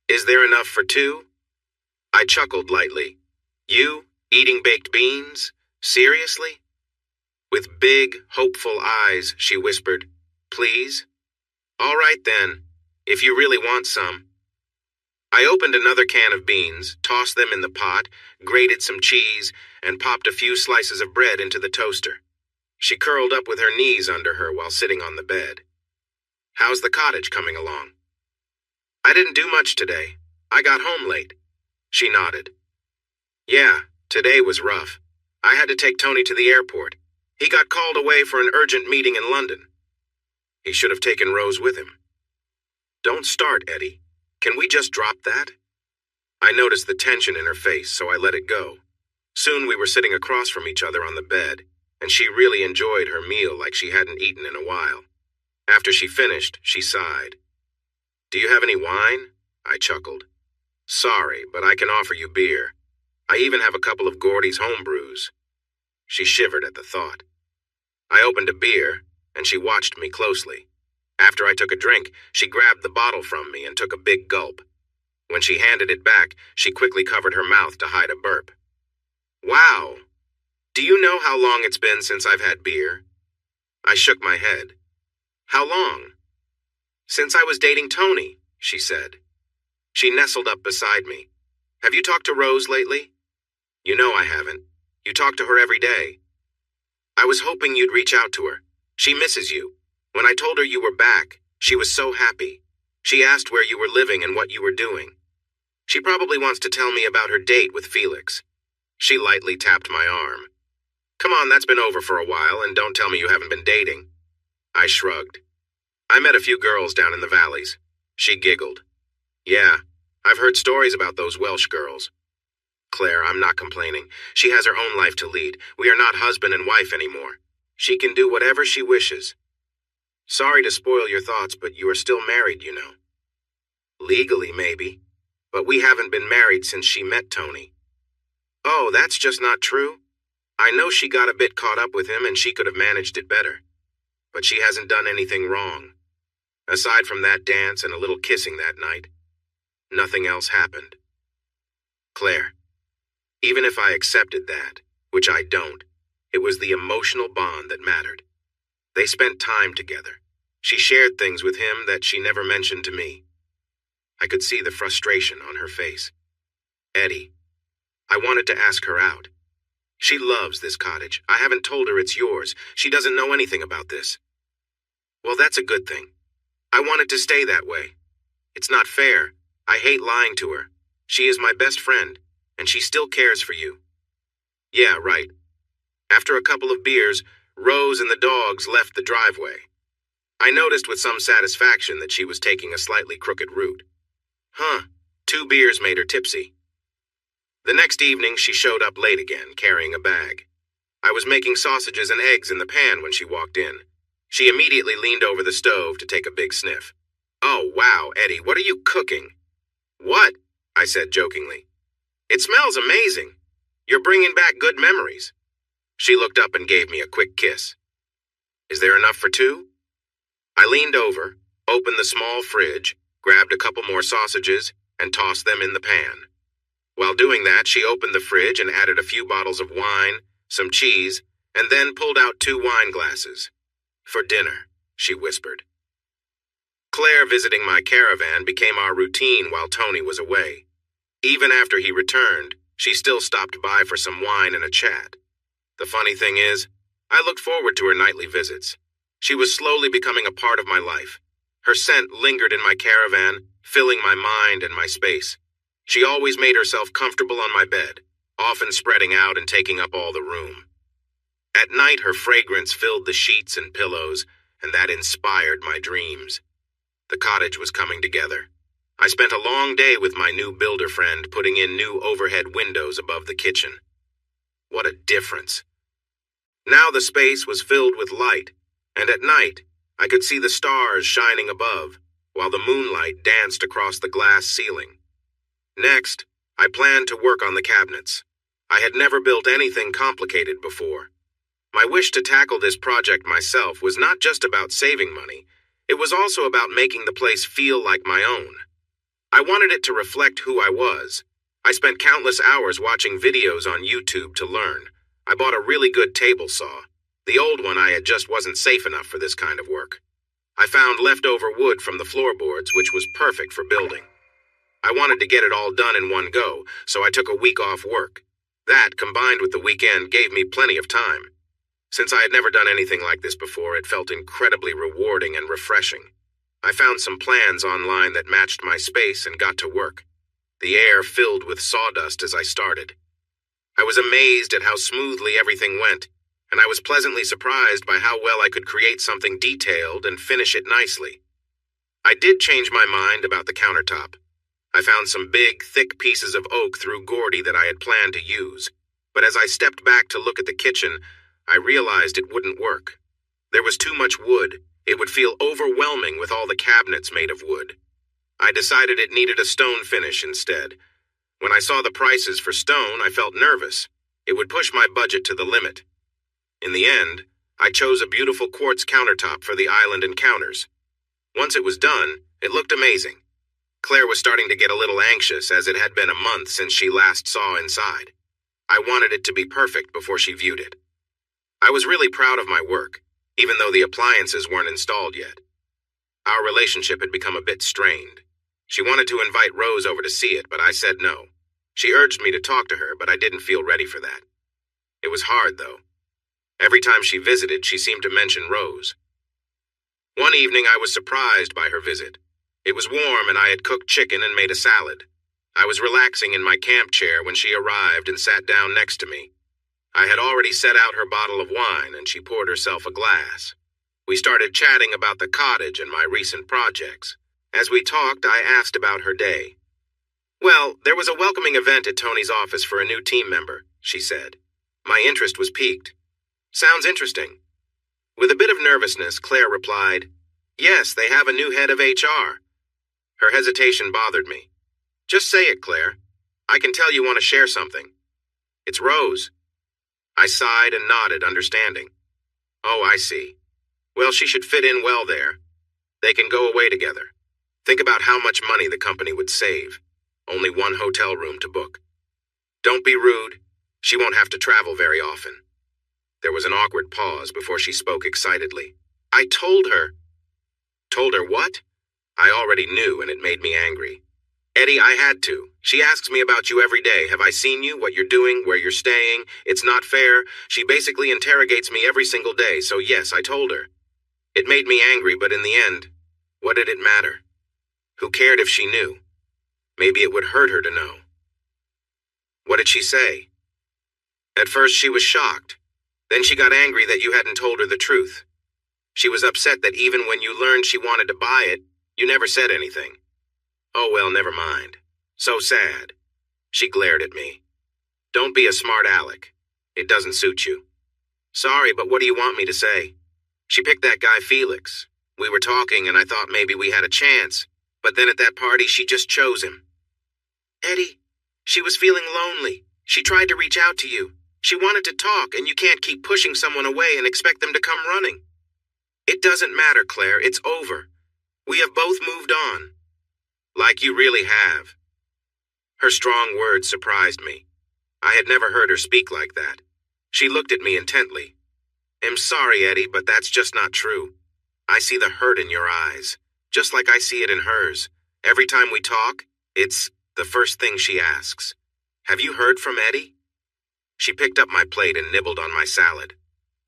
Is there enough for two? I chuckled lightly. You, eating baked beans? Seriously? With big, hopeful eyes, she whispered, Please? All right then, if you really want some. I opened another can of beans, tossed them in the pot, grated some cheese, and popped a few slices of bread into the toaster. She curled up with her knees under her while sitting on the bed. How's the cottage coming along? I didn't do much today. I got home late. She nodded. Yeah, today was rough. I had to take Tony to the airport. He got called away for an urgent meeting in London. He should have taken Rose with him. Don't start, Eddie. Can we just drop that? I noticed the tension in her face, so I let it go. Soon we were sitting across from each other on the bed, and she really enjoyed her meal like she hadn't eaten in a while. After she finished, she sighed. Do you have any wine? I chuckled. Sorry, but I can offer you beer. I even have a couple of Gordy's home brews. She shivered at the thought. I opened a beer, and she watched me closely. After I took a drink, she grabbed the bottle from me and took a big gulp. When she handed it back, she quickly covered her mouth to hide a burp. Wow! Do you know how long it's been since I've had beer? I shook my head. How long? Since I was dating Tony, she said. She nestled up beside me. Have you talked to Rose lately? You know I haven't. You talk to her every day. I was hoping you'd reach out to her. She misses you. When I told her you were back, she was so happy. She asked where you were living and what you were doing. She probably wants to tell me about her date with Felix. She lightly tapped my arm. Come on, that's been over for a while, and don't tell me you haven't been dating. I shrugged. I met a few girls down in the valleys. She giggled. Yeah, I've heard stories about those Welsh girls. Claire, I'm not complaining. She has her own life to lead. We are not husband and wife anymore. She can do whatever she wishes. Sorry to spoil your thoughts, but you are still married, you know. Legally, maybe. But we haven't been married since she met Tony. Oh, that's just not true. I know she got a bit caught up with him and she could have managed it better. But she hasn't done anything wrong. Aside from that dance and a little kissing that night, nothing else happened. Claire, even if I accepted that, which I don't, it was the emotional bond that mattered. They spent time together. She shared things with him that she never mentioned to me. I could see the frustration on her face. Eddie, I wanted to ask her out. She loves this cottage. I haven't told her it's yours. She doesn't know anything about this. Well, that's a good thing. I want it to stay that way. It's not fair. I hate lying to her. She is my best friend, and she still cares for you. Yeah, right. After a couple of beers, Rose and the dogs left the driveway. I noticed with some satisfaction that she was taking a slightly crooked route. 2 beers made her tipsy. The next evening, she showed up late again, carrying a bag. I was making sausages and eggs in the pan when she walked in. She immediately leaned over the stove to take a big sniff. Oh, wow, Eddie, what are you cooking? What? I said jokingly. It smells amazing. You're bringing back good memories. She looked up and gave me a quick kiss. Is there enough for 2? I leaned over, opened the small fridge, grabbed a couple more sausages, and tossed them in the pan. While doing that, she opened the fridge and added a few bottles of wine, some cheese, and then pulled out 2 wine glasses. For dinner, she whispered. Claire visiting my caravan became our routine while Tony was away. Even after he returned, she still stopped by for some wine and a chat. The funny thing is, I looked forward to her nightly visits. She was slowly becoming a part of my life. Her scent lingered in my caravan, filling my mind and my space. She always made herself comfortable on my bed, often spreading out and taking up all the room. At night, her fragrance filled the sheets and pillows, and that inspired my dreams. The cottage was coming together. I spent a long day with my new builder friend putting in new overhead windows above the kitchen. What a difference. Now the space was filled with light, and at night, I could see the stars shining above, while the moonlight danced across the glass ceiling. Next, I planned to work on the cabinets. I had never built anything complicated before. My wish to tackle this project myself was not just about saving money, it was also about making the place feel like my own. I wanted it to reflect who I was. I spent countless hours watching videos on YouTube to learn. I bought a really good table saw. The old one I had just wasn't safe enough for this kind of work. I found leftover wood from the floorboards, which was perfect for building. I wanted to get it all done in one go, so I took a week off work. That, combined with the weekend, gave me plenty of time. Since I had never done anything like this before, it felt incredibly rewarding and refreshing. I found some plans online that matched my space and got to work. The air filled with sawdust as I started. I was amazed at how smoothly everything went, and I was pleasantly surprised by how well I could create something detailed and finish it nicely. I did change my mind about the countertop. I found some big, thick pieces of oak through Gordy that I had planned to use, but as I stepped back to look at the kitchen, I realized it wouldn't work. There was too much wood. It would feel overwhelming with all the cabinets made of wood. I decided it needed a stone finish instead. When I saw the prices for stone, I felt nervous. It would push my budget to the limit. In the end, I chose a beautiful quartz countertop for the island encounters. Once it was done, it looked amazing. Claire was starting to get a little anxious as it had been a month since she last saw inside. I wanted it to be perfect before she viewed it. I was really proud of my work, even though the appliances weren't installed yet. Our relationship had become a bit strained. She wanted to invite Rose over to see it, but I said no. She urged me to talk to her, but I didn't feel ready for that. It was hard, though. Every time she visited, she seemed to mention Rose. One evening, I was surprised by her visit. It was warm, and I had cooked chicken and made a salad. I was relaxing in my camp chair when she arrived and sat down next to me. I had already set out her bottle of wine, and she poured herself a glass. We started chatting about the cottage and my recent projects. As we talked, I asked about her day. "Well, there was a welcoming event at Tony's office for a new team member," she said. My interest was piqued. "Sounds interesting." With a bit of nervousness, Claire replied, "Yes, they have a new head of HR." Her hesitation bothered me. "Just say it, Claire. I can tell you want to share something." "It's Rose." I sighed and nodded, understanding. "Oh, I see. Well, she should fit in well there. They can go away together. Think about how much money the company would save. Only one hotel room to book. Don't be rude. She won't have to travel very often." There was an awkward pause before she spoke excitedly. "I told her." "Told her what?" I already knew, and it made me angry. "Eddie, I had to. She asks me about you every day. Have I seen you, what you're doing, where you're staying? It's not fair. She basically interrogates me every single day, so yes, I told her. It made me angry, but in the end, what did it matter? Who cared if she knew? Maybe it would hurt her to know." "What did she say?" "At first she was shocked. Then she got angry that you hadn't told her the truth. She was upset that even when you learned she wanted to buy it, you never said anything." "Oh well, never mind. So sad." She glared at me. "Don't be a smart aleck. It doesn't suit you." "Sorry, but what do you want me to say? She picked that guy Felix. We were talking and I thought maybe we had a chance, but then at that party she just chose him." "Eddie, she was feeling lonely. She tried to reach out to you. She wanted to talk, and you can't keep pushing someone away and expect them to come running." "It doesn't matter, Claire. It's over. We have both moved on." "Like you really have." Her strong words surprised me. I had never heard her speak like that. She looked at me intently. "I'm sorry, Eddie, but that's just not true. I see the hurt in your eyes, just like I see it in hers. Every time we talk, it's the first thing she asks. Have you heard from Eddie?" She picked up my plate and nibbled on my salad.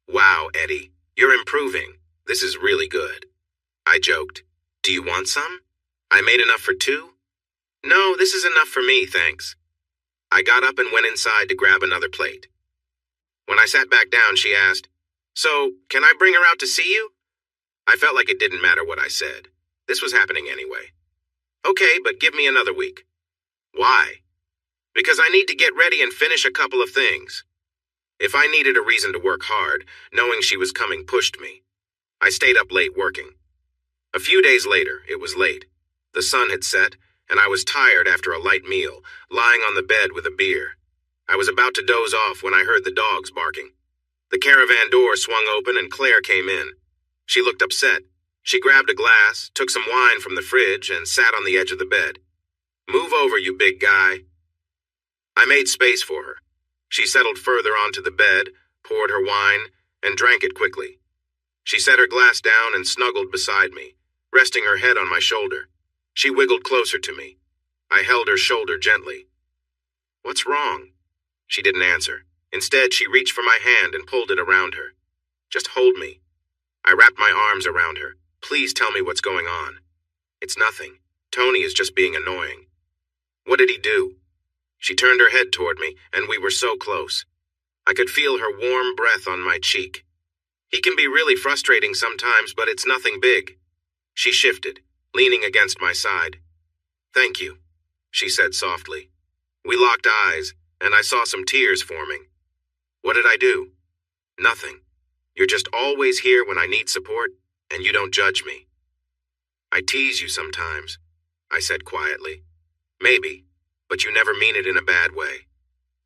"Wow, Eddie, you're improving. This is really good." I joked. "Do you want some? I made enough for two?" "No, this is enough for me, thanks." I got up and went inside to grab another plate. When I sat back down, she asked, "So, can I bring her out to see you?" I felt like it didn't matter what I said. This was happening anyway. "Okay, but give me another week." "Why?" "Because I need to get ready and finish a couple of things." If I needed a reason to work hard, knowing she was coming pushed me. I stayed up late working. A few days later, it was late. The sun had set, and I was tired after a light meal, lying on the bed with a beer. I was about to doze off when I heard the dogs barking. The caravan door swung open and Claire came in. She looked upset. She grabbed a glass, took some wine from the fridge, and sat on the edge of the bed. Move over, you big guy. I made space for her. She settled further onto the bed, poured her wine, and drank it quickly. She set her glass down and snuggled beside me, resting her head on my shoulder. She wiggled closer to me. I held her shoulder gently. "What's wrong?" She didn't answer. Instead, she reached for my hand and pulled it around her. "Just hold me." I wrapped my arms around her. "Please tell me what's going on." "It's nothing. Tony is just being annoying." "What did he do?" She turned her head toward me, and we were so close. I could feel her warm breath on my cheek. "He can be really frustrating sometimes, but it's nothing big." She shifted, leaning against my side. "Thank you," she said softly. We locked eyes, and I saw some tears forming. "What did I do?" "Nothing. You're just always here when I need support, and you don't judge me." "I tease you sometimes," I said quietly. "Maybe, but you never mean it in a bad way.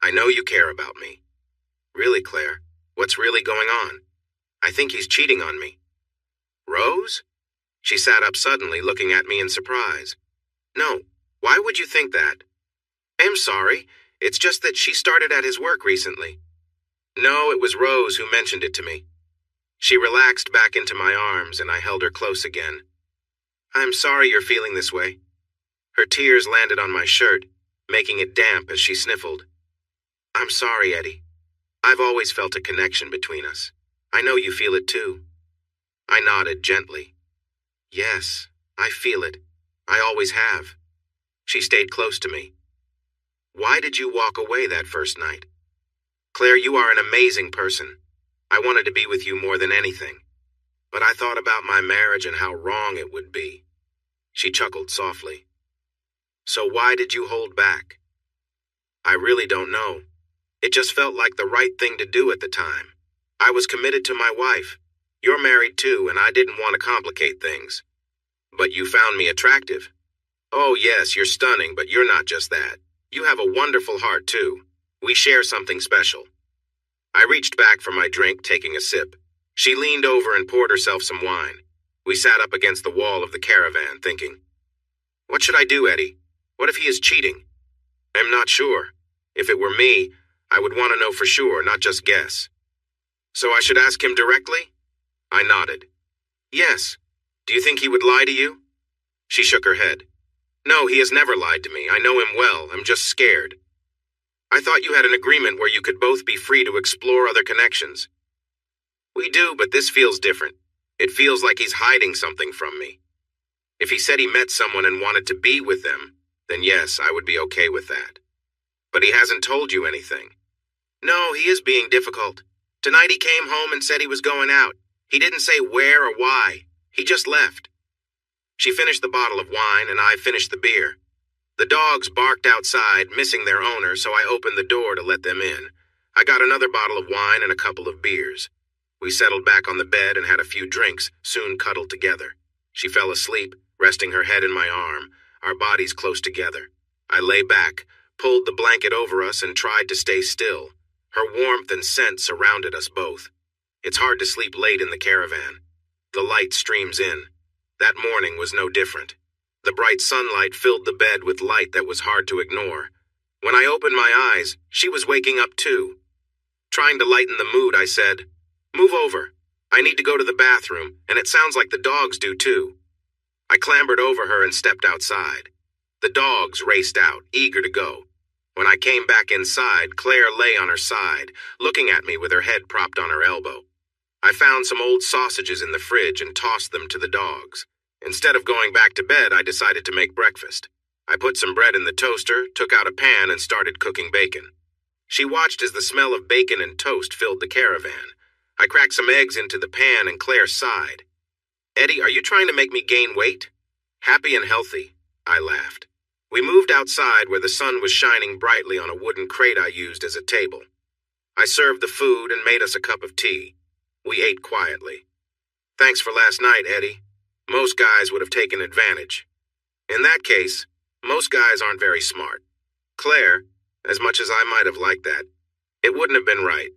I know you care about me." "Really, Claire? What's really going on?" "I think he's cheating on me." "Rose?" She sat up suddenly, looking at me in surprise. "No, why would you think that?" "I'm sorry, it's just that she started at his work recently." "No, it was Rose who mentioned it to me." She relaxed back into my arms, and I held her close again. "I'm sorry you're feeling this way." Her tears landed on my shirt, making it damp as she sniffled. "I'm sorry, Eddie. I've always felt a connection between us. I know you feel it too." I nodded gently. "Yes, I feel it. I always have." She stayed close to me. "Why did you walk away that first night?" "Claire, you are an amazing person. I wanted to be with you more than anything. But I thought about my marriage and how wrong it would be." She chuckled softly. "So why did you hold back?" "I really don't know. It just felt like the right thing to do at the time. I was committed to my wife. You're married too, and I didn't want to complicate things." "But you found me attractive." "Oh yes, you're stunning, but you're not just that. You have a wonderful heart too. We share something special." I reached back for my drink, taking a sip. She leaned over and poured herself some wine. We sat up against the wall of the caravan, thinking. "What should I do, Eddie? What if he is cheating?" "I'm not sure. If it were me, I would want to know for sure, not just guess." "So I should ask him directly?" I nodded. "Yes. Do you think he would lie to you?" She shook her head. "No, he has never lied to me. I know him well. I'm just scared." "I thought you had an agreement where you could both be free to explore other connections." "We do, but this feels different. It feels like he's hiding something from me. If he said he met someone and wanted to be with them, then yes, I would be okay with that. But he hasn't told you anything." "No, he is being difficult. Tonight he came home and said he was going out. He didn't say where or why. He just left." She finished the bottle of wine, and I finished the beer. The dogs barked outside, missing their owner, so I opened the door to let them in. I got another bottle of wine and a couple of beers. We settled back on the bed and had a few drinks, soon cuddled together. She fell asleep, resting her head in my arm, our bodies close together. I lay back, pulled the blanket over us, and tried to stay still. Her warmth and scent surrounded us both. It's hard to sleep late in the caravan. The light streams in. That morning was no different. The bright sunlight filled the bed with light that was hard to ignore. When I opened my eyes, she was waking up too. Trying to lighten the mood, I said, "Move over. I need to go to the bathroom, and it sounds like the dogs do too." I clambered over her and stepped outside. The dogs raced out, eager to go. When I came back inside, Claire lay on her side, looking at me with her head propped on her elbow. I found some old sausages in the fridge and tossed them to the dogs. Instead of going back to bed, I decided to make breakfast. I put some bread in the toaster, took out a pan, and started cooking bacon. She watched as the smell of bacon and toast filled the caravan. I cracked some eggs into the pan, and Claire sighed. "Eddie, are you trying to make me gain weight?" "Happy and healthy," I laughed. We moved outside where the sun was shining brightly on a wooden crate I used as a table. I served the food and made us a cup of tea. We ate quietly. "Thanks for last night, Eddie. Most guys would have taken advantage." "In that case, most guys aren't very smart. Claire, as much as I might have liked that, it wouldn't have been right.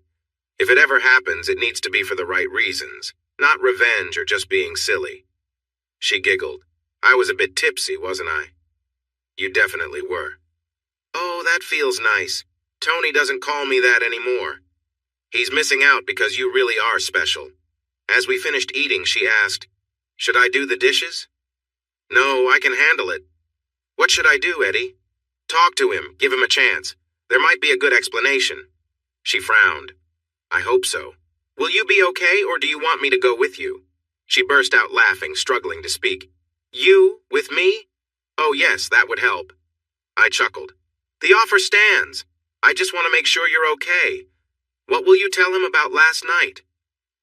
If it ever happens, it needs to be for the right reasons, not revenge or just being silly." She giggled. "I was a bit tipsy, wasn't I?" You definitely were. Oh, that feels nice. Tony doesn't call me that anymore. He's missing out because you really are special. As we finished eating, she asked, "Should I do the dishes?" "No, I can handle it." "What should I do, Eddie?" "Talk to him, give him a chance. There might be a good explanation." She frowned. "I hope so. Will you be okay, or do you want me to go with you?" She burst out laughing, struggling to speak. "You? With me? Oh yes, that would help." I chuckled. "The offer stands. I just want to make sure you're okay. What will you tell him about last night?"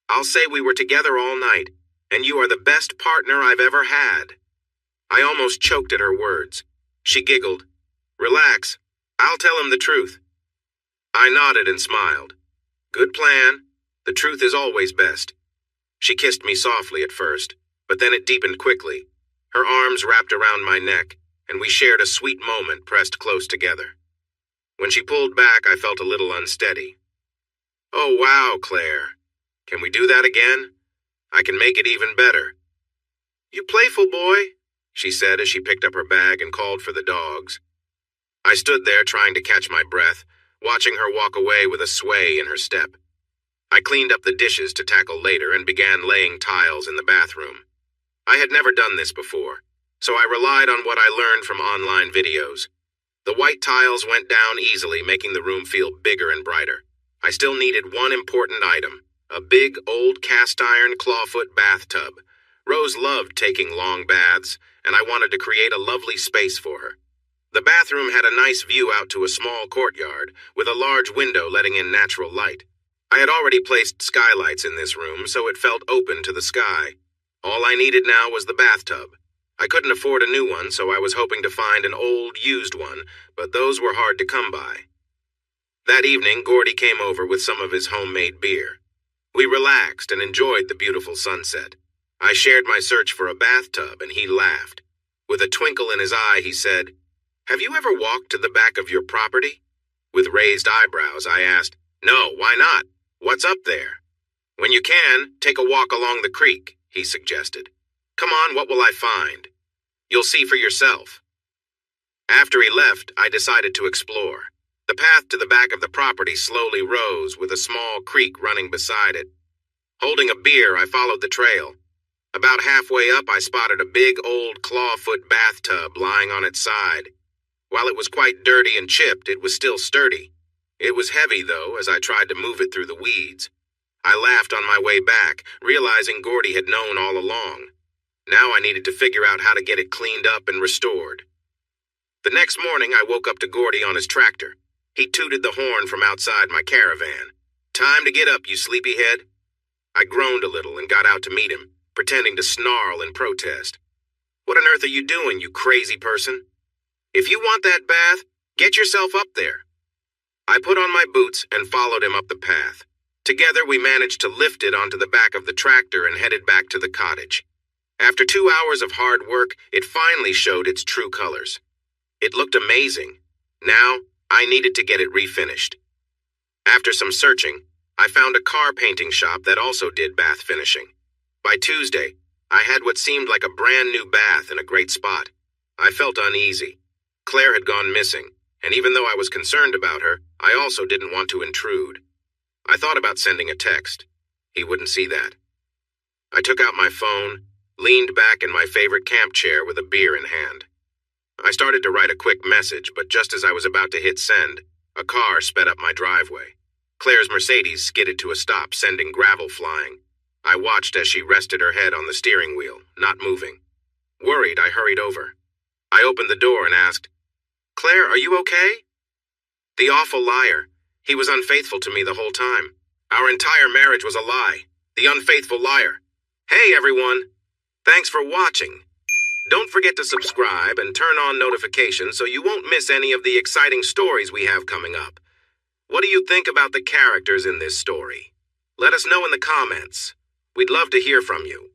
"I'll say we were together all night, and you are the best partner I've ever had." I almost choked at her words. She giggled. "Relax. I'll tell him the truth." I nodded and smiled. "Good plan. The truth is always best." She kissed me softly at first, but then it deepened quickly. Her arms wrapped around my neck, and we shared a sweet moment pressed close together. When she pulled back, I felt a little unsteady. "Oh, wow, Claire. Can we do that again? I can make it even better." "You playful boy," she said as she picked up her bag and called for the dogs. I stood there trying to catch my breath, watching her walk away with a sway in her step. I cleaned up the dishes to tackle later and began laying tiles in the bathroom. I had never done this before, so I relied on what I learned from online videos. The white tiles went down easily, making the room feel bigger and brighter. I still needed one important item, a big old cast-iron clawfoot bathtub. Rose loved taking long baths, and I wanted to create a lovely space for her. The bathroom had a nice view out to a small courtyard, with a large window letting in natural light. I had already placed skylights in this room, so it felt open to the sky. All I needed now was the bathtub. I couldn't afford a new one, so I was hoping to find an old, used one, but those were hard to come by. That evening, Gordy came over with some of his homemade beer. We relaxed and enjoyed the beautiful sunset. I shared my search for a bathtub, and he laughed. With a twinkle in his eye, he said, "Have you ever walked to the back of your property?" With raised eyebrows, I asked, "No, why not? What's up there?" "When you can, take a walk along the creek," he suggested. "Come on, what will I find?" "You'll see for yourself." After he left, I decided to explore. The path to the back of the property slowly rose, with a small creek running beside it. Holding a beer, I followed the trail. About halfway up, I spotted a big old clawfoot bathtub lying on its side. While it was quite dirty and chipped, it was still sturdy. It was heavy, though, as I tried to move it through the weeds. I laughed on my way back, realizing Gordy had known all along. Now I needed to figure out how to get it cleaned up and restored. The next morning, I woke up to Gordy on his tractor. He tooted the horn from outside my caravan. "Time to get up, you sleepyhead." I groaned a little and got out to meet him, pretending to snarl in protest. "What on earth are you doing, you crazy person? If you want that bath, get yourself up there." I put on my boots and followed him up the path. Together, we managed to lift it onto the back of the tractor and headed back to the cottage. After 2 hours of hard work, it finally showed its true colors. It looked amazing. Now, I needed to get it refinished. After some searching, I found a car painting shop that also did bath finishing. By Tuesday, I had what seemed like a brand new bath in a great spot. I felt uneasy. Claire had gone missing, and even though I was concerned about her, I also didn't want to intrude. I thought about sending a text. He wouldn't see that. I took out my phone, leaned back in my favorite camp chair with a beer in hand. I started to write a quick message, but just as I was about to hit send, a car sped up my driveway. Claire's Mercedes skidded to a stop, sending gravel flying. I watched as she rested her head on the steering wheel, not moving. Worried, I hurried over. I opened the door and asked, "Claire, are you okay?" The awful liar. He was unfaithful to me the whole time. Our entire marriage was a lie. The unfaithful liar. Hey, everyone. Thanks for watching. Don't forget to subscribe and turn on notifications so you won't miss any of the exciting stories we have coming up. What do you think about the characters in this story? Let us know in the comments. We'd love to hear from you.